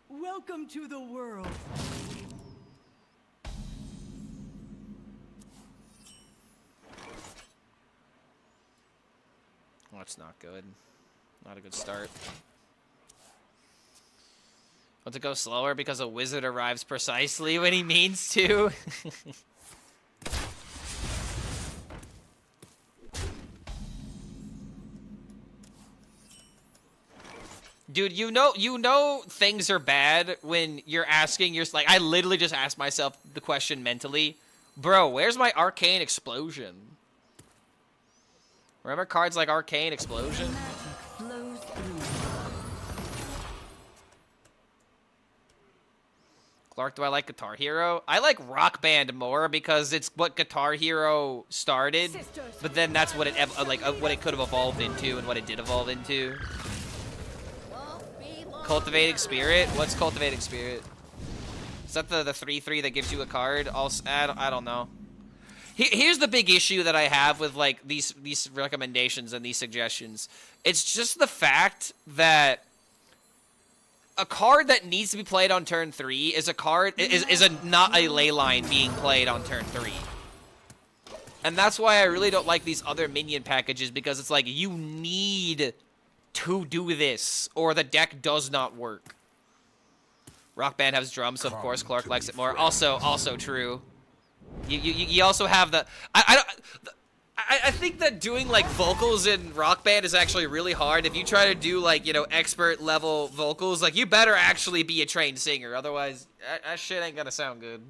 Welcome to the world. Well, that's not good. Not a good start. Want to go slower because a wizard arrives precisely when he means to? Dude, you know things are bad when you're asking, like, I literally just asked myself the question mentally. Bro, where's my Arcane Explosion? Remember cards like Arcane Explosion? Clark, do I like Guitar Hero? I like Rock Band more because it's what Guitar Hero started, but then that's what it what it could have evolved into and what it did evolve into. Cultivating Spirit? What's Cultivating Spirit? Is that the 3/3 that gives you a card? I don't know. Here's the big issue that I have with like these recommendations and these suggestions. It's just the fact that a card that needs to be played on turn 3 is a card not a Leyline being played on turn 3. And that's why I really don't like these other minion packages, because it's like you need to do this or the deck does not work. Rock Band has drums, so of course Clark likes it more. Also true. You also have the I think that doing like vocals in Rock Band is actually really hard. If you try to do like, you know, expert level vocals, like you better actually be a trained singer, otherwise that shit ain't gonna sound good.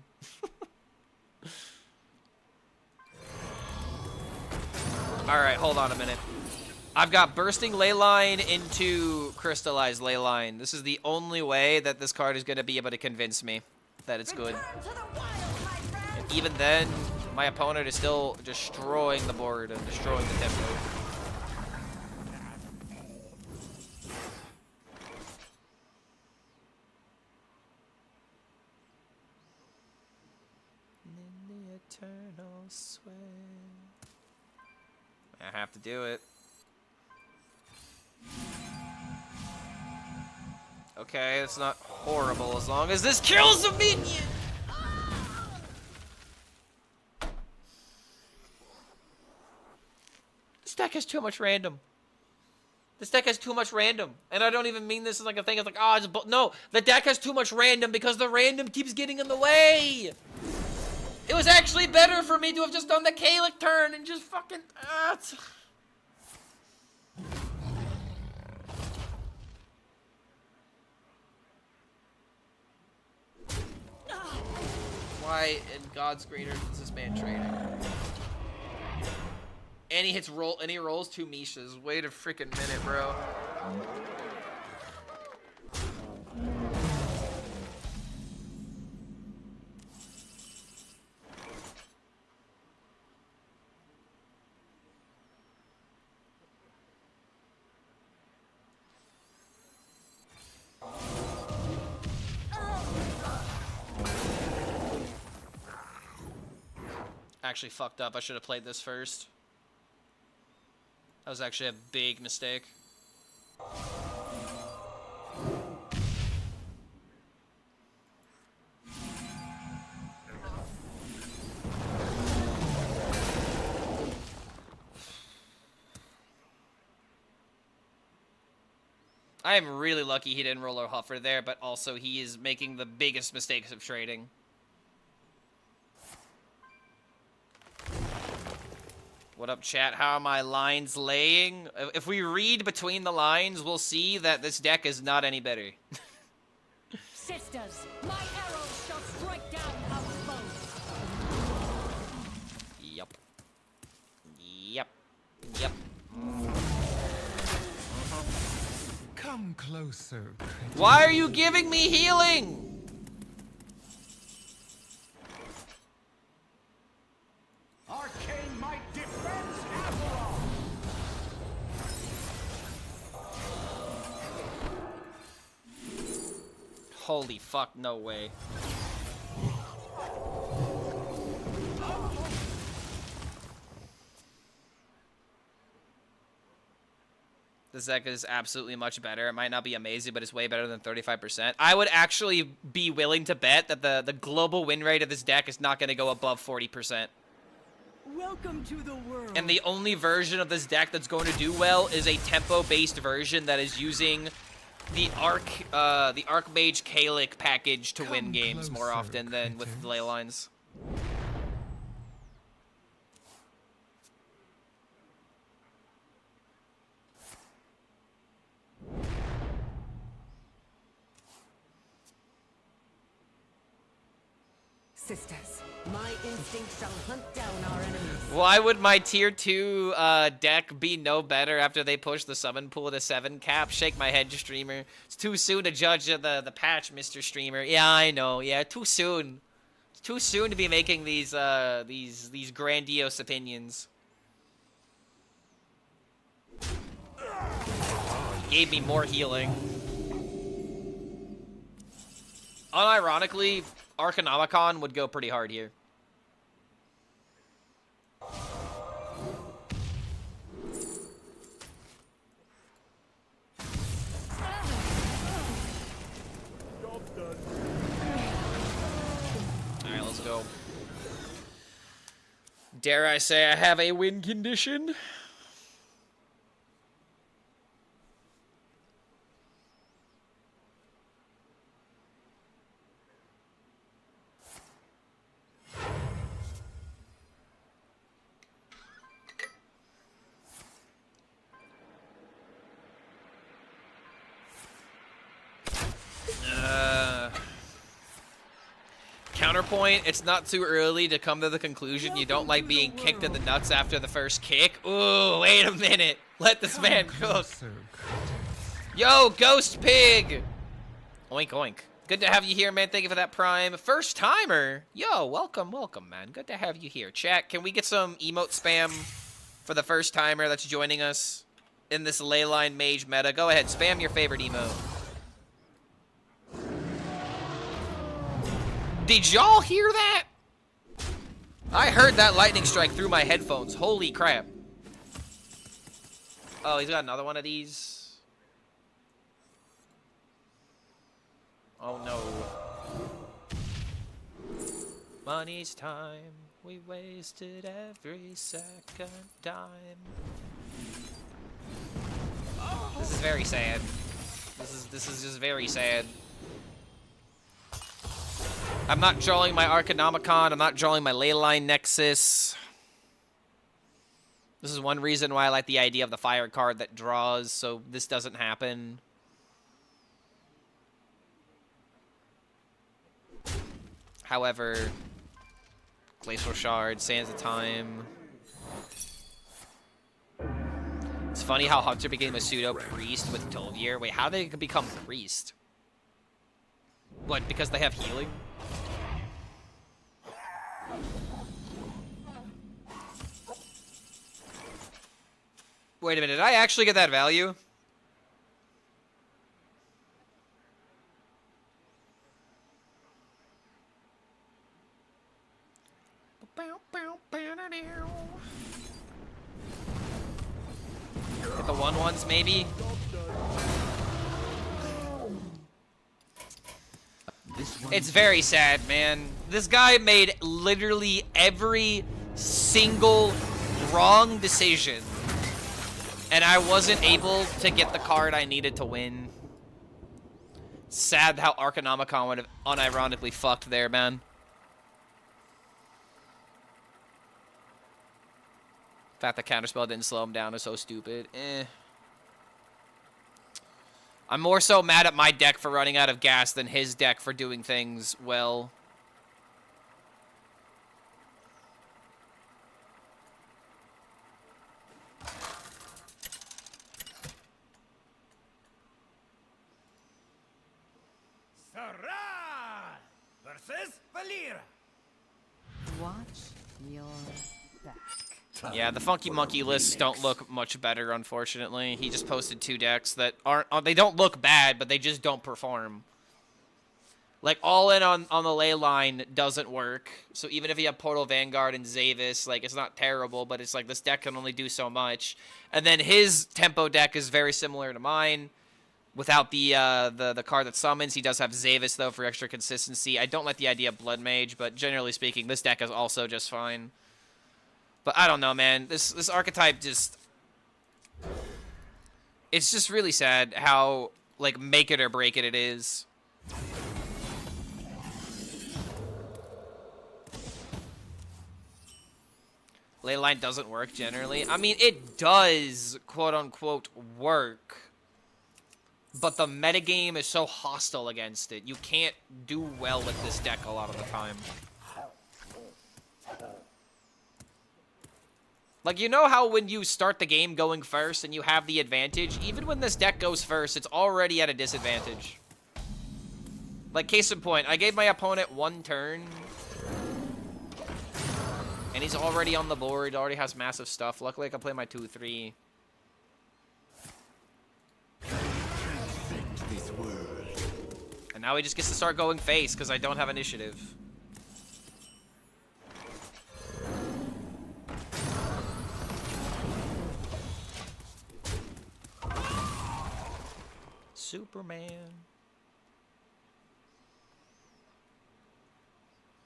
Alright, hold on a minute. I've got Bursting Leyline into Crystallized Leyline. This is the only way that this card is going to be able to convince me that it's good. And even then, my opponent is still destroying the board and destroying the tempo. In the eternal sway. I have to do it. Okay, it's not horrible as long as this kills a minion! deck has too much random. This deck has too much random. And I don't even mean this as like a thing. It's like, oh, no. The deck has too much random because the random keeps getting in the way. It was actually better for me to have just done the Kalik turn and just fucking... Why in God's greater is this man trading? And he rolls 2 Mishas. Wait a freaking minute, bro. Actually fucked up. I should have played this first. That was actually a big mistake. I am really lucky he didn't roll a Huffer there, but also he is making the biggest mistakes of trading. What up, chat? How are my lines laying? If we read between the lines, we'll see that this deck is not any better. Sisters, my arrows shall strike down our foes. Yup. Yep. Yep. Come closer, critic. Why are you giving me healing? Arcane might defends Azeroth! Holy fuck, no way. This deck is absolutely much better. It might not be amazing, but it's way better than 35%. I would actually be willing to bet that the global win rate of this deck is not going to go above 40%. Welcome to the world. And the only version of this deck that's going to do well is a tempo-based version that is using the Mage Kalik package to win games more often than with Leylines. Sisters, my instinct shall hunt down our enemies. Why would my tier 2 deck be no better after they push the summon pool to 7 cap? Shake my head, streamer. It's too soon to judge the patch, Mr. Streamer. Yeah, I know. Yeah, too soon. It's too soon to be making these grandiose opinions. Gave me more healing. Unironically, Arcanomicon would go pretty hard here. Alright, let's go. Dare I say I have a win condition? Counterpoint, it's not too early to come to the conclusion you don't like being kicked in the nuts after the first kick. Ooh, wait a minute. Let this man cook. Yo, Ghost Pig! Oink, oink. Good to have you here, man. Thank you for that prime. First timer. Yo, welcome, welcome, man. Good to have you here. Chat, can we get some emote spam for the first timer that's joining us in this Leyline Mage meta? Go ahead, spam your favorite emote. Did y'all hear that? I heard that lightning strike through my headphones. Holy crap. Oh, he's got another one of these. Oh no. Money's time. We wasted every second time. This is very sad. This is just very sad. I'm not drawing my Arcanomicon. I'm not drawing my Leyline Nexus. This is one reason why I like the idea of the fire card that draws, so this doesn't happen. However, Glacial Shard, Sands of Time. It's funny how Hunter became a pseudo-priest with Tol'vir. Wait, how did they become priest? What, because they have healing? Wait a minute, did I actually get that value? Get the 1/1s maybe? It's very sad, man. This guy made literally every single wrong decision. And I wasn't able to get the card I needed to win. Sad how Arcanomicon would have unironically fucked there, man. The fact that Counterspell didn't slow him down is so stupid. I'm more so mad at my deck for running out of gas than his deck for doing things well. Sarah versus Valera. Watch your back. Yeah, the Funky Monkey lists don't look much better, unfortunately. He just posted 2 decks that aren't... they don't look bad, but they just don't perform. Like, All In on the Leyline doesn't work. So even if you have Portal Vanguard and Zavis, like, it's not terrible, but it's like this deck can only do so much. And then his tempo deck is very similar to mine. Without the card that summons, he does have Zavis, though, for extra consistency. I don't like the idea of Blood Mage, but generally speaking, this deck is also just fine. But I don't know, man. This archetype just... It's just really sad how, like, make it or break it is. Leyline doesn't work, generally. I mean, it does, quote-unquote, work. But the metagame is so hostile against it. You can't do well with this deck a lot of the time. Like, you know how when you start the game going first and you have the advantage, even when this deck goes first, it's already at a disadvantage. Like, case in point, I gave my opponent 1 turn. And he's already on the board, already has massive stuff. Luckily, I can play my 2-3. And now he just gets to start going face, because I don't have initiative. Superman.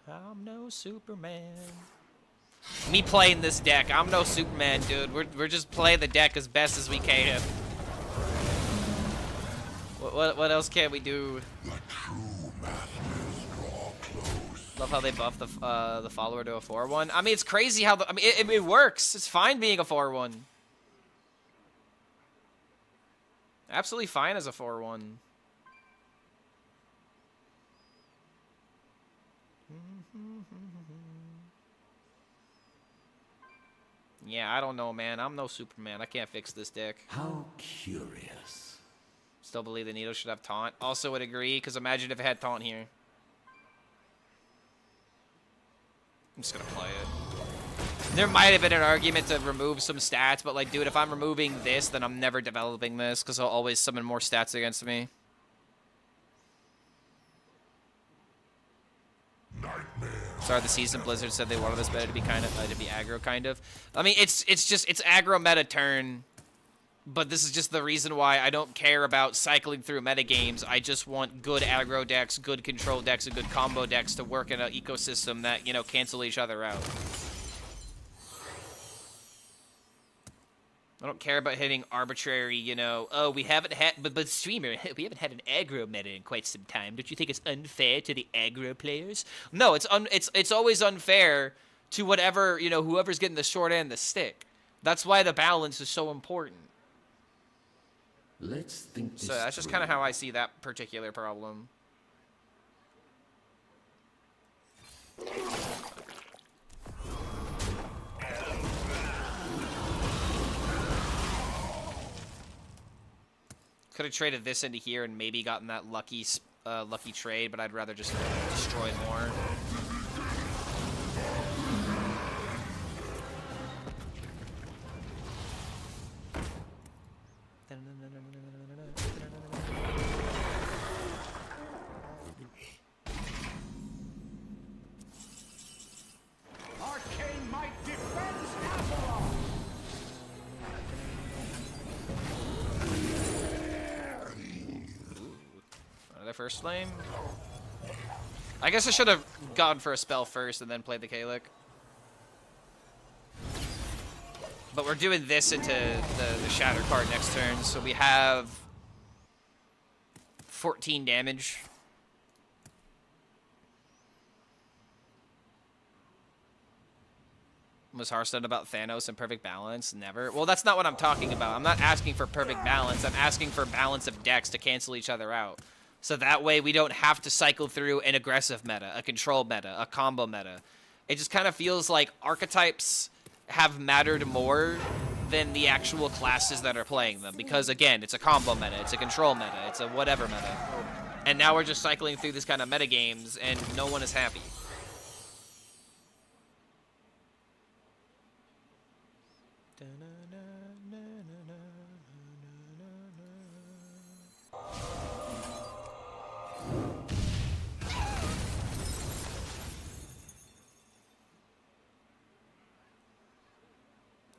I'm no Superman. Me playing this deck, I'm no Superman, dude. We're just playing the deck as best as we can. What else can we do? The true masters draw close. Love how they buff the follower to a 4/1. I mean, it's crazy how I mean, it works. It's fine being a 4/1. Absolutely fine as a 4/1. Yeah, I don't know, man. I'm no Superman. I can't fix this deck. How curious. Still believe the Needle should have Taunt. Also would agree, because imagine if it had Taunt here. I'm just going to play it. There might have been an argument to remove some stats, but, like, dude, if I'm removing this, then I'm never developing this, because I'll always summon more stats against me. Sorry, the Season Blizzard said they wanted this meta to be kind of to be aggro, kind of. I mean, it's aggro meta turn. But this is just the reason why I don't care about cycling through metagames. I just want good aggro decks, good control decks, and good combo decks to work in an ecosystem that, you know, cancel each other out. I don't care about hitting arbitrary, you know, oh, we haven't had, but streamer, we haven't had an aggro meta in quite some time. Don't you think it's unfair to the aggro players? No, it's always unfair to whatever, you know, whoever's getting the short end of the stick. That's why the balance is so important. Let's think this So that's just through. kind of how I see that particular problem. Could have traded this into here and maybe gotten that lucky trade, but I'd rather just destroy more. Arcane might defends Azeroth! Another first flame. I guess I should have gone for a spell first and then played the Kalik. But we're doing this into the Shatter card next turn, so we have 14 damage. Was Hearthstone about Thanos and perfect balance? Never. Well, that's not what I'm talking about. I'm not asking for perfect balance. I'm asking for balance of decks to cancel each other out. So that way we don't have to cycle through an aggressive meta, a control meta, a combo meta. It just kind of feels like archetypes have mattered more than the actual classes that are playing them. Because, again, it's a combo meta, it's a control meta, it's a whatever meta. And now we're just cycling through this kind of meta games, and no one is happy.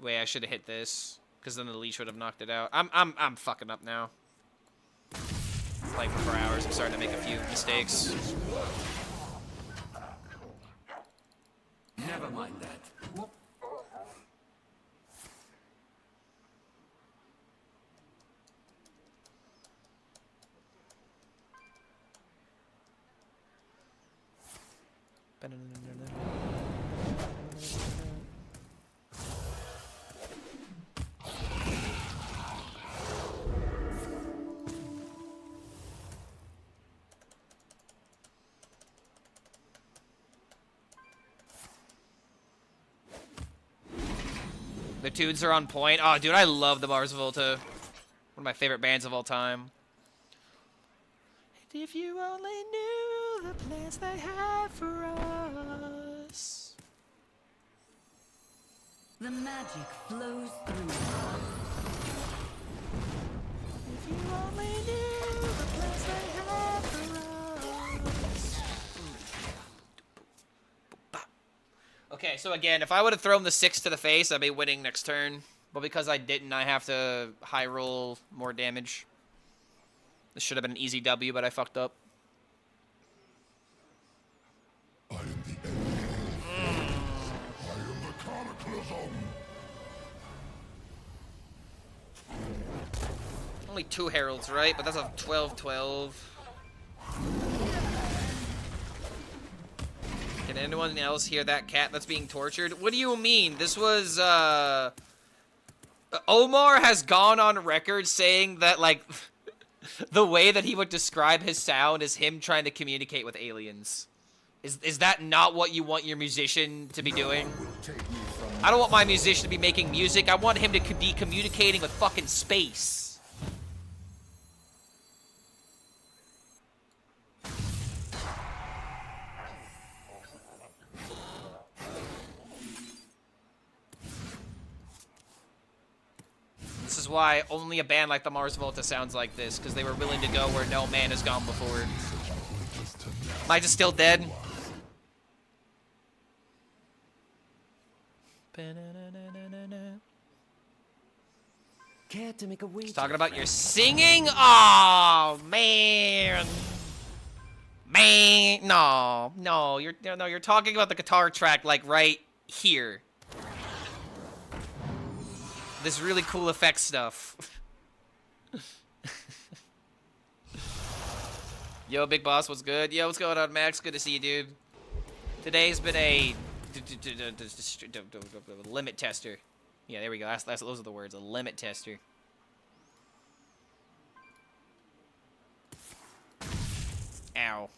Wait, I should have hit this, because then the leech would have knocked it out. I'm fucking up now. Playing for 4 hours, I'm starting to make a few mistakes. Never mind that. The tunes are on point. Oh, dude, I love the Mars Volta. One of my favorite bands of all time. And if you only knew the plans they have for us. The magic flows through. If you only knew the plans they have for us. Okay, so again, if I would have thrown the 6 to the face, I'd be winning next turn. But because I didn't, I have to high roll more damage. This should have been an easy W, but I fucked up. I am the enemy. I am the cataclysm. Only 2 heralds, right? But that's a 12-12. Can anyone else hear that cat that's being tortured? What do you mean? This was, Omar has gone on record saying that, like, the way that he would describe his sound is him trying to communicate with aliens. Is that not what you want your musician to be doing? I don't want my musician to be making music. I want him to be communicating with fucking space. This is why only a band like the Mars Volta sounds like this, because they were willing to go where no man has gone before. Am I just still dead? Care to make a wager? He's talking about your singing? Oh, man. Man, no, you're talking about the guitar track like right here. This really cool effect stuff. Yo, Big Boss, what's good? Yo, what's going on, Max? Good to see you, dude. Today's been a limit tester. Yeah, there we go. Those are the words. A limit tester. Ow.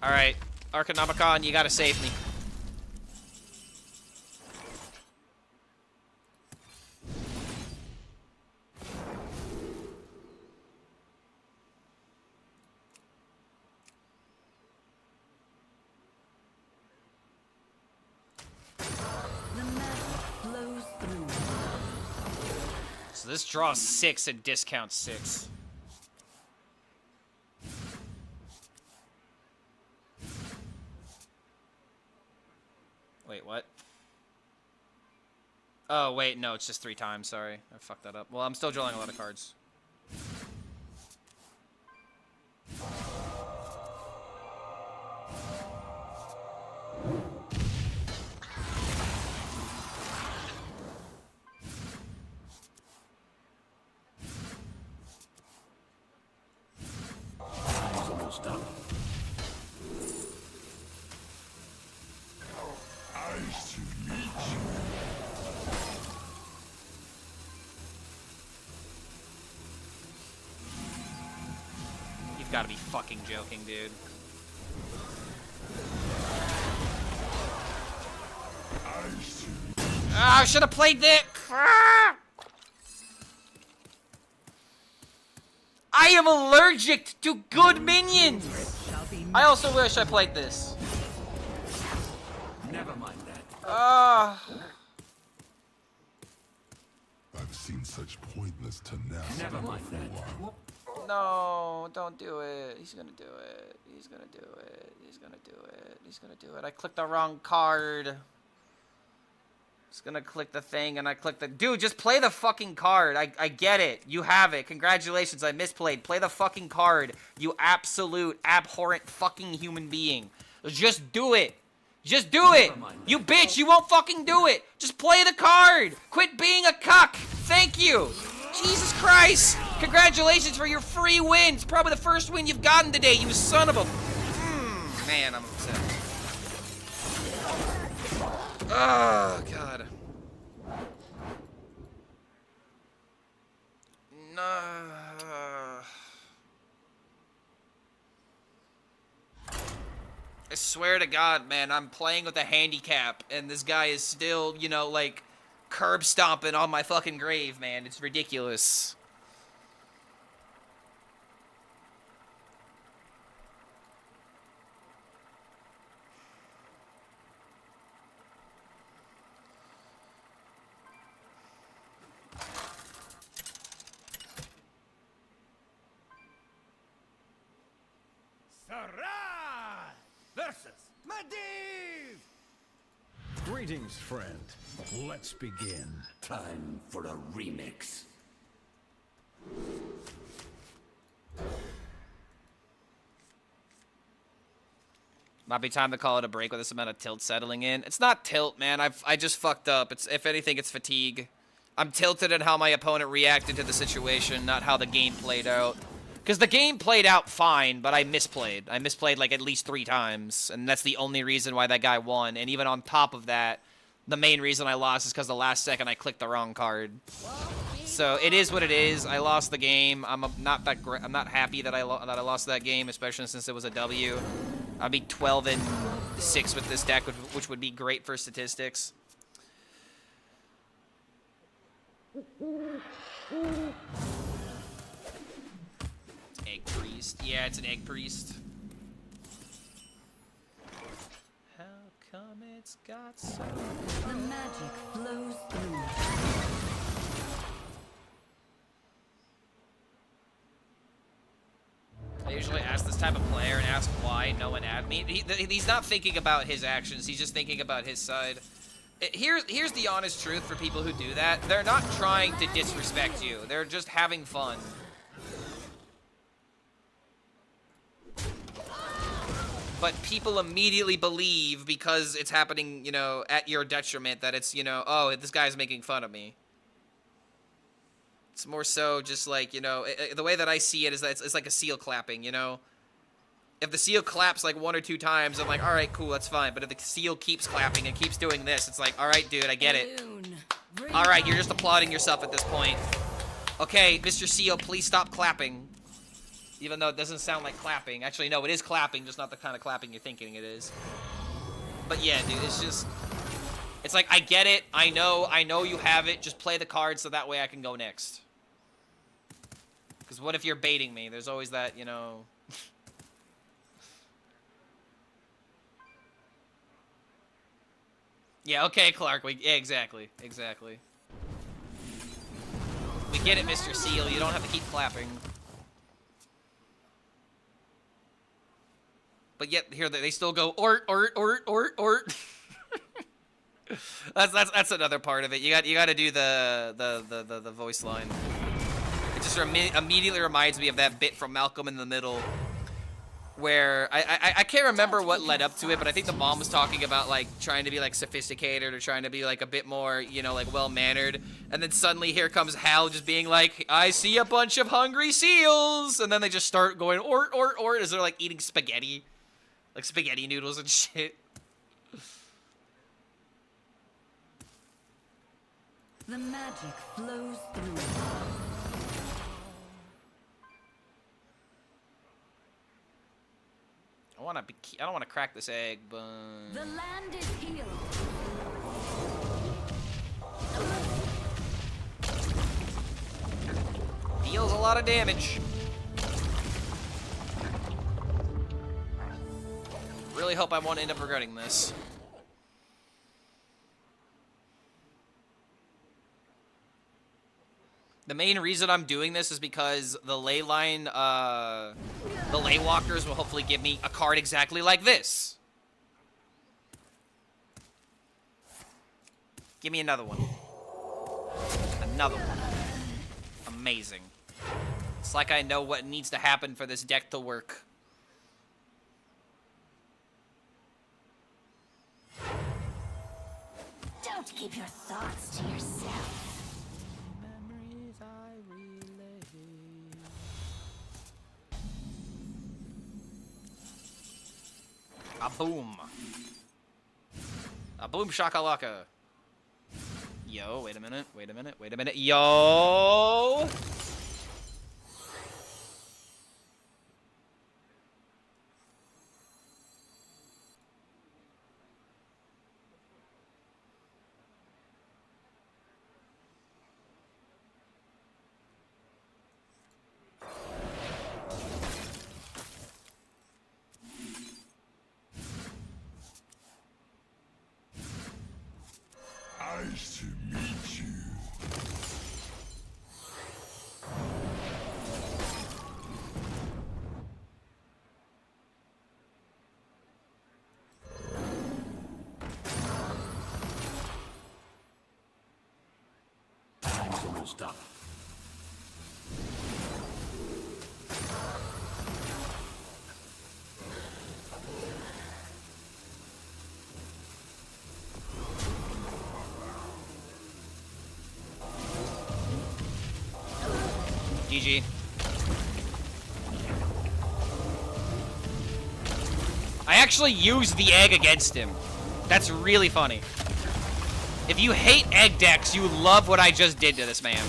Alright, Arcanomicon, you gotta save me. The magic flows through. So this draws 6 and discounts 6. Wait, what? Oh, wait, no, it's just 3 times, sorry. I fucked that up. Well, I'm still drawing a lot of cards. Time's almost up. Ice Mage. You've got to be fucking joking, dude. Ice Ah, I should have played that. Ah! I am allergic to good minions. I also wish I played this. Never mind that. Ah. I've seen such pointless tenacity. Never mind that. No, don't do it. He's gonna do it. He's gonna do it. He's gonna do it. He's gonna do it. I clicked the wrong card. Just gonna click the thing and I clicked the... Dude, just play the fucking card. I get it. You have it. Congratulations, I misplayed. Play the fucking card. You absolute, abhorrent fucking human being. Just do it. Just do it. You bitch, you won't fucking do it. Just play the card. Quit being a cuck. Thank you. Jesus Christ. Congratulations for your free win. It's probably the first win you've gotten today, you son of a... man, I'm upset. Oh, God. No. I swear to God, man, I'm playing with a handicap, and this guy is still, you know, like, curb stomping on my fucking grave, man. It's ridiculous. Sarah versus Medivh. Greetings, friend. Let's begin. Time for a remix. Might be time to call it a break with this amount of tilt settling in. It's not tilt, man. I just fucked up. It's, if anything, it's fatigue. I'm tilted at how my opponent reacted to the situation, not how the game played out. Because the game played out fine, but I misplayed. I misplayed like at least 3 times, and that's the only reason why that guy won. And even on top of that, the main reason I lost is because the last second I clicked the wrong card. So it is what it is. I lost the game. I'm not happy that I lost that game, especially since it was a W. I'd be 12-6 with this deck, which would be great for statistics. Egg Priest. Yeah, it's an Egg Priest. How come it's got so... The magic flows through. I usually ask this type of player and ask why no one add me. He's not thinking about his actions. He's just thinking about his side. Here's the honest truth for people who do that. They're not trying to disrespect you. They're just having fun. But people immediately believe, because it's happening, you know, at your detriment, that it's, you know, oh, this guy's making fun of me. It's more so just like, you know, the way that I see it is that it's like a seal clapping, you know? If the seal claps like 1 or 2 times, I'm like, all right, cool, that's fine. But if the seal keeps clapping and keeps doing this, it's like, all right, dude, I get it. All right, you're just applauding yourself at this point. Okay, Mr. Seal, please stop clapping. Even though it doesn't sound like clapping. Actually, no, it is clapping, just not the kind of clapping you're thinking it is. But yeah, dude, it's just... It's like, I get it, I know you have it, just play the card so that way I can go next. Because what if you're baiting me? There's always that, you know... Yeah, okay, Clark. Yeah, exactly. Exactly. We get it, Mr. Seal. You don't have to keep clapping. But yet, here, they still go, ort. That's another part of it. You got to do the voice line. It just immediately reminds me of that bit from Malcolm in the Middle, where I can't remember what led up to it, but I think the mom was talking about like trying to be like sophisticated or trying to be like a bit more, you know, like well-mannered, and then suddenly here comes Hal just being like, I see a bunch of hungry seals, and then they just start going ort as they're like eating spaghetti, like spaghetti noodles and shit. The magic flows through. I don't want to crack this egg, but The land is healed. deals a lot of damage. Really hope I won't end up regretting this. The main reason I'm doing this is because the Leyline, the Leywalkers will hopefully give me a card exactly like this. Give me another one. Another one. Amazing. It's like I know what needs to happen for this deck to work. Don't keep your thoughts to yourself. A boom. A boom shakalaka. Yo, wait a minute. Yo! Nice to meet you. Time's almost up. GG. I actually used the egg against him. That's really funny. If you hate egg decks, you love what I just did to this man.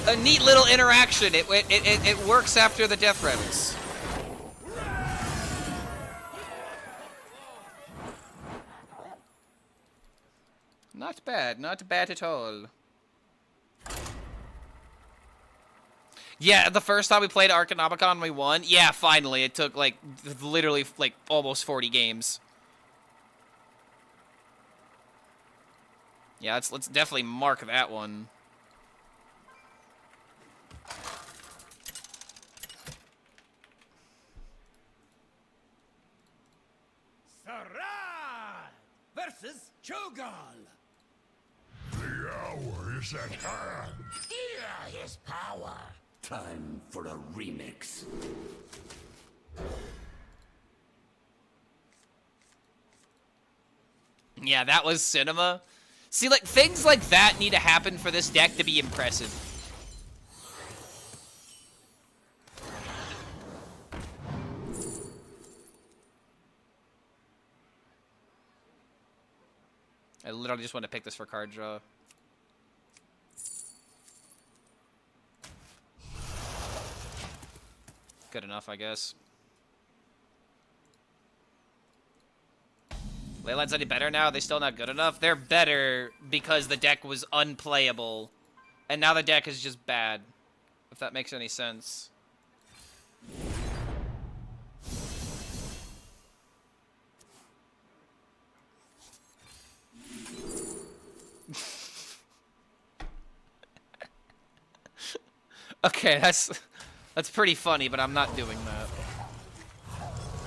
A neat little interaction. It works after the death rattles. Not bad, not bad at all. Yeah, the first time we played Arcanomicon, we won. Yeah, finally. It took, like, literally, like, almost 40 games. Yeah, let's definitely mark that one. Sarai versus Cho'Gall. The hour is at hand. Hear his power. Time for a remix. Yeah, that was cinema. See, like, things like that need to happen for this deck to be impressive. I literally just want to pick this for card draw. Good enough, I guess. Leyline's any better now? Are they still not good enough? They're better because the deck was unplayable. And now the deck is just bad. If that makes any sense. Okay, that's pretty funny, but I'm not doing that.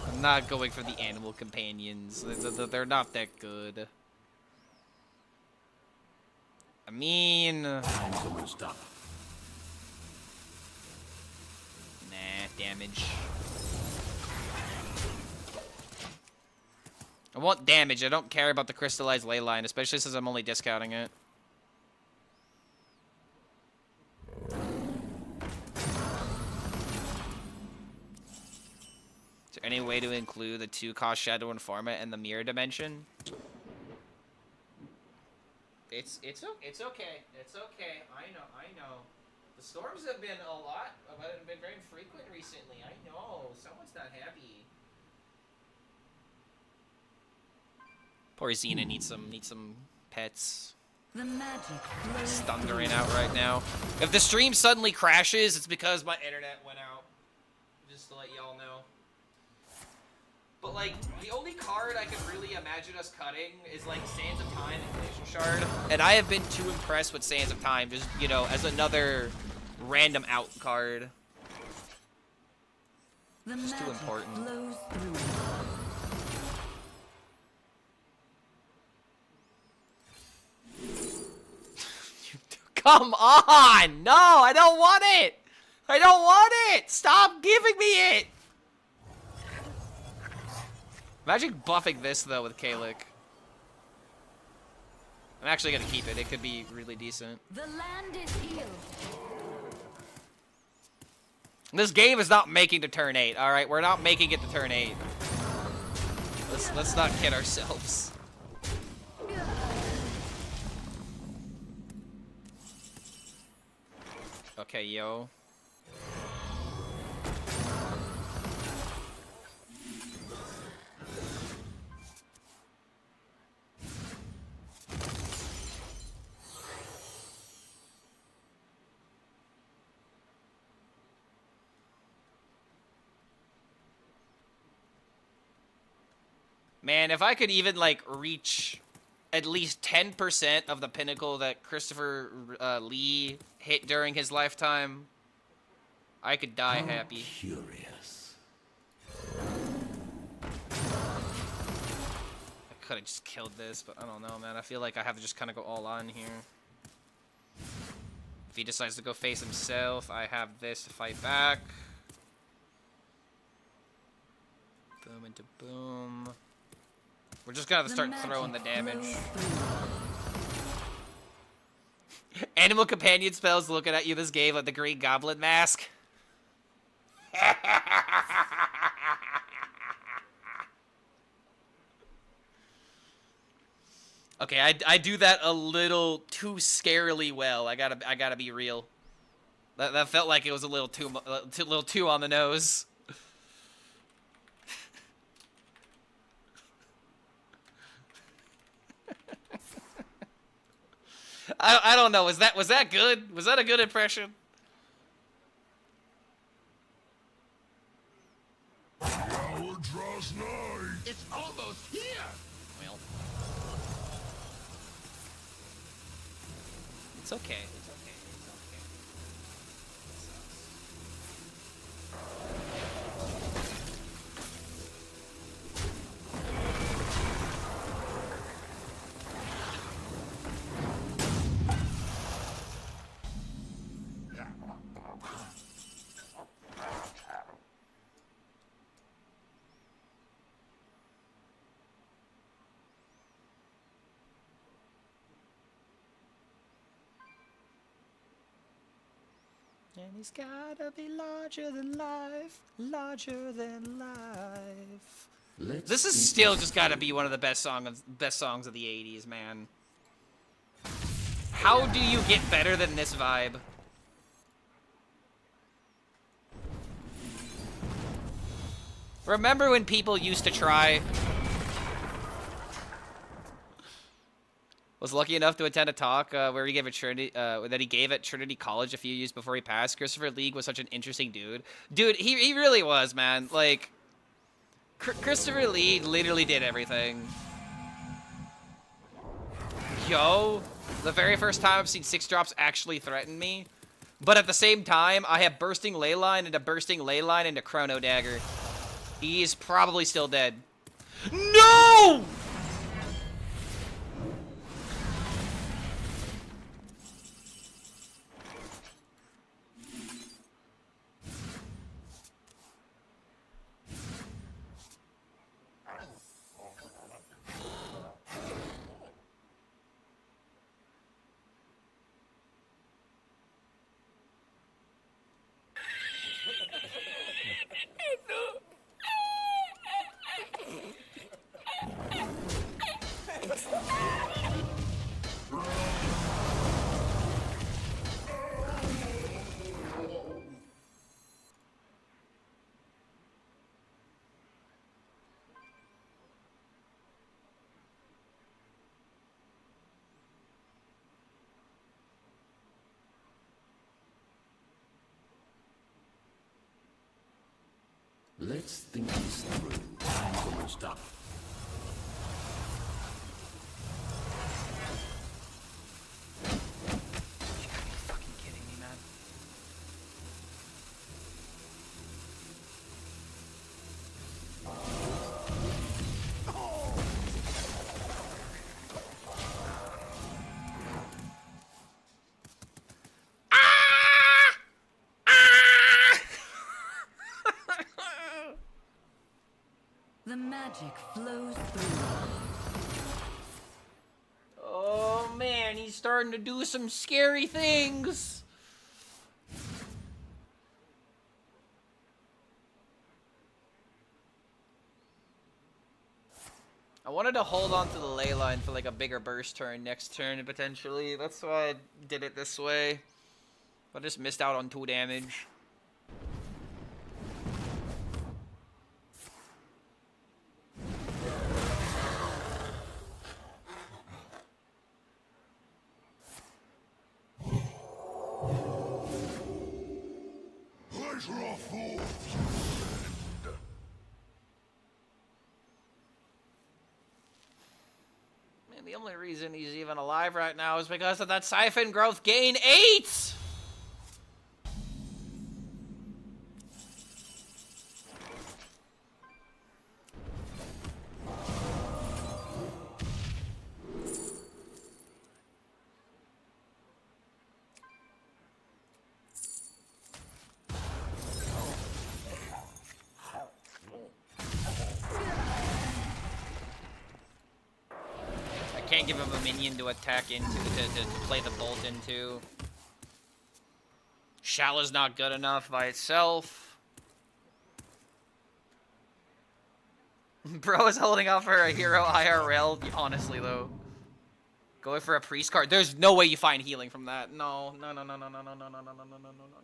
I'm not going for the animal companions. They're not that good. I mean... Time's almost up. Nah, damage. I want damage. I don't care about the crystallized Leyline, especially since I'm only discounting it. Is there any way to include the 2-cost Shadow Informant and the Mirror Dimension? It's okay. It's okay. I know. The storms have been a lot, but been very frequent recently. I know. Someone's not happy. Poor Xena needs some pets. The magic It's thundering out right now. If the stream suddenly crashes, it's because my internet went out. Just to let y'all know. But, like, the only card I can really imagine us cutting is, like, Sands of Time and Glacial Shard. And I have been too impressed with Sands of Time, just, you know, as another random out card. It's too important. flows through. Come on! No, I don't want it! I don't want it! Stop giving me it! Imagine buffing this, though, with Kalik. I'm actually gonna keep it. It could be really decent. The land is healed. This game is not making to turn 8, alright? We're not making it to turn 8. Let's not kid ourselves. Okay, yo. Man, if I could even, like, reach at least 10% of the pinnacle that Christopher Lee hit during his lifetime, I could die happy. Curious. I could have just killed this, but I don't know, man. I feel like I have to just kind of go all on here. If he decides to go face himself, I have this to fight back. Boom into boom. We're just gonna have to start throwing the damage. Animal companion spells looking at you this game like the Green Goblin mask. Okay, I do that a little too scarily well. I gotta be real. That felt like it was a little too on the nose. I don't know. Was that good? Was that a good impression? The hour draws nigh. It's almost here. Well, it's okay. It's okay. It's okay. And he's gotta be larger than life, larger than life. This is still just gotta be one of the best songs of the 80s, man. How do you get better than this vibe? Remember when people used to try? Was lucky enough to attend a talk where he gave at Trinity, that he gave at Trinity College a few years before he passed. Christopher Lee was such an interesting dude. Dude, he really was, man. Like, Christopher Lee literally did everything. Yo, the very first time I've seen 6-drops actually threaten me. But at the same time, I have Bursting Leyline into Chrono Dagger. He's probably still dead. No! Let's think this through. Time's almost up. Fucking kidding me, man. The magic flows through. Oh man, he's starting to do some scary things. I wanted to hold on to the Leyline for like a bigger burst turn next turn potentially. That's why I did it this way. But I just missed out on 2 damage. Man, the only reason he's even alive right now is because of that Siphon Growth gain 8! Can't give him a minion to attack into, to play the bolt into. Shallow's not good enough by itself. Bro is holding out for a hero IRL, honestly though. Going for a priest card. There's no way you find healing from that. No, no, no, no, no, no, no, no, no, no, no, no, no, no, no.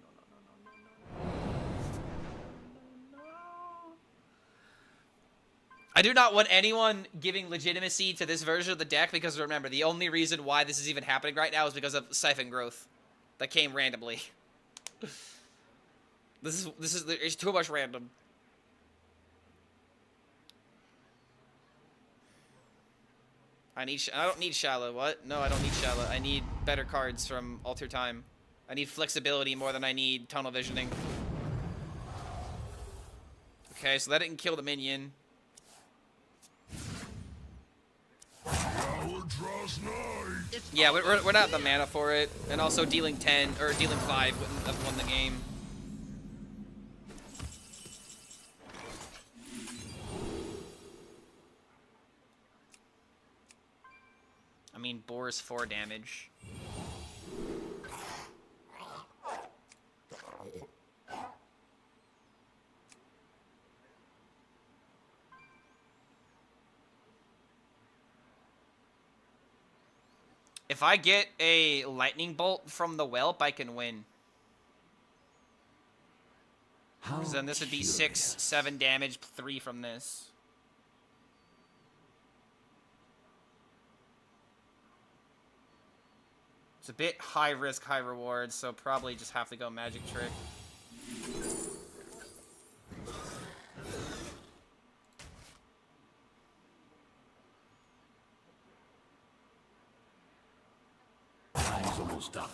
I do not want anyone giving legitimacy to this version of the deck because remember, the only reason why this is even happening right now is because of Siphon Growth that came randomly. It's too much random. I don't need Shallow. What? No, I don't need Shallow. I need better cards from Alter Time. I need flexibility more than I need tunnel visioning. Okay, so that didn't kill the minion. Yeah, we're not the mana for it, and also dealing 10 or dealing 5 wouldn't have won the game. I mean, Boar's 4 damage. If I get a lightning bolt from the whelp, I can win. Because then this would be 6, 7 damage, 3 from this. It's a bit high risk, high reward, so probably just have to go magic trick. Time's almost up.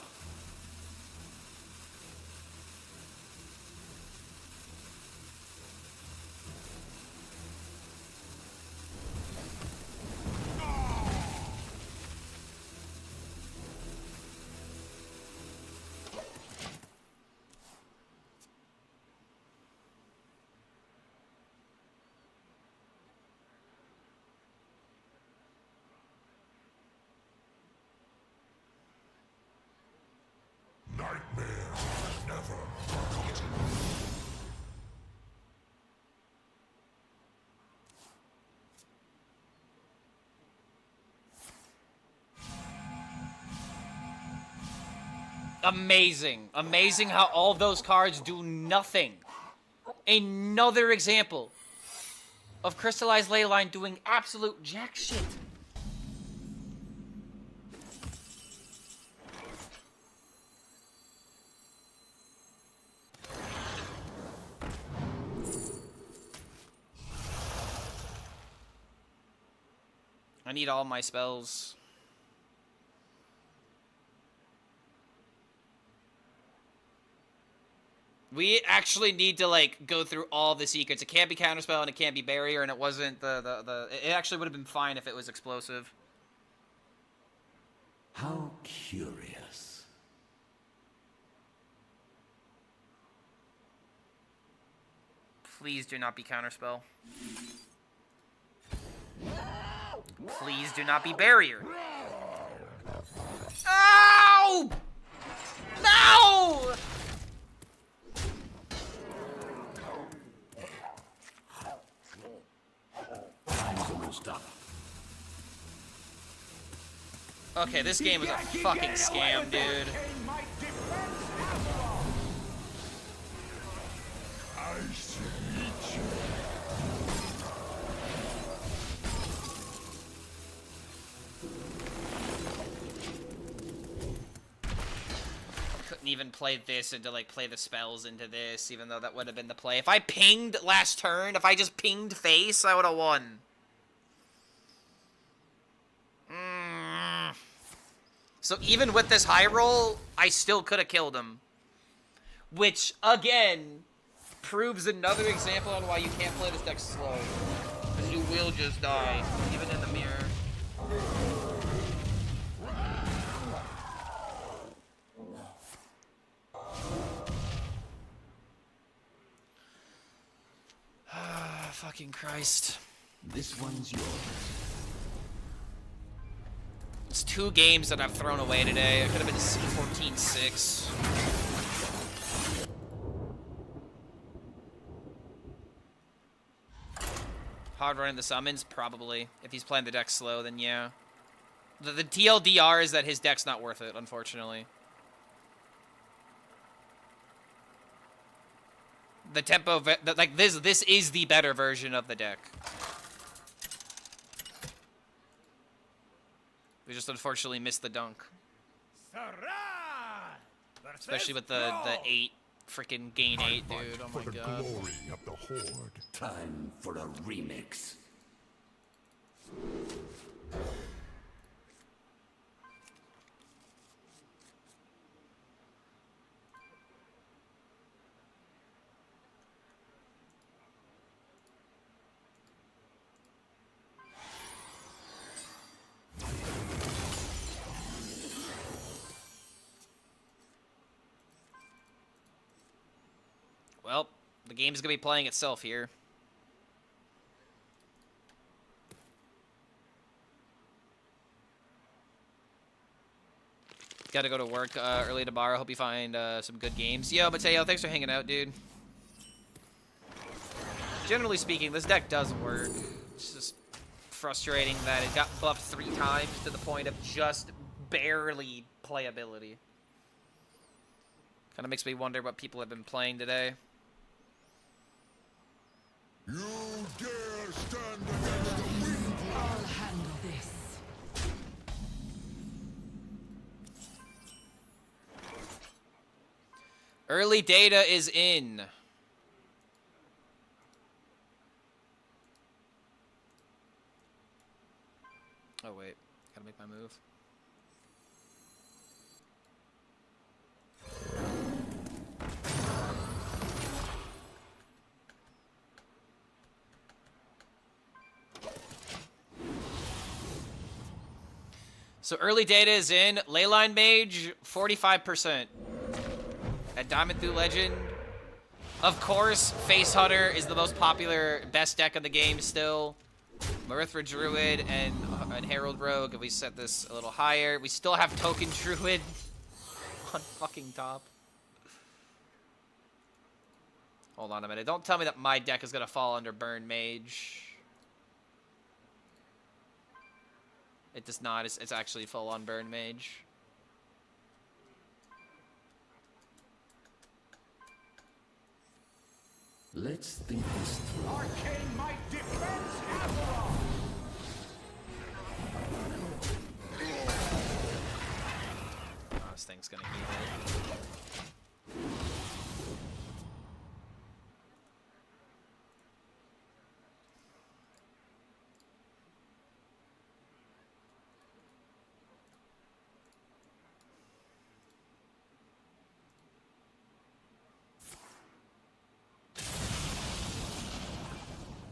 Nightmares never forgotten. Amazing. Amazing how all those cards do nothing. Another example of Crystallized Leyline doing absolute jack shit. I need all my spells. We actually need to, like, go through all the secrets. It can't be counterspell and it can't be barrier, and it wasn't it actually would have been fine if it was explosive. How curious. Please do not be counterspell. Please do not be barrier. Ow! No! Time's almost up. Okay, this game is a fucking scam, dude. I see each. Couldn't even play this and to, like, play the spells into this, even though that would have been the play. If I pinged last turn, if I just pinged face, I would have won. So even with this high roll, I still could have killed him. Which, again, proves another example on why you can't play this deck slow. Because you will just die, even in the mirror. Fucking Christ. This one's yours. It's 2 games that I've thrown away today. It could have been 14-6. Hard running the summons? Probably. If he's playing the deck slow, then yeah. The TLDR is that his deck's not worth it, unfortunately. The tempo, like, this is the better version of the deck. We just unfortunately missed the dunk. Especially with the 8, freaking gain 8, dude. Oh my god. Glory of the Horde. Time for a remix. Well, the game's gonna be playing itself here. Gotta go to work early tomorrow. Hope you find some good games. Yo, Mateo, thanks for hanging out, dude. Generally speaking, this deck does work. It's just frustrating that it got buffed 3 times to the point of just barely playability. Kind of makes me wonder what people have been playing today. You dare stand against the wind? I'll handle this. Early data is in. Oh wait, gotta make my move. So early data is in. Leyline Mage, 45%. At Diamond through Legend. Of course, Face Hunter is the most popular, best deck in the game still. Mirthra Druid and Herald Rogue. If we set this a little higher, we still have Token Druid on fucking top. Hold on a minute. Don't tell me that my deck is gonna fall under Burn Mage. It does not. It's actually full on Burn Mage. Let's think this through. Arcane might defense Avalon! Oh, this thing's gonna heal it.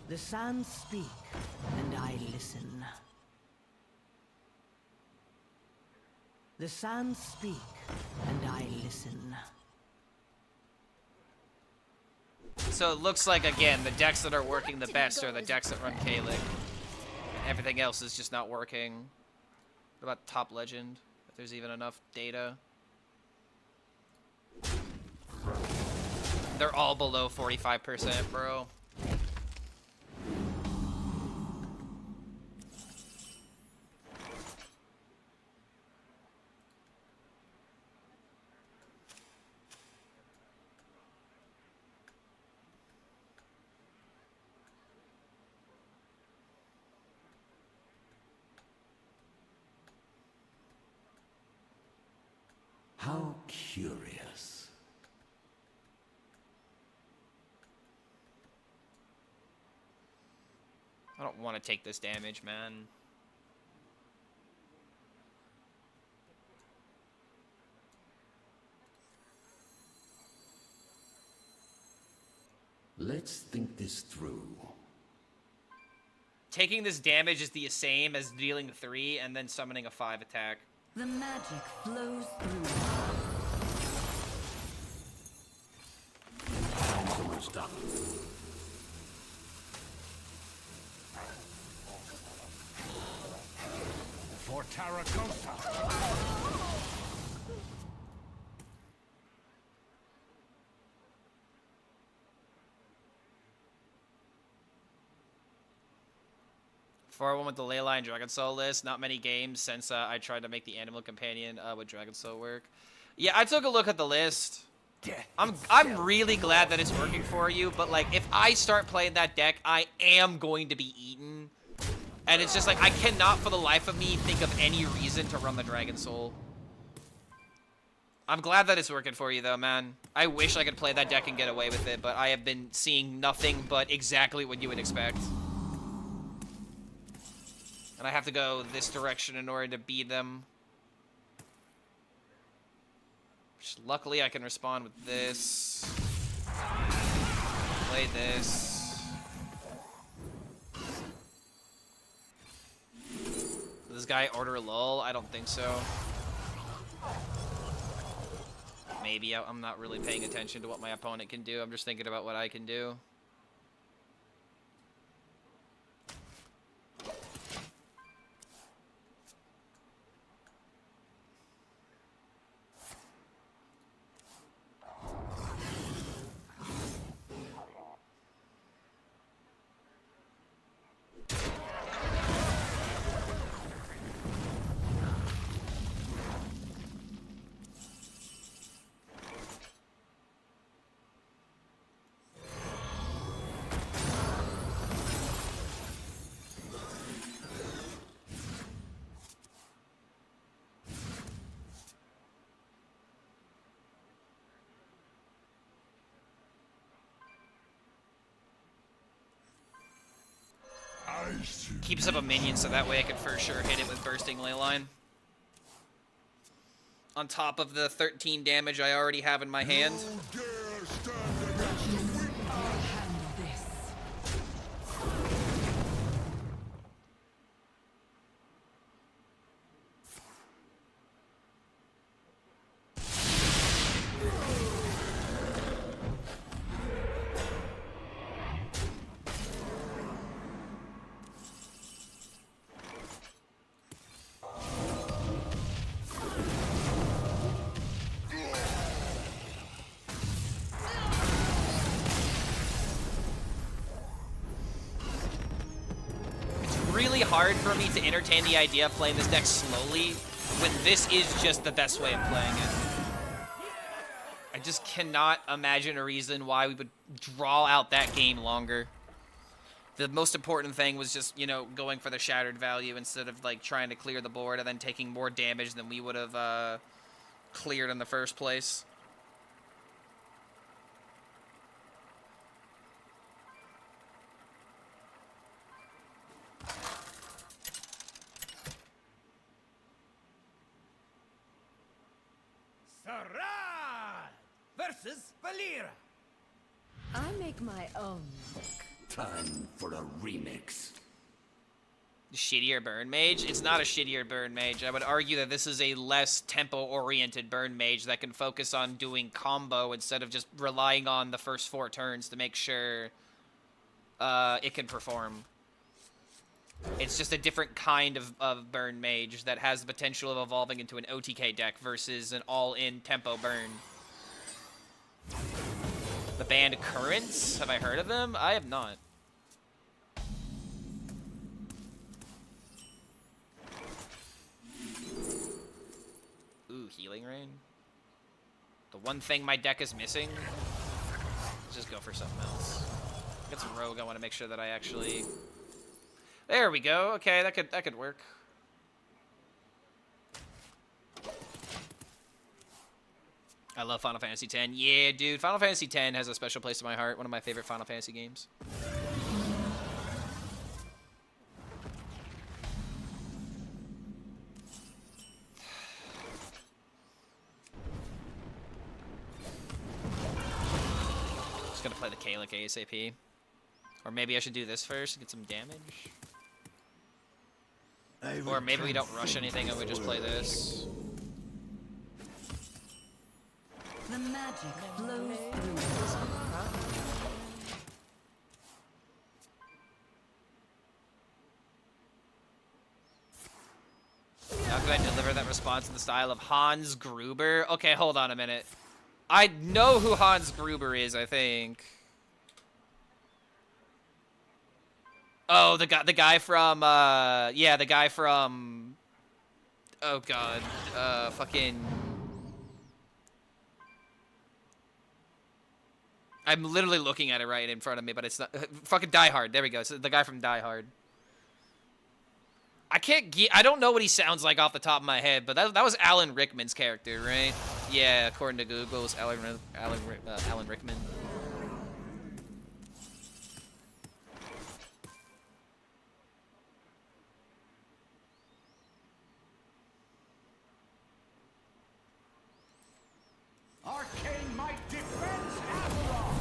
The sands speak, and I listen. The sands speak, and I listen. So it looks like, again, the decks that are working the best are the decks that run Kalik. And everything else is just not working. What about top legend? If there's even enough data. They're all below 45%, bro. How curious. I don't want to take this damage, man. Let's think this through. Taking this damage is the same as dealing 3 and then summoning a 5 attack. The magic flows through. Time's almost up. For Taracosa! Before I went with the Leyline Dragon Soul list, not many games since I tried to make the Animal Companion with Dragon Soul work. Yeah, I took a look at the list. I'm really glad that it's working for you, but like if I start playing that deck, I am going to be eaten. And it's just like I cannot for the life of me think of any reason to run the Dragon Soul. I'm glad that it's working for you though, man. I wish I could play that deck and get away with it, but I have been seeing nothing but exactly what you would expect. And I have to go this direction in order to beat them. Which, luckily, I can respond with this. Play this. Did this guy order a lull? I don't think so. Maybe. I'm not really paying attention to what my opponent can do. I'm just thinking about what I can do. keeps up a minion, so that way I can for sure hit it with Bursting Leyline. On top of the 13 damage I already have in my hand. Hard for me to entertain the idea of playing this deck slowly when this is just the best way of playing it. I just cannot imagine a reason why we would draw out that game longer. The most important thing was just, you know, going for the shattered value instead of like trying to clear the board and then taking more damage than we would have cleared in the first place. Versus Valera. I make my own. Time for a remix. Shittier Burn Mage? It's not a shittier Burn Mage. I would argue that this is a less tempo-oriented Burn Mage that can focus on doing combo instead of just relying on the first 4 turns to make sure it can perform. It's just a different kind of Burn Mage that has the potential of evolving into an OTK deck versus an all-in tempo burn. The band Currents? Have I heard of them? I have not. Ooh, Healing Rain. The one thing my deck is missing. Let's just go for something else. Get some Rogue. I want to make sure that I actually... There we go. Okay, that could work. I love Final Fantasy X. Yeah, dude. Final Fantasy X has a special place in my heart. One of my favorite Final Fantasy games. Just gonna play the Kalik ASAP. Or maybe I should do this first and get some damage. Or maybe we don't rush anything and we just play this. The magic flows through this. How can I deliver that response in the style of Hans Gruber? Okay, hold on a minute. I know who Hans Gruber is, I think. Oh, the guy from, yeah, the guy from, oh god, fucking, I'm literally looking at it right in front of me, but it's not, fucking Die Hard, there we go, so the guy from Die Hard. I don't know what he sounds like off the top of my head, but that was Alan Rickman's character, right? Yeah, according to Google, it's Alan Rickman. Arcane might defends Azeroth!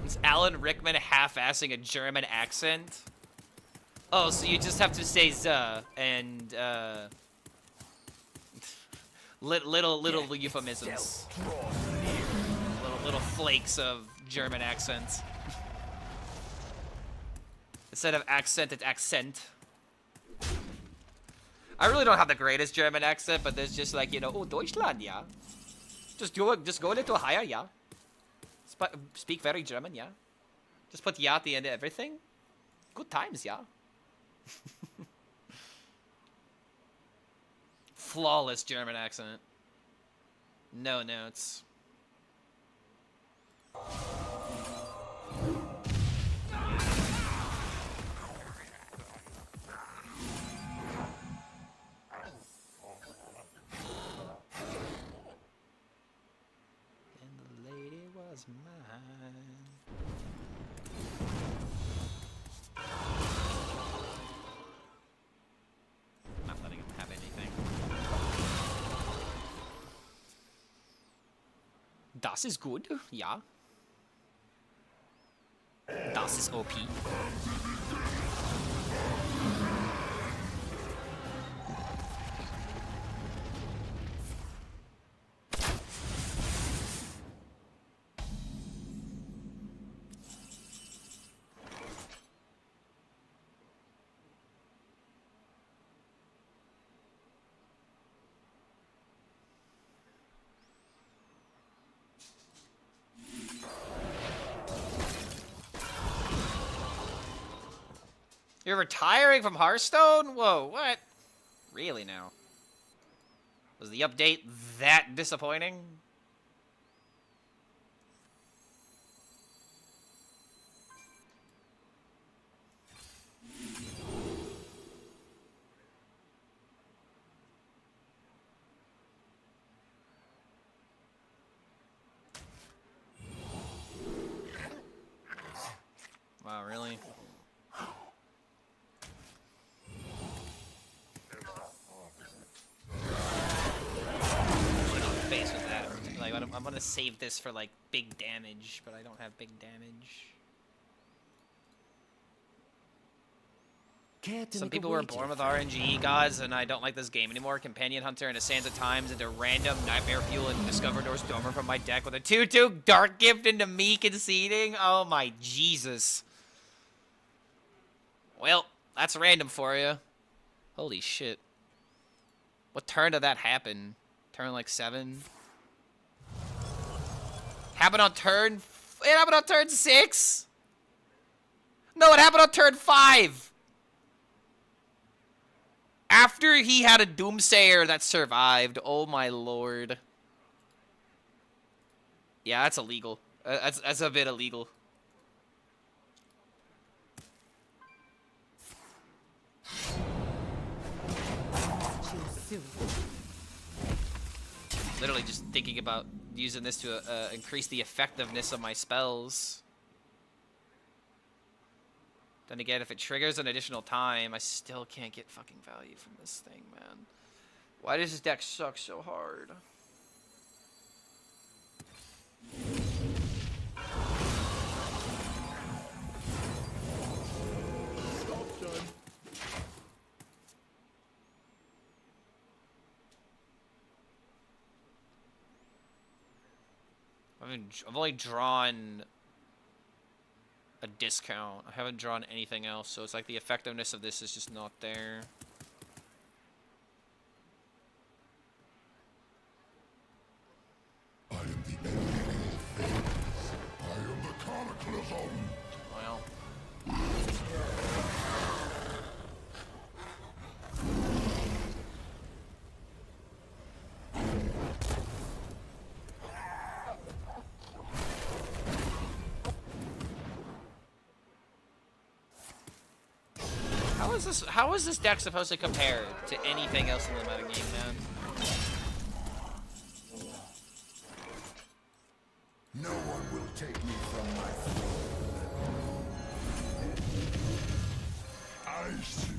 Is Alan Rickman half-assing a German accent? Oh, so you just have to say "z" and little euphemisms, little flakes of German accents. Instead of accent, it's accent. I really don't have the greatest German accent, but there's just like, you know, oh, Deutschland, yeah. Just go a little higher, yeah. Speak very German, yeah. Just put yeah at the end of everything. Good times, yeah. Flawless German accent. No notes. was mine. Not letting him have anything. Das ist gut, ja. Das ist OP. You're retiring from Hearthstone? Whoa, what? Really now? Was the update that disappointing? Wow, really? Face with that. Like, I'm gonna save this for like big damage, but I don't have big damage. Some people were born with RNG gods, and I don't like this game anymore. Companion Hunter and a Sands of Times into random Nightmare Fuel and Discoveredor's Dormer from my deck with a 2/2 Dark Gift into me conceding. Oh my Jesus. Well, that's random for you. Holy shit. What turn did that happen? Turn like 7? Happened on turn... It happened on turn 6? No, it happened on turn 5! After he had a Doomsayer that survived. Oh my lord. Yeah, that's illegal. That's a bit illegal. Literally just thinking about using this to increase the effectiveness of my spells. Then again, if it triggers an additional time, I still can't get fucking value from this thing, man. Why does this deck suck so hard? I've only drawn a discount. I haven't drawn anything else, so it's like the effectiveness of this is just not there. I am the end of all things. I am the cataclysm. Well. How is this deck supposed to compare to anything else in the metagame, man? No one will take me from my throne. I see.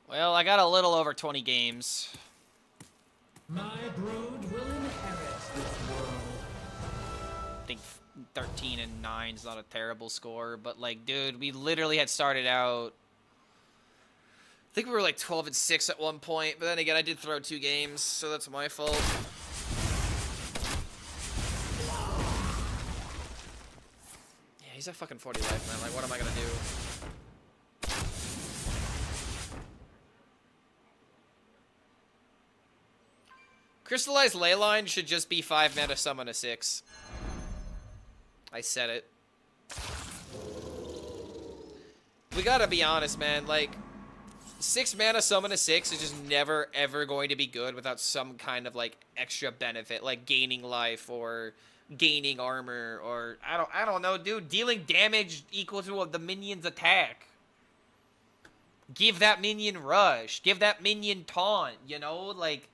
Well, I got a little over 20 games. My brood will inherit this world. I think 13 and 9 is not a terrible score, but like, dude, we literally had started out. I think we were like 12 and 6 at one point, but then again, I did throw 2 games, so that's my fault. Yeah, he's at fucking 40 life, man. Like, what am I gonna do? Crystallized Leyline should just be 5 mana summon a 6. I said it. We gotta be honest, man. Like, 6 mana summon a 6 is just never ever going to be good without some kind of like extra benefit, like gaining life or gaining armor, or I don't know, dude. Dealing damage equal to the minion's attack. give that minion rush, give that minion taunt, you know? Like,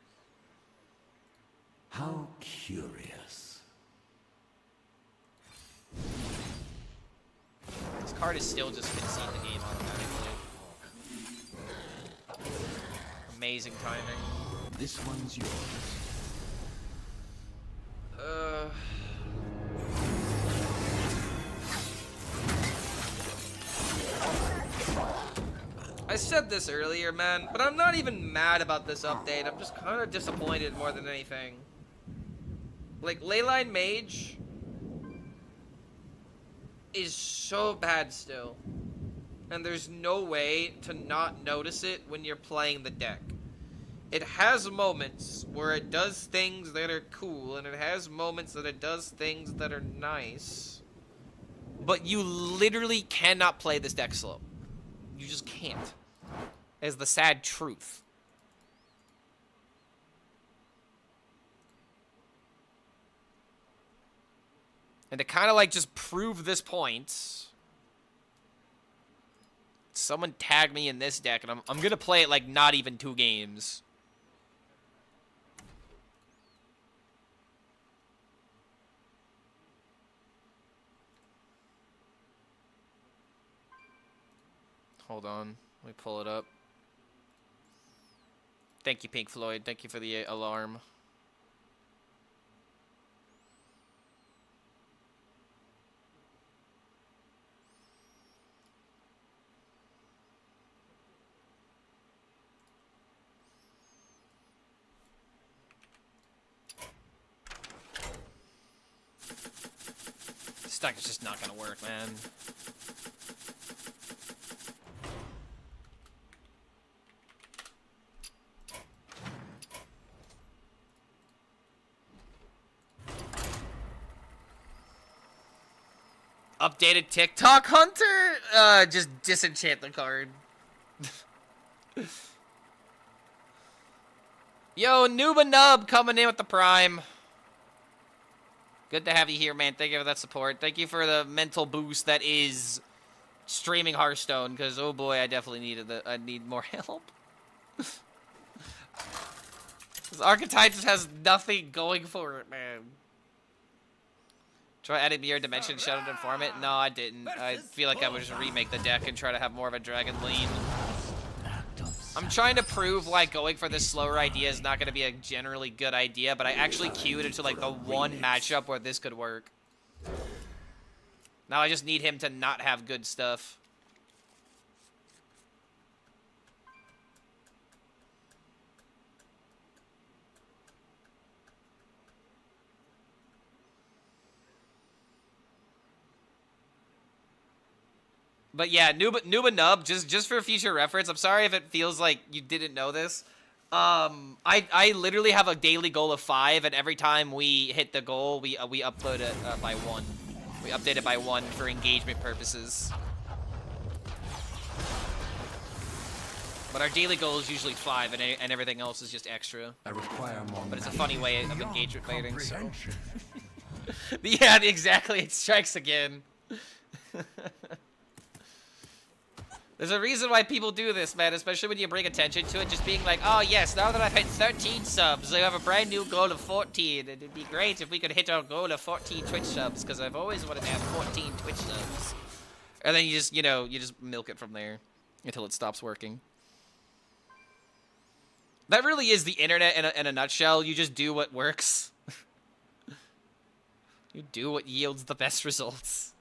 How curious. this card is still just concede the game automatically. Amazing timing. This one's yours. I said this earlier, man, but I'm not even mad about this update. I'm just kind of disappointed more than anything. Like, Leyline Mage is so bad still. And there's no way to not notice it when you're playing the deck. It has moments where it does things that are cool, and it has moments that it does things that are nice. But you literally cannot play this deck slow. You just can't. Is the sad truth. And to kind of like just prove this point, someone tagged me in this deck, and I'm gonna play it like not even 2 games. Hold on, let me pull it up. Thank you, Pink Floyd. Thank you for the alarm. This deck is just not gonna work, man. Updated TikTok Hunter? Just disenchant the card. Yo, Nuba Nub coming in with the Prime. Good to have you here, man. Thank you for that support. Thank you for the mental boost that is streaming Hearthstone, because, oh boy, I definitely needed that. I need more help. This Archetype just has nothing going for it, man. Try adding Mirror Dimension Shadow to form it? No, I didn't. I feel like I would just remake the deck and try to have more of a dragon lean. I'm trying to prove why going for this slower idea is not going to be a generally good idea, but I actually queued into like the one matchup where this could work. Now I just need him to not have good stuff. But yeah, Nuba Nub, just for future reference, I'm sorry if it feels like you didn't know this. I literally have a daily goal of 5, and every time we hit the goal, we upload it by 1. We update it by 1 for engagement purposes. But our daily goal is usually 5, and everything else is just extra. I require more. But it's a funny way of engagement baiting, so. Yeah, exactly. It strikes again. There's a reason why people do this, man, especially when you bring attention to it, just being like, oh yes, now that I've hit 13 subs, I have a brand new goal of 14, and it'd be great if we could hit our goal of 14 Twitch subs, because I've always wanted to have 14 Twitch subs. And then you just, you know, you just milk it from there until it stops working. That really is the internet in a nutshell. You just do what works. You do what yields the best results.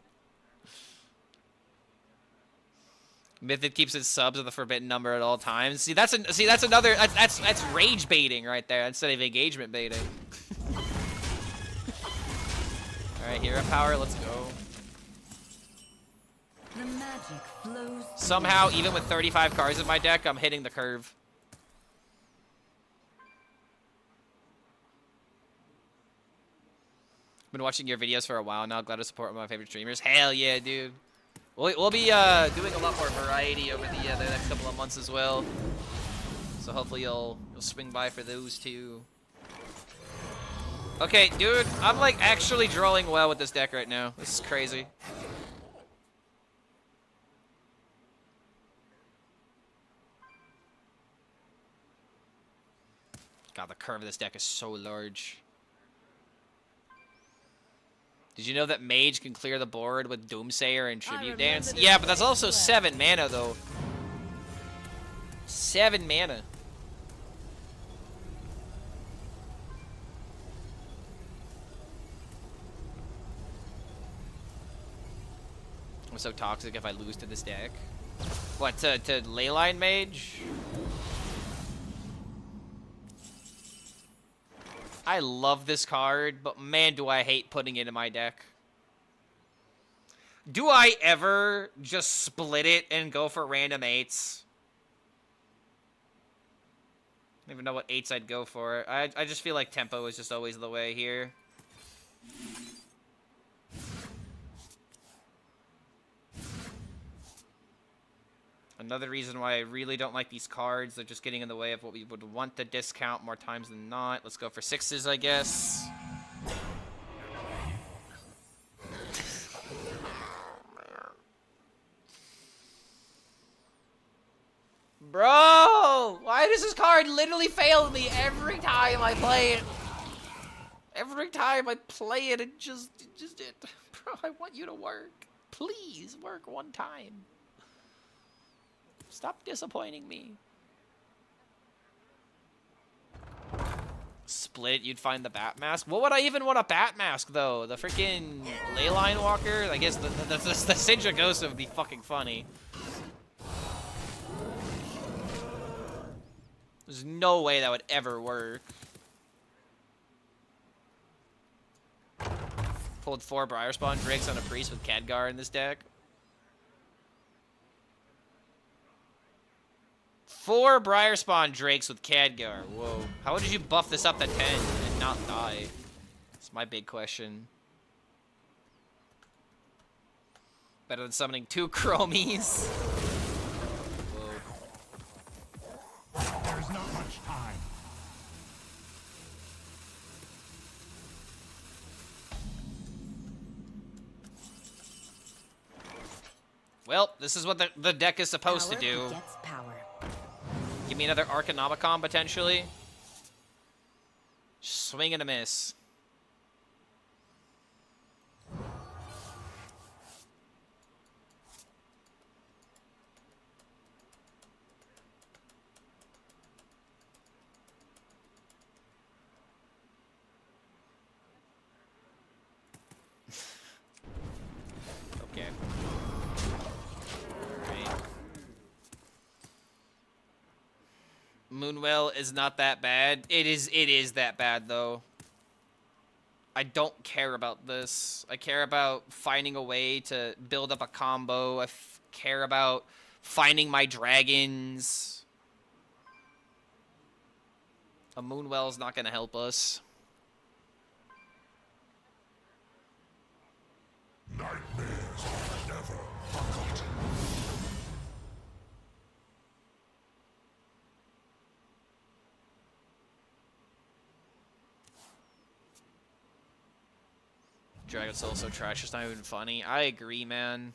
Mythic keeps its subs at the forbidden number at all times. See, that's another that's rage baiting right there instead of engagement baiting. All right, hero power, let's go. The magic flows. Somehow, even with 35 cards in my deck, I'm hitting the curve. Been watching your videos for a while now. Glad to support one of my favorite streamers. Hell yeah, dude. We'll be doing a lot more variety over the next couple of months as well. So hopefully you'll swing by for those too. Okay, dude, I'm like actually drawing well with this deck right now. This is crazy. God, the curve of this deck is so large. Did you know that Mage can clear the board with Doomsayer and Tribute Dance? Yeah, but that's also 7 mana, though. 7 mana. I'm so toxic if I lose to this deck. What, to Leyline Mage? I love this card, but man, do I hate putting it in my deck. Do I ever just split it and go for random 8s? I don't even know what 8s I'd go for. I just feel like tempo is just always the way here. Another reason why I really don't like these cards. They're just getting in the way of what we would want to discount more times than not. Let's go for 6s, I guess. Bro! Why does this card literally fail me every time I play it? Every time I play it, it just. Bro, I want you to work. Please work one time. Stop disappointing me. Split, you'd find the Bat Mask. What would I even want a Bat Mask, though? The freaking Leyline Walker? I guess the Sindra Ghost would be fucking funny. There's no way that would ever work. Pulled 4 Briarspawn Drakes on a Priest with Khadgar in this deck. 4 Briarspawn Drakes with Khadgar. Whoa. How did you buff this up to 10 and not die? That's my big question. Better than summoning 2 Chromies. Whoa. There's not much time. Well, this is what the deck is supposed to do. Gets power. Give me another Arcanomicon, potentially. Swing and a miss. Okay. Alright. Moonwell is not that bad. It is that bad, though. I don't care about this. I care about finding a way to build up a combo. I care about finding my dragons. A Moonwell is not going to help us. Nightmares are never forgotten. Dragon Soul so trash, it's not even funny. I agree, man.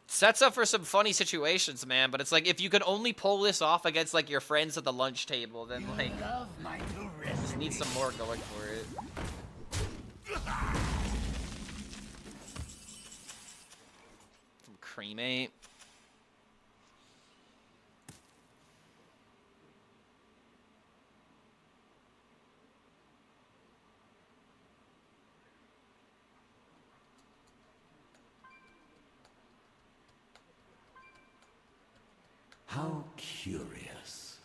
Sets up for some funny situations, man, but it's like, if you could only pull this off against, like, your friends at the lunch table, then, like, Love my new just need some more going for it. Some cremate. How curious.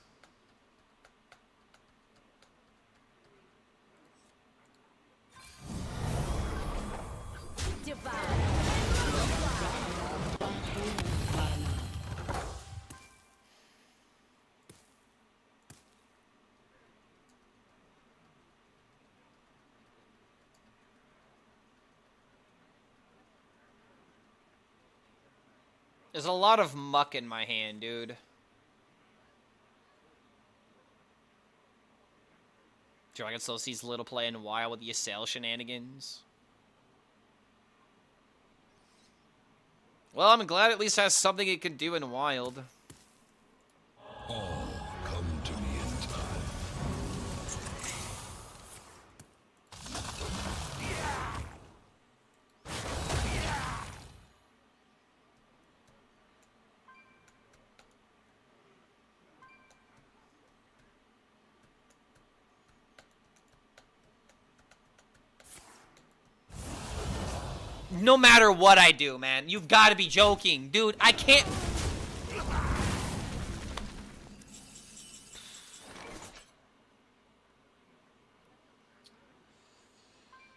There's a lot of muck in my hand, dude. Dragon Soul sees little play in Wild with the Assail shenanigans. Well, I'm glad it at least has something it can do in Wild. All no matter what I do, man. You've got to be joking. Dude, I can't...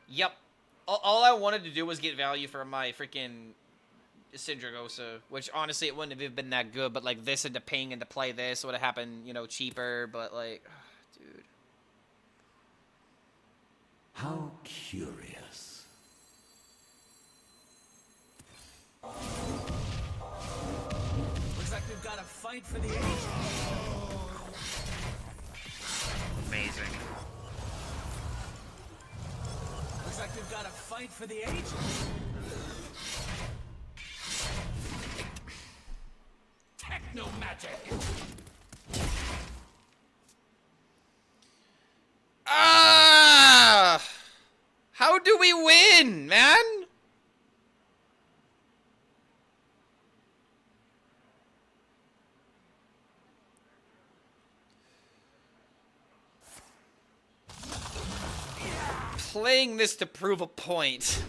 Yep. All I wanted to do was get value for my freaking Syndragosa, which honestly it wouldn't have been that good, but like this and the ping and to play this would have happened, you know, cheaper, but like, dude. How curious. Looks like we've got a fight for the ages. Amazing. Looks like we've got a fight for the ages. Techno magic. Ah! How do we win, man? Playing this to prove a point.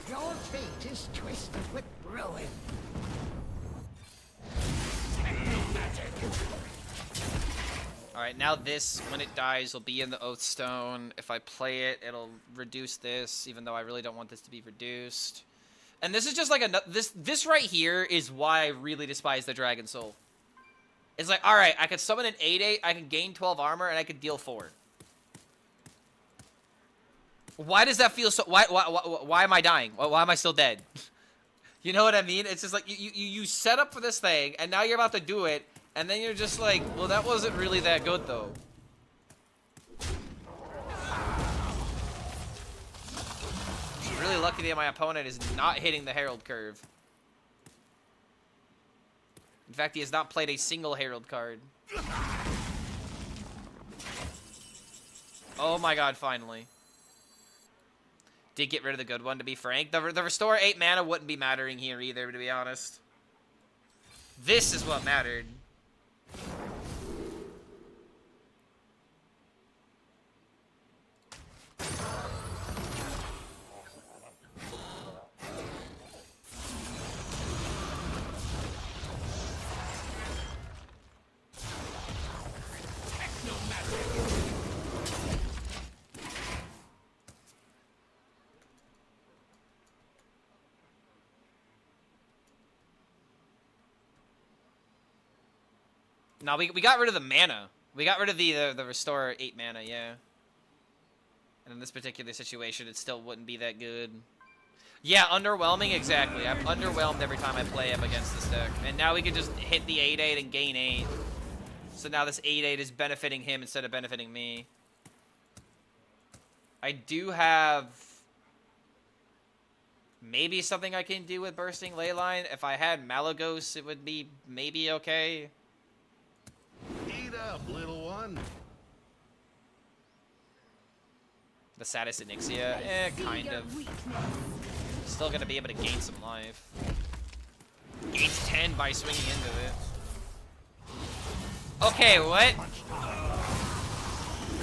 Your fate is twisted with ruin. Alright, now this, when it dies, will be in the Oathstone. If I play it, it'll reduce this, even though I really don't want this to be reduced. And this is just like a... This right here is why I really despise the Dragon Soul. It's like, alright, I could summon an 8/8, I can gain 12 armor, and I could deal 4. Why does that feel so... Why am I dying? Why am I still dead? You know what I mean? It's just like, you set up for this thing, and now you're about to do it, and then you're just like, well, that wasn't really that good, though. I'm really lucky that my opponent is not hitting the Herald curve. In fact, he has not played a single Herald card. Oh my god, finally. Did get rid of the good one, to be frank. The Restore 8 mana wouldn't be mattering here either, to be honest. This is what mattered. No, we got rid of the mana. We got rid of the Restore 8 mana, yeah. And in this particular situation, it still wouldn't be that good. Yeah, underwhelming, exactly. I'm underwhelmed every time I play up against this deck. And now we can just hit the 8/8 and gain 8. So now this 8/8 is benefiting him instead of benefiting me. I do have maybe something I can do with Bursting Leyline. If I had Malagos, it would be maybe okay. Eat up, little one. The saddest Onyxia? Eh, kind of. Still gonna be able to gain some life. Gains 10 by swinging into it. Okay, what?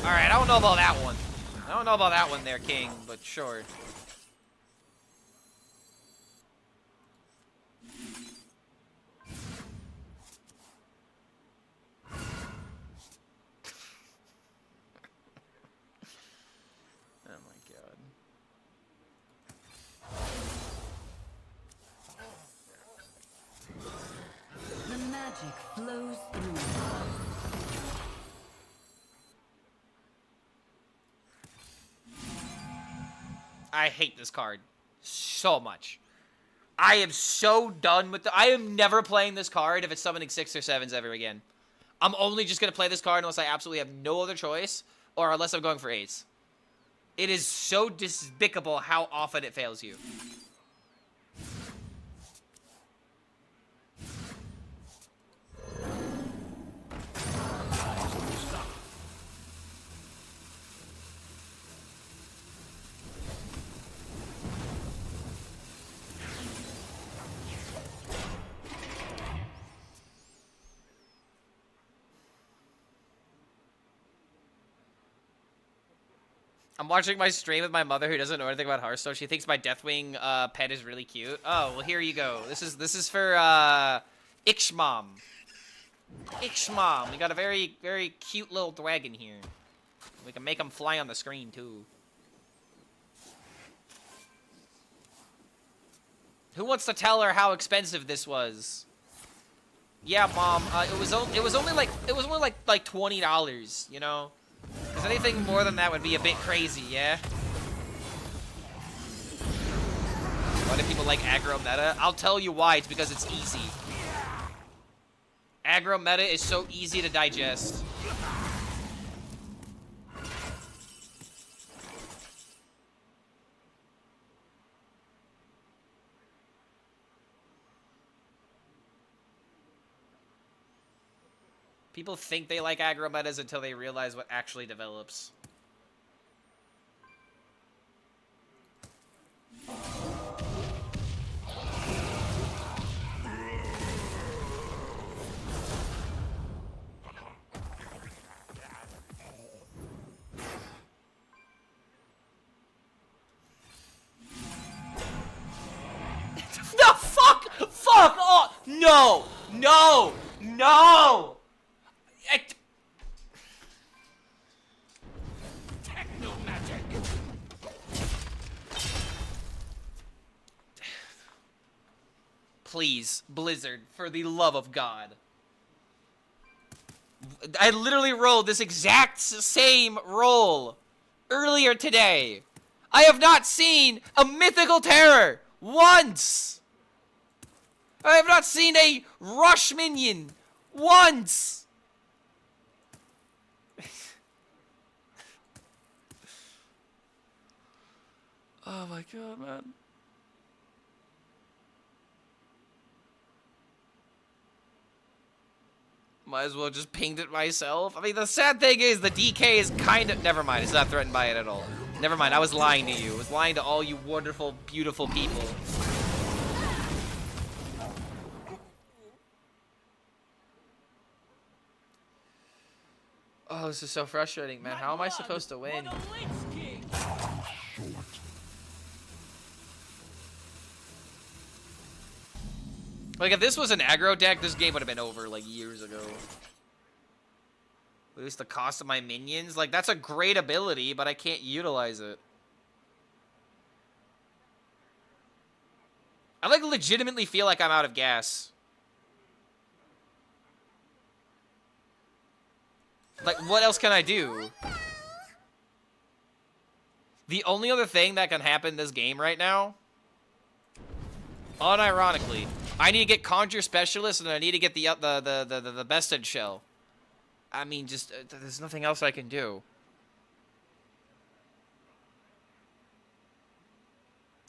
Alright, I don't know about that one. I don't know about that one there, King, but sure. Flows through. I hate this card so much. I am so done with I am never playing this card if it's summoning 6 or 7s ever again. I'm only just going to play this card unless I absolutely have no other choice or unless I'm going for 8s. It is so despicable how often it fails you. I'm watching my stream with my mother who doesn't know anything about Hearthstone. She thinks my Deathwing pet is really cute. Oh, well here you go. This is for Ixmom. Ixmom. We got a very, very cute little dragon here. We can make him fly on the screen too. Who wants to tell her how expensive this was? Yeah, Mom. It was only like $20, you know? Because anything more than that would be a bit crazy, yeah? Why do people like aggro meta? I'll tell you why. It's because it's easy. Aggro meta is so easy to digest. People think they like aggro metas until they realize what actually develops. No, fuck! Fuck! Oh, no! No! No! Techno magic. Please, Blizzard, for the love of God. I literally rolled this exact same roll earlier today. I have not seen a mythical terror once. I have not seen a rush minion once. Oh my god, man. Might as well just pinged it myself. I mean, the sad thing is the DK is kind of... Never mind, it's not threatened by it at all. Never mind, I was lying to you. I was lying to all you wonderful, beautiful people. Oh, this is so frustrating, man. How am I supposed to win? Like, if this was an aggro deck, this game would have been over, like, years ago. At least the cost of my minions. Like, that's a great ability, but I can't utilize it. I, like, legitimately feel like I'm out of gas. Like, what else can I do? The only other thing that can happen in this game right now, unironically, I need to get Conjure Specialist, and I need to get the Bested Shell. I mean, just, there's nothing else I can do.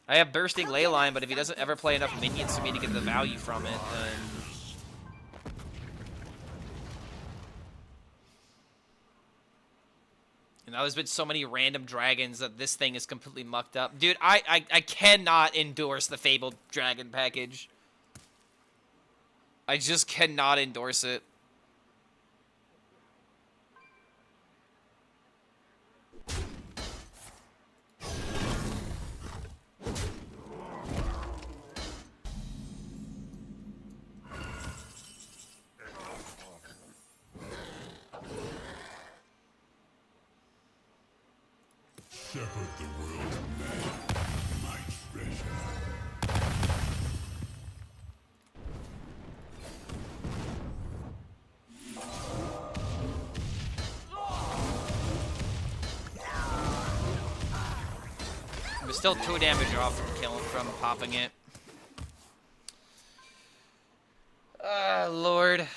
I have Bursting Leyline, but if he doesn't ever play enough minions for me to get the value from it, then... And now there's been so many random dragons that this thing is completely mucked up. Dude, I cannot endorse the Fabled Dragon package. I just cannot endorse it. Shepherd the world, my treasure. I'm still 2 damage off from popping it. Lord.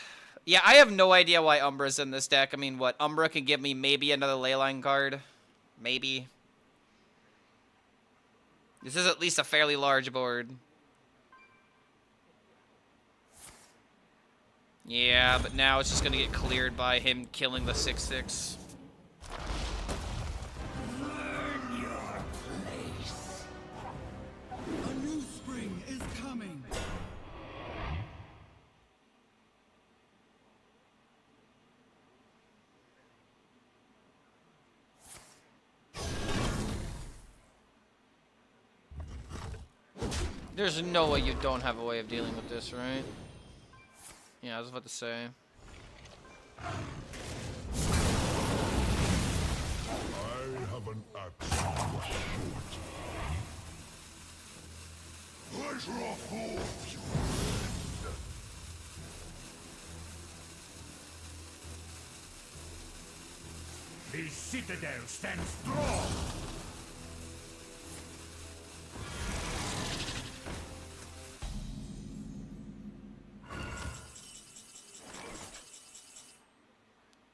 Yeah, I have no idea why Umbra's in this deck. I mean, what? Umbra can give me maybe another Leyline card. Maybe. This is at least a fairly large board. Yeah, but now it's just gonna get cleared by him killing the 6/6. Learn your place. A new spring is coming. There's no way you don't have a way of dealing with this, right? Yeah, I was about to say. I have an axe to shoot. Pleasure of fools, you friend. The citadel stands strong.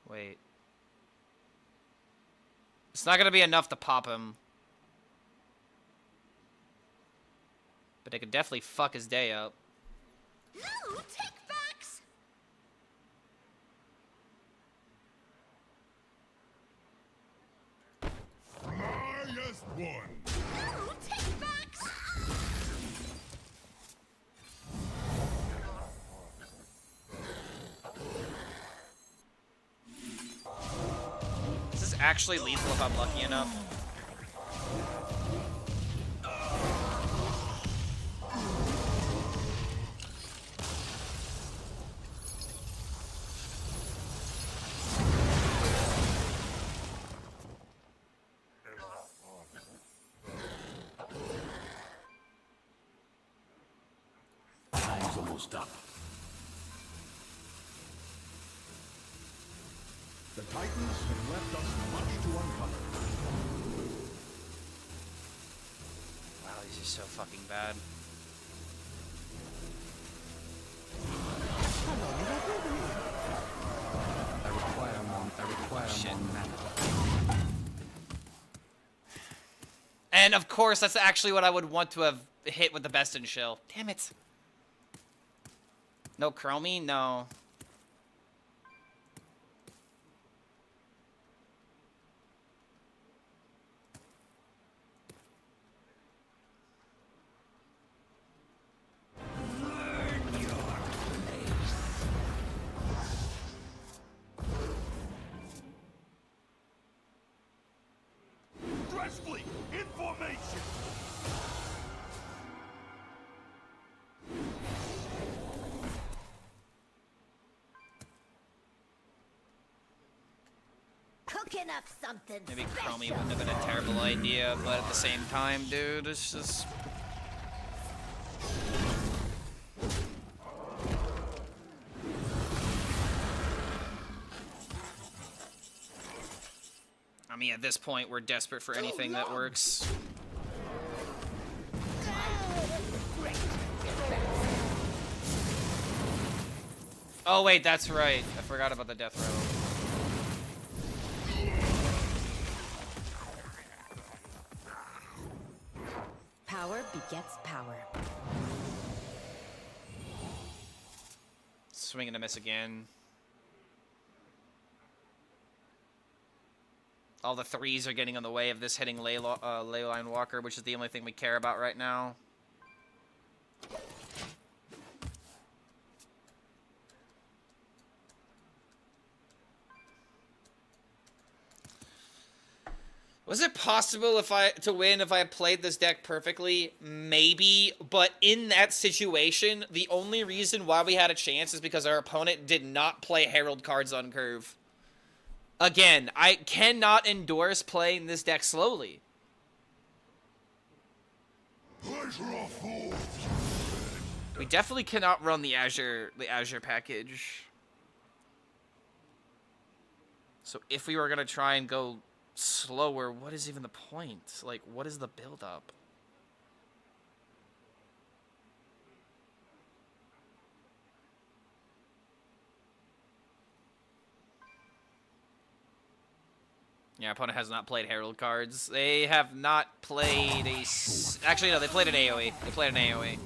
Wait. It's not gonna be enough to pop him. But it could definitely fuck his day up. No, take backs. Fly as one. No, take backs. Is this actually lethal if I'm lucky enough? Time's almost up. The Titans have left us much to uncover. Wow, these are so fucking bad. I require Shit. more mana. And of course, that's actually what I would want to have hit with the best in shill. Damn it. No chromie? No. Dress fleet in formation. Cooking up something Maybe special. chromie wouldn't have been a terrible idea, but at the same time, dude, it's just... I mean, at this point, we're desperate for anything that works. Oh, wait, that's right. I forgot about the death rattle. Power begets power. Swing and a miss again. All the threes are getting in the way of this hitting Leyline Walker, which is the only thing we care about right now. Was it possible to win if I had played this deck perfectly? Maybe, but in that situation, the only reason why we had a chance is because our opponent did not play Herald cards on curve. Again, I cannot endorse playing this deck slowly. Pleasure of fools. We definitely cannot run the Azure package. So if we were gonna try and go slower, what is even the point? Like, what is the build-up? Yeah, opponent has not played Herald cards. They have not played a... Actually, no, they played an AoE. They played an AoE.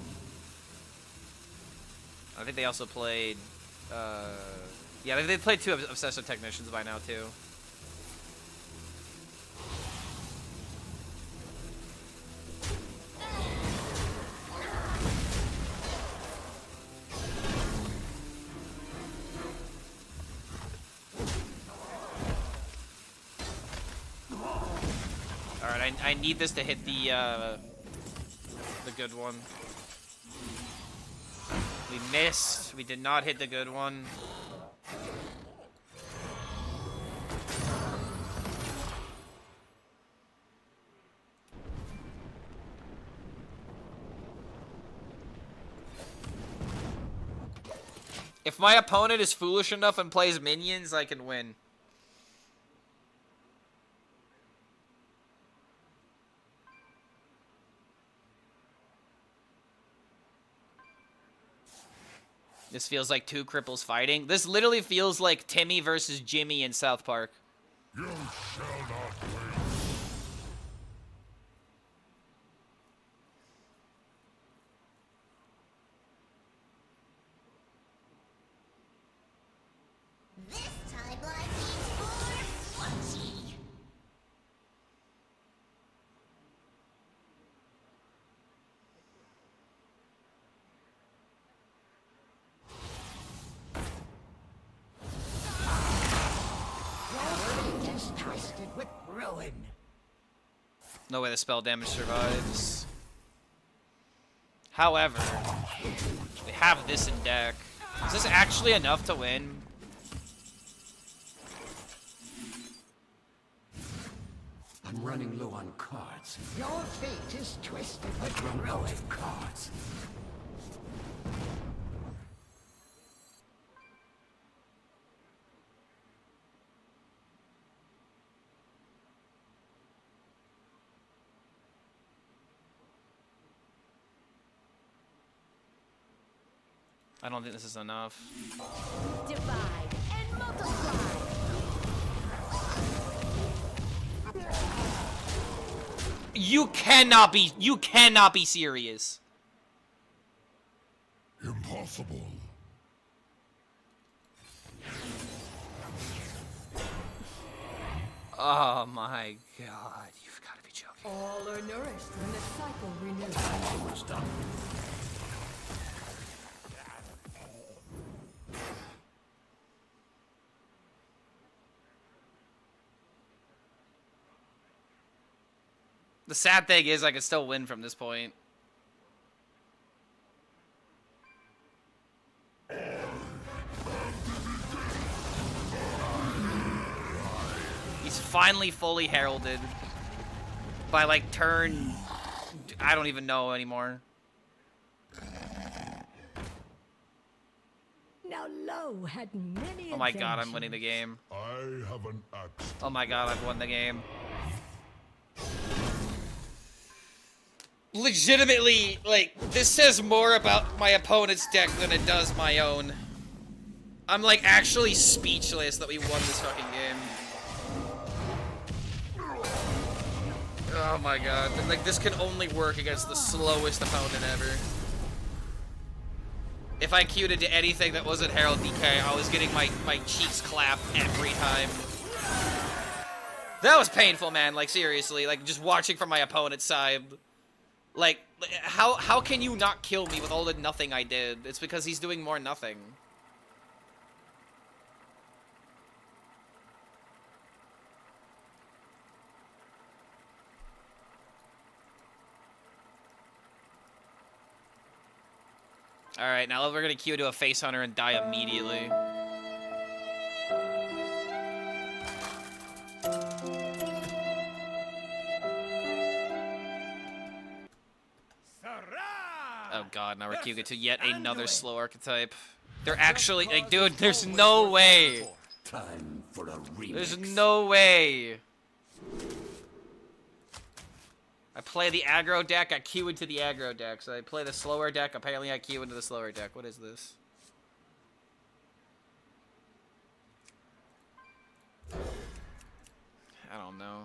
I think they also played... Yeah, they played two Obsessive Technicians by now, too. Alright, I need this to hit the good one. We missed. We did not hit the good one. If my opponent is foolish enough and plays minions, I can win. This feels like two cripples fighting. This literally feels like Timmy versus Jimmy in South Park. You shall not win. This timeline needs more watching. Your fate is twisted with ruin. No way the spell damage survives. However, we have this in deck. Is this actually enough to win? I'm running low on cards. Your fate is twisted with I've run out ruin. of cards. I don't think this is enough. Divide and multiply. You cannot be serious. Impossible. Oh my god, you've got to be joking. All are nourished when the cycle renews. Almost done. The sad thing is I can still win from this point. He's finally fully heralded by like turn, I don't even know anymore. Now Lo had many Oh my god, I'm winning the game. I have an axe. Oh my god, I've won the game. Legitimately, like, this says more about my opponent's deck than it does my own. I'm, like, actually speechless that we won this fucking game. Oh my god. Like, this can only work against the slowest opponent ever. If I queued into anything that wasn't Herald DK, I was getting my cheeks clapped every time. That was painful, man. Like, seriously. Like, just watching from my opponent's side. Like, how can you not kill me with all the nothing I did? It's because he's doing more nothing. Alright, now we're gonna queue to a face hunter and die immediately. Oh god, now we're queuing to yet another slow archetype. They're actually, like, dude, there's no way. Time for a remix. There's no way. I play the aggro deck, I queue into the aggro deck. So I play the slower deck, apparently I queue into the slower deck. What is this? I don't know.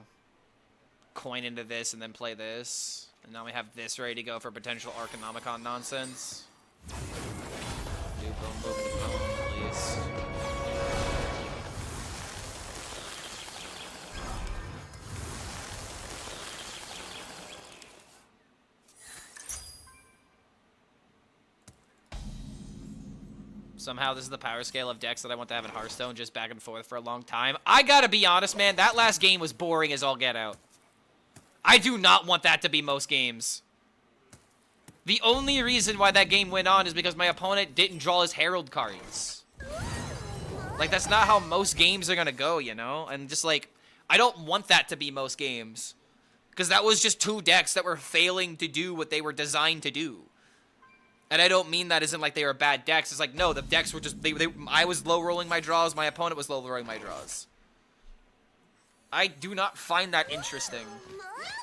Coin into this and then play this. And now we have this ready to go for potential Arcanomicon nonsense. Do boom, boom, boom, please. Somehow this is the power scale of decks that I want to have in Hearthstone, just back and forth for a long time. I gotta be honest, man, that last game was boring as all get out. I do not want that to be most games. The only reason why that game went on is because my opponent didn't draw his Herald cards. Like, that's not how most games are gonna go, you know? And just, like, I don't want that to be most games. Because that was just two decks that were failing to do what they were designed to do. And I don't mean that as in, like, they were bad decks. It's like, no, the decks were just, I was low-rolling my draws, my opponent was low-rolling my draws. I do not find that interesting.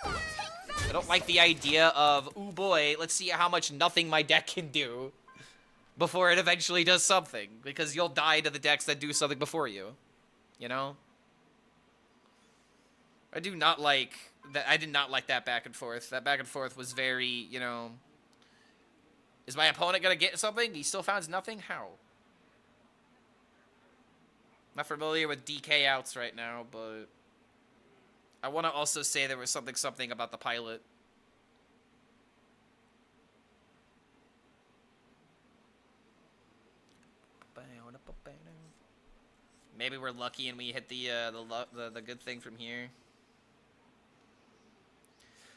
I don't like the idea of, ooh boy, let's see how much nothing my deck can do before it eventually does something. Because you'll die to the decks that do something before you. You know? I do not like that. I did not like that back and forth. That back and forth was very, you know... Is my opponent gonna get something? He still finds nothing? How? Not familiar with DK outs right now, but... I want to also say there was something about the pilot. Maybe we're lucky and we hit the good thing from here.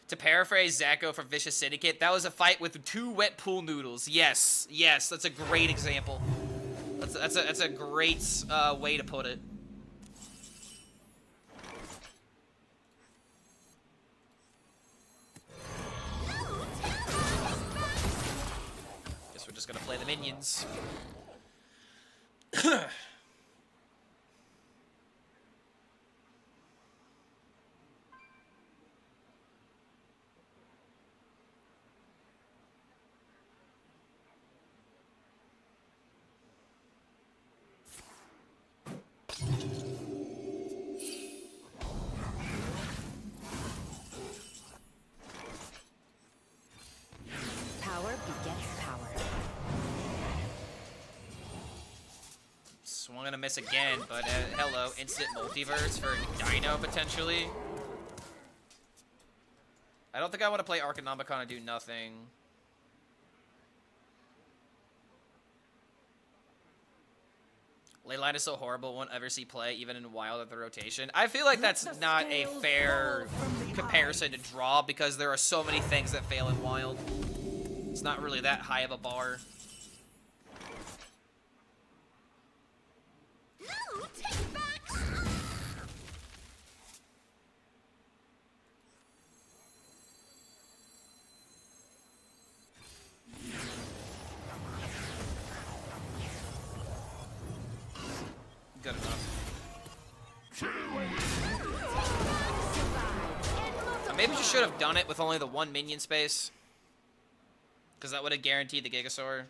To paraphrase Zacho from Vicious Syndicate, that was a fight with 2 wet pool noodles. Yes, yes, that's a great example. That's a great way to put it. Guess we're just gonna play the minions. Power begets power. Swung and a miss again, but hello, instant multiverse for Dino potentially. I don't think I want to play Arcanomicon and do nothing. Leyline is so horrible, won't ever see play, even in Wild at the rotation. I feel like that's not a fair comparison to draw because there are so many things that fail in Wild. It's not really that high of a bar. Good enough. I maybe just should have done it with only the 1 minion space. Because that would have guaranteed the Gigasaur.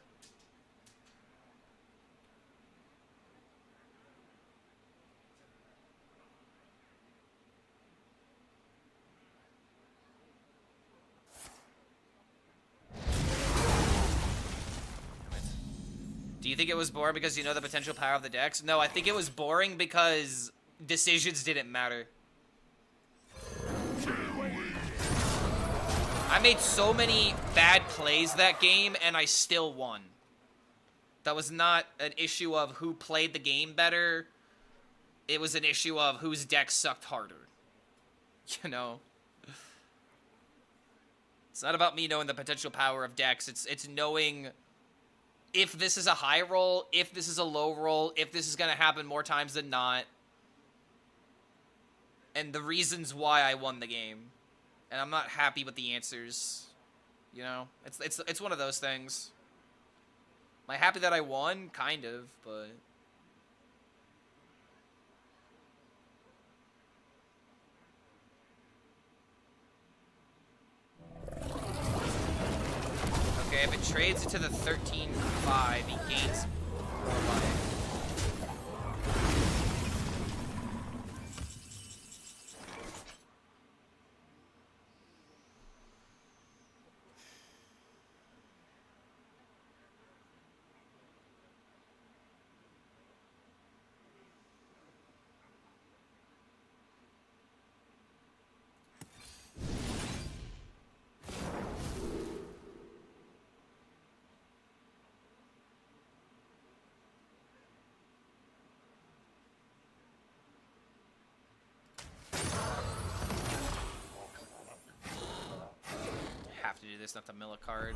Do you think it was boring because you know the potential power of the decks? No, I think it was boring because decisions didn't matter. I made so many bad plays that game, and I still won. That was not an issue of who played the game better. It was an issue of whose deck sucked harder. You know? It's not about me knowing the potential power of decks. It's knowing if this is a high roll, if this is a low roll, if this is going to happen more times than not. And the reasons why I won the game. And I'm not happy with the answers. You know? It's one of those things. Am I happy that I won? Kind of, but... Okay, if it trades it to the 13-5, he gains more life. this not to mill a card.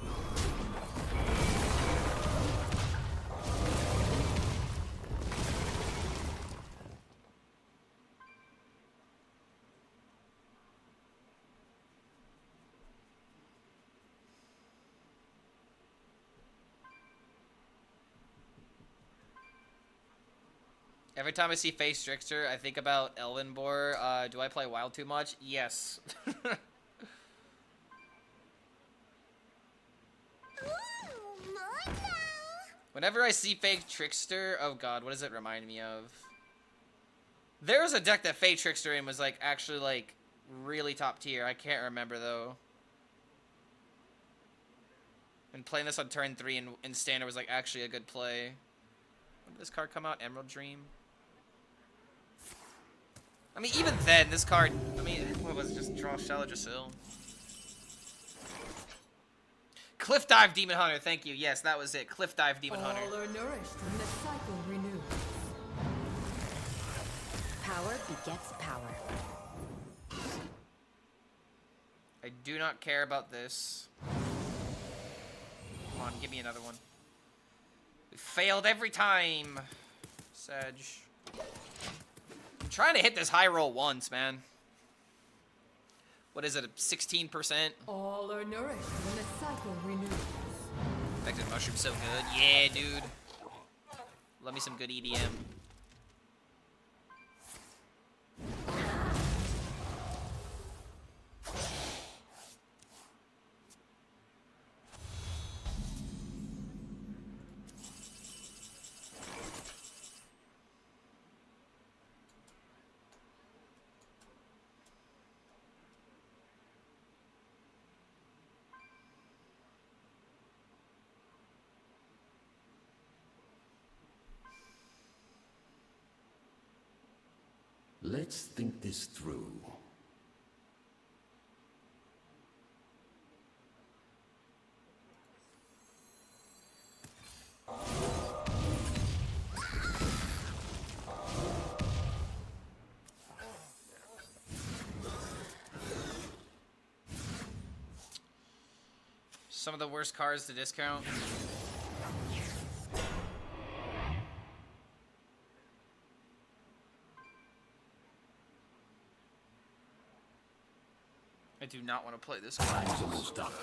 Every time I see Face Trickster, I think about Elvenbor. Do I play Wild too much? Yes. Whenever I see Fake Trickster, oh god, what does it remind me of? There was a deck that Fake Trickster in was like actually like really top tier. I can't remember though. And playing this on turn 3 in standard was like actually a good play. When did this card come out? Emerald Dream? I mean, even then, this card, I mean, what was it? Just draw Shallow Drasil? Cliff Dive Demon Hunter, thank you. Yes, that was it. Cliff Dive Demon Hunter. All are nourished when the cycle renews. Power begets power. I do not care about this. Come on, give me another one. We failed every time. Sedge. I'm trying to hit this high roll once, man. What is it, 16%? All are nourished when the cycle renews. Vector Mushroom's so good. Yeah, dude. Love me some good EDM. Let's think this through. Some of the worst cards to discount. I do not want to play this card. Time's almost up.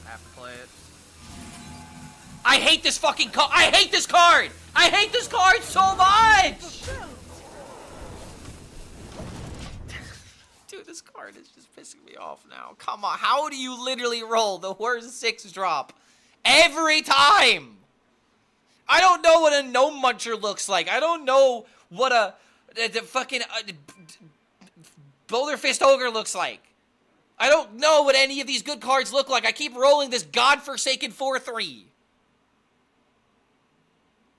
I have to play it. I hate this fucking card! I hate this card! I hate this card so much! Dude, this card is just pissing me off now. Come on, how do you literally roll the worst 6 drop every time? I don't know what a Gnome Muncher looks like. I don't know what the fucking Boulder Fist Ogre looks like. I don't know what any of these good cards look like. I keep rolling this godforsaken 4/3.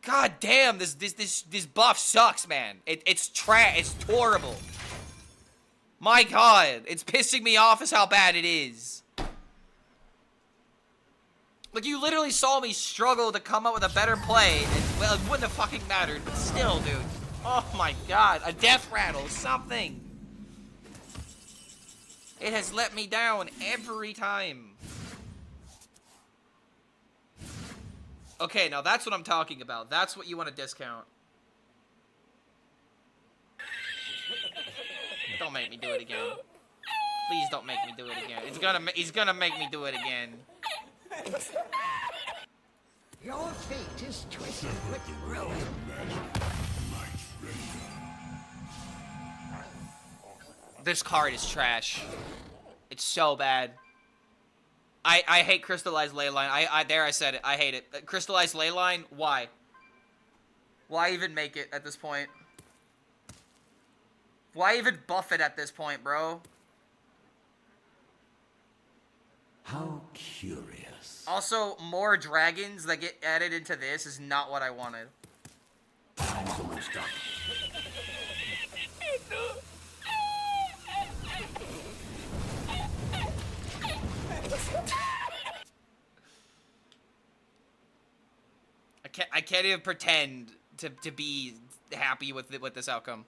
God damn, this buff sucks, man. It's trash. It's horrible. My god, it's pissing me off as how bad it is. Like, you literally saw me struggle to come up with a better play, and, well, it wouldn't have fucking mattered, but still, dude. Oh my god, a death rattle, something. It has let me down every time. Okay, now that's what I'm talking about. That's what you want to discount. Don't make me do it again. Please don't make me do it again. He's gonna make me do it again. Your fate is twisted with ruin. This card is trash. It's so bad. I hate Crystallized Leyline. I said it. I hate it. Crystallized Leyline, why? Why even make it at this point? Why even buff it at this point, bro? How curious. Also, more dragons that get added into this is not what I wanted. Time's almost up. I can't even pretend to be happy with this outcome.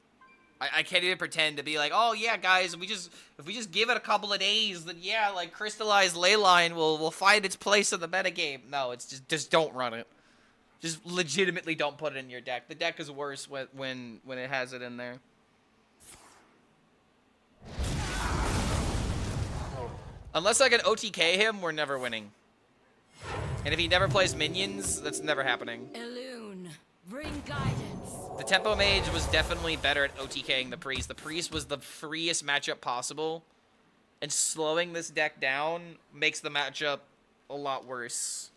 I can't even pretend to be like, oh yeah, guys, if we just give it a couple of days, then yeah, like crystallized Leyline will find its place in the metagame. No, it's just don't run it. Just legitimately don't put it in your deck. The deck is worse when it has it in there. Unless I can OTK him, we're never winning. And if he never plays minions, that's never happening. Elune, bring guidance. The Tempo Mage was definitely better at OTKing the Priest. The Priest was the freest matchup possible. And slowing this deck down makes the matchup a lot worse.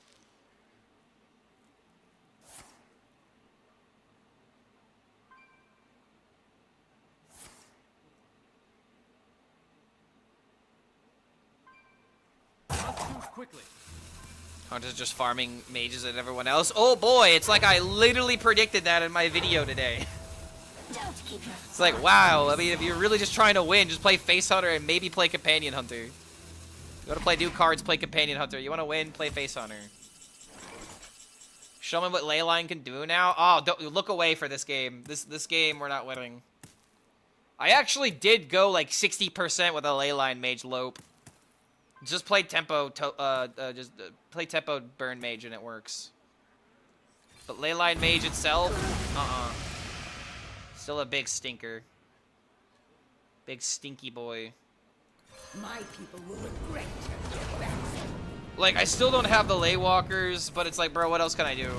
Quickly. Hunter's just farming mages and everyone else. Oh boy, it's like I literally predicted that in my video today. It's like, wow, I mean, if you're really just trying to win, just play Face Hunter and maybe play Companion Hunter. You want to play new cards, play Companion Hunter. You want to win, play Face Hunter. Show me what Leyline can do now. Oh, don't look away for this game. This game, we're not winning. I actually did go like 60% with a Leyline Mage Lope. Just play tempo, play tempo burn mage and it works. But Leyline Mage itself, still a big stinker. Big stinky boy. My people will regret their backs. Like, I still don't have the Leywalkers, but it's like, bro, what else can I do?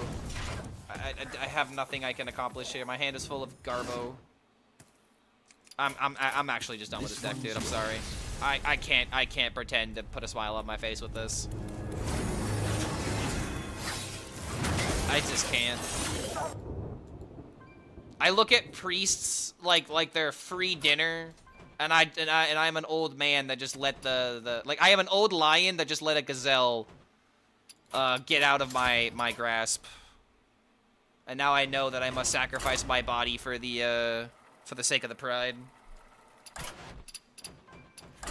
I have nothing I can accomplish here. My hand is full of Garbo. I'm actually just done with this deck, dude. I'm sorry. I can't pretend to put a smile on my face with this. I just can't. I look at priests like they're free dinner, and I'm an old man that just let like I am an old lion that just let a gazelle get out of my grasp. And now I know that I must sacrifice my body for the sake of the pride.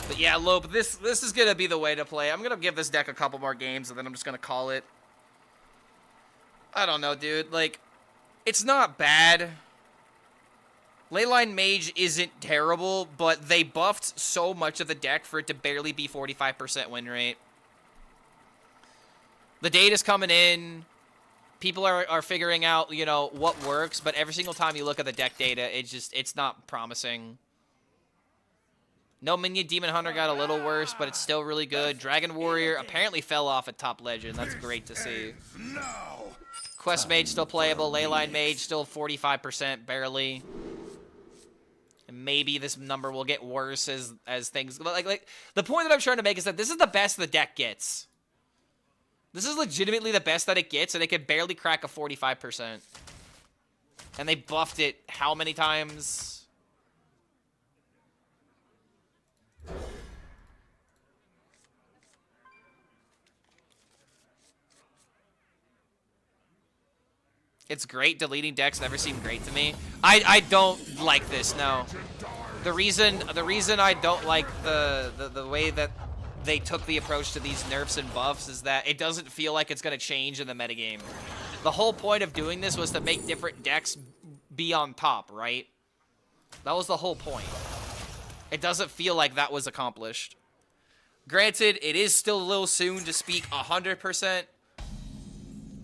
But yeah, Lope, this is gonna be the way to play. I'm gonna give this deck a couple more games, and then I'm just gonna call it. I don't know, dude. Like, it's not bad. Leyline Mage isn't terrible, but they buffed so much of the deck for it to barely be 45% win rate. The data's coming in. People are figuring out, you know, what works, but every single time you look at the deck data, it's not promising. No Minion Demon Hunter got a little worse, but it's still really good. Dragon Warrior apparently fell off at top legend. That's great to see. Quest Mage still playable. Leyline Mage still 45%, barely. And maybe this number will get worse as things... Like, the point that I'm trying to make is that this is the best the deck gets. This is legitimately the best that it gets, and it can barely crack a 45%. And they buffed it how many times? It's great. Deleting decks never seemed great to me. I don't like this, no. The reason I don't like the way that they took the approach to these nerfs and buffs is that it doesn't feel like it's going to change in the metagame. The whole point of doing this was to make different decks be on top, right? That was the whole point. It doesn't feel like that was accomplished. Granted, it is still a little soon to speak 100%,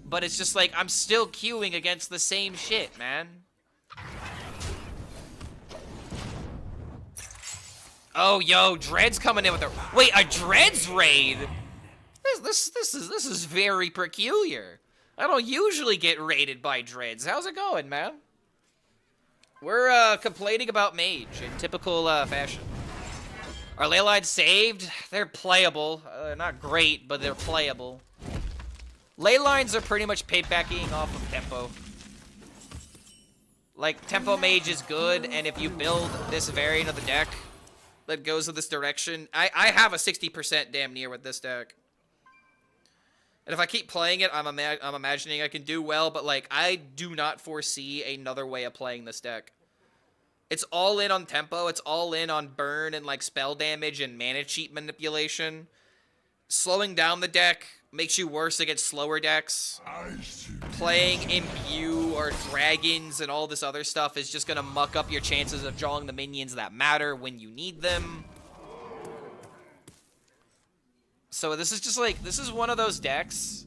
but it's just like, I'm still queuing against the same shit, man. Oh, yo, Dread's coming in with a... Wait, a Dread's raid? This is very peculiar. I don't usually get raided by Dreads. How's it going, man? We're complaining about Mage in typical fashion. Are Leyline saved? They're playable. They're not great, but they're playable. Leylines are pretty much piggybacking off of Tempo. Like, Tempo Mage is good, and if you build this variant of the deck that goes in this direction, I have a 60% damn near with this deck. And if I keep playing it, I'm imagining I can do well, but, like, I do not foresee another way of playing this deck. It's all in on tempo, it's all in on burn and, like, spell damage and mana cheat manipulation. Slowing down the deck makes you worse against slower decks. I see playing Imbue or Dragons and all this other stuff is just gonna muck up your chances of drawing the minions that matter when you need them. So this is just like, this is one of those decks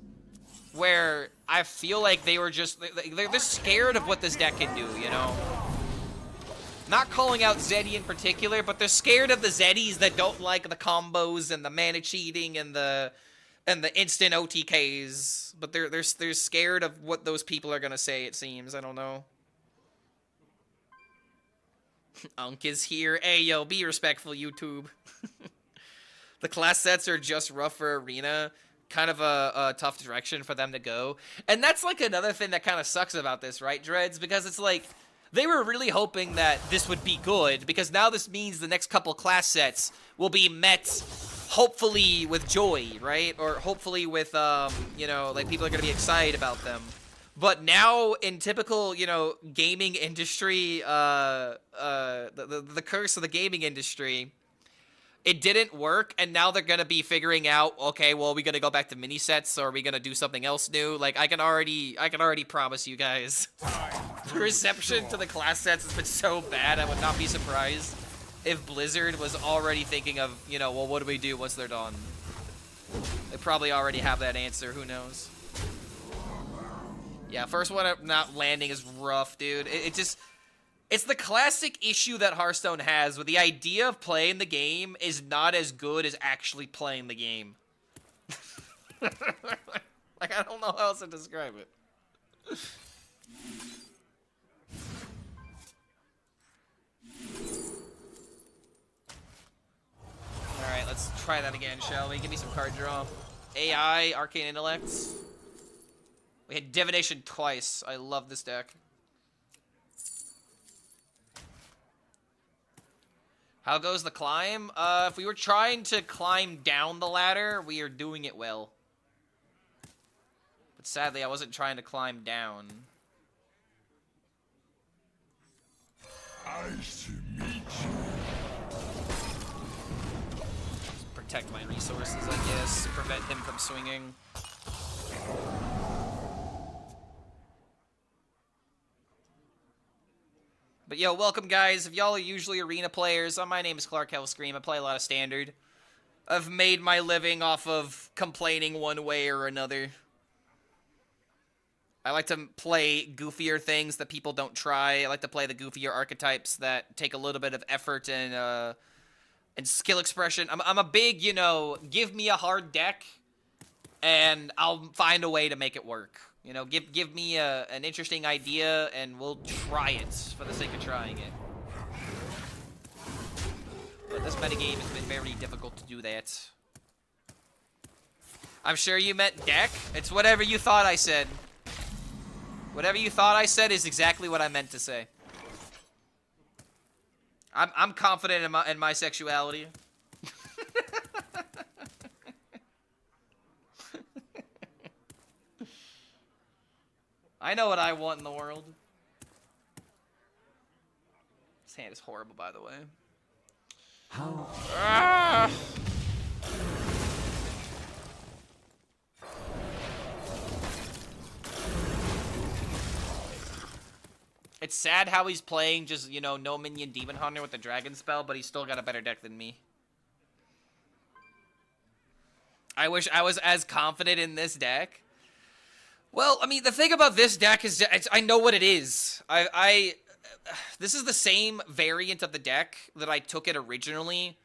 where I feel like they were just, they're scared of what this deck can do, you know? Not calling out Zeddy in particular, but they're scared of the Zeddies that don't like the combos and the mana cheating and the instant OTKs. But they're scared of what those people are gonna say, it seems. I don't know. Unk is here. Hey, yo, be respectful, YouTube. The class sets are just rough for Arena. Kind of a tough direction for them to go. And that's like another thing that kind of sucks about this, right, Dreads? Because it's like, they were really hoping that this would be good, because now this means the next couple class sets will be met, hopefully, with joy, right? Or hopefully with, you know, like, people are going to be excited about them. But now, in typical, you know, gaming industry, the curse of the gaming industry, it didn't work, and now they're gonna be figuring out, okay, well, are we gonna go back to mini sets, or are we gonna do something else new? Like, I can already promise you guys, the reception to the class sets has been so bad, I would not be surprised if Blizzard was already thinking of, you know, well, what do we do once they're done? They probably already have that answer, who knows? Yeah, first one not landing is rough, dude. It just... It's the classic issue that Hearthstone has, where the idea of playing the game is not as good as actually playing the game. Like, I don't know how else to describe it. Alright, let's try that again, shall we? Give me some card draw. AI, Arcane Intellects. We had Divination twice. I love this deck. How goes the climb? If we were trying to climb down the ladder, we are doing it well. But sadly, I wasn't trying to climb down. Nice to meet you. Just protect my resources, I guess. Prevent him from swinging. But yo, welcome guys. If y'all are usually Arena players, my name is Clark HELLSCREAM. I play a lot of Standard. I've made my living off of complaining one way or another. I like to play goofier things that people don't try. I like to play the goofier archetypes that take a little bit of effort and skill expression. I'm a big, you know, give me a hard deck, and I'll find a way to make it work. You know, give me an interesting idea, and we'll try it for the sake of trying it. But this metagame has been very difficult to do that. I'm sure you meant deck. It's whatever you thought I said. Whatever you thought I said is exactly what I meant to say. I'm confident in my sexuality. I know what I want in the world. This hand is horrible, by the way. How? Ah! It's sad how he's playing just, you know, no minion Demon Hunter with the Dragon spell, but he's still got a better deck than me. I wish I was as confident in this deck. Well, I mean, the thing about this deck is I know what it is. This is the same variant of the deck that I took it originally.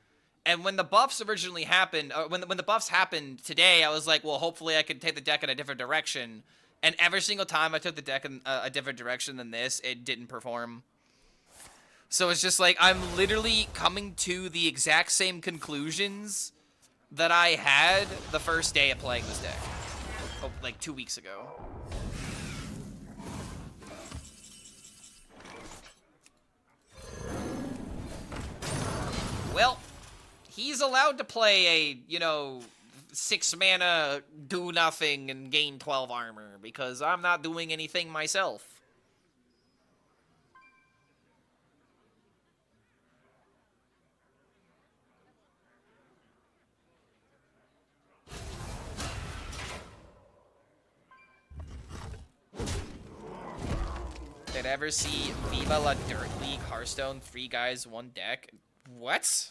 And when the buffs originally happened, when the buffs happened today, I was like, well, hopefully I can take the deck in a different direction. And every single time I took the deck in a different direction than this, it didn't perform. So it's just like, I'm literally coming to the exact same conclusions that I had the first day of playing this deck. Oh, like 2 weeks ago. Well, he's allowed to play a, you know, 6 mana, do nothing, and gain 12 armor, because I'm not doing anything myself. Could ever see Viva La Dirt League Hearthstone 3 guys 1 deck? What? Is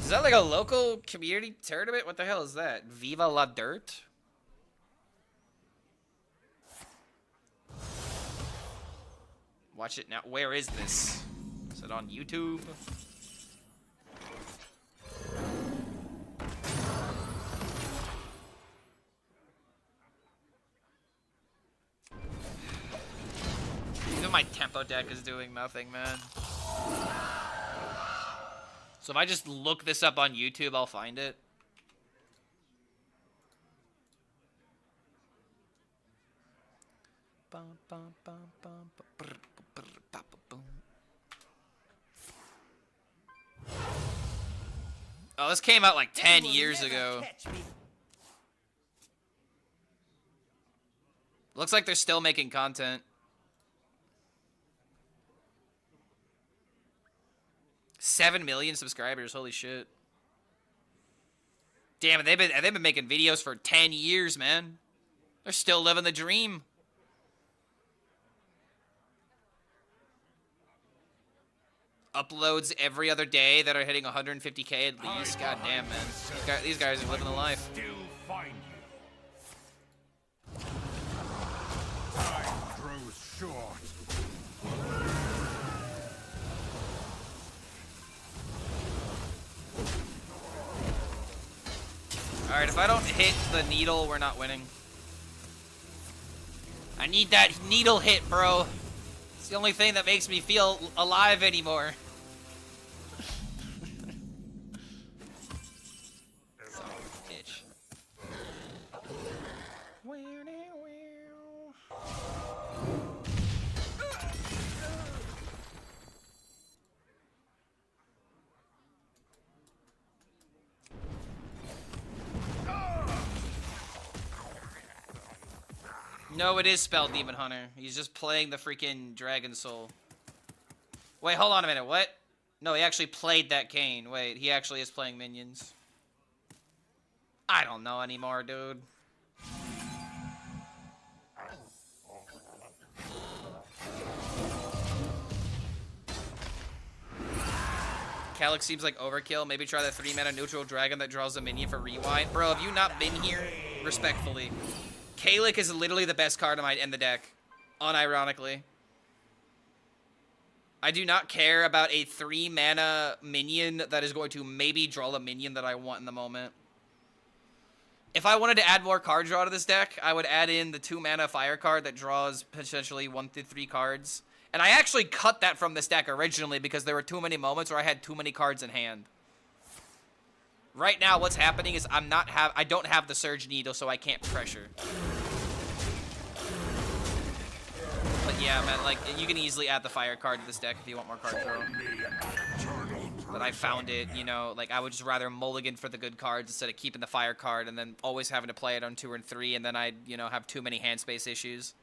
that like a local community tournament? What the hell is that? Viva La Dirt? Watch it now. Where is this? Is it on YouTube? Even my tempo deck is doing nothing, man. So if I just look this up on YouTube, I'll find it. Oh, this came out like 10 years ago. Looks like they're still making content. 7 million subscribers, holy shit. Damn it, they've been making videos for 10 years, man. They're still living the dream. Uploads every other day that are hitting 150K at least. God damn, man. These guys are living the life. Still find you. Time grows short. Alright, if I don't hit the needle, we're not winning. I need that needle hit, bro. It's the only thing that makes me feel alive anymore. Son of a bitch. No, it is spelled Demon Hunter. He's just playing the freaking Dragon Soul. Wait, hold on a minute. What? No, he actually played that Kane. Wait, he actually is playing minions. I don't know anymore, dude. Calyx seems like overkill. Maybe try the 3-mana neutral dragon that draws a minion for rewind. Bro, have you not been here? Respectfully. Kalik is literally the best card in the deck, unironically. I do not care about a 3-mana minion that is going to maybe draw a minion that I want in the moment. If I wanted to add more card draw to this deck, I would add in the 2-mana fire card that draws potentially 1 through 3 cards. And I actually cut that from this deck originally because there were too many moments where I had too many cards in hand. Right now, what's happening is I don't have the Surge Needle, so I can't pressure. But yeah, man, like, you can easily add the fire card to this deck if you want more card draw. But I found it, you know, like, I would just rather mulligan for the good cards instead of keeping the fire card and then always having to play it on 2 and 3, and then I'd, you know, have too many hand space issues.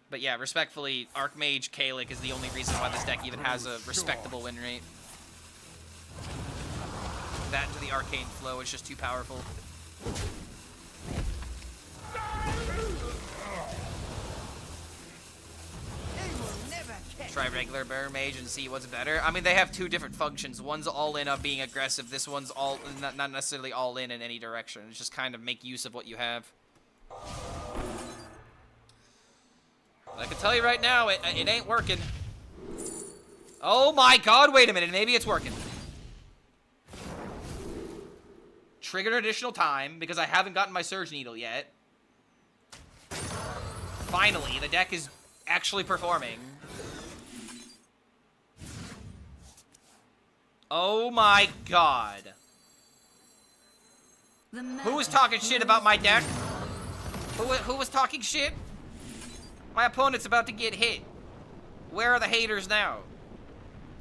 But yeah, respectfully, Archmage Kalik is the only reason why this deck even has a respectable win rate. That to the Arcane Flow is just too powerful. Try regular Burn Mage and see what's better. I mean, they have 2 different functions. One's all in on being aggressive. This one's all not necessarily all in any direction. It's just kind of make use of what you have. I can tell you right now, it ain't working. Oh my god, wait a minute, maybe it's working. Trigger additional time, because I haven't gotten my Surge Needle yet. Finally, the deck is actually performing. Oh my god. Who was talking shit about my deck? Who was talking shit? My opponent's about to get hit. Where are the haters now?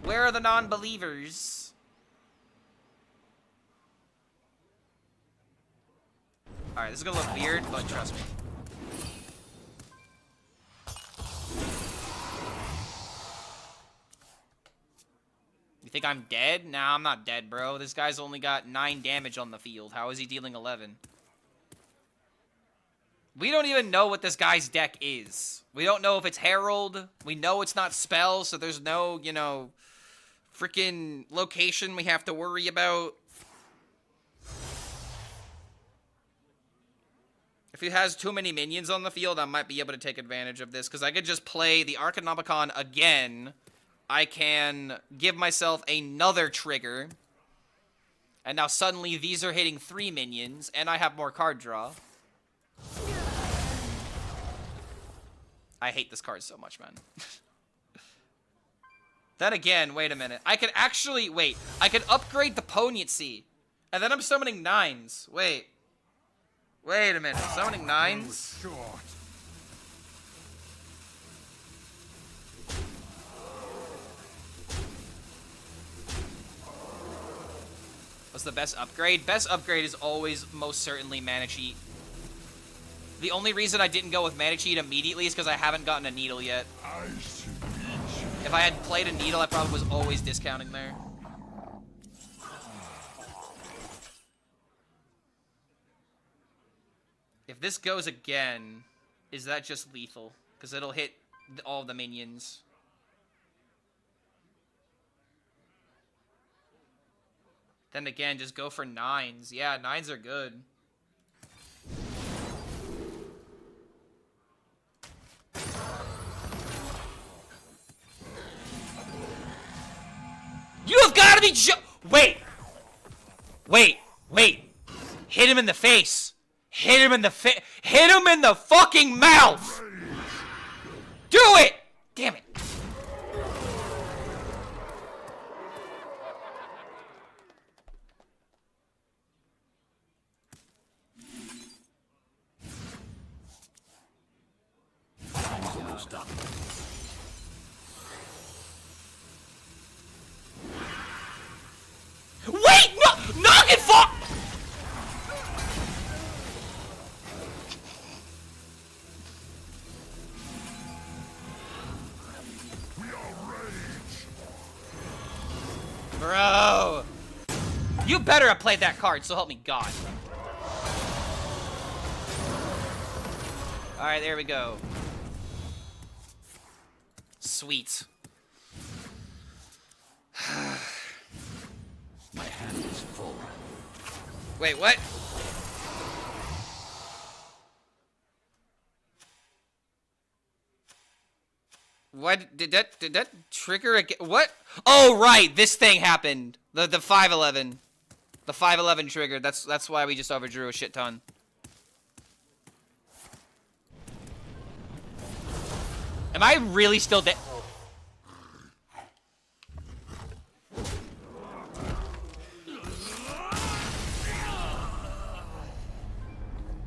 Where are the non-believers? Alright, this is gonna look weird, but trust me. You think I'm dead? Nah, I'm not dead, bro. This guy's only got 9 damage on the field. How is he dealing 11? We don't even know what this guy's deck is. We don't know if it's Herald. We know it's not Spell, so there's no, you know, freaking location we have to worry about. If he has too many minions on the field, I might be able to take advantage of this, because I could just play the Arcanomicon again. I can give myself another trigger. And now suddenly these are hitting 3 minions, and I have more card draw. I hate this card so much, man. Then again, wait a minute. I could actually, wait. I could upgrade the Poignancy. And then I'm summoning 9s. Wait. Wait a minute. Summoning 9s? Short. What's the best upgrade? Best upgrade is always most certainly Mana Cheat. The only reason I didn't go with Mana Cheat immediately is because I haven't gotten a Needle yet. If I had played a Needle, I probably was always discounting there. If this goes again, is that just lethal? Because it'll hit all the minions. Then again, just go for 9s. Yeah, 9s are good. You have got to be wait! Wait! Wait! Hit him in the face! Hit him in the hit him in the fucking mouth! Do it! Damn it! Stop. Wait! No! Knock it fuck! Bro! You better have played that card, so help me God. Alright, there we go. Sweet. My hand is full. Wait, what? What did that trigger again? What? Oh right, this thing happened. The 511. The 511 triggered. That's why we just overdrew a shit ton. Am I really still dead?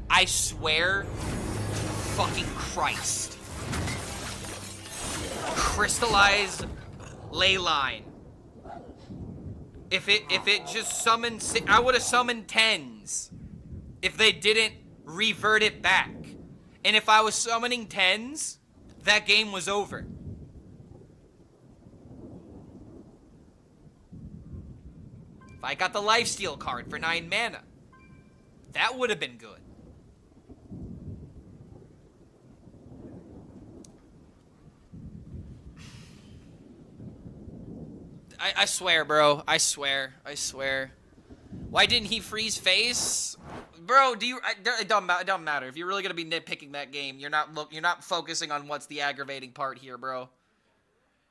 I swear, fucking Christ. Crystallized Leyline. If it just summoned, I would have summoned 10s. If they didn't revert it back. And if I was summoning 10s, that game was over. If I got the Lifesteal card for 9 mana, that would have been good. I swear, bro. I swear. I swear. Why didn't he freeze face? Bro, it don't matter. If you're really gonna be nitpicking that game, you're not focusing on what's the aggravating part here, bro.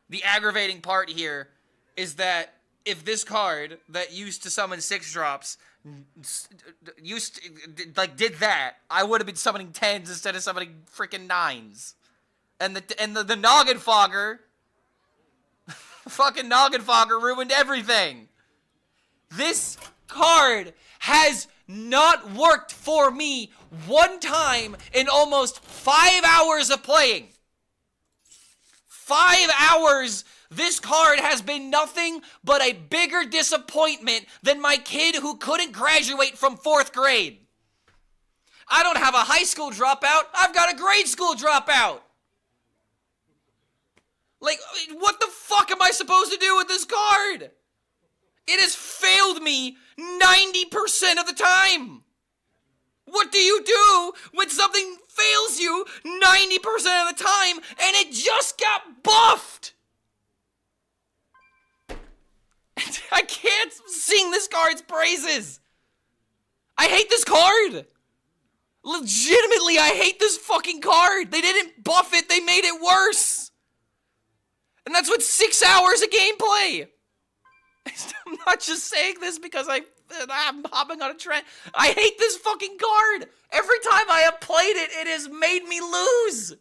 The aggravating part here is that if this card that used to summon 6-drops did that, I would have been summoning 10s instead of summoning freaking 9s. And the Noggin Fogger, fucking Noggin Fogger ruined everything. This card has not worked for me one time in almost 5 hours of playing. 5 hours, this card has been nothing but a bigger disappointment than my kid who couldn't graduate from 4th grade. I don't have a high school dropout, I've got a grade school dropout. Like, what the fuck am I supposed to do with this card? It has failed me 90% of the time. What do you do when something fails you 90% of the time, and it just got buffed! I can't sing this card's praises! I hate this card! Legitimately, I hate this fucking card! They didn't buff it, they made it worse! And that's with 6 hours of gameplay! I'm not just saying this because I'm hopping on a trend. I hate this fucking card! Every time I have played it, it has made me lose!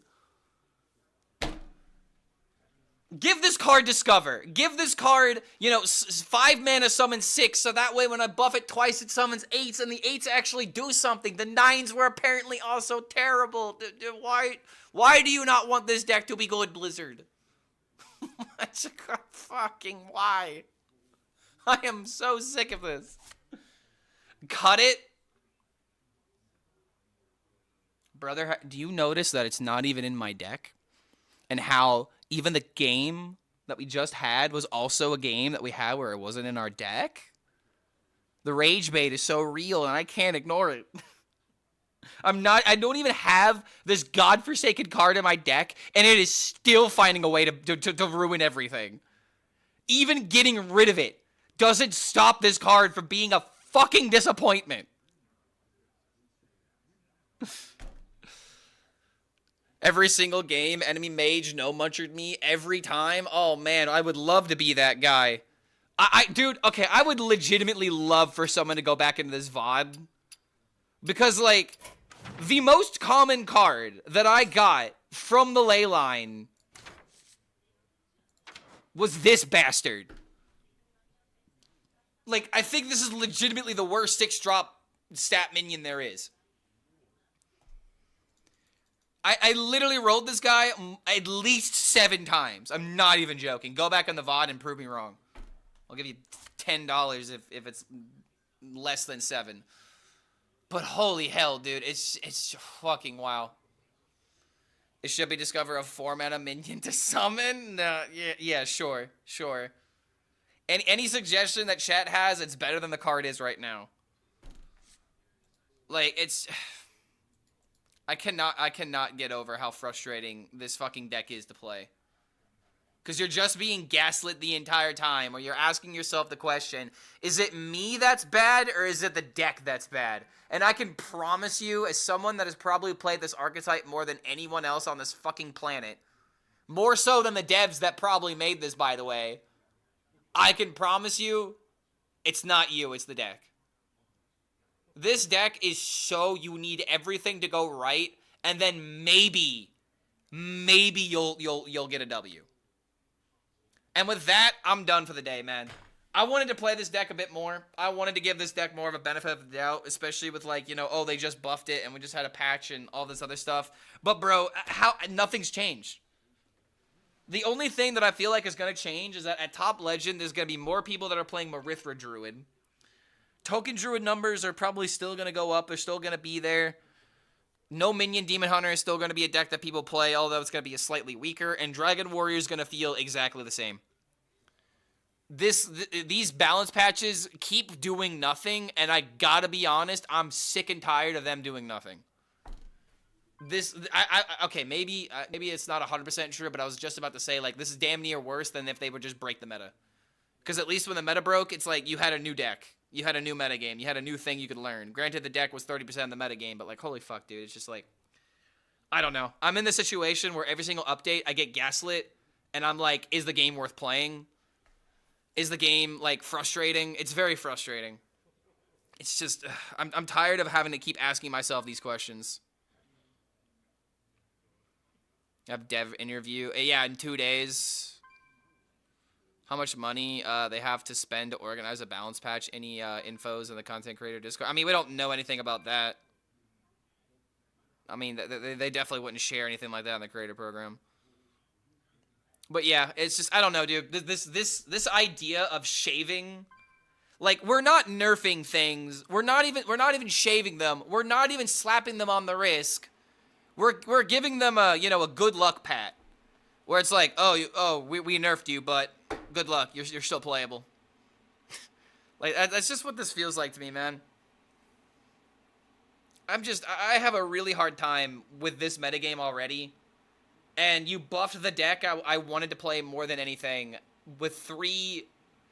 Give this card Discover. Give this card, you know, 5 mana summon 6, so that way when I buff it twice, it summons 8s, and the 8s actually do something. The 9s were apparently also terrible. Why do you not want this deck to be good, Blizzard? Fucking why? I am so sick of this. Cut it. Brother, do you notice that it's not even in my deck? And how even the game that we just had was also a game that we had where it wasn't in our deck? The rage bait is so real and I can't ignore it. I don't even have this godforsaken card in my deck, and it is still finding a way to ruin everything. Even getting rid of it doesn't stop this card from being a fucking disappointment. Every single game, enemy mage no-munchered me every time. Oh man, I would love to be that guy. Dude, okay, I would legitimately love for someone to go back into this VOD. Because, like, the most common card that I got from the Leyline was this bastard. Like, I think this is legitimately the worst 6-drop stat minion there is. I literally rolled this guy at least 7 times. I'm not even joking. Go back on the VOD and prove me wrong. I'll give you $10 if it's less than 7. But holy hell, dude. It's fucking wow. It should be discover a 4-mana minion to summon? No, yeah, sure. Any suggestion that chat has, it's better than the card is right now. Like, it's... I cannot get over how frustrating this fucking deck is to play. Because you're just being gaslit the entire time, or you're asking yourself the question, is it me that's bad, or is it the deck that's bad? And I can promise you, as someone that has probably played this archetype more than anyone else on this fucking planet, more so than the devs that probably made this, by the way, I can promise you, it's not you, it's the deck. This deck is so you need everything to go right, and then maybe you'll get a W. And with that, I'm done for the day, man. I wanted to play this deck a bit more. I wanted to give this deck more of a benefit of the doubt, especially with, like, you know, oh, they just buffed it and we just had a patch and all this other stuff. But, bro, nothing's changed. The only thing that I feel like is going to change is that at Top Legend, there's going to be more people that are playing Marithra Druid. Token Druid numbers are probably still going to go up. They're still going to be there. No Minion Demon Hunter is still going to be a deck that people play, although it's going to be a slightly weaker. And Dragon Warrior is going to feel exactly the same. These balance patches keep doing nothing, and I gotta be honest, I'm sick and tired of them doing nothing. Okay, maybe it's not 100% true, but I was just about to say, like, this is damn near worse than if they would just break the meta. Because at least when the meta broke, it's like you had a new deck. You had a new meta game. You had a new thing you could learn. Granted, the deck was 30% of the meta game, but, like, holy fuck, dude. It's just like, I don't know. I'm in this situation where every single update, I get gaslit, and I'm like, is the game worth playing? Is the game, like, frustrating? It's very frustrating. It's just, I'm tired of having to keep asking myself these questions. I have dev interview. Yeah, in 2 days. How much money they have to spend to organize a balance patch? Any infos in the content creator Discord? I mean, we don't know anything about that. I mean, they definitely wouldn't share anything like that in the creator program. But yeah, it's just, I don't know, dude. This idea of shaving, like, we're not nerfing things. We're not even shaving them. We're not even slapping them on the wrist. We're giving them a, you know, a good luck pat, where it's like, we nerfed you, but good luck. You're still playable. Like, that's just what this feels like to me, man. I have a really hard time with this metagame already. And you buffed the deck I wanted to play more than anything with 3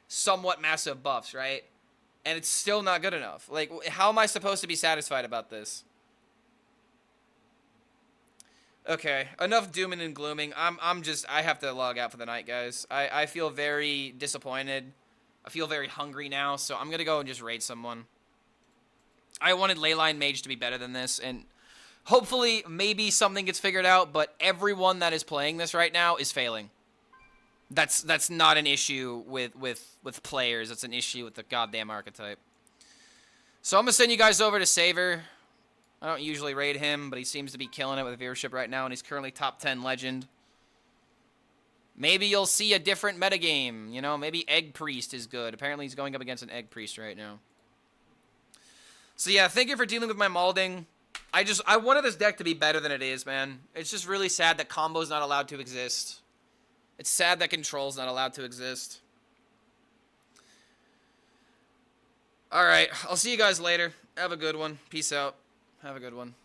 somewhat massive buffs, right? And it's still not good enough. Like, how am I supposed to be satisfied about this? Okay, enough dooming and glooming. I have to log out for the night, guys. I feel very disappointed. I feel very hungry now, so I'm gonna go and just raid someone. I wanted Leyline Mage to be better than this, and hopefully maybe something gets figured out, but everyone that is playing this right now is failing. That's not an issue with players. It's an issue with the goddamn archetype. So I'm gonna send you guys over to Saver. I don't usually raid him, but he seems to be killing it with viewership right now, and he's currently top 10 legend. Maybe you'll see a different metagame. You know, maybe Egg Priest is good. Apparently he's going up against an Egg Priest right now. So yeah, thank you for dealing with my malding. I wanted this deck to be better than it is, man. It's just really sad that combo's not allowed to exist. It's sad that control's not allowed to exist. Alright, I'll see you guys later. Have a good one. Peace out. Have a good one.